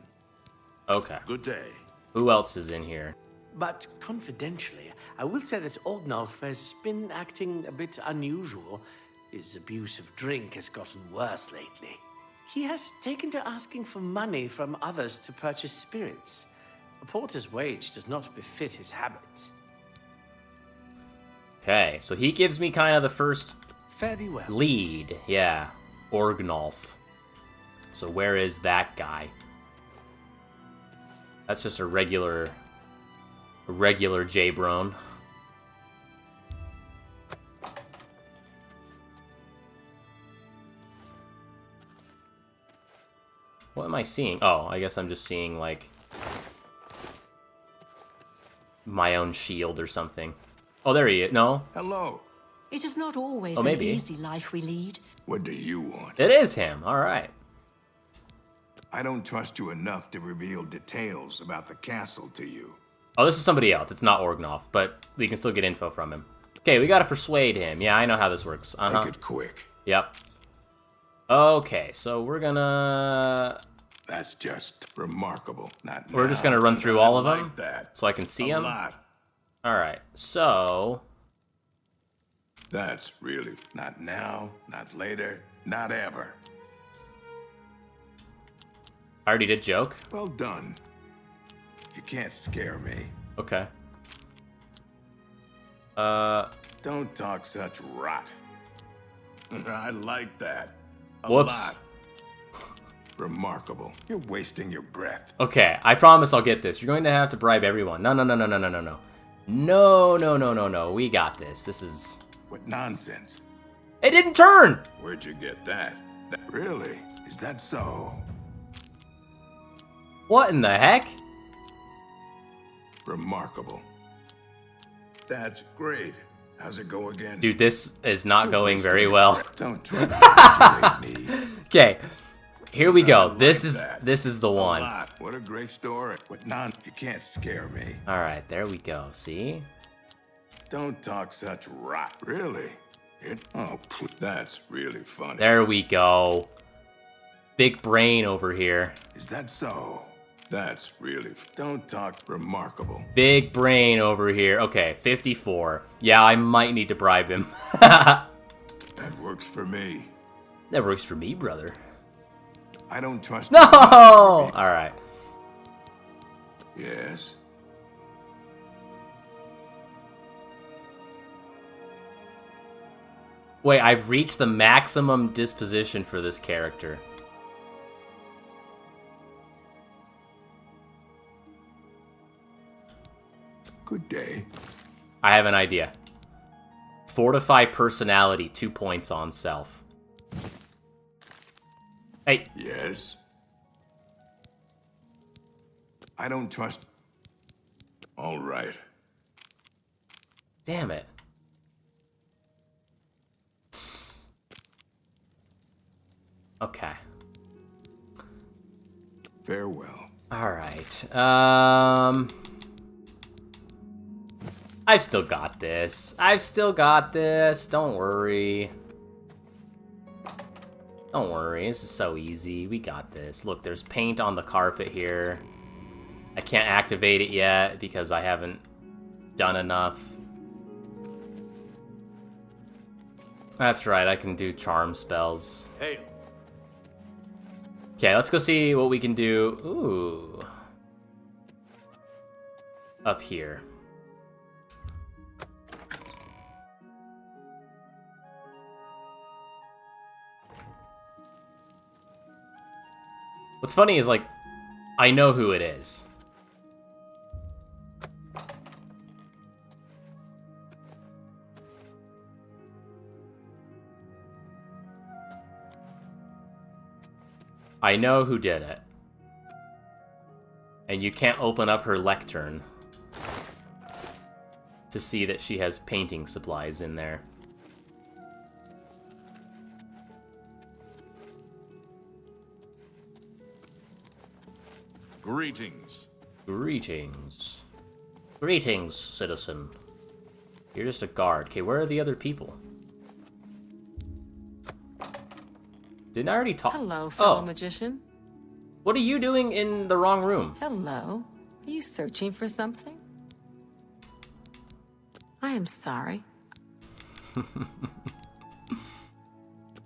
Okay. Good day. Who else is in here? But confidentially, I will say that Ognolf has been acting a bit unusual. His abuse of drink has gotten worse lately. He has taken to asking for money from others to purchase spirits. A porter's wage does not befit his habits. Okay, so he gives me kind of the first Fare thee well. lead. Yeah, Orgnolf. So where is that guy? That's just a regular J-Brone. What am I seeing? Oh, I guess I'm just seeing, like, my own shield or something. Oh, there he is. No? Hello. It is not always Oh, an maybe. easy life we lead. What do you want? It is him. All right. I don't trust you enough to reveal details about the castle to you. Oh, this is somebody else. It's not Orgnolf, but we can still get info from him. Okay, we gotta persuade him. Yeah, I know how this works. Make it quick. Yep. Okay, so we're gonna... That's just remarkable. We're just gonna run through all of them, that. so I can see A them. lot. All right, so That's really not now, not later, not ever. I already did joke. Well done. You can't scare me. Okay. Don't talk such rot. I like that. A Whoops. lot. Remarkable. You're wasting your breath. Okay, I promise I'll get this. You're going to have to bribe everyone. No. No. We got this. This is... What nonsense. It didn't turn! Where'd you get that? Really? Is that so? What in the heck? Remarkable. That's great. How's it go again? Dude, this is not going very well. Don't try to manipulate me. Okay, here we go. This is the one. What a great story. What you can't scare me. All right, there we go. See? Don't talk such rot. Really? That's really funny. There we go. Big brain over here. Is that so? That's really... Don't talk remarkable. Big brain over here. Okay, 54. Yeah, I might need to bribe him. That works for me. That works for me, brother. I don't trust No! All right. Yes. Wait, I've reached the maximum disposition for this character. Good day. I have an idea. Fortify personality, 2 points on self. Hey. Yes. I don't trust... All right. Damn it. Okay. Farewell. All right. I've still got this. Don't worry. Don't worry. This is so easy. We got this. Look, there's paint on the carpet here. I can't activate it yet because I haven't done enough. That's right. I can do charm spells. Hey. Okay, let's go see what we can do. Ooh. Up here. What's funny is, like, I know who it is. I know who did it. And you can't open up her lectern to see that she has painting supplies in there. Greetings. Greetings. Greetings, citizen. You're just a guard. Okay, where are the other people? Didn't I already talk? Hello, fellow magician. What are you doing in the wrong room? Hello. Are you searching for something? I am sorry.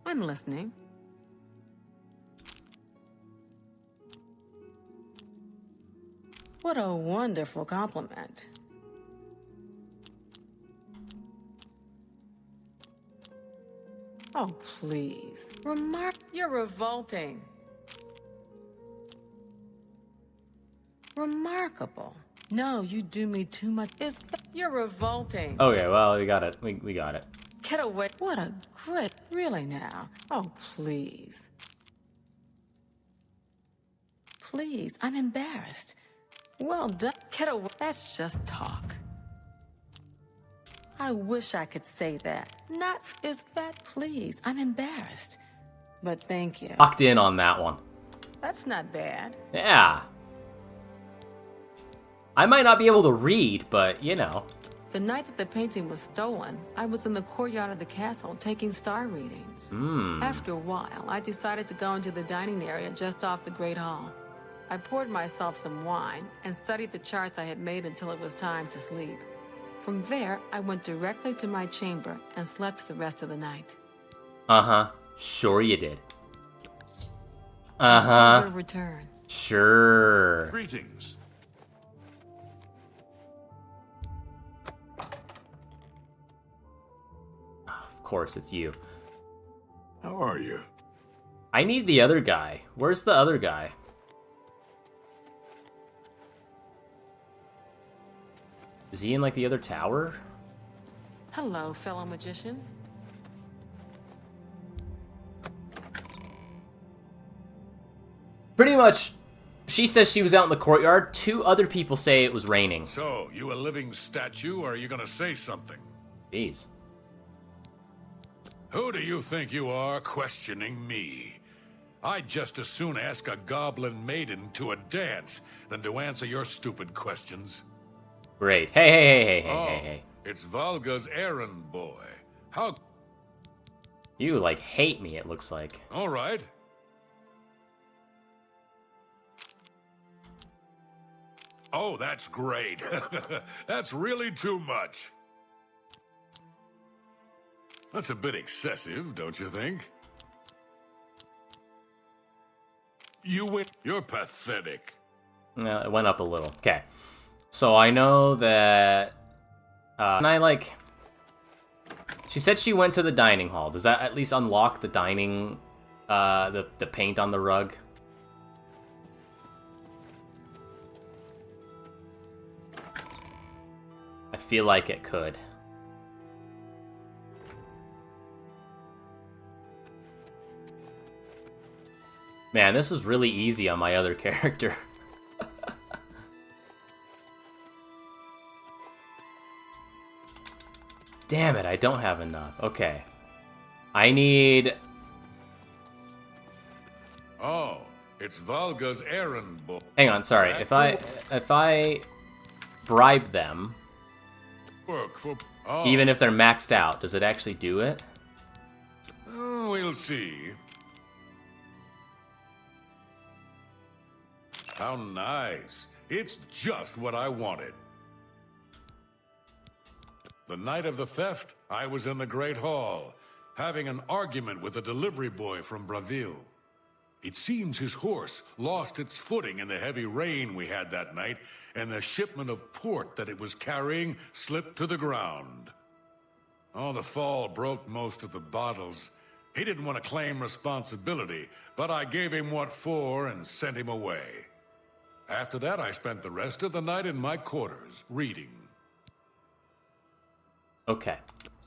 I'm listening. What a wonderful compliment. Oh, please. You're revolting. Remarkable. No, you do me too much. You're revolting. Okay, well, we got it. We got it. Get away. What a grit. Really now. Oh, please. Please, I'm embarrassed. Well done. Get away. That's just talk. I wish I could say that. Not is that, please. I'm embarrassed. But thank you. Locked in on that one. That's not bad. Yeah. I might not be able to read, but, you know. The night that the painting was stolen, I was in the courtyard of the castle taking star readings. After a while, I decided to go into the dining area just off the Great Hall. I poured myself some wine and studied the charts I had made until it was time to sleep. From there, I went directly to my chamber and slept the rest of the night. Uh-huh. Sure you did. Until your return. Sure. Greetings. Of course, it's you. How are you? I need the other guy. Where's the other guy? Is he in, like, the other tower? Hello, fellow magician. Pretty much, she says she was out in the courtyard. 2 other people say it was raining. So, you a living statue, or are you gonna say something? Jeez. Who do you think you are questioning me? I'd just as soon ask a goblin maiden to a dance than to answer your stupid questions. Great. Hey. It's Valga's errand boy. How... You, like, hate me, it looks like. All right. Oh, that's great. That's really too much. That's a bit excessive, don't you think? You win. You're pathetic. No, it went up a little. Okay. So I know that... and I, like... She said she went to the dining hall. Does that at least unlock the dining... the paint on the rug? I feel like it could. Man, this was really easy on my other character. Damn it, I don't have enough. Okay. I need... Oh, it's Valga's errand boy. Hang on, sorry. If I bribe them, Work for... even if they're maxed out, does it actually do it? We'll see. How nice. It's just what I wanted. The night of the theft, I was in the Great Hall, having an argument with a delivery boy from Braville. It seems his horse lost its footing in the heavy rain we had that night, and the shipment of port that it was carrying slipped to the ground. Oh, the fall broke most of the bottles. He didn't want to claim responsibility, but I gave him what for and sent him away. After that, I spent the rest of the night in my quarters, reading. Okay.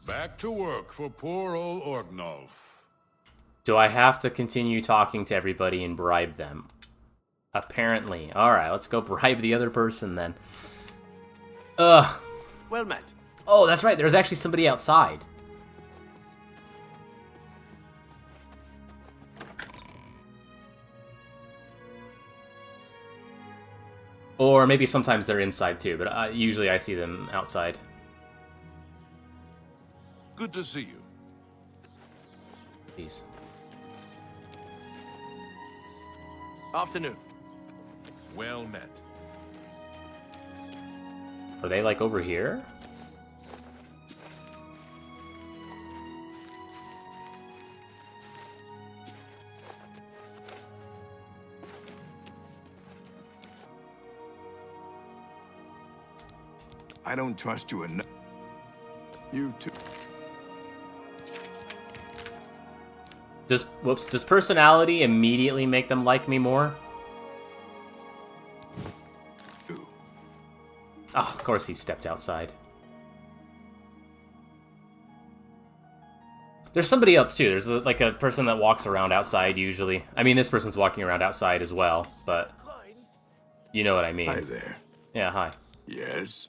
Back to work for poor old Orgnolf. Do I have to continue talking to everybody and bribe them? Apparently. Alright, let's go bribe the other person then. Ugh. Well met. Oh, that's right. There's actually somebody outside. Or maybe sometimes they're inside too, but usually I see them outside. Good to see you. Peace. Afternoon. Well met. Are they, like, over here? I don't trust you enough. You too. Does personality immediately make them like me more? Oh, of course he stepped outside. There's somebody else too. There's like a person that walks around outside usually. I mean, this person's walking around outside as well, but you know what I mean. Hi there. Yeah, hi. Yes?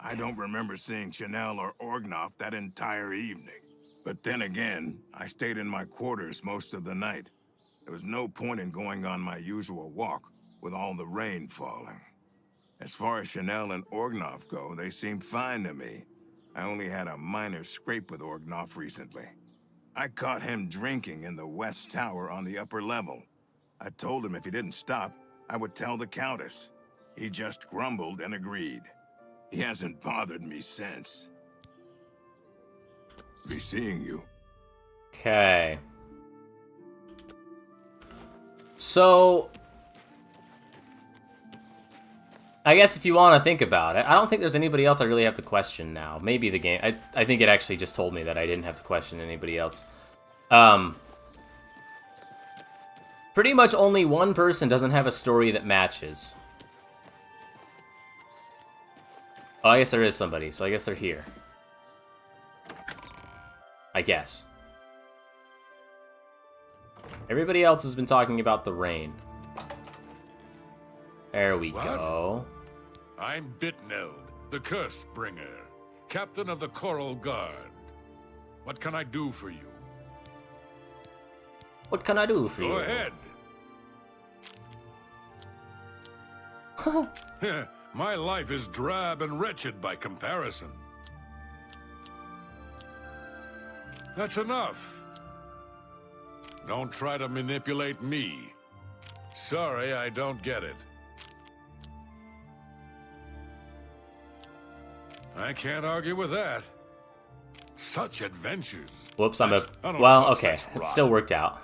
I don't remember seeing Chanel or Orgnoff that entire evening. But then again, I stayed in my quarters most of the night. There was no point in going on my usual walk with all the rain falling. As far as Chanel and Orgnoff go, they seemed fine to me. I only had a minor scrape with Orgnoff recently. I caught him drinking in the West Tower on the upper level. I told him if he didn't stop, I would tell the Countess. He just grumbled and agreed. He hasn't bothered me since. Be seeing you. Okay. So, I guess if you want to think about it, I don't think there's anybody else I really have to question now. Maybe the game. I think it actually just told me that I didn't have to question anybody else. Pretty much only one person doesn't have a story that matches. Oh, I guess there is somebody, so I guess they're here. I guess. Everybody else has been talking about the rain. There we go. I'm Bitneld, the Curse Bringer, captain of the Coral Guard. What can I do for you? What can I do for you? Go ahead. My life is drab and wretched by comparison. That's enough. Don't try to manipulate me. Sorry, I don't get it. I can't argue with that. Such adventures. Whoops, I'm a... Well, okay. It still worked out.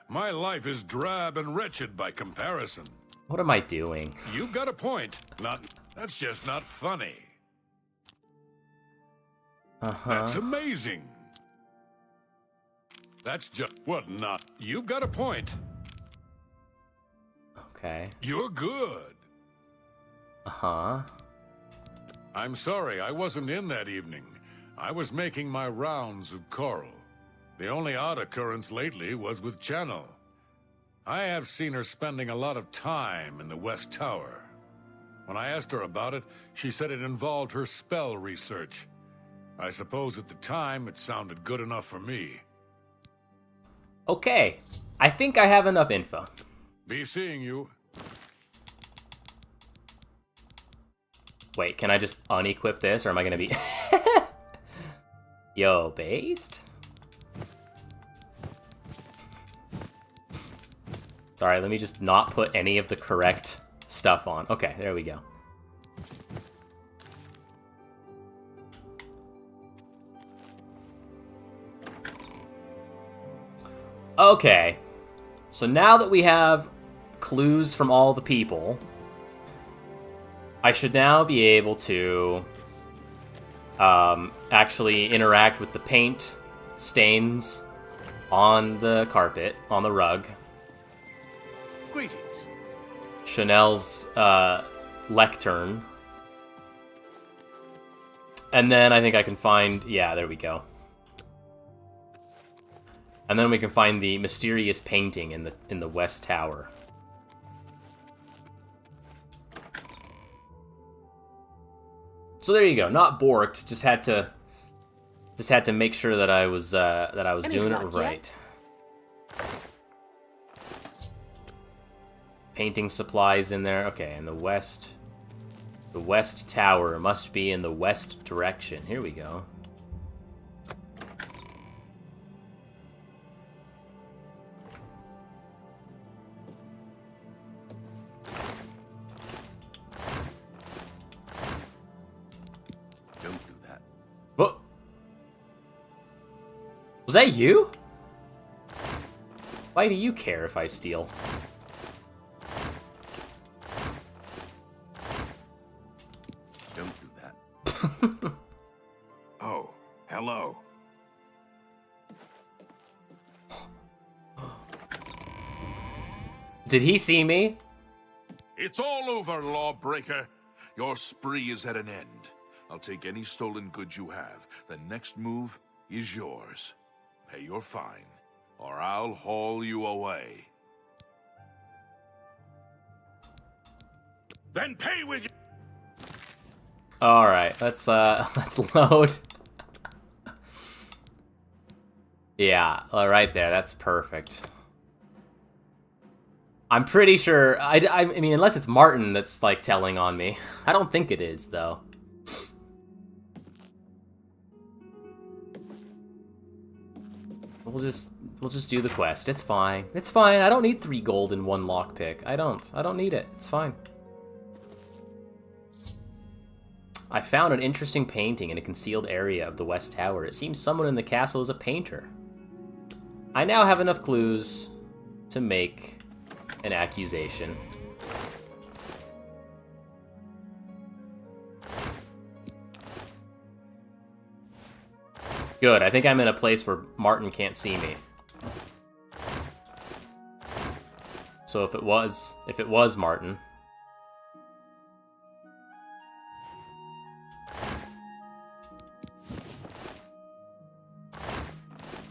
My life is drab and wretched by comparison. What am I doing? You've got a point. That's just not funny. That's amazing. That's just... What not? You've got a point. Okay. You're good. Uh-huh. I'm sorry, I wasn't in that evening. I was making my rounds of Coral. The only odd occurrence lately was with Channel. I have seen her spending a lot of time in the West Tower. When I asked her about it, she said it involved her spell research. I suppose at the time it sounded good enough for me. Okay. I think I have enough info. Be seeing you. Wait, can I just unequip this, or am I gonna be... Yo, based? Sorry, let me just not put any of the correct stuff on. Okay, there we go. Okay. So now that we have clues from all the people, I should now be able to actually interact with the paint stains on the carpet, on the rug. Greetings. Chanel's lectern. And then I think I can find... Yeah, there we go. And then we can find the mysterious painting in the West Tower. So there you go. Not borked. Just had to make sure that I was doing it right. Painting supplies in there. Okay, and the West Tower must be in the west direction. Here we go. Don't do that. What? Was that you? Why do you care if I steal? Don't do that. Oh, hello. Did he see me? It's all over, lawbreaker. Your spree is at an end. I'll take any stolen goods you have. The next move is yours. Pay your fine, or I'll haul you away. Then pay with you. All right, let's load. Yeah, right there. That's perfect. I'm pretty sure. I mean, unless it's Martin that's like telling on me. I don't think it is though. We'll just We'll just do the quest. It's fine. It's fine. I don't need 3 gold and 1 lockpick. I don't need it. It's fine. I found an interesting painting in a concealed area of the West Tower. It seems someone in the castle is a painter. I now have enough clues to make an accusation. Good, I think I'm in a place where Martin can't see me. So if it was Martin...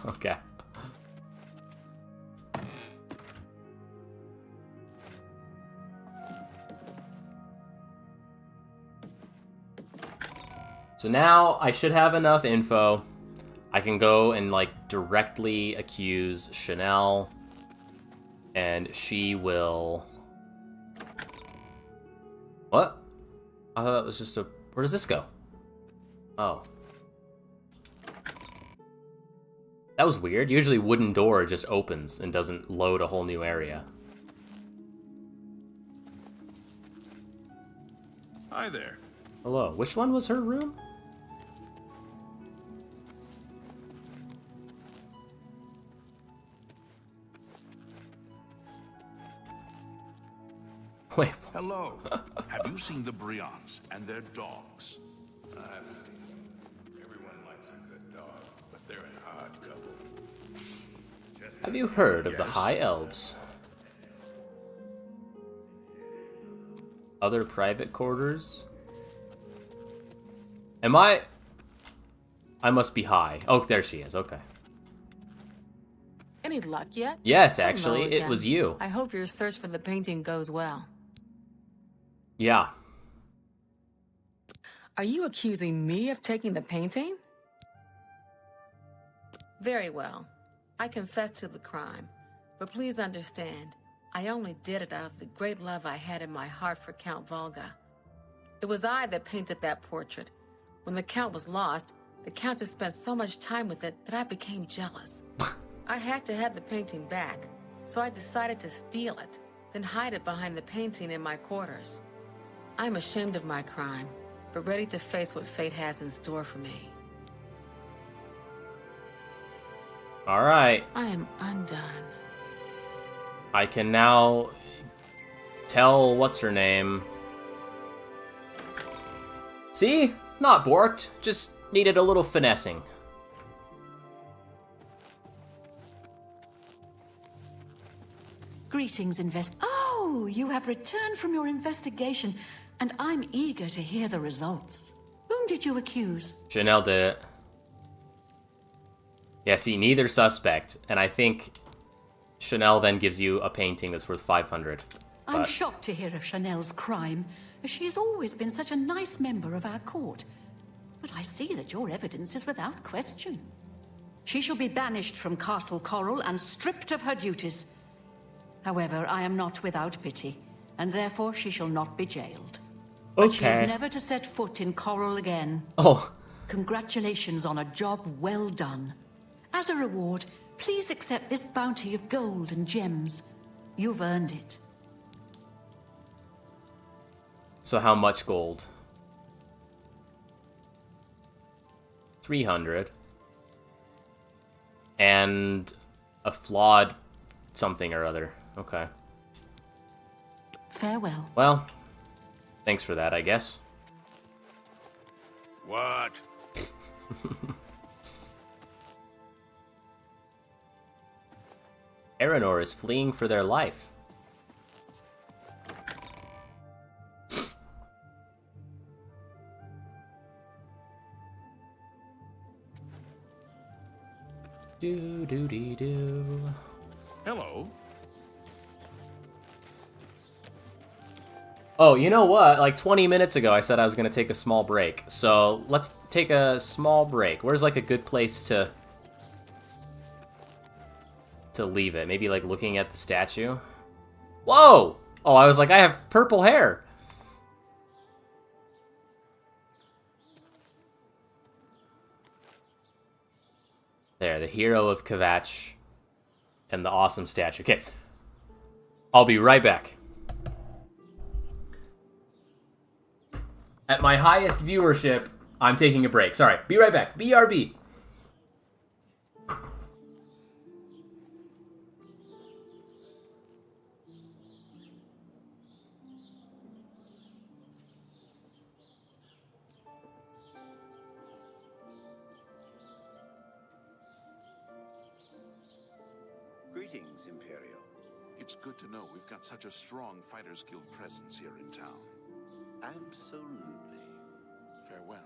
Okay. So now I should have enough info. I can go and like directly accuse Chanel, and she will... What? I thought that was just a... Where does this go? Oh. That was weird. Usually wooden door just opens and doesn't load a whole new area. Hi there. Hello. Which one was her room? Wait. Hello. Have you seen the Brions and their dogs? I've seen them. Everyone likes a good dog, but they're an odd couple. Have you heard of the High Elves? Other private quarters? Am I must be high. Oh, there she is. Okay. Any luck yet? Yes, actually, Hello it again. was you. I hope your search for the painting goes well. Yeah. Are you accusing me of taking the painting? Very well. I confess to the crime. But please understand, I only did it out of the great love I had in my heart for Count Volga. It was I that painted that portrait. When the Count was lost, the Countess spent so much time with it that I became jealous. I had to have the painting back, so I decided to steal it, then hide it behind the painting in my quarters. I'm ashamed of my crime, but ready to face what fate has in store for me. All right. I am undone. I can now tell what's her name. See? Not borked. Just needed a little finessing. Greetings, Oh, you have returned from your investigation, and I'm eager to hear the results. Whom did you accuse? Chanel did it. Yeah, see, neither suspect. And I think Chanel then gives you a painting that's worth 500. I'm shocked to hear of Chanel's crime, as she has always been such a nice member of our court. But I see that your evidence is without question. She shall be banished from Castle Coral and stripped of her duties. However, I am not without pity, and therefore she shall not be jailed. But she is never to set foot in Coral again. Oh. Congratulations on a job well done. As a reward, please accept this bounty of gold and gems. You've earned it. So how much gold? 300. And a flawed something or other. Okay. Farewell. Well, thanks for that, I guess. What? Aranor is fleeing for their life. Do. Hello. Oh, you know what? Like 20 minutes ago, I said I was going to take a small break. So let's take a small break. Where's like a good place to leave it? Maybe like looking at the statue? Whoa! Oh, I was like, I have purple hair. There, the hero of Kvatch and the awesome statue. Okay. I'll be right back. At my highest viewership, I'm taking a break. Sorry. Be right back. BRB. Greetings, Imperial. It's good to know we've got such a strong Fighters Guild presence here in town. Absolutely. Farewell.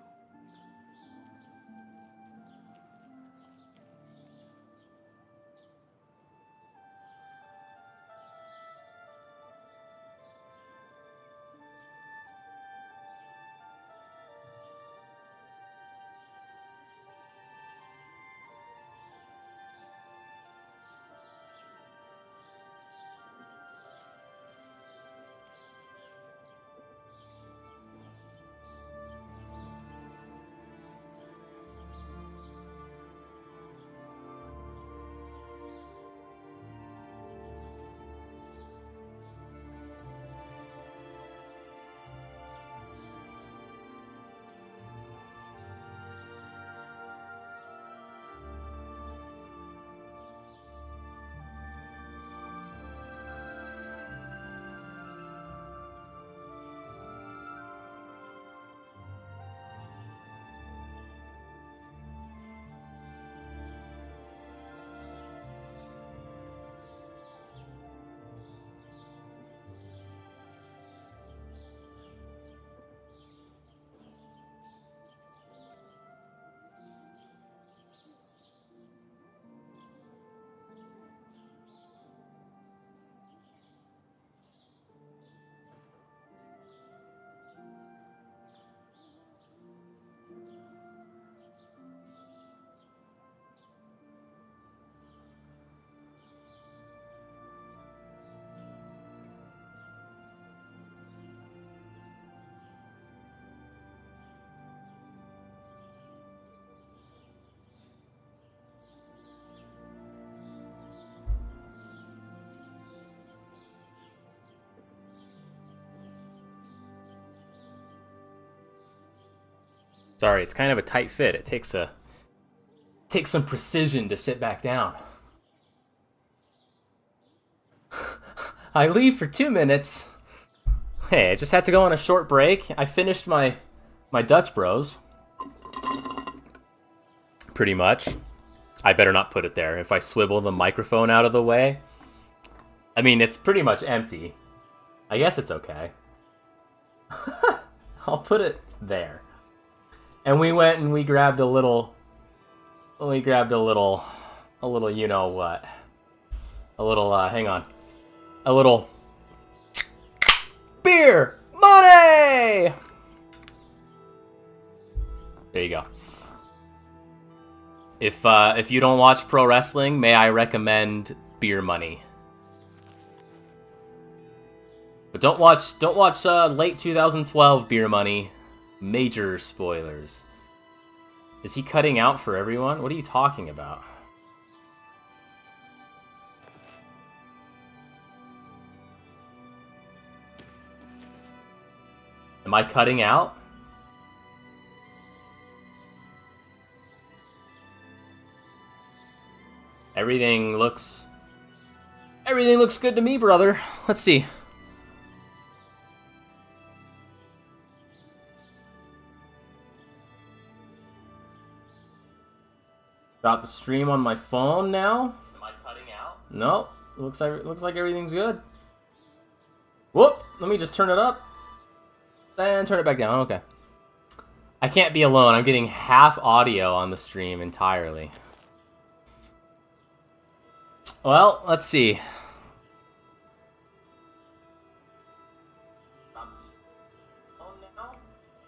Sorry, it's kind of a tight fit. It takes some precision to sit back down. I leave for 2 minutes. Hey, I just had to go on a short break. I finished my Dutch Bros. Pretty much. I better not put it there. If I swivel the microphone out of the way. I mean, it's pretty much empty. I guess it's okay. I'll put it there. And we went and we grabbed a little, you know what. A little, hang on. A little beer money! There you go. If you don't watch pro wrestling, may I recommend Beer Money. But don't watch late 2012 Beer Money. Major spoilers. Is he cutting out for everyone? What are you talking about? Am I cutting out? Everything looks good to me, brother. Let's see. Got the stream on my phone now. Am I cutting out? No. Looks like everything's good. Whoop! Let me just turn it up. And turn it back down. Okay. I can't be alone. I'm getting half audio on the stream entirely. Well, let's see.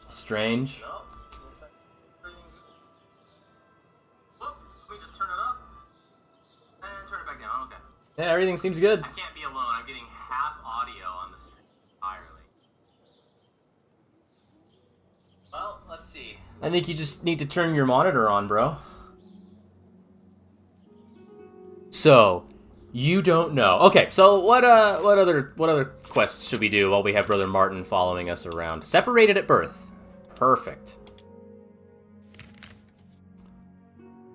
Strange. Yeah, everything seems good. I can't be alone. I'm getting half audio on the stream entirely. Well, let's see. I think you just need to turn your monitor on, bro. So, You don't know. Okay, so what other quests should we do while we have Brother Martin following us around? Separated at birth. Perfect.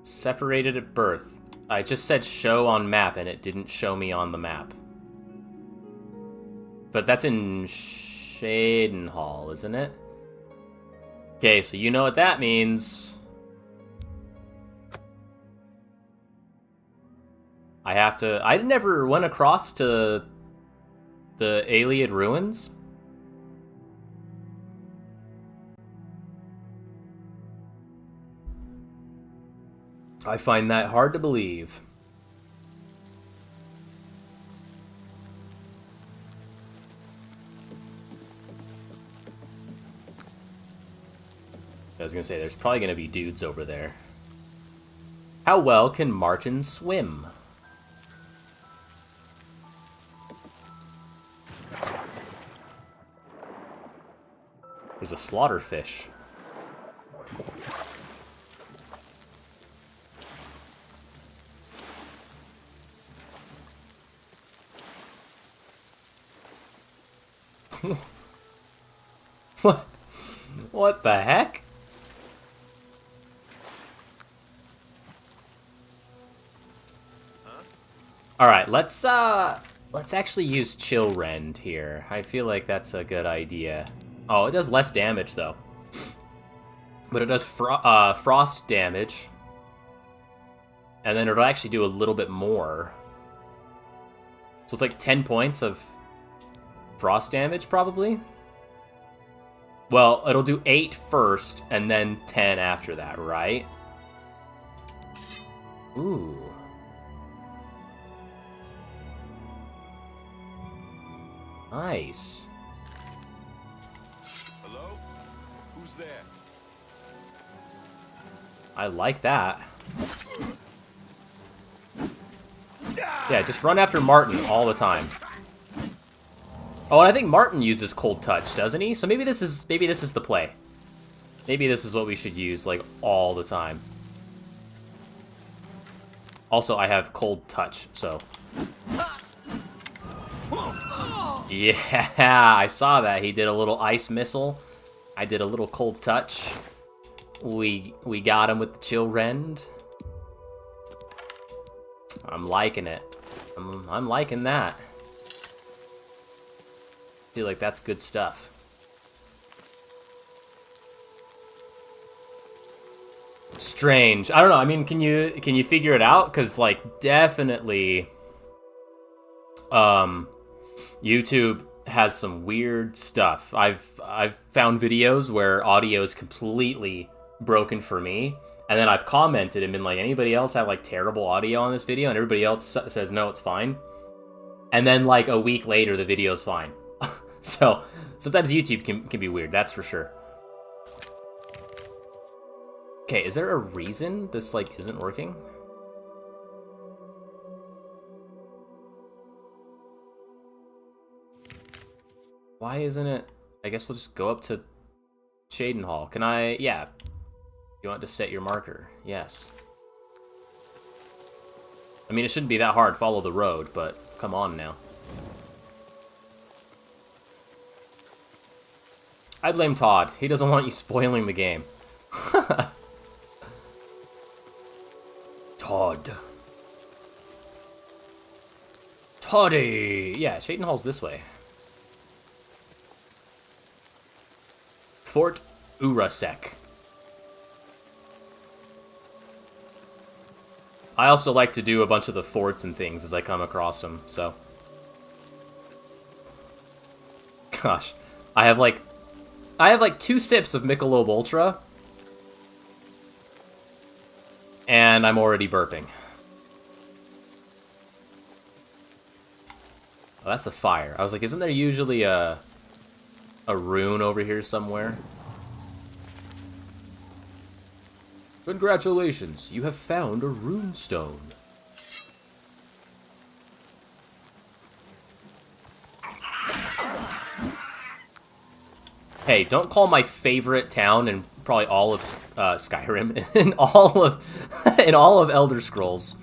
Separated at birth. I just said show on map and it didn't show me on the map. But that's in Shadenhall, isn't it? Okay, so you know what that means. I never went across to the Ayleid ruins. I find that hard to believe. I was gonna say, there's probably gonna be dudes over there. How well can Martin swim? There's a slaughterfish. What? What the heck? All right, let's actually use Chill Rend here. I feel like that's a good idea. Oh, it does less damage though, but it does frost damage, and then it'll actually do a little bit more. So it's like 10 points of frost damage, probably. Well, it'll do 8 first, and then 10 after that, right? Ooh. Nice. Hello? Who's there? I like that. Yeah, just run after Martin all the time. Oh, and I think Martin uses Cold Touch, doesn't he? So maybe this is the play. Maybe this is what we should use like all the time. Also, I have Cold Touch, so yeah, I saw that. He did a little ice missile. I did a little Cold Touch. We got him with the Chill Rend. I'm liking it. I'm liking that. Feel like that's good stuff. Strange. I don't know. I mean, can you figure it out? Because like definitely, YouTube has some weird stuff. I've found videos where audio is completely broken for me, and then I've commented and been like, anybody else have like terrible audio on this video? And everybody else says no, it's fine. And then like a week later, the video's fine. So sometimes YouTube can be weird, that's for sure. Okay, is there a reason this like isn't working? Why isn't it? I guess we'll just go up to Shadenhall. Can I? Yeah. You want to set your marker? Yes. I mean, it shouldn't be that hard. Follow the road, but come on now. I blame Todd. He doesn't want you spoiling the game. Todd. Toddy! Yeah, Shadenhall's this way. Fort Urasek. I also like to do a bunch of the forts and things as I come across them, so. Gosh. I have like 2 sips of Michelob Ultra, and I'm already burping. Oh, that's the fire. I was like, isn't there usually a rune over here somewhere? Congratulations, you have found a rune stone. Hey, don't call my favorite town in probably all of Skyrim, in all of Elder Scrolls.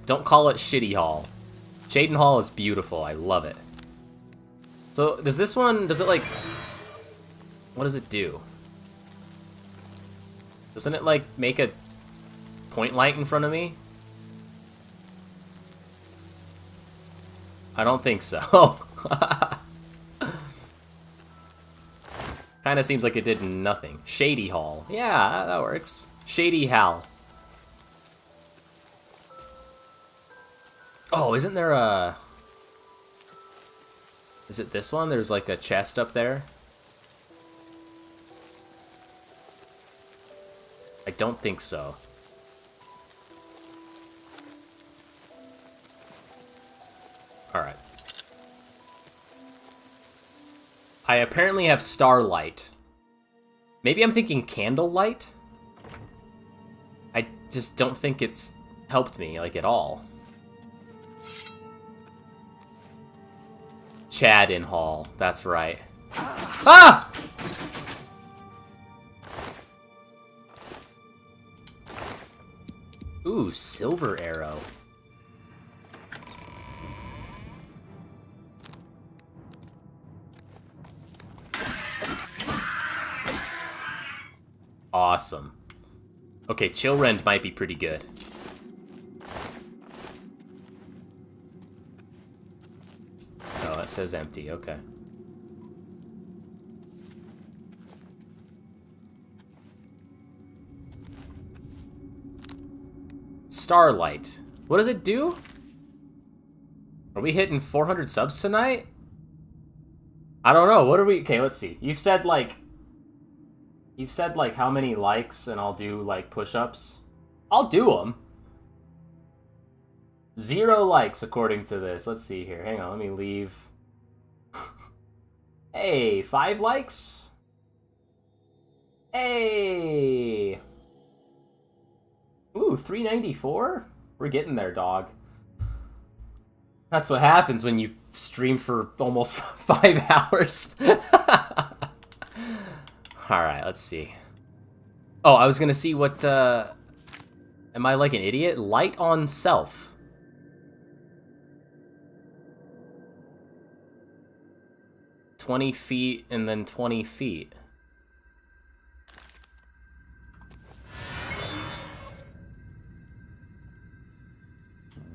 Don't call it Shitty Hall. Shaden Hall is beautiful. I love it. So, does this one... Does it, like... What does it do? Doesn't it, like, make a point light in front of me? I don't think so. Kinda seems like it did nothing. Shady Hall. Yeah, that works. Shady Hal. Oh, isn't there a... Is it this one? There's like a chest up there. I don't think so. Alright. I apparently have Starlight. Maybe I'm thinking Candlelight? I just don't think it's helped me, like, at all. Chadin Hall, that's right. Ah! Ooh, Silver Arrow. Awesome. Okay, Chillrend might be pretty good. Oh, it says empty, okay. Starlight. What does it do? Are we hitting 400 subs tonight? I don't know. What are we... Okay, let's see. You've said, like, how many likes, and I'll do, like, push-ups. I'll do them. 0 likes, according to this. Let's see here. Hang on, let me leave. Hey, 5 likes? Hey! Ooh, 394? We're getting there, dog. That's what happens when you stream for almost 5 hours. Alright, let's see. Oh, I was gonna see what, am I like an idiot? Light on self. "20 feet and then 20 feet.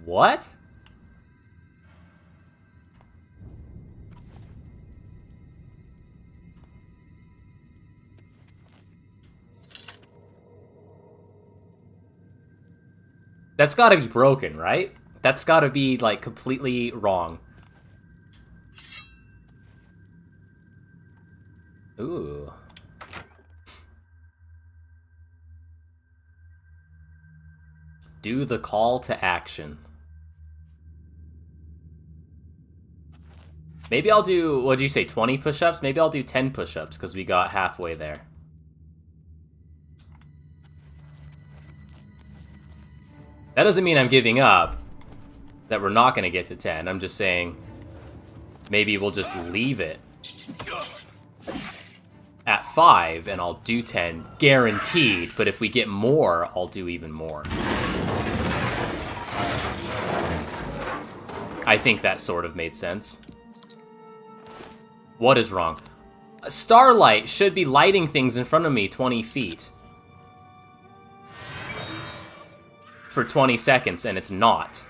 What? That's gotta be broken, right? That's gotta be, like, completely wrong. Ooh. Do the call to action. Maybe I'll do, what did you say, 20 push-ups? Maybe I'll do 10 push-ups, because we got halfway there. That doesn't mean I'm giving up, that we're not going to get to 10. I'm just saying, maybe we'll just leave it at 5, and I'll do 10, guaranteed. But if we get more, I'll do even more. I think that sort of made sense. What is wrong? Starlight should be lighting things in front of me 20 feet. For 20 seconds, and it's not.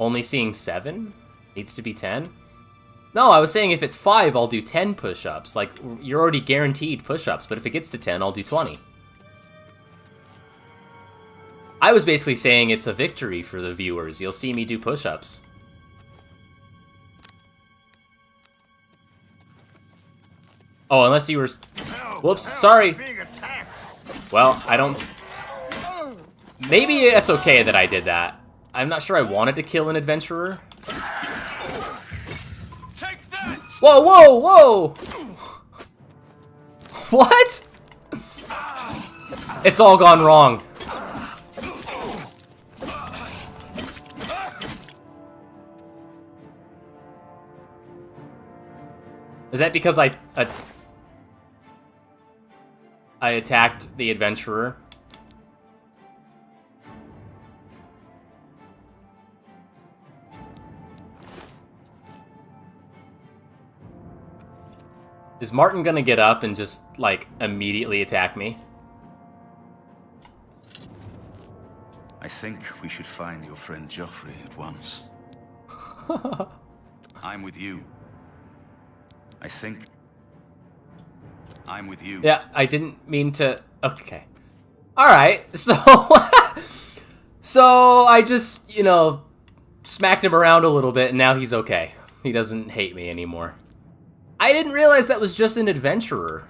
Only seeing 7? Needs to be 10? No, I was saying if it's 5, I'll do 10 push-ups. Like, you're already guaranteed push-ups, but if it gets to 10, I'll do 20. I was basically saying it's a victory for the viewers. You'll see me do push-ups. Oh, unless you were... Whoops, sorry. Well, I don't... Maybe it's okay that I did that. I'm not sure I wanted to kill an adventurer. Take that! Whoa, whoa, whoa! What? It's all gone wrong. Is that because I attacked the adventurer? Is Martin gonna get up and just, like, immediately attack me? I think we should find your friend Joffrey at once. I'm with you. I think I'm with you. Yeah, I didn't mean to... Okay. Alright, so... so I just, you know, smacked him around a little bit, and now he's okay. He doesn't hate me anymore. I didn't realize that was just an adventurer.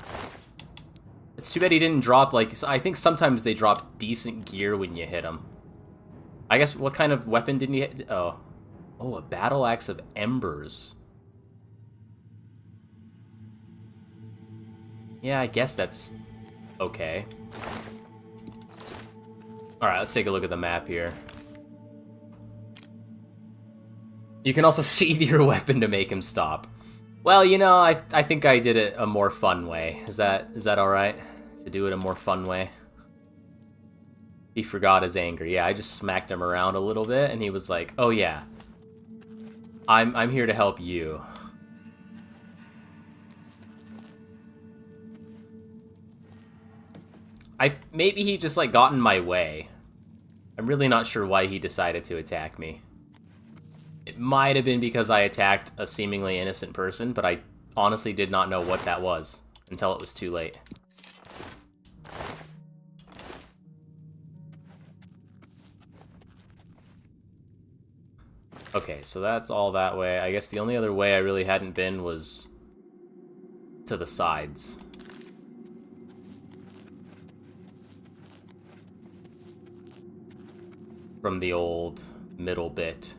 It's too bad he didn't drop, like... I think sometimes they drop decent gear when you hit them. I guess, what kind of weapon didn't he hit? Oh. Oh, a battle axe of embers. Yeah, I guess that's okay. Alright, let's take a look at the map here. You can also sheathe your weapon to make him stop. Well, you know, I think I did it a more fun way. Is that alright? To do it a more fun way? He forgot his anger. Yeah, I just smacked him around a little bit, and he was like, oh yeah, I'm here to help you. Maybe he just, like, got in my way. I'm really not sure why he decided to attack me. It might have been because I attacked a seemingly innocent person, but I honestly did not know what that was until it was too late. Okay, so that's all that way. I guess the only other way I really hadn't been was to the sides. From the old middle bit.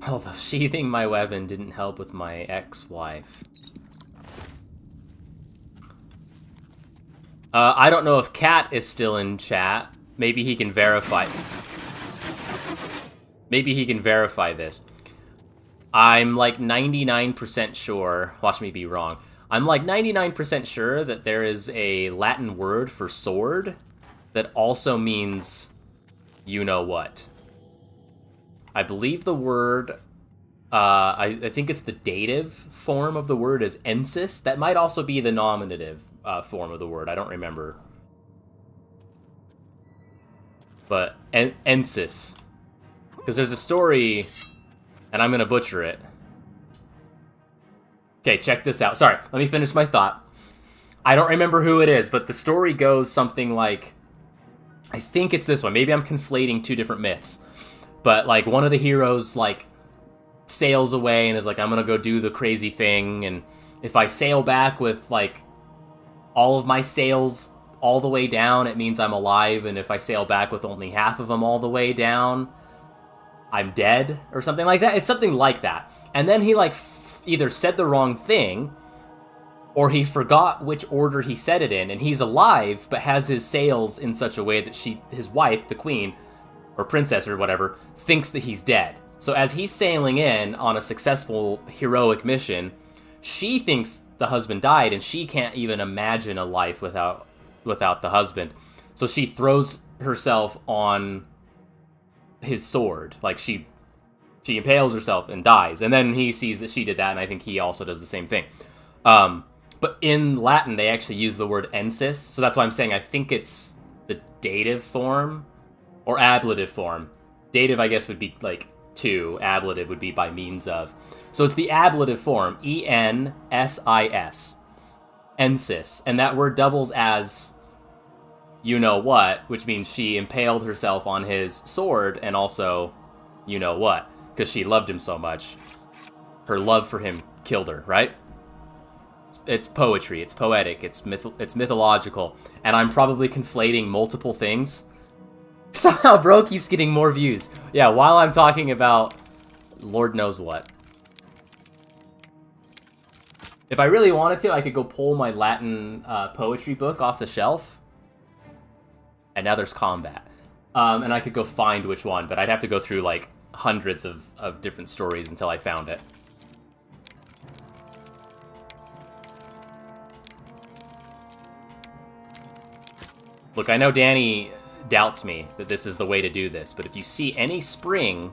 Although sheathing my weapon didn't help with my ex-wife. I don't know if Kat is still in chat. Maybe he can verify. Maybe he can verify this. I'm like 99% sure. Watch me be wrong. I'm like 99% sure that there is a Latin word for sword that also means you know what. I believe the word, I think it's the dative form of the word is ensis. That might also be the nominative form of the word. I don't remember. But ensis. Because there's a story, and I'm going to butcher it. Okay, check this out. Sorry, let me finish my thought. I don't remember who it is, but the story goes something like... I think it's this one. Maybe I'm conflating two different myths. But, like, one of the heroes, like, sails away and is like, I'm gonna go do the crazy thing, and if I sail back with, like, all of my sails all the way down, it means I'm alive, and if I sail back with only half of them all the way down, I'm dead, or something like that. It's something like that. And then he, like, either said the wrong thing, or he forgot which order he said it in, and he's alive, but has his sails in such a way that his wife, the queen, or princess or whatever, thinks that he's dead. So as he's sailing in on a successful heroic mission, she thinks the husband died, and she can't even imagine a life without the husband. So she throws herself on his sword. Like, she impales herself and dies. And then he sees that she did that, and I think he also does the same thing. But in Latin, they actually use the word ensis. So that's why I'm saying I think it's the dative form or ablative form. Dative, I guess, would be, like, to. Ablative would be by means of. So it's the ablative form, E-N-S-I-S. Ensis. And that word doubles as you know what, which means she impaled herself on his sword, and also you know what, because she loved him so much. Her love for him killed her, right? It's poetry, it's poetic, it's mythological, and I'm probably conflating multiple things. Somehow bro keeps getting more views. Yeah, while I'm talking about Lord knows what. If I really wanted to, I could go pull my Latin poetry book off the shelf. And now there's combat. And I could go find which one, but I'd have to go through, like, hundreds of different stories until I found it. Look, I know Danny doubts me that this is the way to do this, but if you see any spring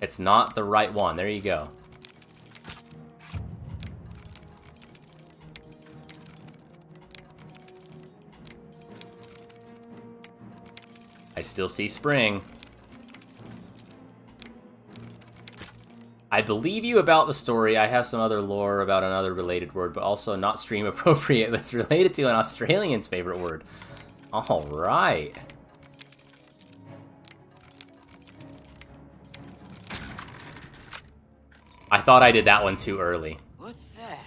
It's not the right one. There you go. I still see spring. I believe you about the story. I have some other lore about another related word, but also not stream appropriate, but it's related to an Australian's favorite word. All right. I thought I did that one too early. What's that?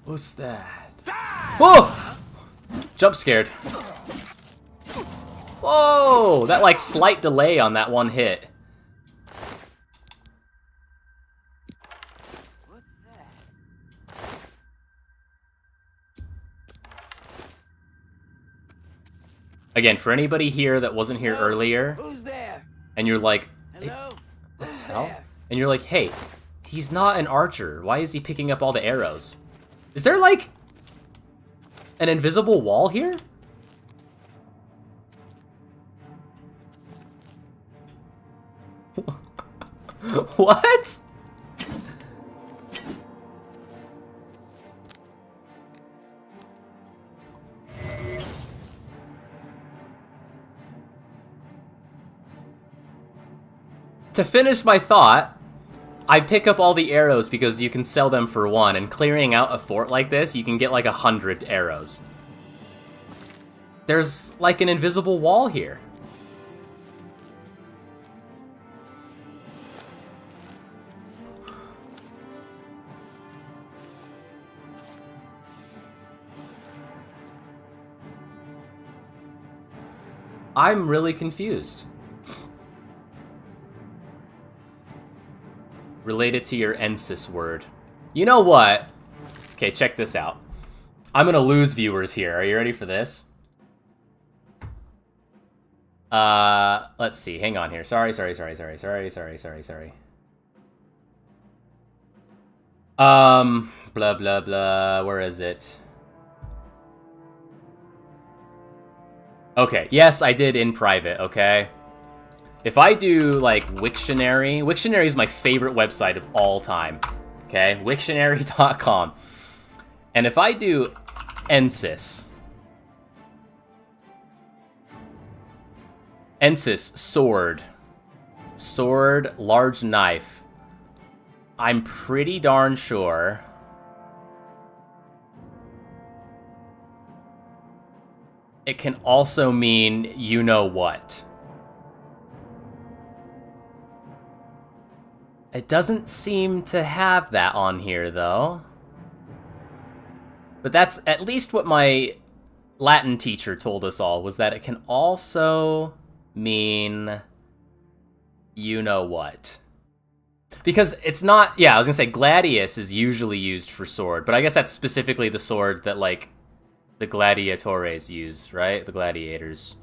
What's that? Whoa! Jump scared. Whoa! That, like, slight delay on that one hit. Again, for anybody here that wasn't here earlier, Who's there? and you're like, Hello? "Hey, hell?" And you're like, hey, he's not an archer. Why is he picking up all the arrows? Is there, like, an invisible wall here? What? To finish my thought, I pick up all the arrows because you can sell them for 1, and clearing out a fort like this, you can get like 100 arrows. There's like an invisible wall here. I'm really confused. Related to your Ensis word. You know what? Okay, check this out. I'm gonna lose viewers here. Are you ready for this? Let's see. Hang on here. Sorry. Blah, blah, blah. Where is it? Okay, yes, I did in private, okay? If I do, like, Wiktionary... Wiktionary is my favorite website of all time, okay? Wiktionary.com. And if I do Ensis... Ensis, sword. Sword, large knife. I'm pretty darn sure... it can also mean you-know-what. It doesn't seem to have that on here, though. But that's at least what my Latin teacher told us all, was that it can also mean you-know-what. Because it's not... yeah, I was gonna say gladius is usually used for sword, but I guess that's specifically the sword that, like, the gladiatores use, right? The gladiators.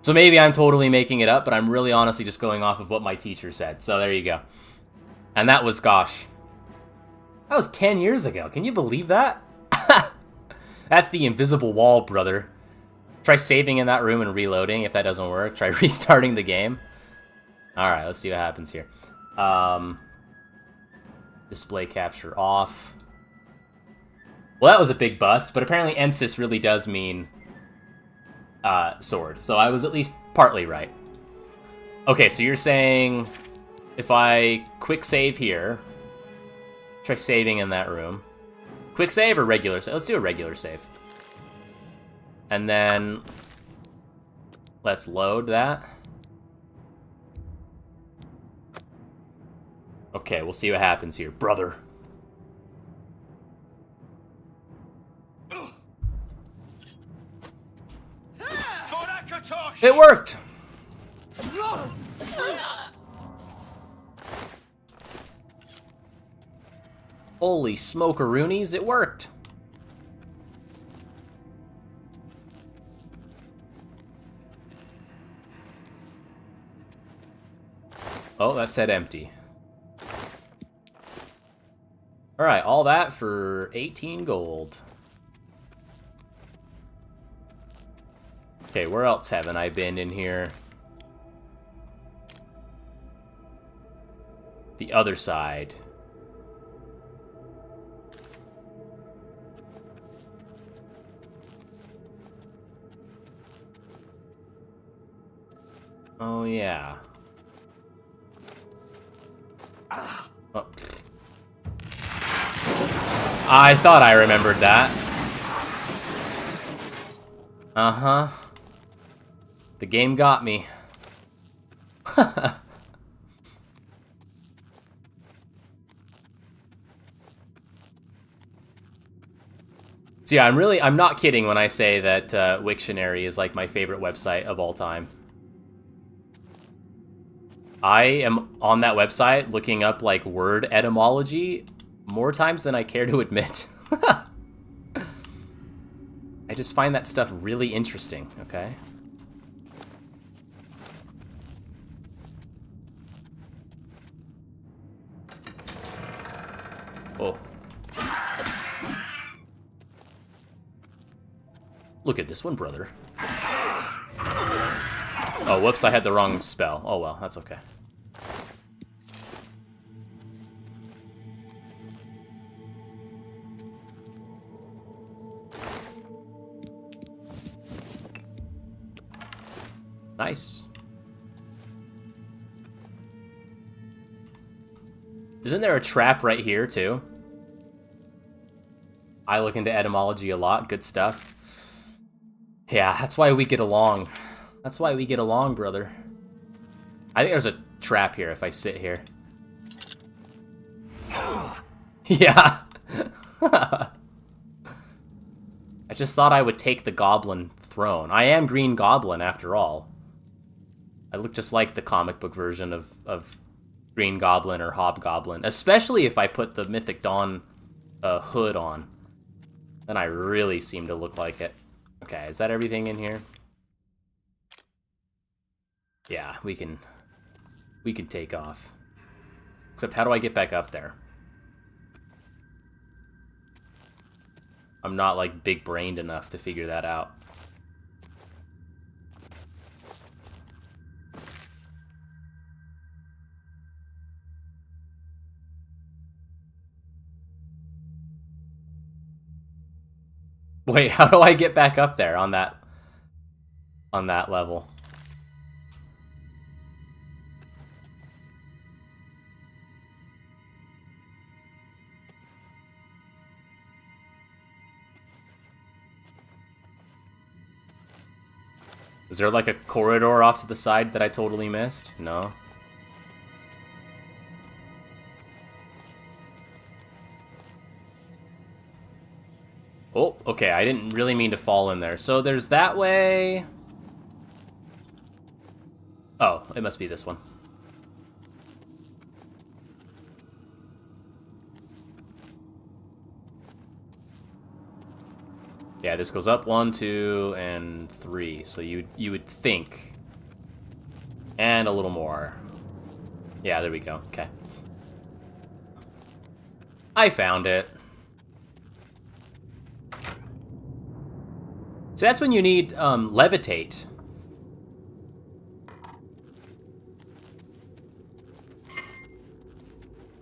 So maybe I'm totally making it up, but I'm really honestly just going off of what my teacher said. So there you go. And that was, gosh, that was 10 years ago. Can you believe that? That's the invisible wall, brother. Try saving in that room and reloading. If that doesn't work, try restarting the game. All right, let's see what happens here. Display capture off. Well, that was a big bust, but apparently Ensis really does mean sword. So I was at least partly right. Okay, so you're saying if I quick save here, try saving in that room. Quick save or regular save? Let's do a regular save. And then let's load that. Okay, we'll see what happens here, brother. It worked! Holy smokeroonies, it worked! Oh, that said empty. Alright, all that for 18 gold. Okay, where else haven't I been in here? the other side. Oh, yeah. Oh. I thought I remembered that. Uh-huh. The game got me. So yeah, I'm not kidding when I say that Wiktionary is like my favorite website of all time. I am on that website looking up like word etymology more times than I care to admit. I just find that stuff really interesting, okay? Oh. Look at this one, brother. Oh, whoops, I had the wrong spell. Oh well, that's okay. Nice. Isn't there a trap right here, too? I look into etymology a lot. Good stuff. Yeah, that's why we get along. That's why we get along, brother. I think there's a trap here if I sit here. Yeah. I just thought I would take the Goblin throne. I am Green Goblin, after all. I look just like the comic book version of Green Goblin or Hobgoblin. Especially if I put the Mythic Dawn hood on. Then I really seem to look like it. Okay, is that everything in here? Yeah, we can take off. Except how do I get back up there? I'm not like big-brained enough to figure that out. Wait, how do I get back up there on that level? Is there like a corridor off to the side that I totally missed? No. Oh, okay, I didn't really mean to fall in there. So there's that way. Oh, it must be this one. Yeah, this goes up 1, 2, and 3. So you would think. And a little more. Yeah, there we go. Okay. I found it. So that's when you need levitate.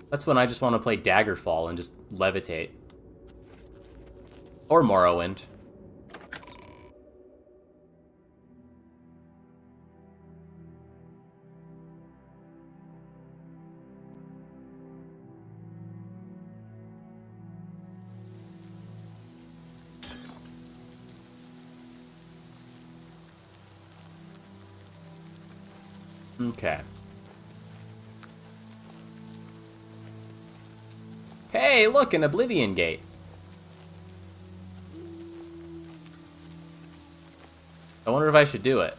That's when I just want to play Daggerfall and just levitate. Or Morrowind. Okay. Hey, look, an Oblivion Gate. I wonder if I should do it.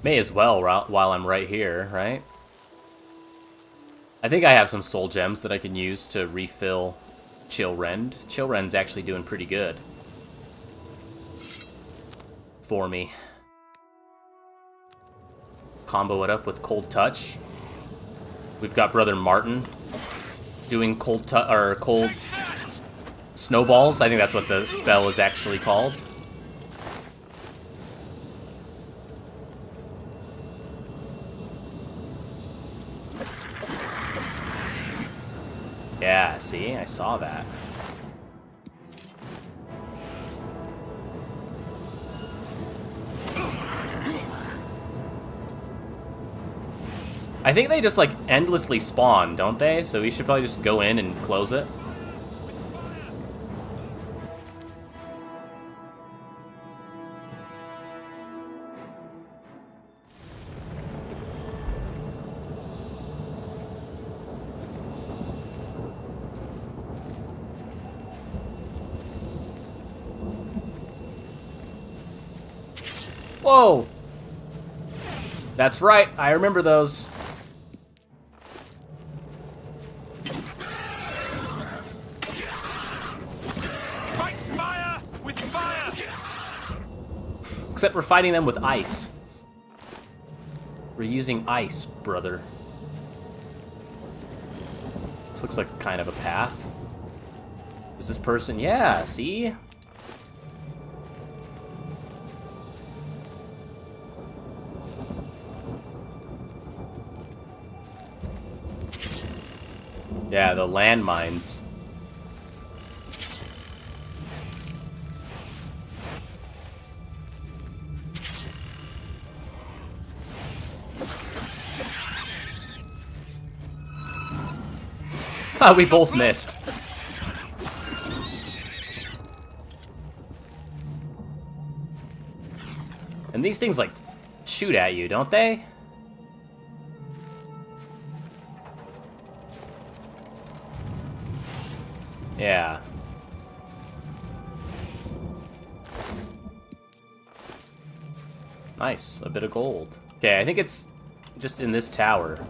May as well while I'm right here, right? I think I have some soul gems that I can use to refill Chillrend. Chillrend's actually doing pretty good for me. combo it up with Cold Touch. We've got Brother Martin doing cold snowballs. I think that's what the spell is actually called. Yeah, see? I saw that. I think they just, like, endlessly spawn, don't they? So we should probably just go in and close it. Whoa! That's right, I remember those. Fight fire with fire! Except we're fighting them with ice. We're using ice, brother. This looks like kind of a path. Is this person? Yeah, see? Yeah, the landmines. Oh, we both missed. And these things, like, shoot at you, don't they? Yeah. Nice, a bit of gold. Okay, I think it's just in this tower.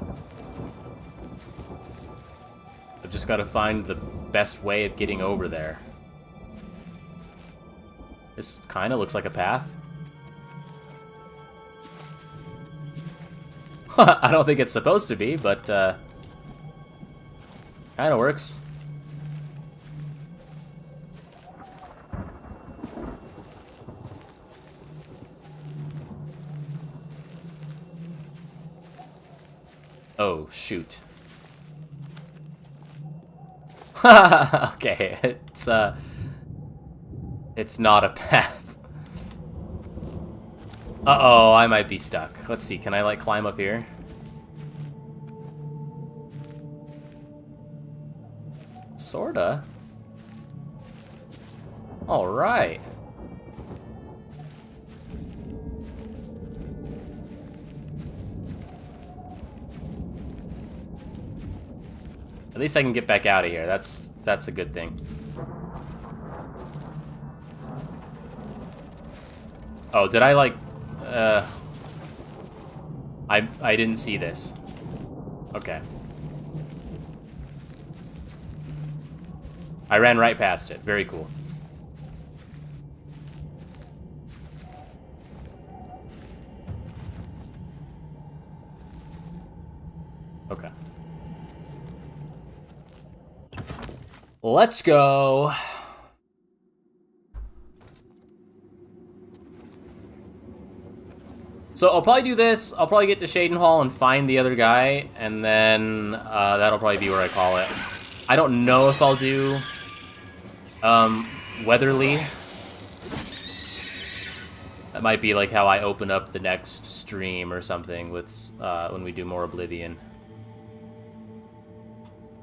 I've just got to find the best way of getting over there. This kind of looks like a path. I don't think it's supposed to be, but kind of works. Oh, shoot. Okay, it's not a path. Uh-oh, I might be stuck. Let's see, can I, like, climb up here? Sorta. Alright. At least I can get back out of here. That's a good thing. Oh, did I, like, I didn't see this. Okay. I ran right past it. Very cool. Okay. Let's go. So I'll probably do this. I'll probably get to Shaden Hall and find the other guy, and then that'll probably be where I call it. I don't know if I'll do Weatherly. That might be like how I open up the next stream or something with when we do more Oblivion.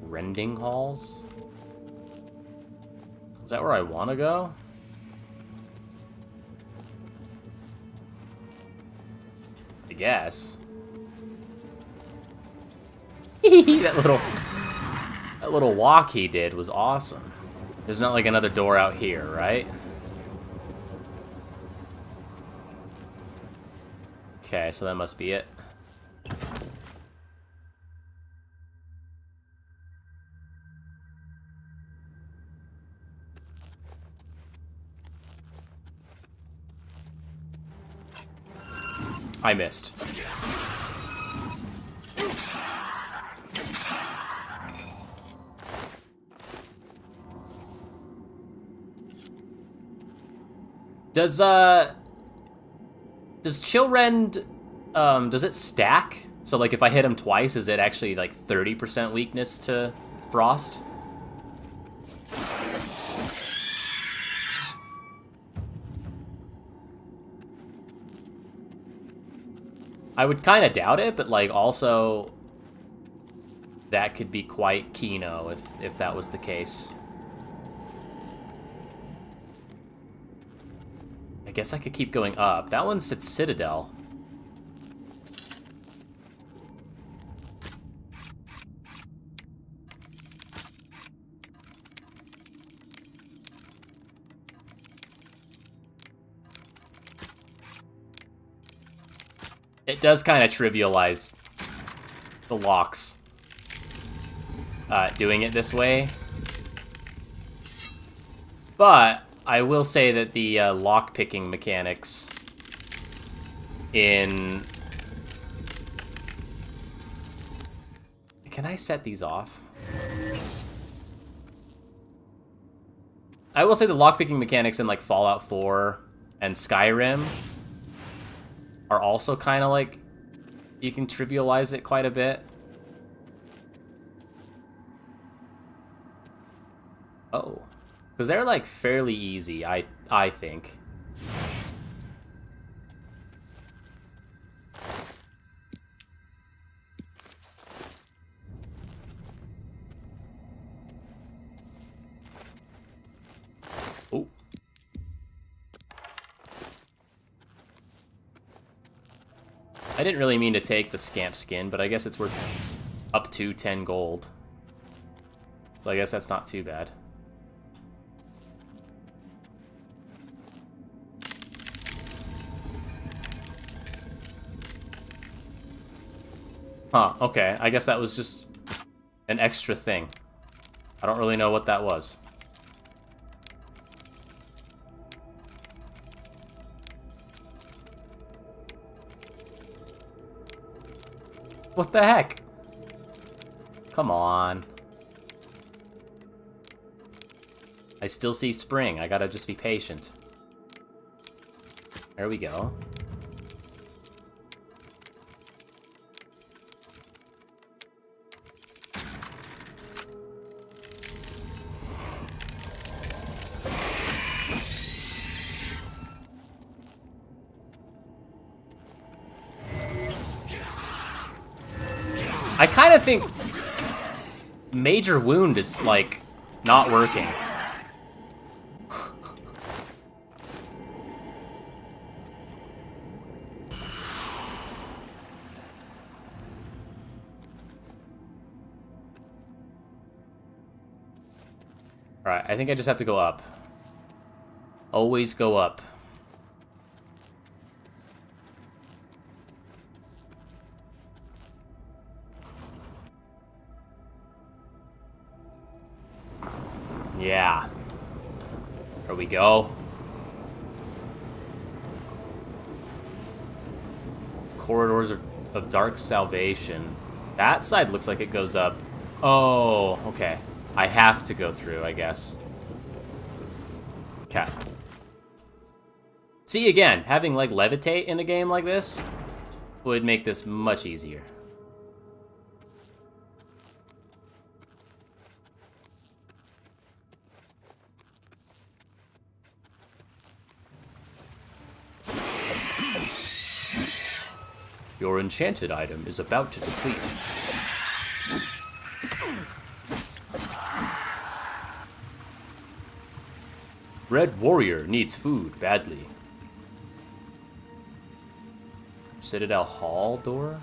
Rending Halls? Is that where I want to go? I guess. that little walk he did was awesome. There's not like another door out here, right? Okay, so that must be it. I missed. Does Chill Rend, does it stack? So, like, if I hit him twice, is it actually, like, 30% weakness to Frost? I would kind of doubt it, but, like, also, that could be quite Kino if that was the case. I guess I could keep going up. That one's at Citadel. It does kind of trivialize the locks, doing it this way. But I will say that the lock-picking mechanics in... Can I set these off? I will say the lock-picking mechanics in, like, Fallout 4 and Skyrim are also kind of like, you can trivialize it quite a bit. Oh. Because they're, like, fairly easy, I think. Oh. I didn't really mean to take the Scamp skin, but I guess it's worth up to 10 gold. So I guess that's not too bad. Huh, okay. I guess that was just an extra thing. I don't really know what that was. What the heck? Come on. I still see spring. I gotta just be patient. There we go. I kind of think Major Wound is, like, not working. Alright, I think I just have to go up. Always go up. Yeah. There we go. Corridors of Dark Salvation. That side looks like it goes up. Oh, okay. I have to go through, I guess. Okay. See, again, having, like, levitate in a game like this would make this much easier. Your enchanted item is about to deplete. Red Warrior needs food badly. Citadel Hall door?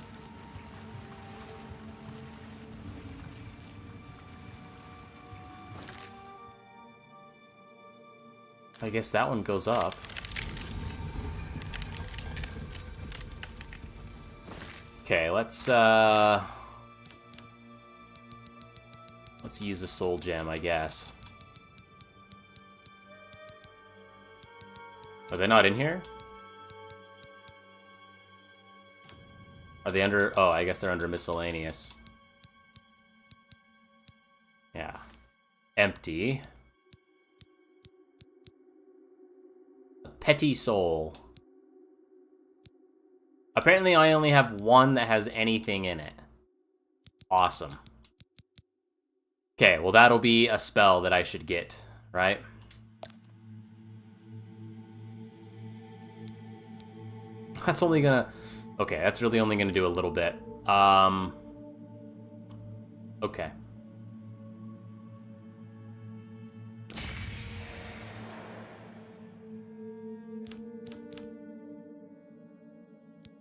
I guess that one goes up. Okay, let's use the soul gem, I guess. Are they not in here? Are they under... Oh, I guess they're under miscellaneous. Yeah. Empty. Petty Soul. Apparently I only have one that has anything in it. Awesome. Okay, well that'll be a spell that I should get, right? That's only gonna... Okay, that's really only gonna do a little bit. Okay.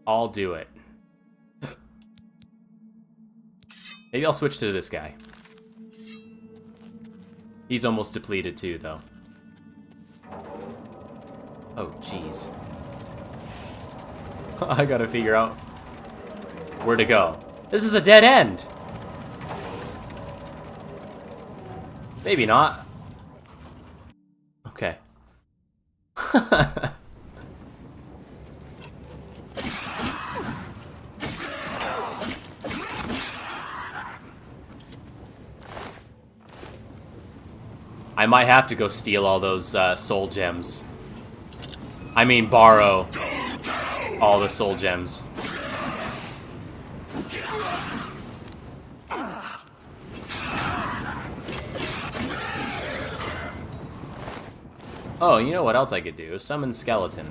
I'll do it. Maybe I'll switch to this guy. He's almost depleted too, though. Oh, jeez. I gotta figure out where to go. This is a dead end! Maybe not. Okay. I might have to go steal all those soul gems. I mean, borrow all the soul gems. Oh, you know what else I could do? Summon skeleton.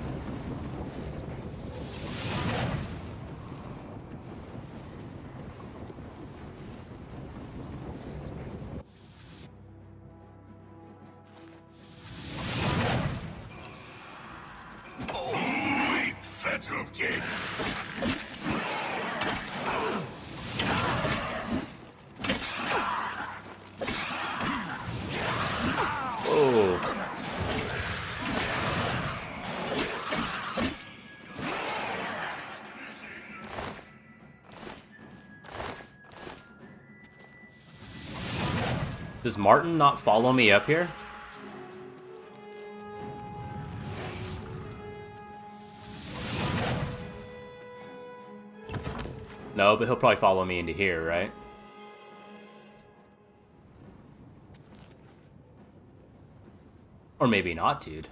Does Martin not follow me up here? No, but he'll probably follow me into here, right? Or maybe not, dude.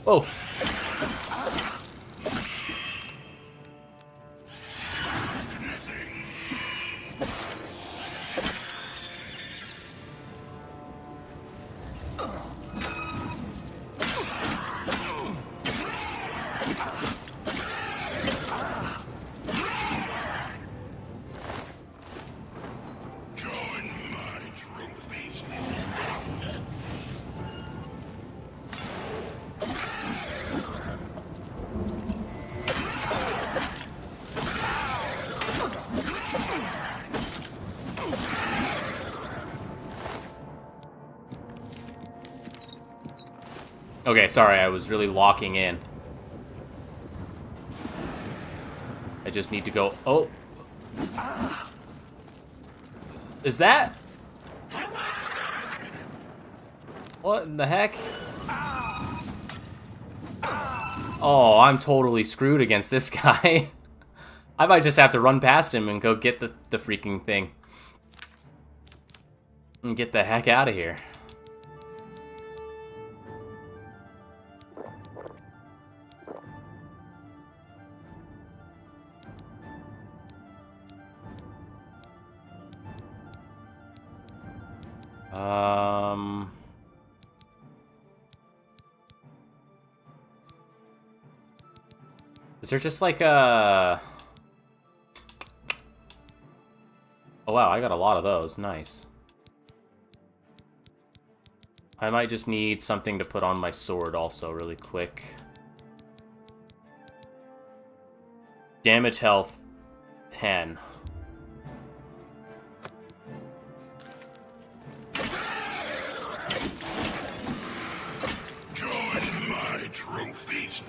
Oh! Okay, sorry, I was really locking in. I just need to go... Oh! Is that... What in the heck? Oh, I'm totally screwed against this guy. I might just have to run past him and go get the freaking thing. And get the heck out of here. Is there just like a... Oh wow, I got a lot of those. Nice. I might just need something to put on my sword also really quick. Damage health 10. Join my trophies.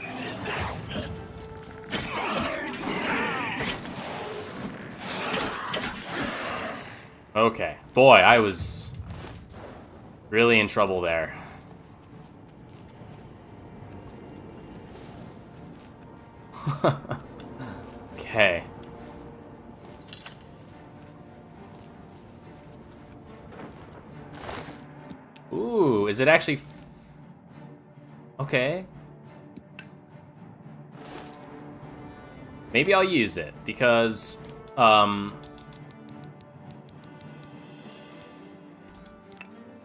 Okay. Boy, I was really in trouble there. Okay. Ooh, is it actually... Okay. Maybe I'll use it, because... I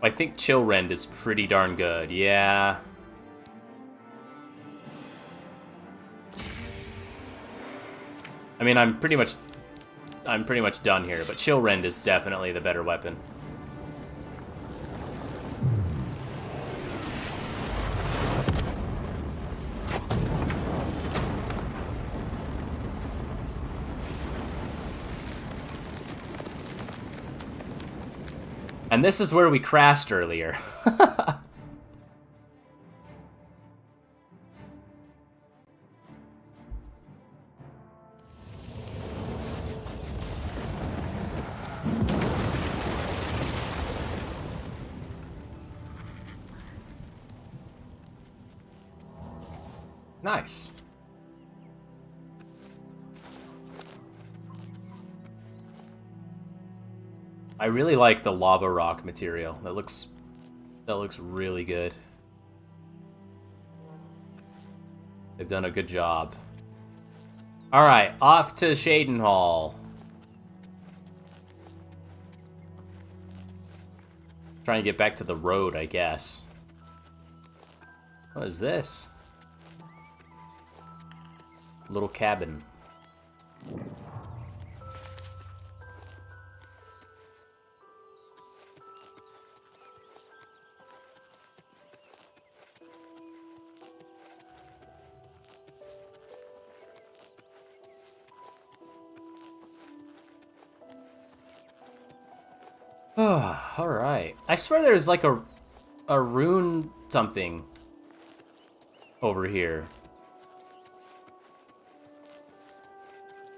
think Chill Rend is pretty darn good, yeah. I mean, I'm pretty much done here, but Chill Rend is definitely the better weapon. And this is where we crashed earlier. Nice. I really like the lava rock material. That looks really good. They've done a good job. All right, off to Shadenhall. Trying to get back to the road, I guess. What is this? Little cabin. All right. I swear there's like a rune something over here.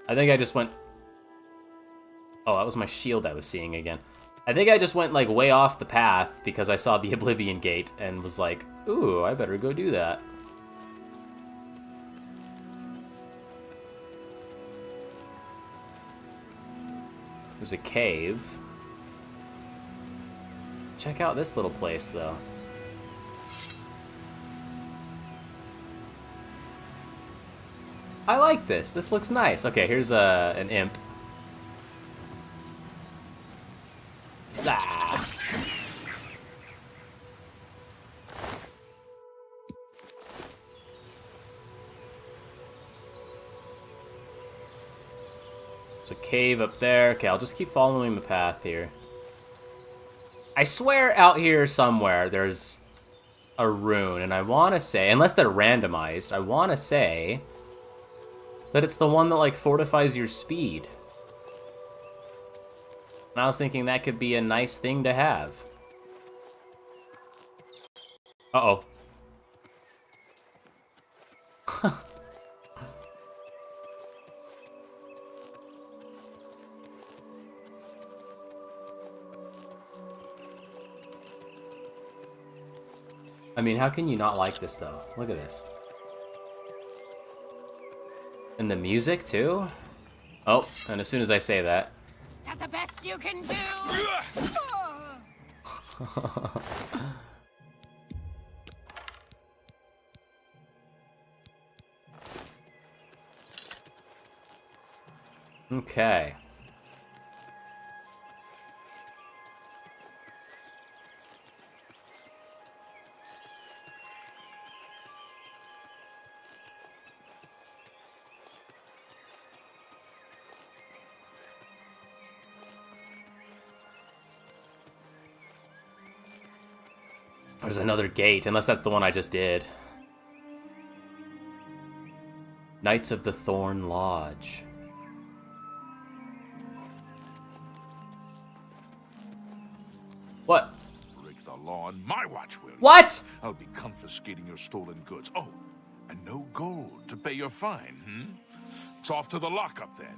I think I just went... Oh, that was my shield I was seeing again. I think I just went like way off the path because I saw the Oblivion Gate and was like, ooh, I better go do that. There's a cave. Check out this little place, though. I like this. This looks nice. Okay, here's an imp. Ah. There's a cave up there. Okay, I'll just keep following the path here. I swear out here somewhere there's a rune, and I want to say, unless they're randomized, I want to say that it's the one that, like, fortifies your speed. And I was thinking that could be a nice thing to have. Uh-oh. I mean, how can you not like this, though? Look at this. And the music, too? Oh, and as soon as I say that... That's the best you can do! Okay. There's another gate, unless that's the one I just did. Knights of the Thorn Lodge. What? Break the law on my watch, will you? What? I'll be confiscating your stolen goods. Oh, and no gold to pay your fine, It's off to the lockup, then.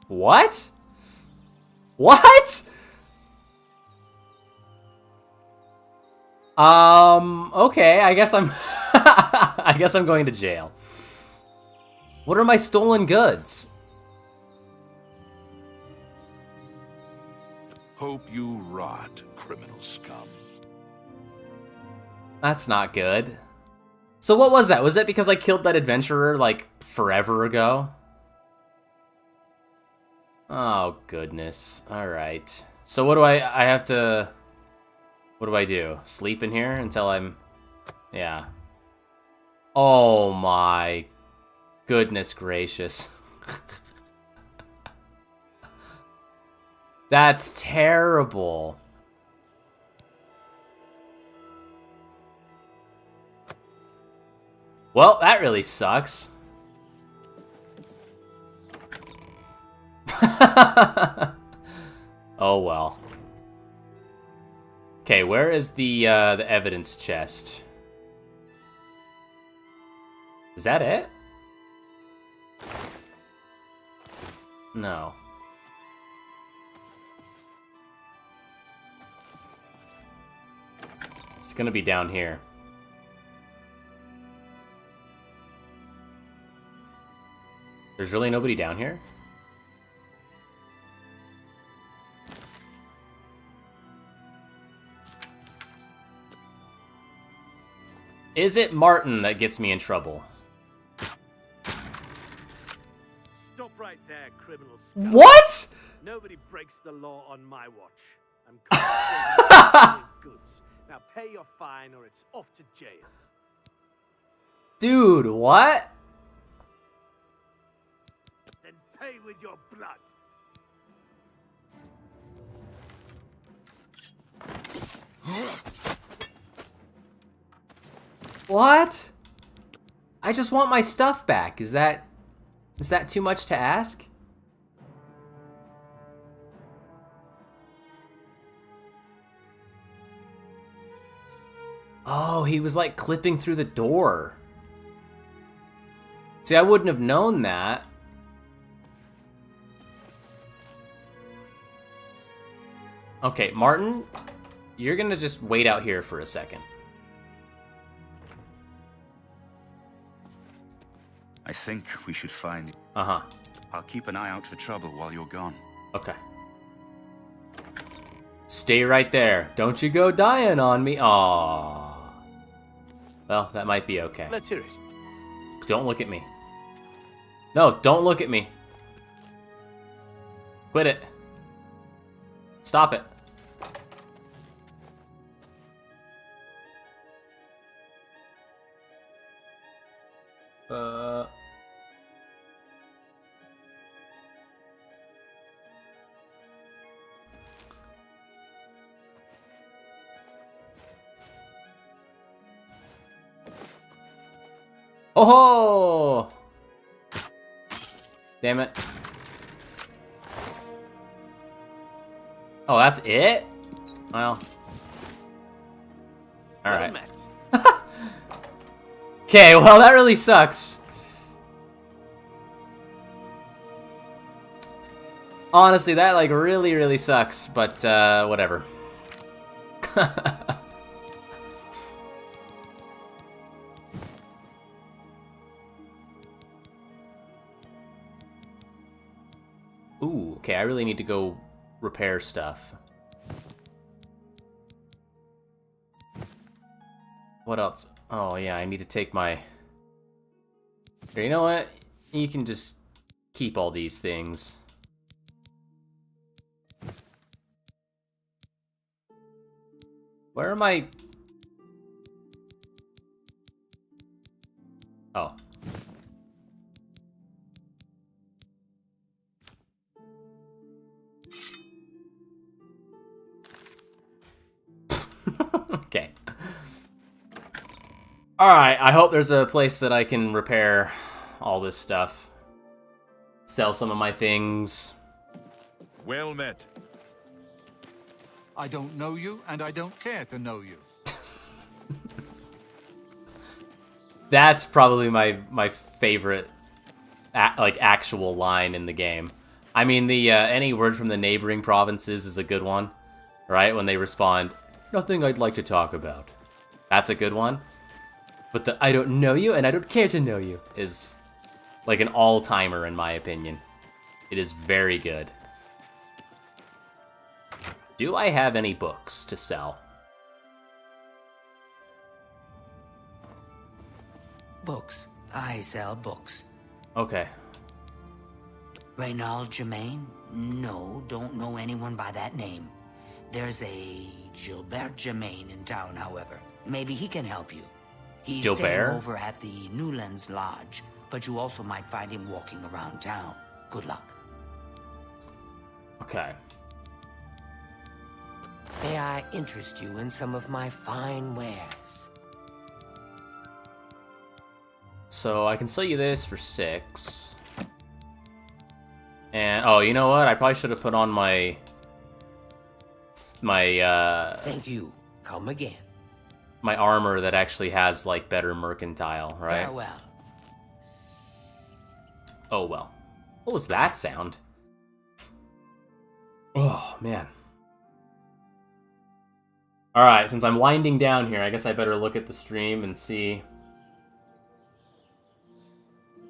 What? What? Okay, I guess I'm... I guess I'm going to jail. What are my stolen goods? Hope you rot, criminal scum. That's not good. So what was that? Was that because I killed that adventurer, like, forever ago? Oh, goodness. Alright. So what do I have to... What do I do? Sleep in here until I'm... Yeah. Oh my... Goodness gracious. That's terrible. Well, that really sucks. Oh well. Okay, where is the evidence chest? Is that it? No. It's gonna be down here. There's really nobody down here? Is it Martin that gets me in trouble? Stop right there, criminal scum. What? Nobody breaks the law on my watch. I'm confiscating goods. Now pay your fine or it's off to jail. Dude, what? Then pay with your blood. What? I just want my stuff back. Is that too much to ask? Oh, he was like clipping through the door. See, I wouldn't have known that. Okay, Martin, you're gonna just wait out here for a second. I think we should find... Uh-huh. I'll keep an eye out for trouble while you're gone. Okay. Stay right there. Don't you go dying on me. Aww. Well, that might be okay. Let's hear it. Don't look at me. No, don't look at me. Quit it. Stop it. Oh! Damn it. Oh, that's it? Well. Alright. Okay, well, that really sucks. Honestly, that, like, really, really sucks, but, whatever. Ooh, okay, I really need to go repair stuff. What else? Oh, yeah, I need to take my... Here, you know what? You can just keep all these things. Where am I? Oh. Okay. Alright, I hope there's a place that I can repair all this stuff. Sell some of my things. Well met. I don't know you, and I don't care to know you. That's probably my favorite actual line in the game. I mean, the any word from the neighboring provinces is a good one, right? When they respond, nothing I'd like to talk about. That's a good one. But the I don't know you and I don't care to know you is like an all-timer in my opinion. It is very good. Do I have any books to sell? books. I sell books. Okay. Reynald Germain? No, don't know anyone by that name. There's a Gilbert Germain in town, however. Maybe he can help you. He's staying Gilbert? over at the Newlands Lodge, but you also might find him walking around town. Good luck. Okay. May I interest you in some of my fine wares? So I can sell you this for 6. And oh, you know what? I probably should have put on my Thank you. Come again. my armor that actually has like better mercantile, right? Farewell. Oh well. What was that sound? Oh man. Alright, since I'm winding down here, I guess I better look at the stream and see.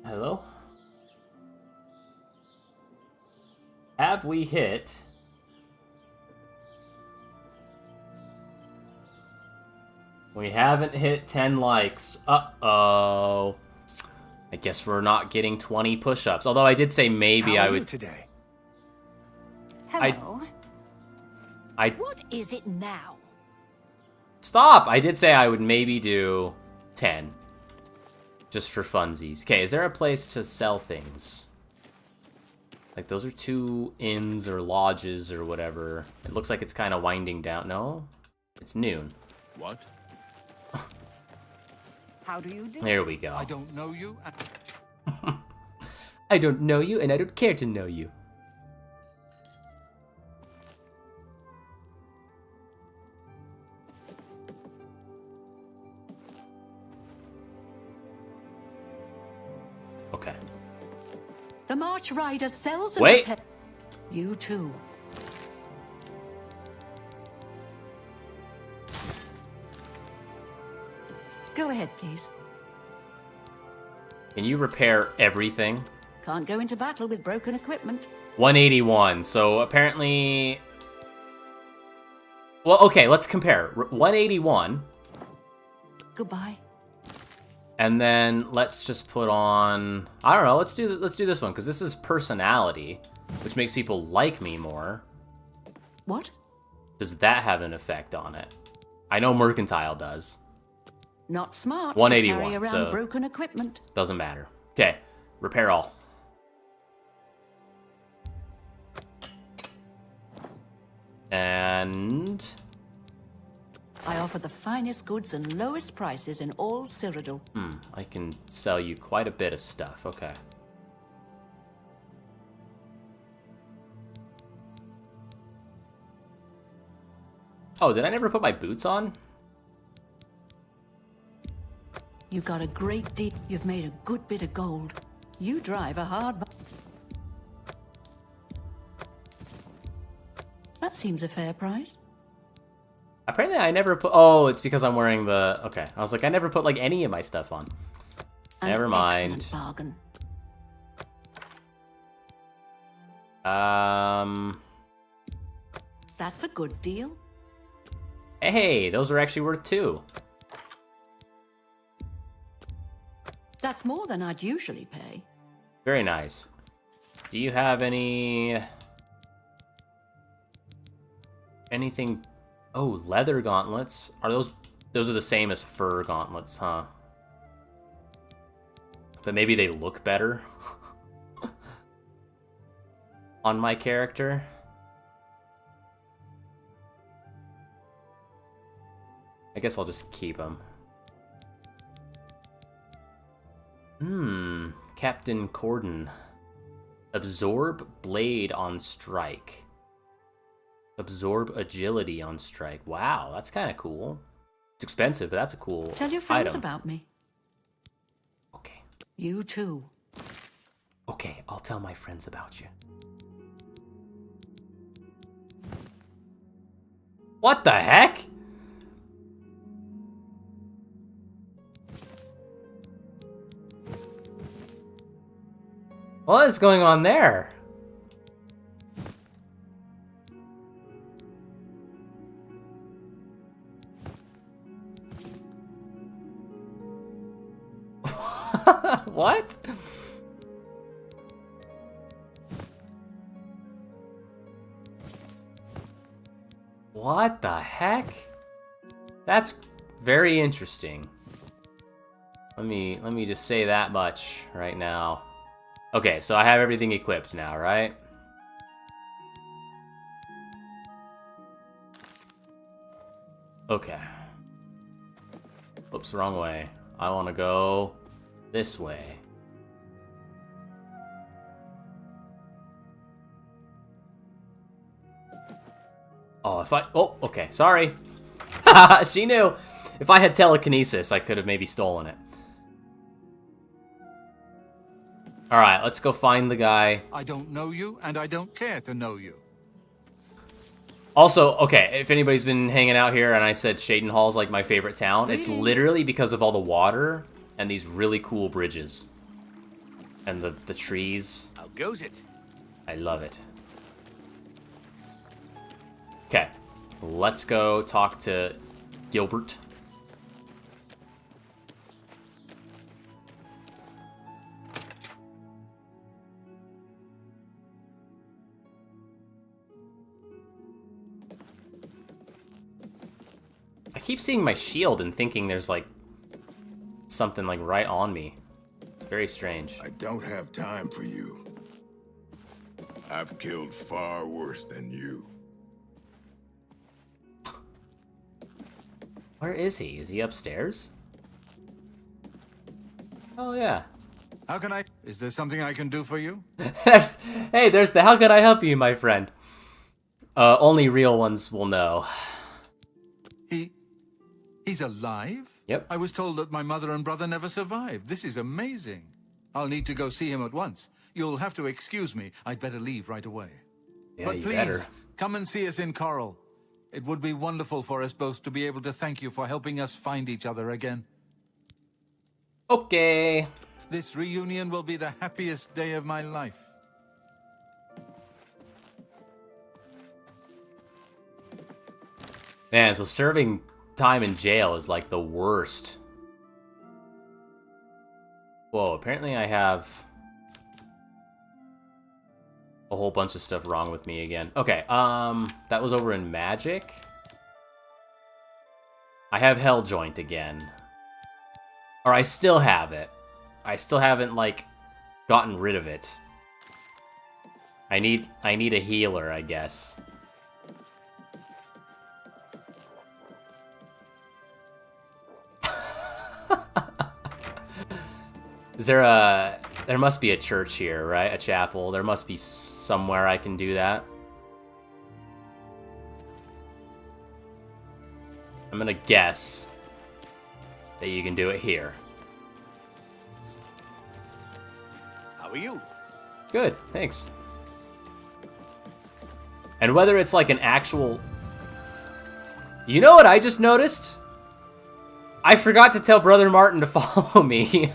Hello? Have we hit... We haven't hit 10 likes. Uh-oh. I guess we're not getting 20 push-ups. Although I did say maybe How I are would... you today? Hello. I... What is it now? Stop! I did say I would maybe do 10. Just for funsies. Okay, is there a place to sell things? Like, those are 2 inns or lodges or whatever. It looks like it's kind of winding down. No? It's noon. What? How do you do? There we go. I don't know you. I don't know you, and I don't care to know you. Okay. The March Rider sells and Wait. You too. Go ahead, please. Can you repair everything? Can't go into battle with broken equipment. 181. So apparently... Well, okay, let's compare. 181. Goodbye. And then let's just put on... I don't know, let's do this one, because this is personality, which makes people like me more. What? Does that have an effect on it? I know mercantile does. Not smart 181, to carry around so broken equipment. doesn't matter. Okay, repair all. And... I offer the finest goods and lowest prices in all Cyrodiil. I can sell you quite a bit of stuff. Okay. Oh, did I never put my boots on? You got a great deal. You've made a good bit of gold. You drive a hard... That seems a fair price. Apparently I never put... Oh, it's because I'm wearing the... Okay. I was like, I never put, like, any of my stuff on. Never mind. Excellent bargain. That's a good deal. Hey, those are actually worth 2. That's more than I'd usually pay. Very nice. Do you have any... Anything... Oh, leather gauntlets. Are those are the same as fur gauntlets, huh? But maybe they look better on my character. I guess I'll just keep them. Captain Corden. Absorb blade on strike. Absorb agility on strike. Wow, that's kind of cool. It's expensive, but that's a cool Tell your friends item. about me. Okay. You too. Okay, I'll tell my friends about you. What the heck? What is going on there? What? What the heck? That's very interesting. Let me just say that much right now. Okay, so I have everything equipped now, right? Okay. Oops, wrong way. I want to go this way. Oh, okay, sorry. She knew. If I had telekinesis, I could have maybe stolen it. Alright, let's go find the guy. I don't know you, and I don't care to know you. Also, okay, if anybody's been hanging out here and I said Shadenhall's like my favorite town, it's literally because of all the water and these really cool bridges. And the trees. How goes it? I love it. Okay, let's go talk to Gilbert. I keep seeing my shield and thinking there's like something like right on me. It's very strange. I don't have time for you. I've killed far worse than you. Where is he? Is he upstairs? Oh, yeah. How can I... Is there something I can do for you? Hey, there's the how can I help you, my friend? Only real ones will know. He's alive? Yep. I was told that my mother and brother never survived. This is amazing. I'll need to go see him at once. You'll have to excuse me. I'd better leave right away. Yeah, but you please, better. come and see us in Coral. It would be wonderful for us both to be able to thank you for helping us find each other again. Okay. This reunion will be the happiest day of my life. Man, so serving time in jail is like the worst. Whoa, apparently I have a whole bunch of stuff wrong with me again. Okay, that was over in Magic. I have Hell Joint again. Or I still have it. I still haven't, like, gotten rid of it. I need a healer, I guess. Is there there must be a church here, right? A chapel. There must be somewhere I can do that. I'm gonna guess that you can do it here. How are you? Good, thanks. And whether it's like an actual... You know what I just noticed? I forgot to tell Brother Martin to follow me.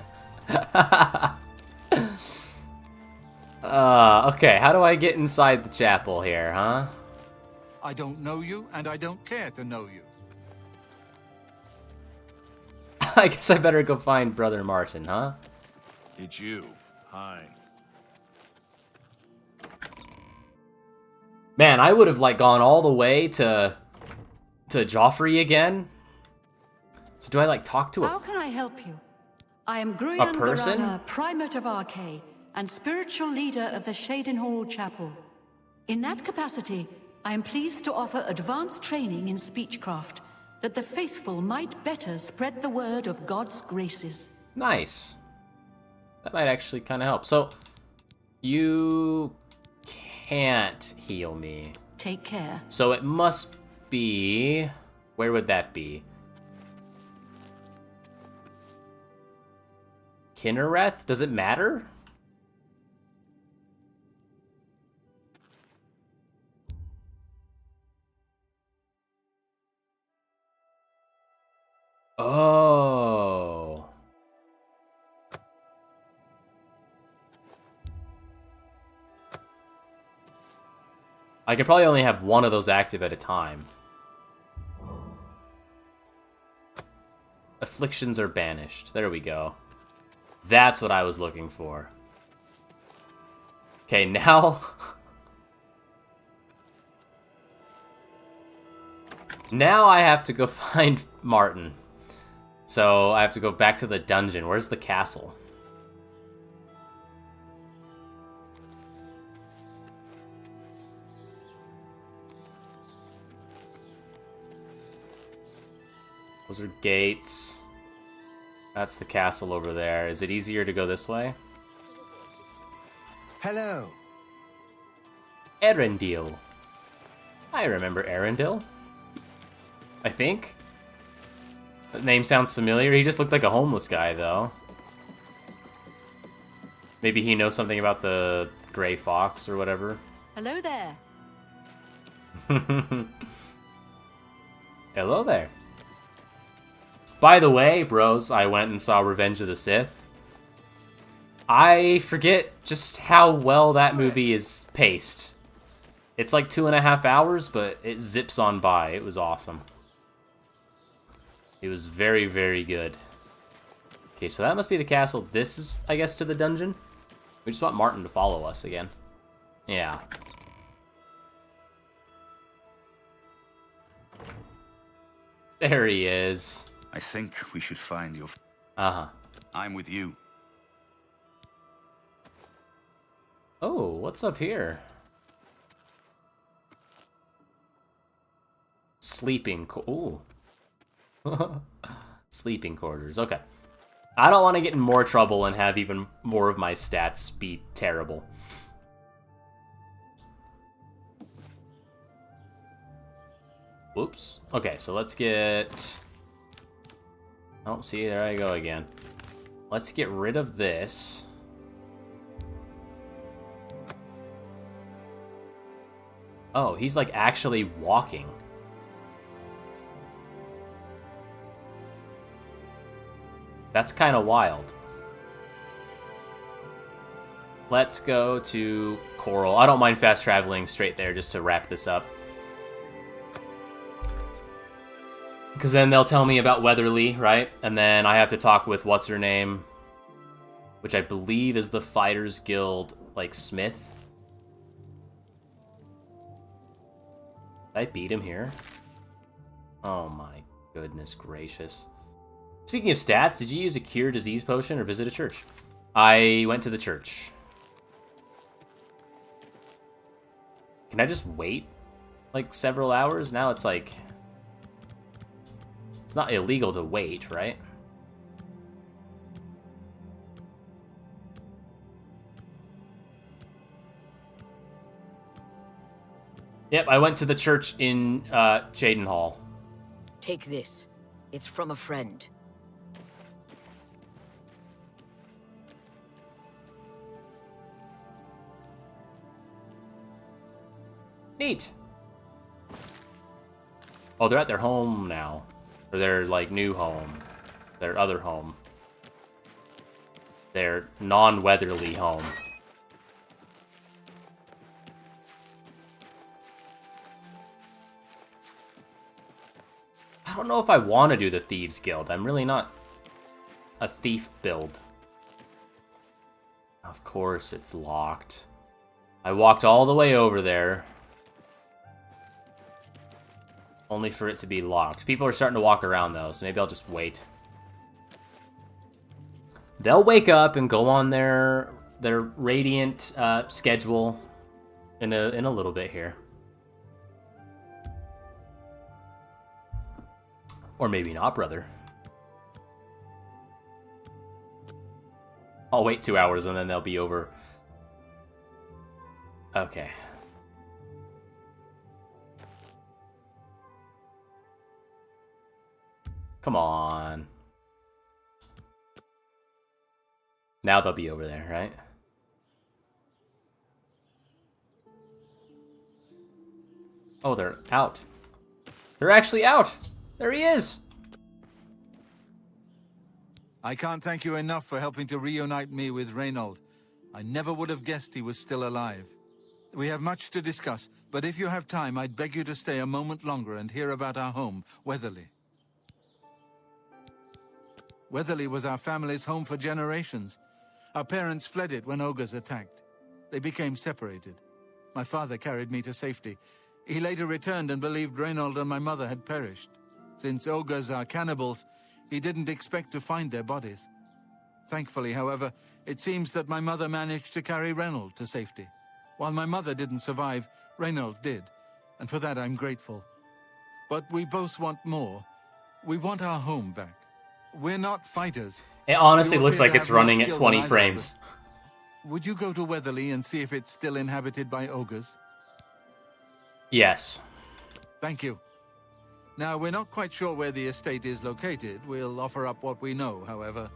Okay, how do I get inside the chapel here, huh? I don't know you, and I don't care to know you. I guess I better go find Brother Martin, huh? It's you. Hi. Man, I would have like gone all the way to Joffrey again. So do I like talk to How a can I help you? I am Gruyan person? Garana, Primate of Arkay, and spiritual leader of the Shadenhall Chapel. In that capacity, I am pleased to offer advanced training in speechcraft, that the faithful might better spread the word of God's graces. Nice. That might actually kind of help. So, you can't heal me. Take care. So it must be... Where would that be? Kinnereth? Does it matter? Oh. I could probably only have one of those active at a time. Afflictions are banished. There we go. That's what I was looking for. Okay, now... now I have to go find Martin. So I have to go back to the dungeon. Where's the castle? Those are gates. That's the castle over there. Is it easier to go this way? Hello. Erendil. I remember Erendil. I think. That name sounds familiar. He just looked like a homeless guy, though. Maybe he knows something about the gray fox or whatever. Hello there. Hello there. By the way, bros, I went and saw Revenge of the Sith. I forget just how well that movie is paced. It's like 2.5 hours, but it zips on by. It was awesome. It was very, very good. Okay, so that must be the castle. This is, I guess, to the dungeon. We just want Martin to follow us again. Yeah. There he is. I think we should find your... Uh-huh. I'm with you. Oh, what's up here? Sleeping... Ooh. Sleeping quarters. Okay. I don't want to get in more trouble and have even more of my stats be terrible. Whoops. Okay, so let's get... Oh, see, there I go again. Let's get rid of this. Oh, he's like actually walking. That's kind of wild. Let's go to Coral. I don't mind fast traveling straight there just to wrap this up. Because then they'll tell me about Weatherly, right? And then I have to talk with what's-her-name, which I believe is the Fighters Guild, like, Smith. Did I beat him here? Oh my goodness gracious. Speaking of stats, did you use a cure disease potion or visit a church? I went to the church. Can I just wait, like, several hours? Now it's like... It's not illegal to wait, right? Yep, I went to the church in Jaden Hall. Take this. It's from a friend. Neat. Oh, they're at their home now. Or their, like, new home. Their other home. Their non-Weatherly home. I don't know if I want to do the Thieves Guild. I'm really not a thief build. Of course it's locked. I walked all the way over there. Only for it to be locked. People are starting to walk around, though, so maybe I'll just wait. They'll wake up and go on their Radiant schedule in a little bit here. Or maybe not, brother. I'll wait 2 hours and then they'll be over. Okay. Come on. Now they'll be over there, right? Oh, they're out. They're actually out! There he is! I can't thank you enough for helping to reunite me with Reynold. I never would have guessed he was still alive. We have much to discuss, but if you have time, I'd beg you to stay a moment longer and hear about our home, Weatherly. Weatherly was our family's home for generations. Our parents fled it when ogres attacked. They became separated. My father carried me to safety. He later returned and believed Reynold and my mother had perished. Since ogres are cannibals, he didn't expect to find their bodies. Thankfully, however, it seems that my mother managed to carry Reynold to safety. While my mother didn't survive, Reynold did, and for that I'm grateful. But we both want more. We want our home back. We're not fighters. It honestly You looks appear like to it's have more running at skill 20 than I have, frames. but would you go to Weatherly and see if it's still inhabited by ogres? Yes. Thank you. Now, we're not quite sure where the estate is located. We'll offer up what we know, however.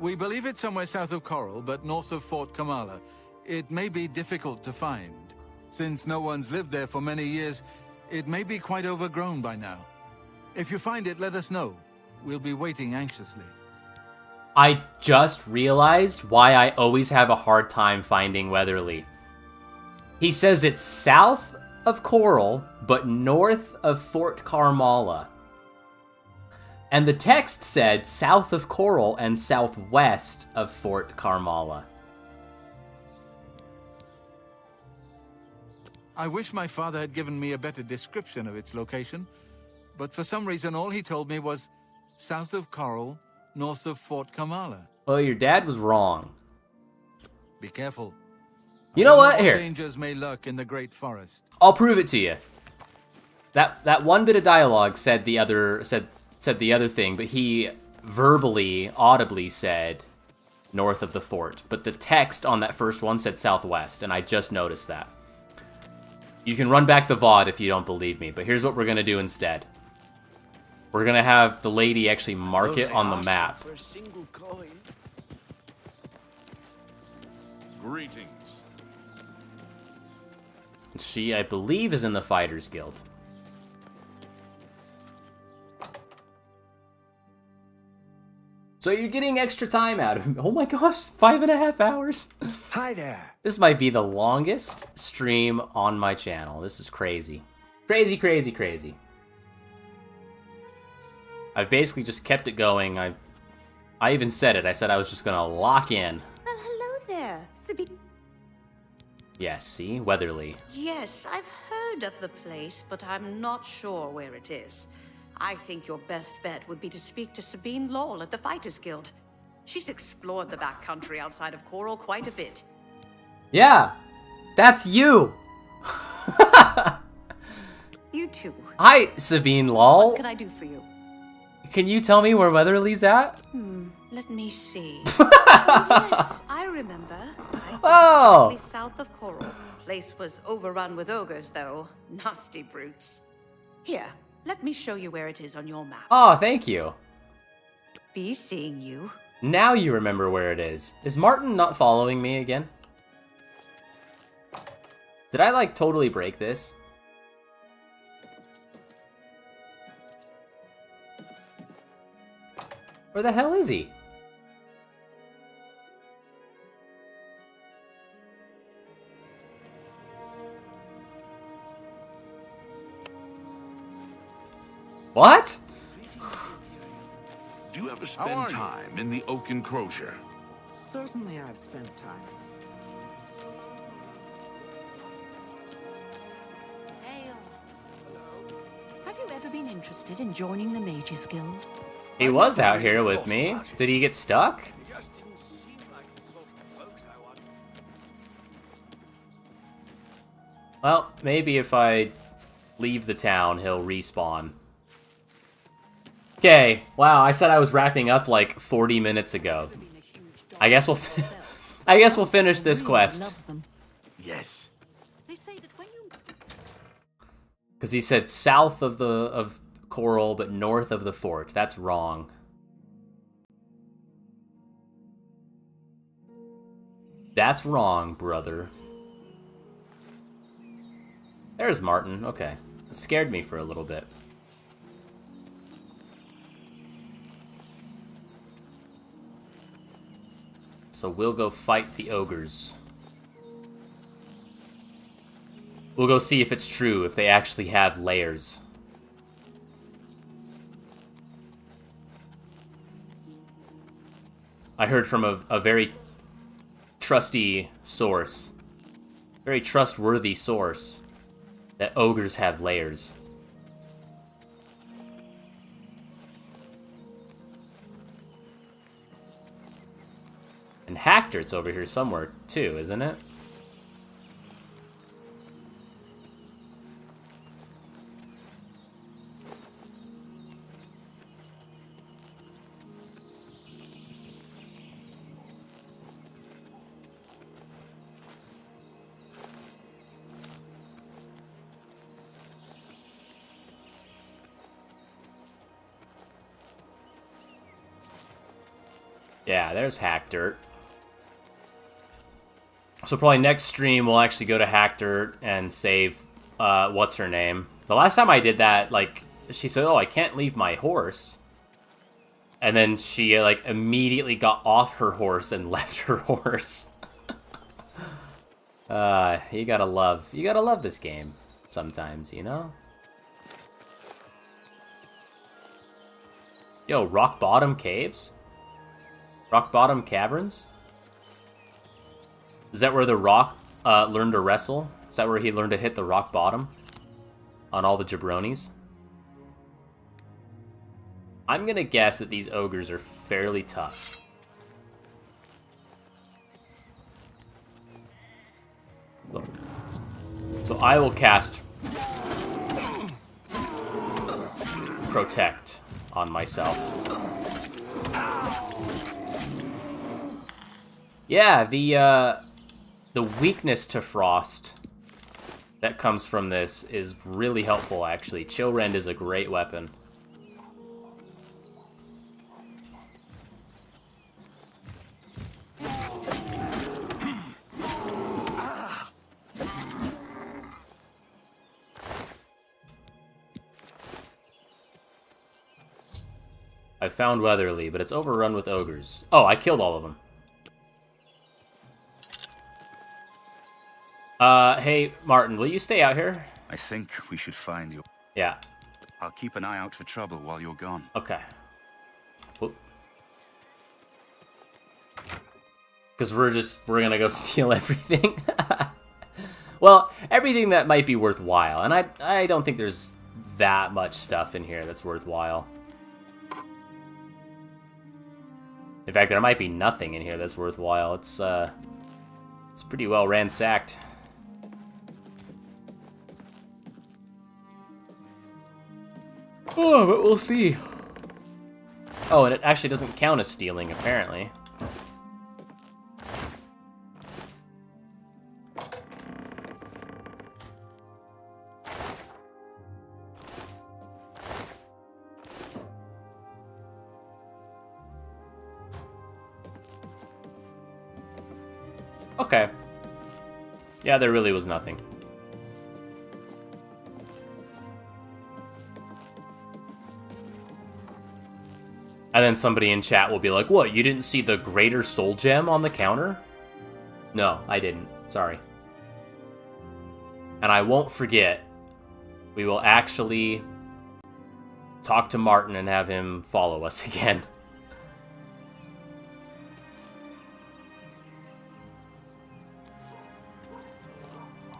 We believe it's somewhere south of Coral, but north of Fort Kamala. It may be difficult to find. Since no one's lived there for many years, it may be quite overgrown by now. If you find it, let us know. We'll be waiting anxiously. I just realized why I always have a hard time finding Weatherly. He says it's south of Coral, but north of Fort Carmala. And the text said south of Coral and southwest of Fort Carmala. I wish my father had given me a better description of its location, but for some reason all he told me was south of Coral, north of Fort Kamala. Well, your dad was wrong. Be careful. You know what? Here. Dangers may lurk in the great forest. I'll prove it to you. That one bit of dialogue said the other thing, but he verbally, audibly said north of the fort. But the text on that first one said southwest, and I just noticed that. You can run back the VOD if you don't believe me, but here's what we're gonna do instead. We're gonna have the lady actually mark it on the map. For a single coin. Greetings. She, I believe, is in the Fighters Guild. So you're getting extra time out of him. Oh my gosh, 5.5 hours. Hi there. This might be the longest stream on my channel. This is crazy. Crazy, crazy, crazy. I've basically just kept it going. I even said it. I said I was just gonna lock in. Well, hello there, Sabine. Yes, see? Weatherly. Yes, I've heard of the place, but I'm not sure where it is. I think your best bet would be to speak to Sabine Lowell at the Fighters Guild. She's explored the backcountry outside of Coral quite a bit. Yeah, that's you. You too. Hi, Sabine Lowell. What can I do for you? Can you tell me where Weatherly's at? Let me see. Oh, yes, I remember. I think Oh. it's south of Coral. Place was overrun with ogres, though. Nasty brutes. Here, let me show you where it is on your map. Oh, thank you. Be seeing you. Now you remember where it is. Is Martin not following me again? Did I, like, totally break this? Where the hell is he? What? Do you ever spend time in the Oak Enclosure? Certainly I've spent time. Hail. Have you ever been interested in joining the Mages Guild? He was out here with me. Did he get stuck? He just didn't seem like the sort of folks I wanted. Well, maybe if I leave the town, he'll respawn. Okay, wow, I said I was wrapping up like 40 minutes ago. I guess we'll finish this quest. Yes. They say that when you Because he said south of Coral, but north of the fort. That's wrong. That's wrong, brother. There's Martin. Okay. It scared me for a little bit. So we'll go fight the ogres. We'll go see if it's true, if they actually have layers. I heard from a very trusty source, very trustworthy source, that ogres have layers. And Hackdirt's over here somewhere too, isn't it? Yeah, there's Hackdirt. So probably next stream we'll actually go to Hackdirt and save what's her name. The last time I did that, like, she said, "Oh, I can't leave my horse." And then she like immediately got off her horse and left her horse. You gotta love this game sometimes, you know? Yo, Rock Bottom Caves? Rock Bottom Caverns? Is that where the Rock learned to wrestle? Is that where he learned to hit the rock bottom? On all the jabronis? I'm gonna guess that these ogres are fairly tough. So I will cast Protect on myself. Yeah, the weakness to frost that comes from this is really helpful, actually. Chill Rend is a great weapon. I found Weatherly, but it's overrun with ogres. Oh, I killed all of them. Hey, Martin, will you stay out here? I think we should find you. Yeah. I'll keep an eye out for trouble while you're gone. Okay. Because we're gonna go steal everything. Well, everything that might be worthwhile, and I don't think there's that much stuff in here that's worthwhile. In fact, there might be nothing in here that's worthwhile. It's pretty well ransacked. Oh, but we'll see. Oh, and it actually doesn't count as stealing, apparently. Okay. Yeah, there really was nothing. And then somebody in chat will be like, "What, you didn't see the Greater Soul Gem on the counter?" No, I didn't. Sorry. And I won't forget. We will actually talk to Martin and have him follow us again.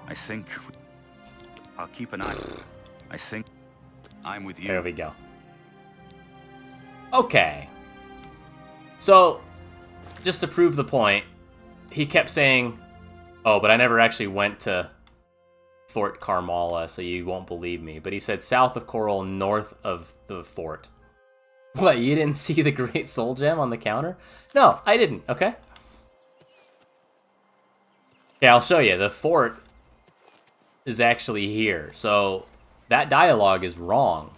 I think I'll keep an eye. I think I'm with you. There we go. Okay. So, just to prove the point, he kept saying, "Oh, but I never actually went to Fort Carmala, so you won't believe me." But he said south of Coral, north of the fort. What, you didn't see the Great Soul Gem on the counter? No, I didn't, okay? Yeah, I'll show you. The fort is actually here. So that dialogue is wrong.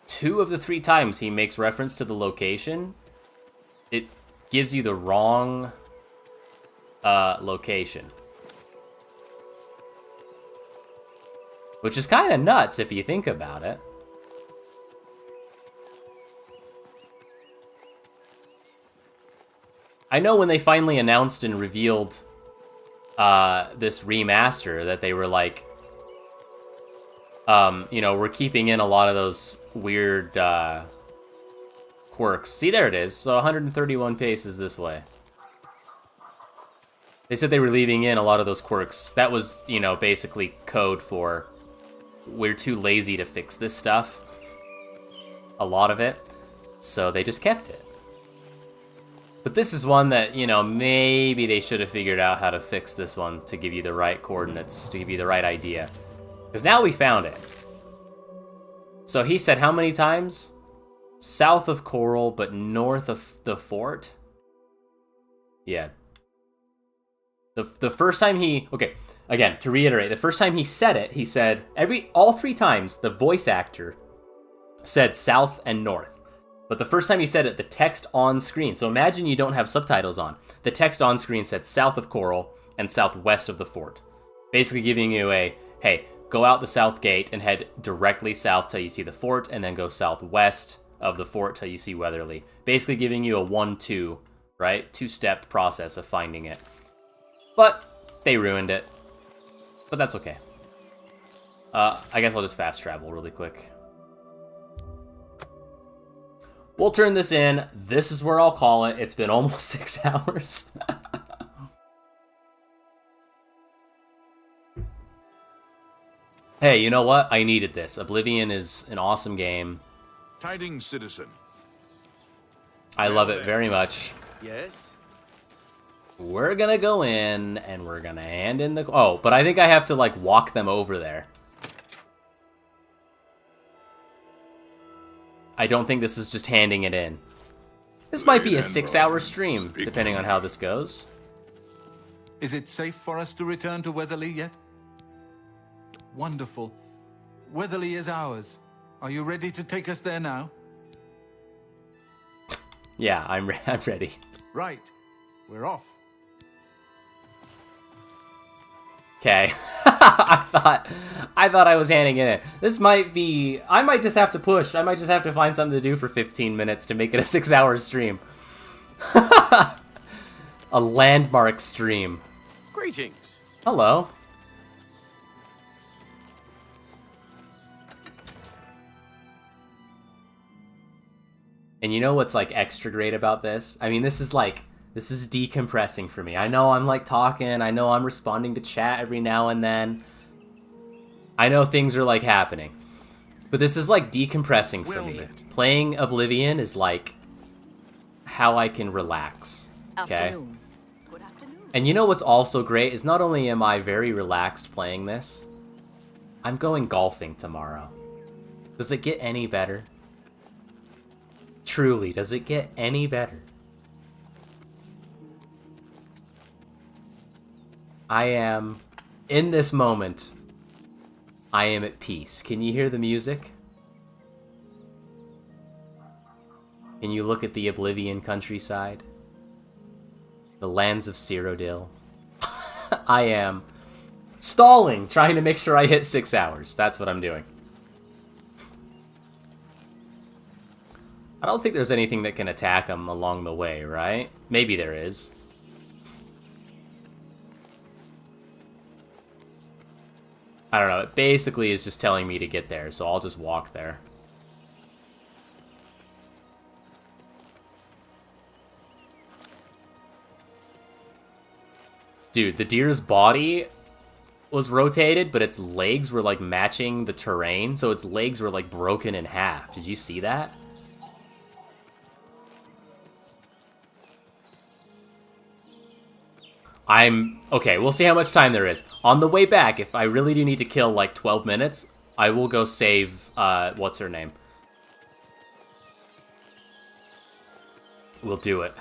2 of the 3 times he makes reference to the location, it gives you the wrong location. Which is kind of nuts if you think about it. I know when they finally announced and revealed this remaster that they were like, you know, we're keeping in a lot of those weird quirks. See, there it is. So 131 paces this way. They said they were leaving in a lot of those quirks. That was, you know, basically code for we're too lazy to fix this stuff. A lot of it. So they just kept it. But this is one that, you know, maybe they should have figured out how to fix this one to give you the right coordinates, to give you the right idea. Because now we found it. So he said how many times? South of Coral, but north of the fort? Yeah. The first time he... Okay, again, to reiterate, the first time he said it, he said... all 3 times, the voice actor said south and north. But the first time he said it, the text on screen, so imagine you don't have subtitles on. The text on screen said south of Coral and southwest of the fort. Basically giving you a, hey, go out the south gate and head directly south till you see the fort, and then go southwest of the fort till you see Weatherly. Basically giving you a 1-2, right? 2-step process of finding it. But they ruined it. But that's okay. I guess I'll just fast travel really quick. We'll turn this in. This is where I'll call it. It's been almost 6 hours. Hey, you know what? I needed this. Oblivion is an awesome game. Tidings, citizen. I love it very much. Yes? We're gonna go in, and we're gonna hand in the... Oh, but I think I have to, like, walk them over there. I don't think this is just handing it in. This might be a 6-hour stream, depending on how this goes. Is it safe for us to return to Weatherly yet? Wonderful. Weatherly is ours. Are you ready to take us there now? Yeah, I'm ready. Right. We're off. Okay. I thought I was handing it in. This might be... I might just have to push. I might just have to find something to do for 15 minutes to make it a 6-hour stream. A landmark stream. Greetings. Hello. And you know what's, like, extra great about this? I mean, this is decompressing for me. I know I'm, like, talking. I know I'm responding to chat every now and then. I know things are, like, happening. But this is, like, decompressing for me. Playing Oblivion is, like, how I can relax. Okay? Afternoon. Good afternoon. And you know what's also great is not only am I very relaxed playing this, I'm going golfing tomorrow. Does it get any better? Truly, does it get any better? I am, in this moment, I am at peace. Can you hear the music? Can you look at the Oblivion countryside? The lands of Cyrodiil. I am stalling, trying to make sure I hit 6 hours. That's what I'm doing. I don't think there's anything that can attack them along the way, right? Maybe there is. I don't know. It basically is just telling me to get there, so I'll just walk there. Dude, the deer's body was rotated, but its legs were, like, matching the terrain, so its legs were, like, broken in half. Did you see that? Okay, we'll see how much time there is. On the way back, if I really do need to kill, like, 12 minutes, I will go save, what's her name? We'll do it.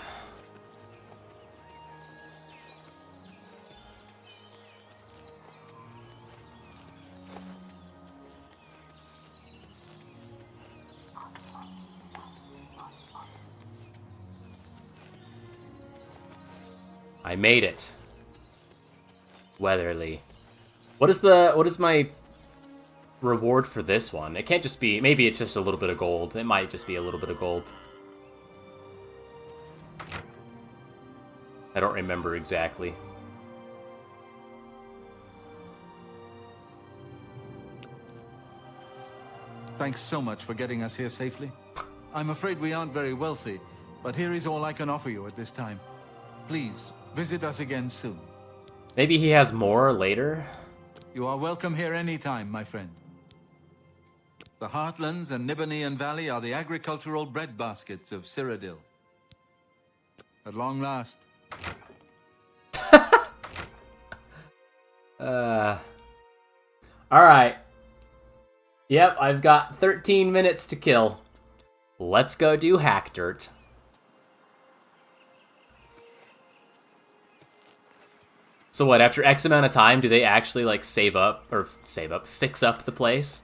I made it. Weatherly. What is my reward for this one? It can't just be... Maybe it's just a little bit of gold. It might just be a little bit of gold. I don't remember exactly. Thanks so much for getting us here safely. I'm afraid we aren't very wealthy, but here is all I can offer you at this time. Please, visit us again soon. Maybe he has more later? You are welcome here anytime, my friend. The Heartlands and Nibonien Valley are the agricultural breadbaskets of Cyrodiil. At long last. Alright. Yep, I've got 13 minutes to kill. Let's go do Hack Dirt. So what, after X amount of time, do they actually, like, fix up the place?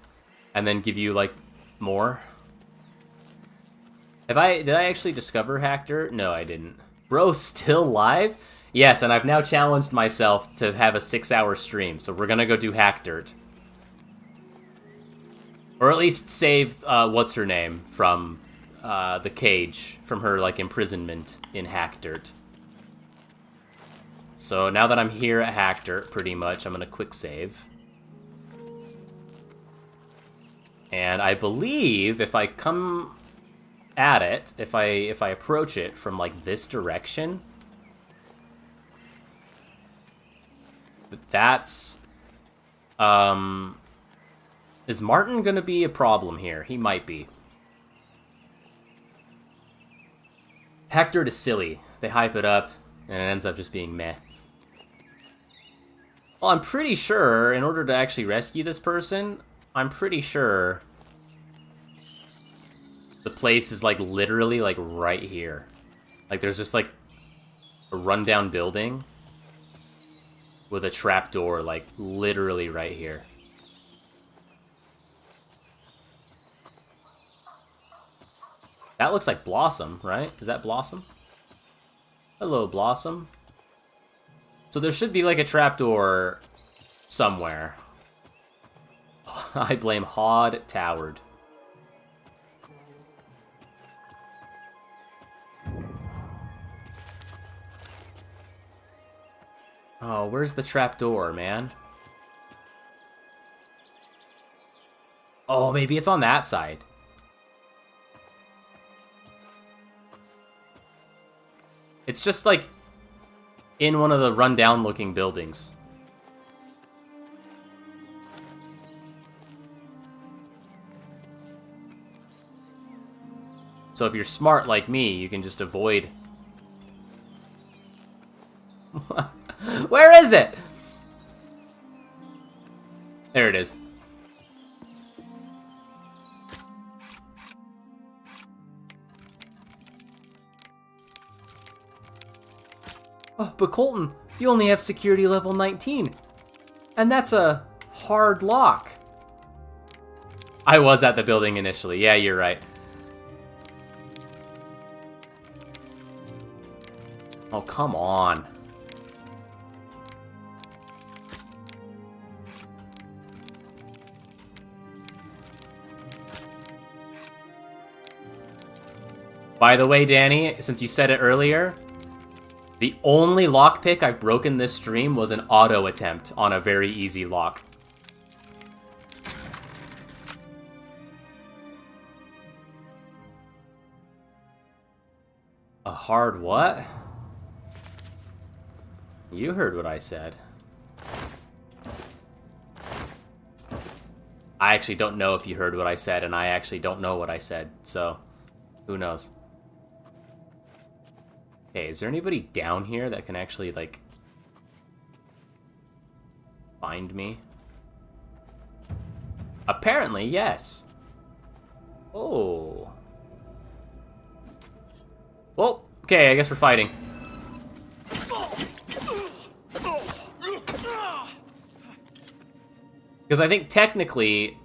And then give you, like, more? Did I actually discover Hack Dirt? No, I didn't. Bro, still live? Yes, and I've now challenged myself to have a 6-hour stream, so we're gonna go do Hack Dirt. Or at least save, what's her name, from, the cage, from her, like, imprisonment in Hack Dirt. So now that I'm here at Hack Dirt, pretty much, I'm gonna quick save. And I believe if I come at it, if I approach it from, like, this direction, that's, is Martin gonna be a problem here? He might be. Hack Dirt is silly. They hype it up, and it ends up just being meh. Well, I'm pretty sure, in order to actually rescue this person, I'm pretty sure the place is, like, literally, like, right here. Like, there's just, like, a rundown building with a trapdoor, like, literally right here. That looks like Blossom, right? Is that Blossom? Hello, Blossom. So there should be, like, a trapdoor somewhere. I blame Hod Towered. Oh, where's the trapdoor, man? Oh, maybe it's on that side. It's just, like, in one of the rundown looking buildings. So if you're smart like me, you can just avoid... Where is it? There it is. Oh, but Colton, you only have security level 19. And that's a hard lock. I was at the building initially. Yeah, you're right. Oh, come on. By the way, Danny, since you said it earlier, the only lockpick I've broken this stream was an auto attempt on a very easy lock. A hard what? You heard what I said. I actually don't know if you heard what I said, and I actually don't know what I said, so who knows? Okay, is there anybody down here that can actually, like, find me? Apparently, yes. Oh. Well, okay, I guess we're fighting. Because I think technically,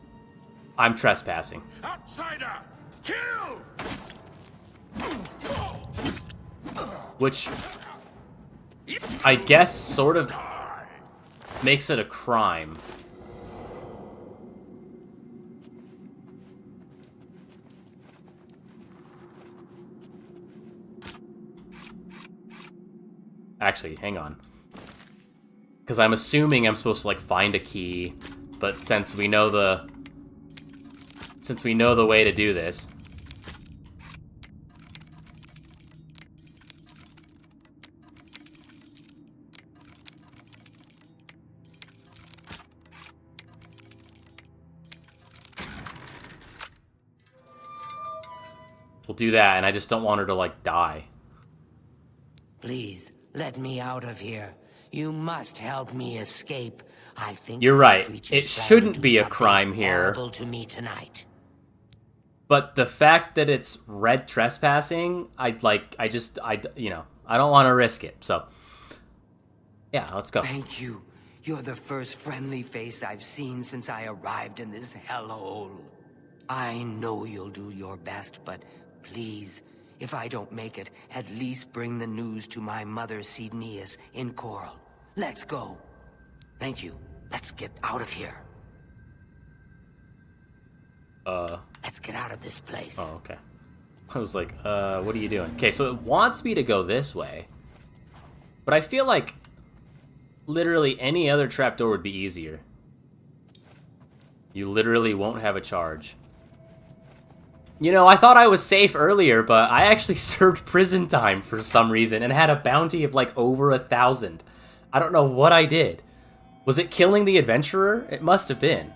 I'm trespassing. Outsider! Kill! Which, I guess, sort of makes it a crime. Actually, hang on. Because I'm assuming I'm supposed to, like, find a key, but since we know the way to do this... We'll do that, and I just don't want her to, like, die. Please, let me out of here. You must help me escape. I think you're these right. creatures It plan to shouldn't do be a something crime here. horrible to me tonight. But the fact that it's red trespassing, I don't want to risk it. So, yeah, let's go. Thank you. You're the first friendly face I've seen since I arrived in this hellhole. I know you'll do your best, but please, if I don't make it, at least bring the news to my mother, Sidneas, in Coral. Let's go. Thank you. Let's get out of here. Let's get out of this place. Oh, okay. I was like, what are you doing? Okay, so it wants me to go this way. But I feel like literally any other trapdoor would be easier. You literally won't have a charge. You know, I thought I was safe earlier, but I actually served prison time for some reason and had a bounty of like over 1,000. I don't know what I did. Was it killing the adventurer? It must have been.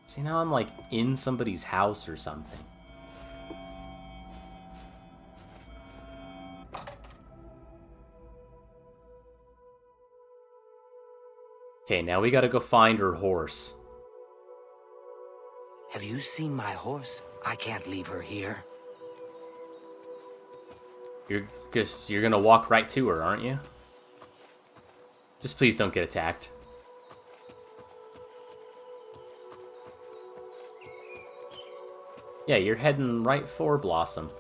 See, now I'm like in somebody's house or something. Okay, now we gotta go find her horse. Have you seen my horse? I can't leave her here. You're gonna walk right to her, aren't you? Just please don't get attacked. Yeah, you're heading right for Blossom.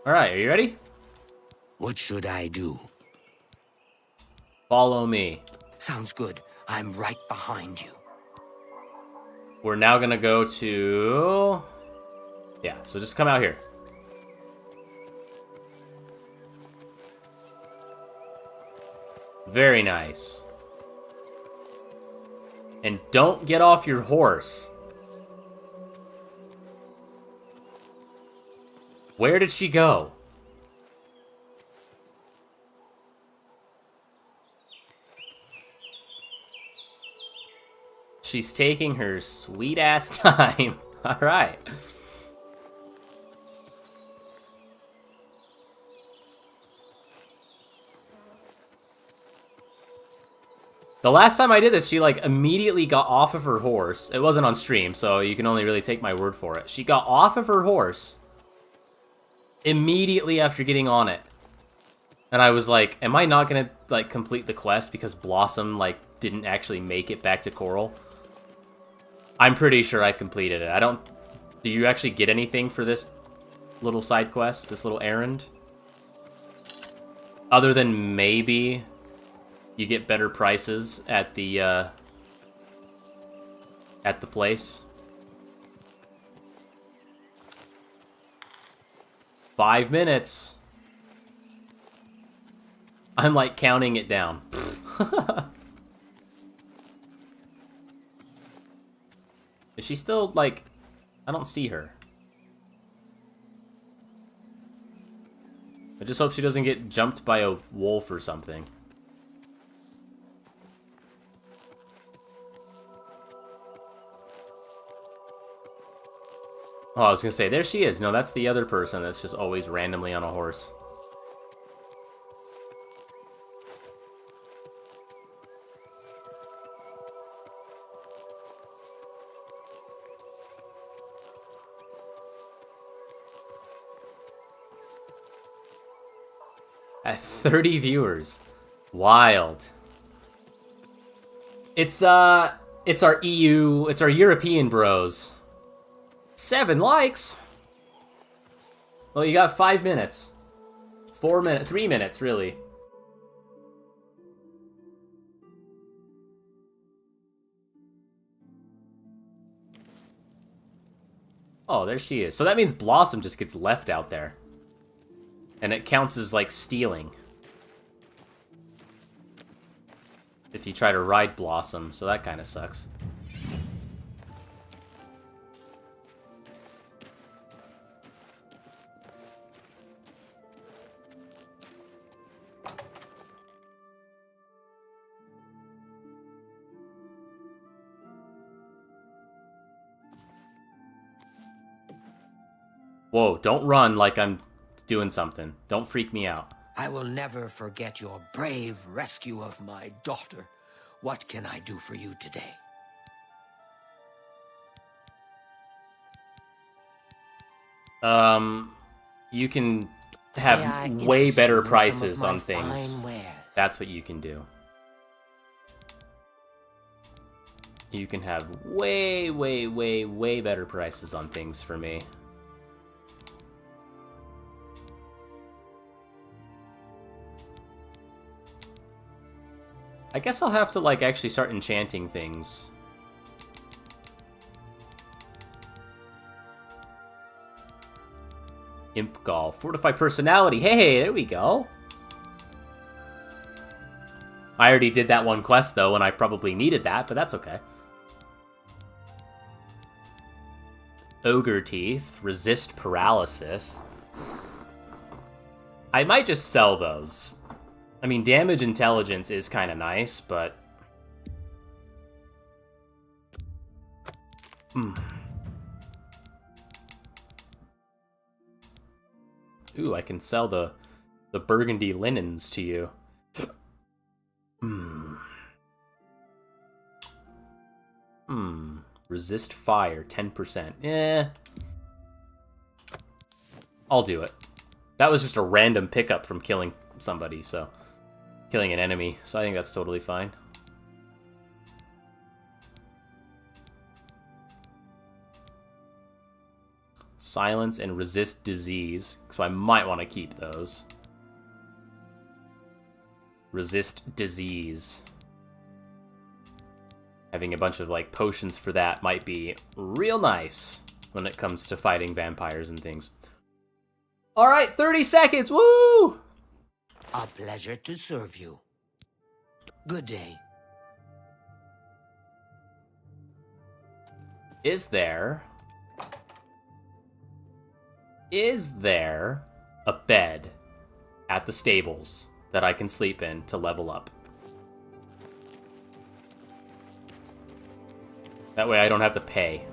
Alright, are you ready? What should I do? Follow me. Sounds good. I'm right behind you. We're now gonna go to... Yeah, so just come out here. Very nice. And don't get off your horse. Where did she go? She's taking her sweet ass time. All right. The last time I did this, she like immediately got off of her horse. It wasn't on stream, so you can only really take my word for it. She got off of her horse immediately after getting on it. And I was like, am I not gonna like complete the quest because Blossom like didn't actually make it back to Coral? I'm pretty sure I completed it. I don't... Do you actually get anything for this little side quest? This little errand? Other than maybe you get better prices at the place. 5 minutes. I'm like counting it down. Is she still, like... I don't see her. I just hope she doesn't get jumped by a wolf or something. Oh, I was gonna say, there she is. No, that's the other person that's just always randomly on a horse. At 30 viewers. Wild. It's our EU, it's our European bros. 7 likes? Well, you got 5 minutes. 4 minutes, 3 minutes, really. Oh, there she is. So that means Blossom just gets left out there. And it counts as, like, stealing. If you try to ride Blossom, so that kind of sucks. Whoa, don't run like I'm doing something. Don't freak me out. I will never forget your brave rescue of my daughter. What can I do for you today? You can have way better prices on things. That's what you can do. You can have way, way, way, way better prices on things for me. I guess I'll have to, like, actually start enchanting things. Imp Gall. Fortify personality. Hey, there we go. I already did that one quest, though, and I probably needed that, but that's okay. Ogre Teeth. Resist paralysis. I might just sell those. I mean, damage intelligence is kind of nice, but... Ooh, I can sell the burgundy linens to you. Resist fire, 10%. Eh. I'll do it. That was just a random pickup from killing somebody, so... Killing an enemy, so I think that's totally fine. Silence and resist disease, so I might want to keep those. Resist disease. Having a bunch of, like, potions for that might be real nice when it comes to fighting vampires and things. Alright, 30 seconds, woo! A pleasure to serve you. Good day. Is there a bed at the stables that I can sleep in to level up? That way I don't have to pay.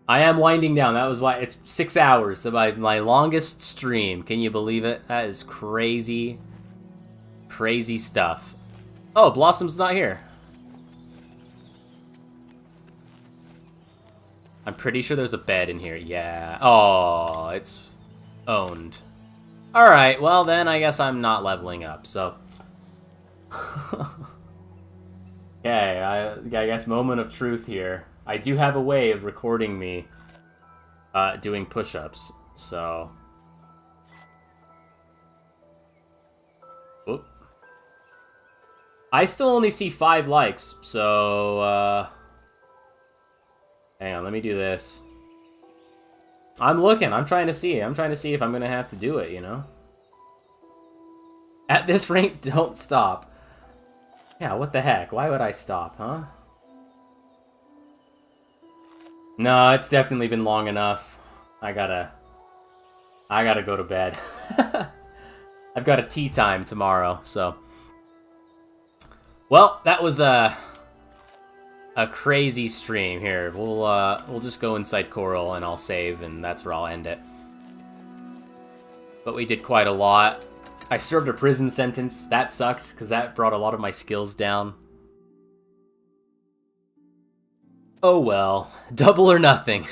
I am winding down. That was why it's 6 hours. My longest stream. Can you believe it? That is crazy. Crazy stuff. Oh, Blossom's not here. I'm pretty sure there's a bed in here. Yeah. Oh, it's owned. Alright, well then I guess I'm not leveling up, so... Okay, I guess moment of truth here. I do have a way of recording me doing push-ups, so... Oop. I still only see 5 likes, so... Hang on, let me do this. I'm looking, I'm trying to see. I'm trying to see if I'm gonna have to do it, you know? At this rate, don't stop. Yeah, what the heck? Why would I stop, huh? No, it's definitely been long enough. I gotta go to bed. I've got a tea time tomorrow, so... Well, that was a crazy stream. Here, we'll just go inside Coral and I'll save, and that's where I'll end it. But we did quite a lot. I served a prison sentence. That sucked, because that brought a lot of my skills down. Oh well, double or nothing.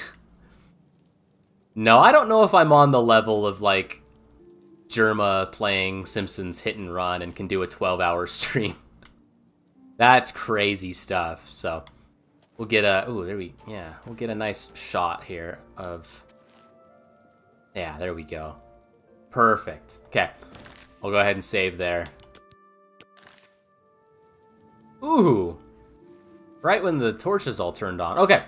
No, I don't know if I'm on the level of, like, Jerma playing Simpsons Hit and Run and can do a 12-hour stream. That's crazy stuff, so... We'll get a... Ooh, we'll get a nice shot here of... Yeah, there we go. Perfect. Okay. I'll go ahead and save there. Ooh! Right when the torch is all turned on. Okay.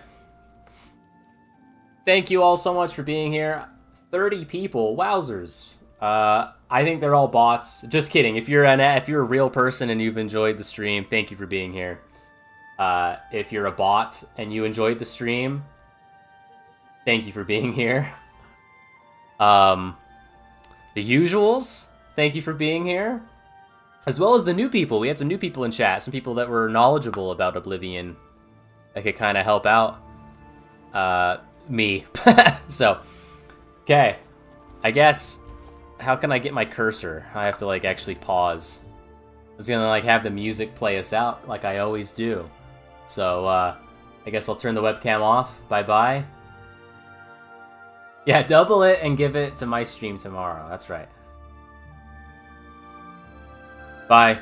Thank you all so much for being here. 30 people. Wowzers. I think they're all bots. Just kidding. If you're a real person and you've enjoyed the stream, thank you for being here. If you're a bot and you enjoyed the stream, thank you for being here. The usuals, thank you for being here. As well as the new people. We had some new people in chat. Some people that were knowledgeable about Oblivion that could kind of help out me. So, okay. I guess, how can I get my cursor? I have to, like, actually pause. I was gonna, like, have the music play us out like I always do. So, I guess I'll turn the webcam off. Bye-bye. Yeah, double it and give it to my stream tomorrow. That's right. Bye.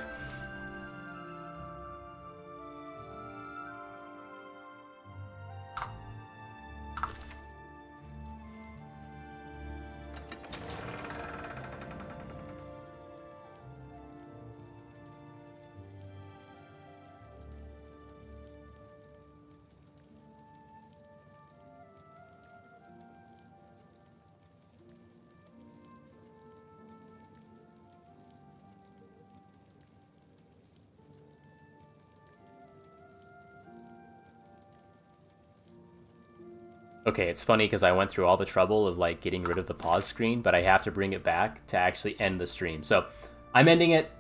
Okay, it's funny because I went through all the trouble of, like, getting rid of the pause screen, but I have to bring it back to actually end the stream. So, I'm ending it.